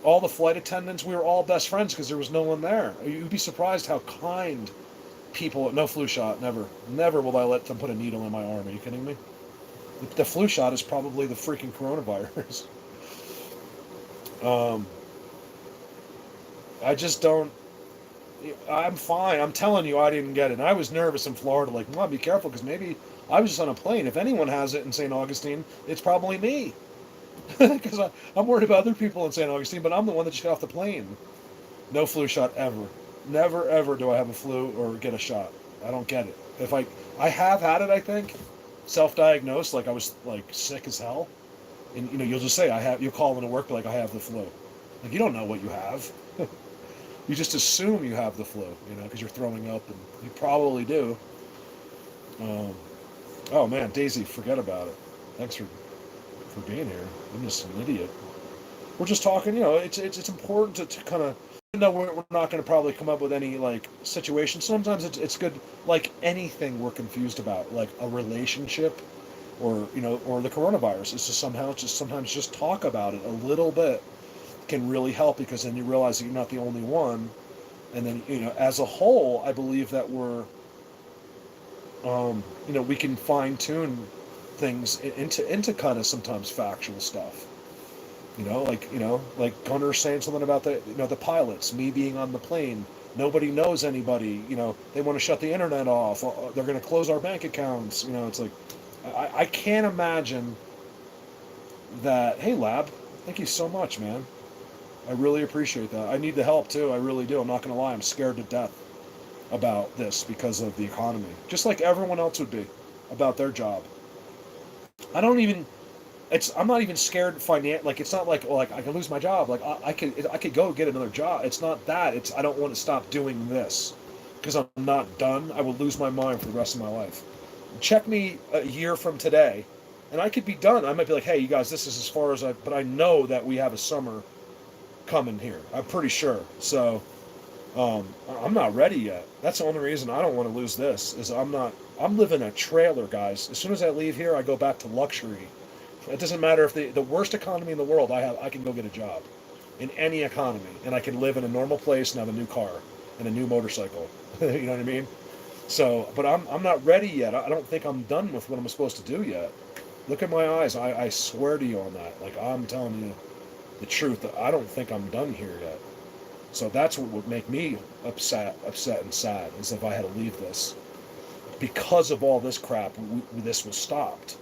All the flight attendants, we were all best friends because there was no one there. You'd be surprised how kind people... No flu shot, never. Never will I let them put a needle in my arm. Are you kidding me? The flu shot is probably the freaking coronavirus. I just don't. I'm fine. I'm telling you, I didn't get it. And I was nervous in Florida. Like, Mom, be careful, because maybe I was just on a plane. If anyone has it in St. Augustine, it's probably me. Because I'm worried about other people in St. Augustine, but I'm the one that just got off the plane. No flu shot ever. Never ever do I have a flu or get a shot. I don't get it. If I have had it, I think, self-diagnosed, like I was like sick as hell, and you'll just say you'll call into work, like I have the flu. Like, you don't know what you have. You just assume you have the flu, because you're throwing up, and you probably do. Oh man, Daisy, forget about it. Thanks for being here. I'm just an idiot. We're just talking. It's important to kind of. Even though we're not going to probably come up with any like situation, sometimes it's good. Like anything we're confused about, like a relationship, or or the coronavirus, is to sometimes just talk about it a little bit can really help, because then you realize that you're not the only one, and then as a whole, I believe that we're we can fine tune things into kind of sometimes factual stuff. Like Gunnar saying something about the pilots, me being on the plane. Nobody knows anybody. They want to shut the internet off. They're going to close our bank accounts. It's like, I can't imagine that. Hey, Lab, thank you so much, man. I really appreciate that. I need the help too. I really do. I'm not going to lie. I'm scared to death about this because of the economy, just like everyone else would be about their job. I'm not even scared like, it's not like, I can lose my job. Like, I could go get another job. It's not that. It's, I don't want to stop doing this because I'm not done. I will lose my mind for the rest of my life. Check me a year from today and I could be done. I might be like, hey, you guys, this is as far as but I know that we have a summer coming here. I'm pretty sure. So, I'm not ready yet. That's the only reason I don't want to lose this is I'm living a trailer, guys. As soon as I leave here, I go back to luxury. It doesn't matter if the worst economy in the world, I can go get a job in any economy, and I can live in a normal place and have a new car and a new motorcycle. You know what I mean? So, but I'm not ready yet. I don't think I'm done with what I'm supposed to do yet. Look at my eyes. I swear to you on that. Like, I'm telling you the truth. I don't think I'm done here yet. So that's what would make me upset and sad, is if I had to leave this. Because of all this crap, this was stopped.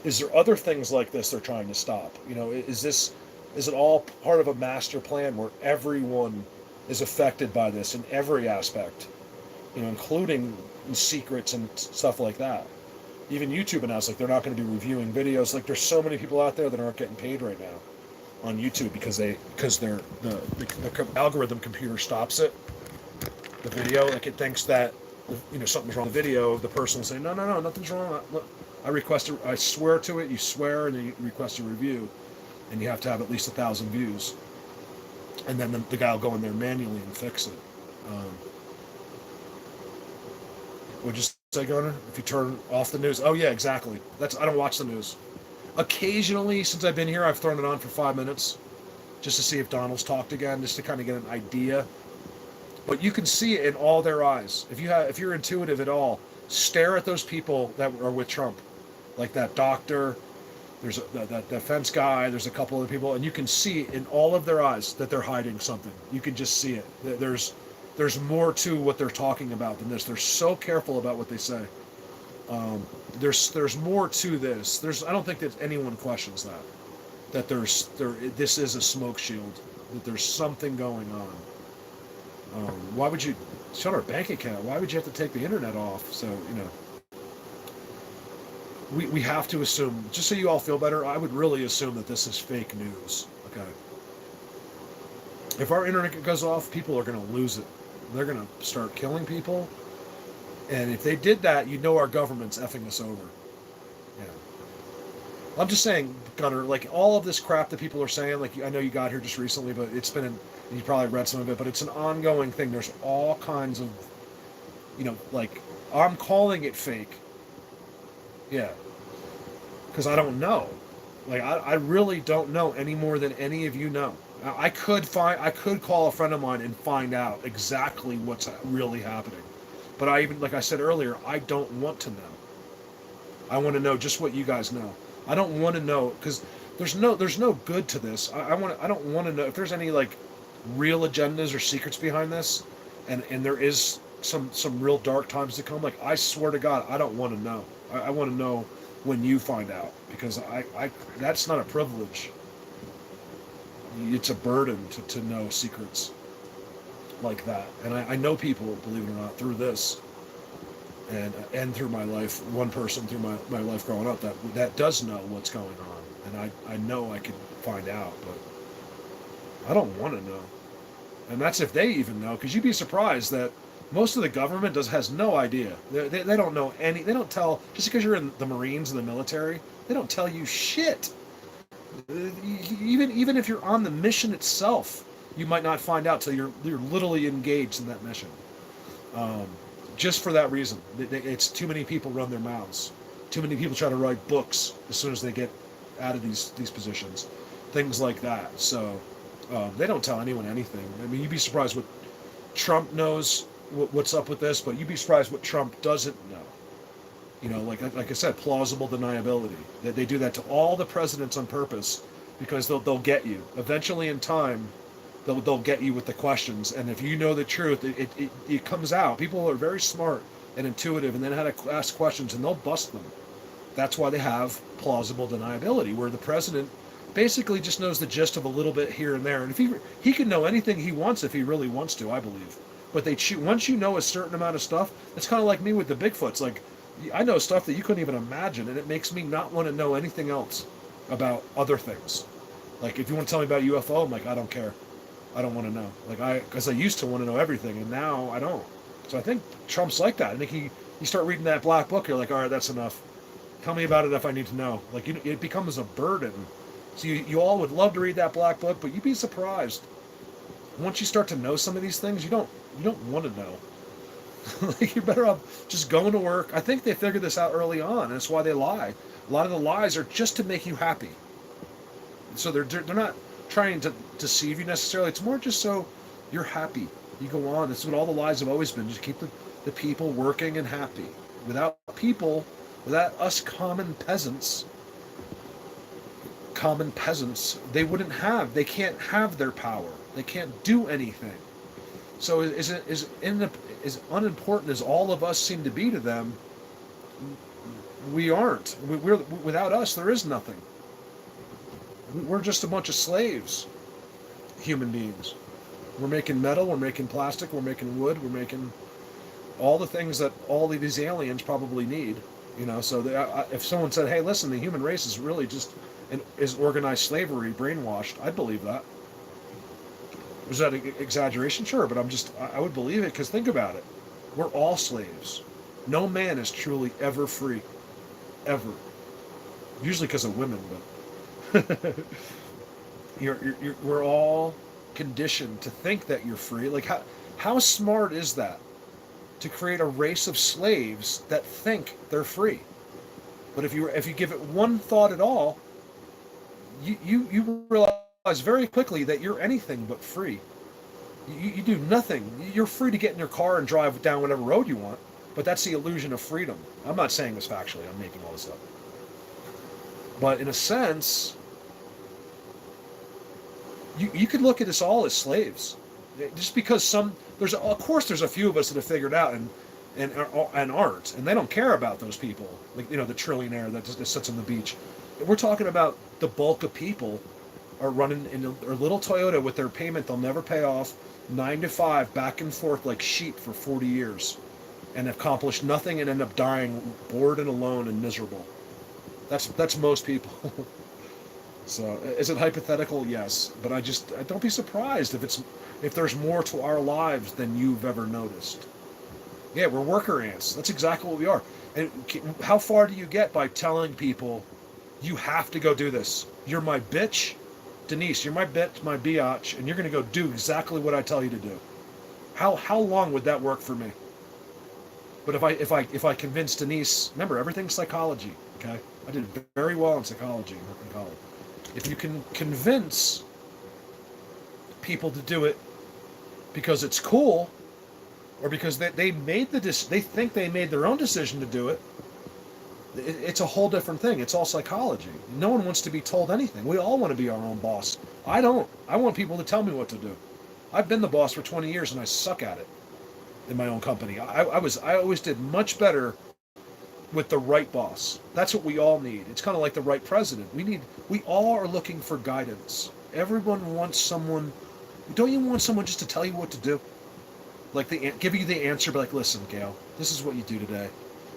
Is there other things like this they're trying to stop? Is it all part of a master plan where everyone is affected by this in every aspect, including secrets and stuff like that? Even YouTube announced like they're not going to be reviewing videos. Like, there's so many people out there that aren't getting paid right now on YouTube because the algorithm computer stops it, the video. Like, it thinks that something's wrong with the video. The person will say, no, nothing's wrong. Look, I swear to it. You swear, and then you request a review, and you have to have at least 1,000 views, and then the guy will go in there manually and fix it. Would you say, Gunnar? If you turn off the news? Oh yeah, exactly. I don't watch the news. Occasionally, since I've been here, I've thrown it on for 5 minutes, just to see if Donald's talked again, just to kind of get an idea. But you can see it in all their eyes. If you're intuitive at all, stare at those people that are with Trump. Like that doctor, there's that defense guy, there's a couple other people, and you can see in all of their eyes that they're hiding something. You can just see it. There's more to what they're talking about than this. They're so careful about what they say. There's more to this. I don't think that anyone questions that this is a smoke shield, that there's something going on. Why would you shut our bank account? Why would you have to take the internet off? So, we have to assume, just so you all feel better, I would really assume that this is fake news. Okay. If our internet goes off, people are going to lose it. They're going to start killing people. And if they did that, our government's effing us over. Yeah. I'm just saying, Gunnar, like all of this crap that people are saying, like I know you got here just recently, but it's been, and you probably read some of it, but it's an ongoing thing. There's all kinds of, like I'm calling it fake. Yeah. Because I don't know. Like I really don't know any more than any of you know. I could call a friend of mine and find out exactly what's really happening. But like I said earlier, I don't want to know. I want to know just what you guys know. I don't want to know, because there's no good to this. I don't want to know if there's any like real agendas or secrets behind this, and there is some real dark times to come. Like, I swear to God, I don't want to know. I want to know when you find out, because I that's not a privilege. It's a burden to know secrets like that. And I know people, believe it or not, through this and through my life, one person through my life growing up that does know what's going on. And I know I could find out, but I don't want to know. And that's if they even know, because you'd be surprised that most of the government has no idea. They don't know any. They don't tell, just because you're in the Marines and the military, they don't tell you shit. Even if you're on the mission itself, you might not find out till you're literally engaged in that mission. Just for that reason, it's too many people run their mouths. Too many people try to write books as soon as they get out of these positions, things like that. So they don't tell anyone anything. I mean, you'd be surprised what Trump knows, what's up with this, but you'd be surprised what Trump doesn't know. You know, like I said, plausible deniability. That they do that to all the presidents on purpose, because they'll get you. Eventually, in time, they'll get you with the questions. And if you know the truth, it comes out. People are very smart and intuitive, and then how to ask questions, and they'll bust them. That's why they have plausible deniability, where the president basically just knows the gist of a little bit here and there. And if he can know anything he wants if he really wants to, I believe. But once you know a certain amount of stuff, it's kind of like me with the Bigfoots. Like, I know stuff that you couldn't even imagine, and it makes me not want to know anything else about other things. Like, if you want to tell me about UFO, I'm like, I don't care. I don't want to know. Like, because I used to want to know everything, and now I don't. So I think Trump's like that. I think you start reading that black book, you're like, all right, that's enough. Tell me about it if I need to know. Like, it becomes a burden. So you all would love to read that black book, but you'd be surprised. Once you start to know some of these things, you don't want to know. Like, you're better off just going to work. I think they figured this out early on, and that's why they lie. A lot of the lies are just to make you happy. So they're not trying to deceive you necessarily. It's more just so you're happy. You go on. That's what all the lies have always been. Just keep the people working and happy. Without people, without us common peasants, they can't have their power. They can't do anything. So as unimportant as all of us seem to be to them, we aren't. We're without us, there is nothing. We're just a bunch of slaves, human beings. We're making metal, we're making plastic, we're making wood, we're making all the things that all of these aliens probably need. You know, so if someone said, hey, listen, the human race is really just is organized slavery, brainwashed, I'd believe that. Was that an exaggeration? Sure, but I would believe it, because think about it. We're all slaves. No man is truly ever free. Ever. Usually because of women, but we're all conditioned to think that you're free. Like, how smart is that? To create a race of slaves that think they're free. But if you give it one thought at all, you realize very quickly that you're anything but free. You do nothing. You're free to get in your car and drive down whatever road you want, but that's the illusion of freedom. I'm not saying this factually. I'm making all this up. But in a sense, you could look at us all as slaves. Just because there's a few of us that have figured out and aren't, and they don't care about those people. Like, you know, the trillionaire that just sits on the beach. We're talking about the bulk of people are running in their little Toyota with their payment they'll never pay off, 9 to 5, back and forth like sheep for 40 years, and accomplished nothing and end up dying bored and alone and miserable. That's most people. So, is it hypothetical? Yes, but I don't be surprised if there's more to our lives than you've ever noticed. Yeah, we're worker ants. That's exactly what we are. And how far do you get by telling people, you have to go do this? You're my bitch, Denise. You're my bitch, my biatch, and you're going to go do exactly what I tell you to do. How long would that work for me? But if I convince Denise, remember, everything's psychology. Okay, I did very well in psychology in college. If you can convince people to do it because it's cool, or because they think they made their own decision to do it, It's a whole different thing. It's all psychology. No one wants to be told anything. We all want to be our own boss. I don't. I want people to tell me what to do. I've been the boss for 20 years and I suck at it in my own company. I always did much better with the right boss. That's what we all need. It's kind of like the right president. We all are looking for guidance. Everyone wants someone. Don't you want someone just to tell you what to do? Like give you the answer, but like, listen, Gail, this is what you do today.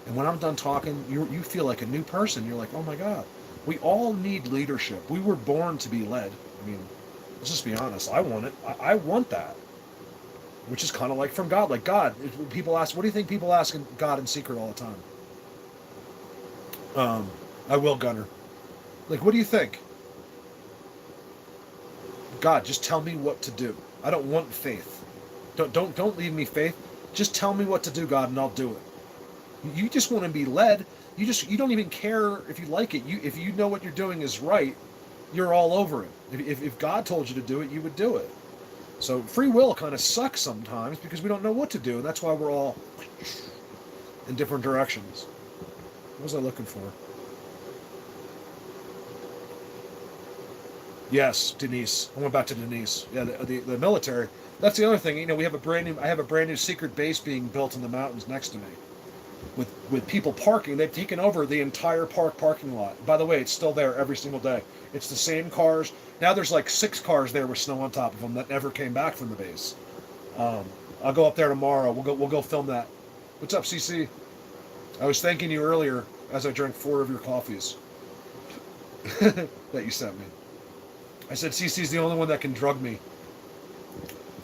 And when I'm done talking, you feel like a new person. You're like, oh my God. We all need leadership. We were born to be led. I mean, let's just be honest. I want it. I want that. Which is kind of like from God. Like God, people ask, what do you think people ask God in secret all the time? I will, Gunner. Like, what do you think? God, just tell me what to do. I don't want faith. Don't leave me faith. Just tell me what to do, God, and I'll do it. You just want to be led. You don't even care if you like it. If you know what you're doing is right, you're all over it. If God told you to do it, you would do it. So free will kind of sucks sometimes because we don't know what to do, and that's why we're all in different directions. What was I looking for? Yes, Denise. I went back to Denise. Yeah, the military. That's the other thing. You know, I have a brand new secret base being built in the mountains next to me, with people parking. They've taken over the entire parking lot. By the way, it's still there every single day. It's the same cars. Now there's like 6 cars there with snow on top of them that never came back from the base. I'll go up there tomorrow. We'll go film that. What's up, CC? I was thanking you earlier as I drank 4 of your coffees that you sent me. I said CC's the only one that can drug me.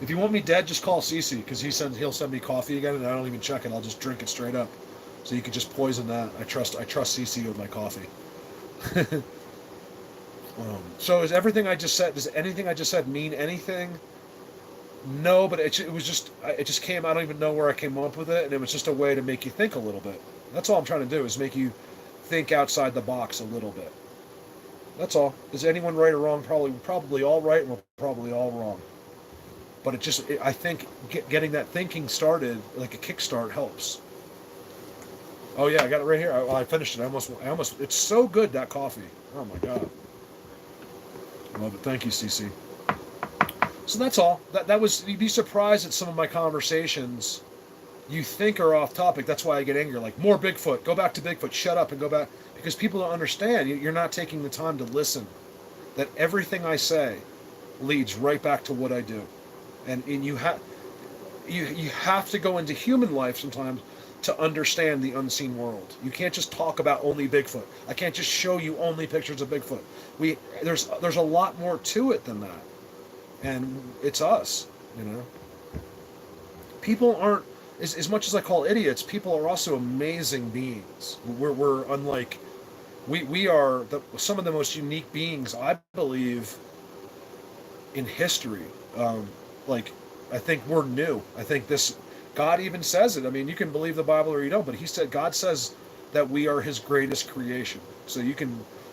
If you want me dead, just call CC because he'll send me coffee again, and I don't even check it. I'll just drink it straight up. So you could just poison that. I trust CC with my coffee. So is everything I just said? Does anything I just said mean anything? No, but it just came. I don't even know where I came up with it, and it was just a way to make you think a little bit. That's all I'm trying to do is make you think outside the box a little bit. That's all. Is anyone right or wrong? Probably all right, and we're probably all wrong. But I think getting that thinking started, like a kickstart, helps. Oh yeah, I got it right here. I finished it. I almost. It's so good, that coffee. Oh my God. Love it. Thank you, CC. So that's all. That was. You'd be surprised at some of my conversations. You think are off topic. That's why I get angry. Like, more Bigfoot. Go back to Bigfoot. Shut up and go back. Because people don't understand. You're not taking the time to listen. That everything I say leads right back to what I do. And you have to go into human life sometimes to understand the unseen world. You can't just talk about only Bigfoot. I can't just show you only pictures of Bigfoot. There's a lot more to it than that. And it's us, you know. People aren't, as much as I call idiots, people are also amazing beings. We're unlike, we are some of the most unique beings, I believe, in history. I think we're new. I think God even says it. I mean, you can believe the Bible or you don't, but God says that we are his greatest creation. So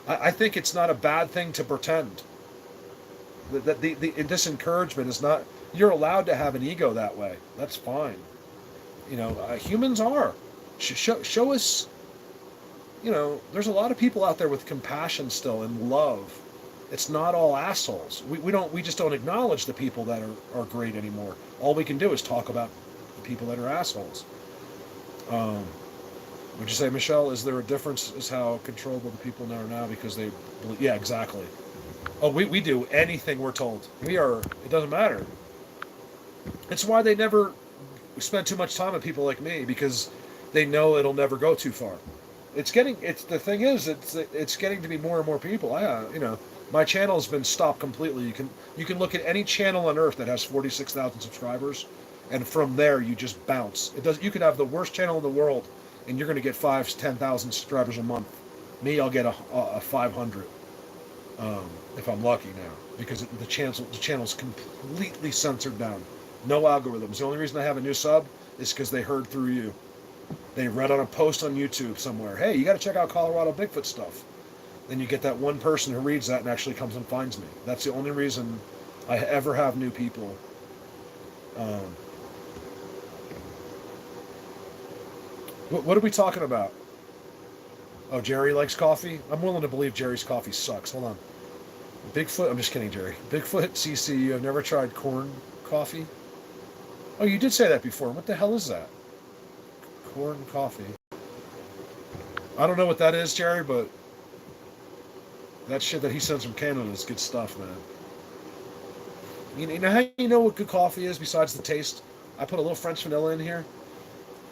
I think it's not a bad thing to pretend. That this encouragement is not, you're allowed to have an ego that way. That's fine. You know, humans are. Show us, you know, there's a lot of people out there with compassion still and love. It's not all assholes. We just don't acknowledge the people that are great anymore. All we can do is talk about the people that are assholes. Would you say, Michelle, is there a difference as how controllable the people now because they believe? Yeah, exactly. Oh, we do anything we're told. It doesn't matter. It's why they never spend too much time with people like me, because they know it'll never go too far. The thing is, it's getting to be more and more people. My channel has been stopped completely. You can look at any channel on earth that has 46,000 subscribers, and from there you just bounce. You could have the worst channel in the world, and you're going to get 5,000 to 10,000 subscribers a month. Me, I'll get a 500 if I'm lucky now, because the channel's completely censored down. No algorithms. The only reason I have a new sub is because they heard through you. They read on a post on YouTube somewhere, hey, you got to check out Colorado Bigfoot stuff. Then you get that one person who reads that and actually comes and finds me. That's the only reason I ever have new people. What are we talking about? Oh, Jerry likes coffee? I'm willing to believe Jerry's coffee sucks. Hold on. Bigfoot, I'm just kidding, Jerry. Bigfoot CC, you have never tried corn coffee? Oh, you did say that before. What the hell is that? Corn coffee. I don't know what that is, Jerry, but that shit that he sends from Canada is good stuff, man. You know how you know what good coffee is besides the taste? I put a little French vanilla in here.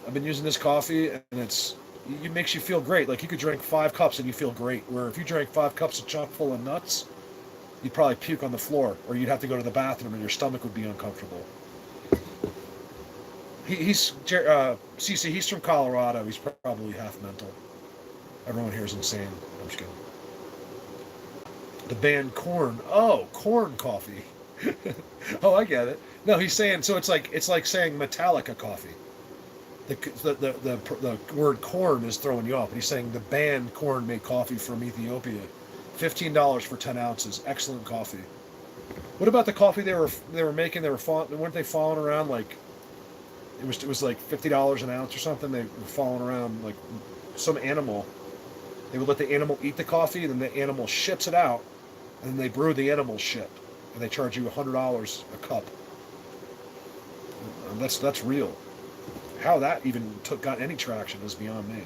I've been using this coffee, and it makes you feel great. Like you could drink 5 cups and you feel great. Where if you drank 5 cups of chock full of nuts, you'd probably puke on the floor, or you'd have to go to the bathroom and your stomach would be uncomfortable. He's CC. He's from Colorado. He's probably half mental. Everyone here is insane. I'm just kidding. The band Korn. Oh, Korn coffee. Oh, I get it. No, he's saying so. It's like saying Metallica coffee. The word corn is throwing you off. But he's saying the band Korn made coffee from Ethiopia. $15 for 10 ounces. Excellent coffee. What about the coffee they were making? Weren't they falling around like? It was like $50 an ounce or something. They were falling around like some animal. They would let the animal eat the coffee, and then the animal ships it out, and then they brew the animal shit, and they charge you $100 a cup. And that's real. How that even got any traction is beyond me,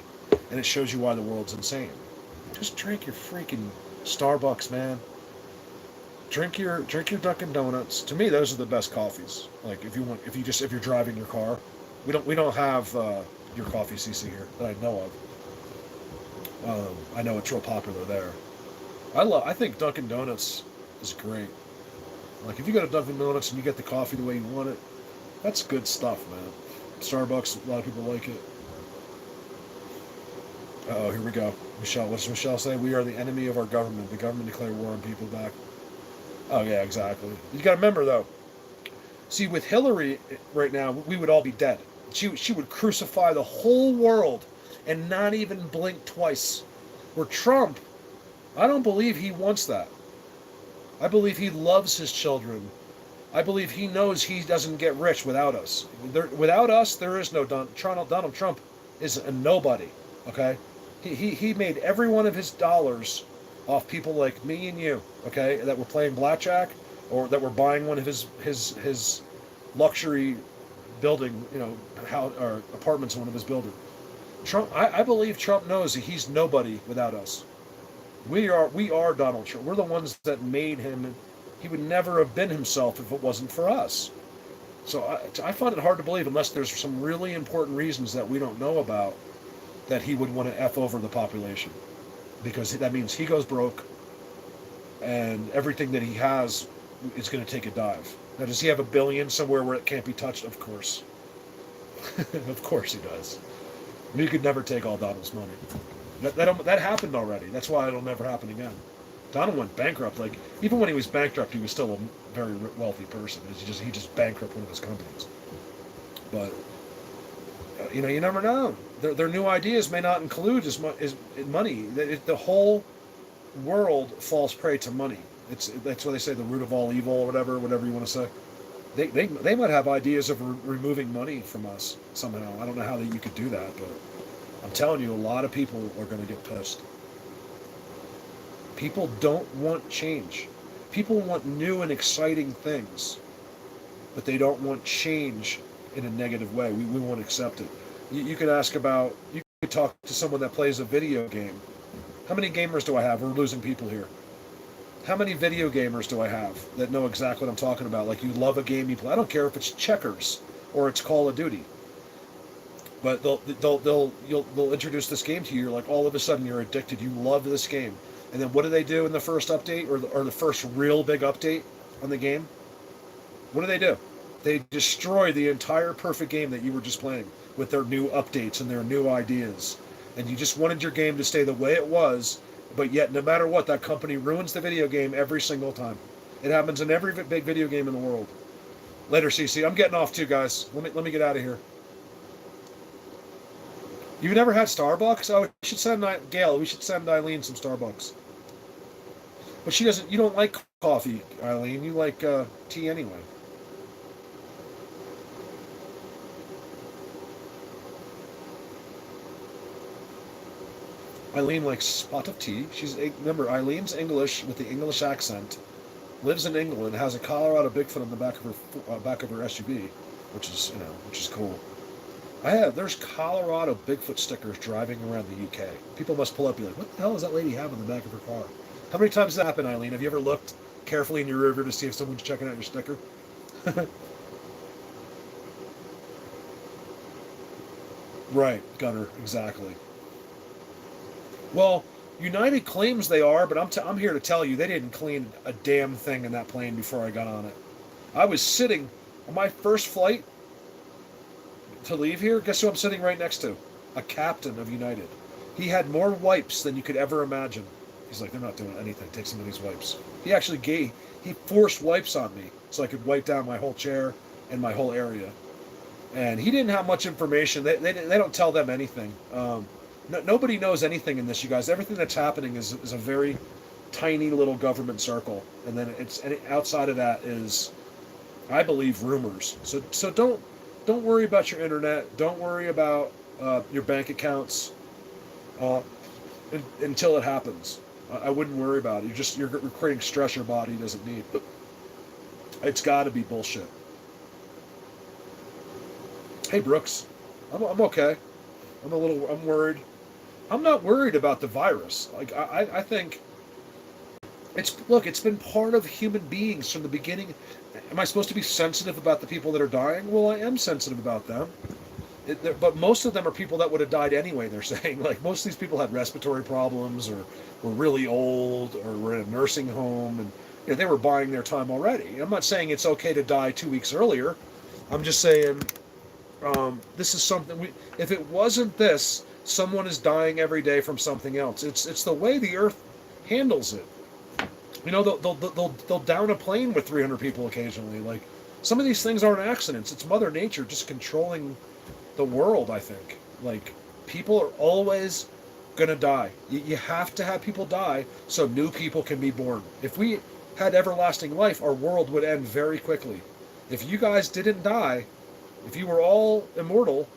and it shows you why the world's insane. Just drink your freaking Starbucks, man. Drink your Dunkin' Donuts. To me, those are the best coffees. Like if you're driving your car, we don't have your coffee CC here that I know of. I know it's real popular there. I think Dunkin' Donuts is great. Like if you go to Dunkin' Donuts and you get the coffee the way you want it, that's good stuff, man. Starbucks, a lot of people like it. Oh, here we go. Michelle, what does Michelle say? We are the enemy of our government. The government declared war on people back. Oh, yeah, exactly. You got to remember, though. See, with Hillary right now, we would all be dead. She would crucify the whole world and not even blink twice. Where Trump, I don't believe he wants that. I believe he loves his children. I believe he knows he doesn't get rich without us. Without us, there is no Donald Trump is a nobody, okay? He made every one of his dollars off people like me and you, okay, that were playing blackjack or that were buying one of his luxury building, or apartments in one of his buildings. Trump, I believe Trump knows that he's nobody without us. We are Donald Trump. We're the ones that made him. He would never have been himself if it wasn't for us. So I find it hard to believe, unless there's some really important reasons that we don't know about, that he would want to F over the population. Because that means he goes broke, and everything that he has is going to take a dive. Now, does he have $1 billion somewhere where it can't be touched? Of course. Of course he does. You could never take all Donald's money. That happened already. That's why it'll never happen again. Donald went bankrupt. Like, even when he was bankrupt, he was still a very wealthy person. He just bankrupted one of his companies. But you never know. Their new ideas may not include as money. The whole world falls prey to money. That's why they say the root of all evil, or whatever you want to say. They might have ideas of removing money from us somehow. I don't know how you could do that, but I'm telling you, a lot of people are going to get pissed. People don't want change. People want new and exciting things, but they don't want change in a negative way. We won't accept it. You could talk to someone that plays a video game. How many gamers do I have? We're losing people here. How many video gamers do I have that know exactly what I'm talking about? Like, you love a game you play. I don't care if it's checkers or it's Call of Duty. But they'll introduce this game to you. You're like, all of a sudden you're addicted. You love this game. And then what do they do in the first update, or the first real big update on the game? What do? They destroy the entire perfect game that you were just playing with their new updates and their new ideas. And you just wanted your game to stay the way it was, but yet no matter what, that company ruins the video game every single time. It happens in every big video game in the world. Later, CC. I'm getting off too, guys. Let me get out of here. You've never had Starbucks? Oh, we should send Gail. We should send Eileen some Starbucks. But she doesn't. You don't like coffee, Eileen. You like tea anyway. Eileen likes spot of tea. Remember, Eileen's English with the English accent. Lives in England. Has a Colorado Bigfoot on the back of her SUV, which is cool. There's Colorado Bigfoot stickers driving around the UK. People must pull up and be like, what the hell does that lady have on the back of her car? How many times does that happen, Eileen? Have you ever looked carefully in your rear view to see if someone's checking out your sticker? Right, Gunner, exactly. Well, United claims they are, but I'm here to tell you they didn't clean a damn thing in that plane before I got on it. I was sitting on my first flight to leave here. Guess who I'm sitting right next to? A captain of United. He had more wipes than you could ever imagine. He's like, they're not doing anything. Take some of these wipes. He forced wipes on me so I could wipe down my whole chair and my whole area. And he didn't have much information. They don't tell them anything. Nobody knows anything in this, you guys. Everything that's happening is a very tiny little government circle, and then outside of that is, I believe, rumors. So don't worry about your internet. Don't worry about your bank accounts until it happens. I wouldn't worry about it. You're creating stress your body doesn't need. It's got to be bullshit. Hey Brooks, I'm okay. I'm worried. I'm not worried about the virus. Like I think it's been part of human beings from the beginning. Am I supposed to be sensitive about the people that are dying? Well, I am sensitive about them. But most of them are people that would have died anyway, they're saying. Like, most of these people had respiratory problems or were really old or were in a nursing home, and they were buying their time already. I'm not saying it's okay to die 2 weeks earlier. I'm just saying this is something, if it wasn't this, someone is dying every day from something else. It's the way the earth handles it. They'll down a plane with 300 people occasionally. Like, some of these things aren't accidents. It's Mother Nature just controlling the world, I think. Like, people are always gonna die. You have to have people die so new people can be born. If we had everlasting life, our world would end very quickly. If you guys didn't die, if you were all immortal,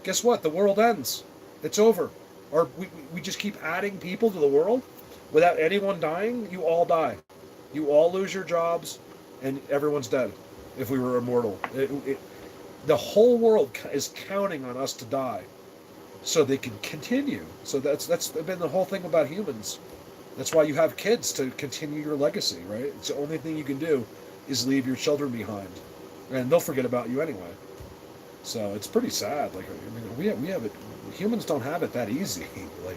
guess what? The world ends. It's over. Or we just keep adding people to the world without anyone dying. You all die. You all lose your jobs, and everyone's dead. If we were immortal, the whole world is counting on us to die, so they can continue. So that's been the whole thing about humans. That's why you have kids, to continue your legacy, right? It's the only thing you can do is leave your children behind, and they'll forget about you anyway. So it's pretty sad. Like, I mean, we have it. Humans don't have it that easy. Like,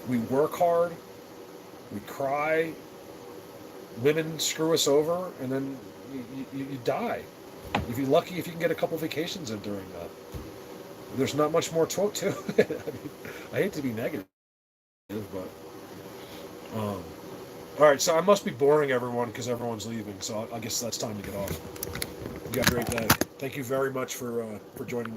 we work hard, we cry, women screw us over, and then you die. If you're lucky, if you can get a couple vacations in during that. There's not much more to it. I mean, I hate to be negative, but all right. So I must be boring everyone because everyone's leaving. So I guess that's time to get off. You got a great day. Thank you very much for joining me.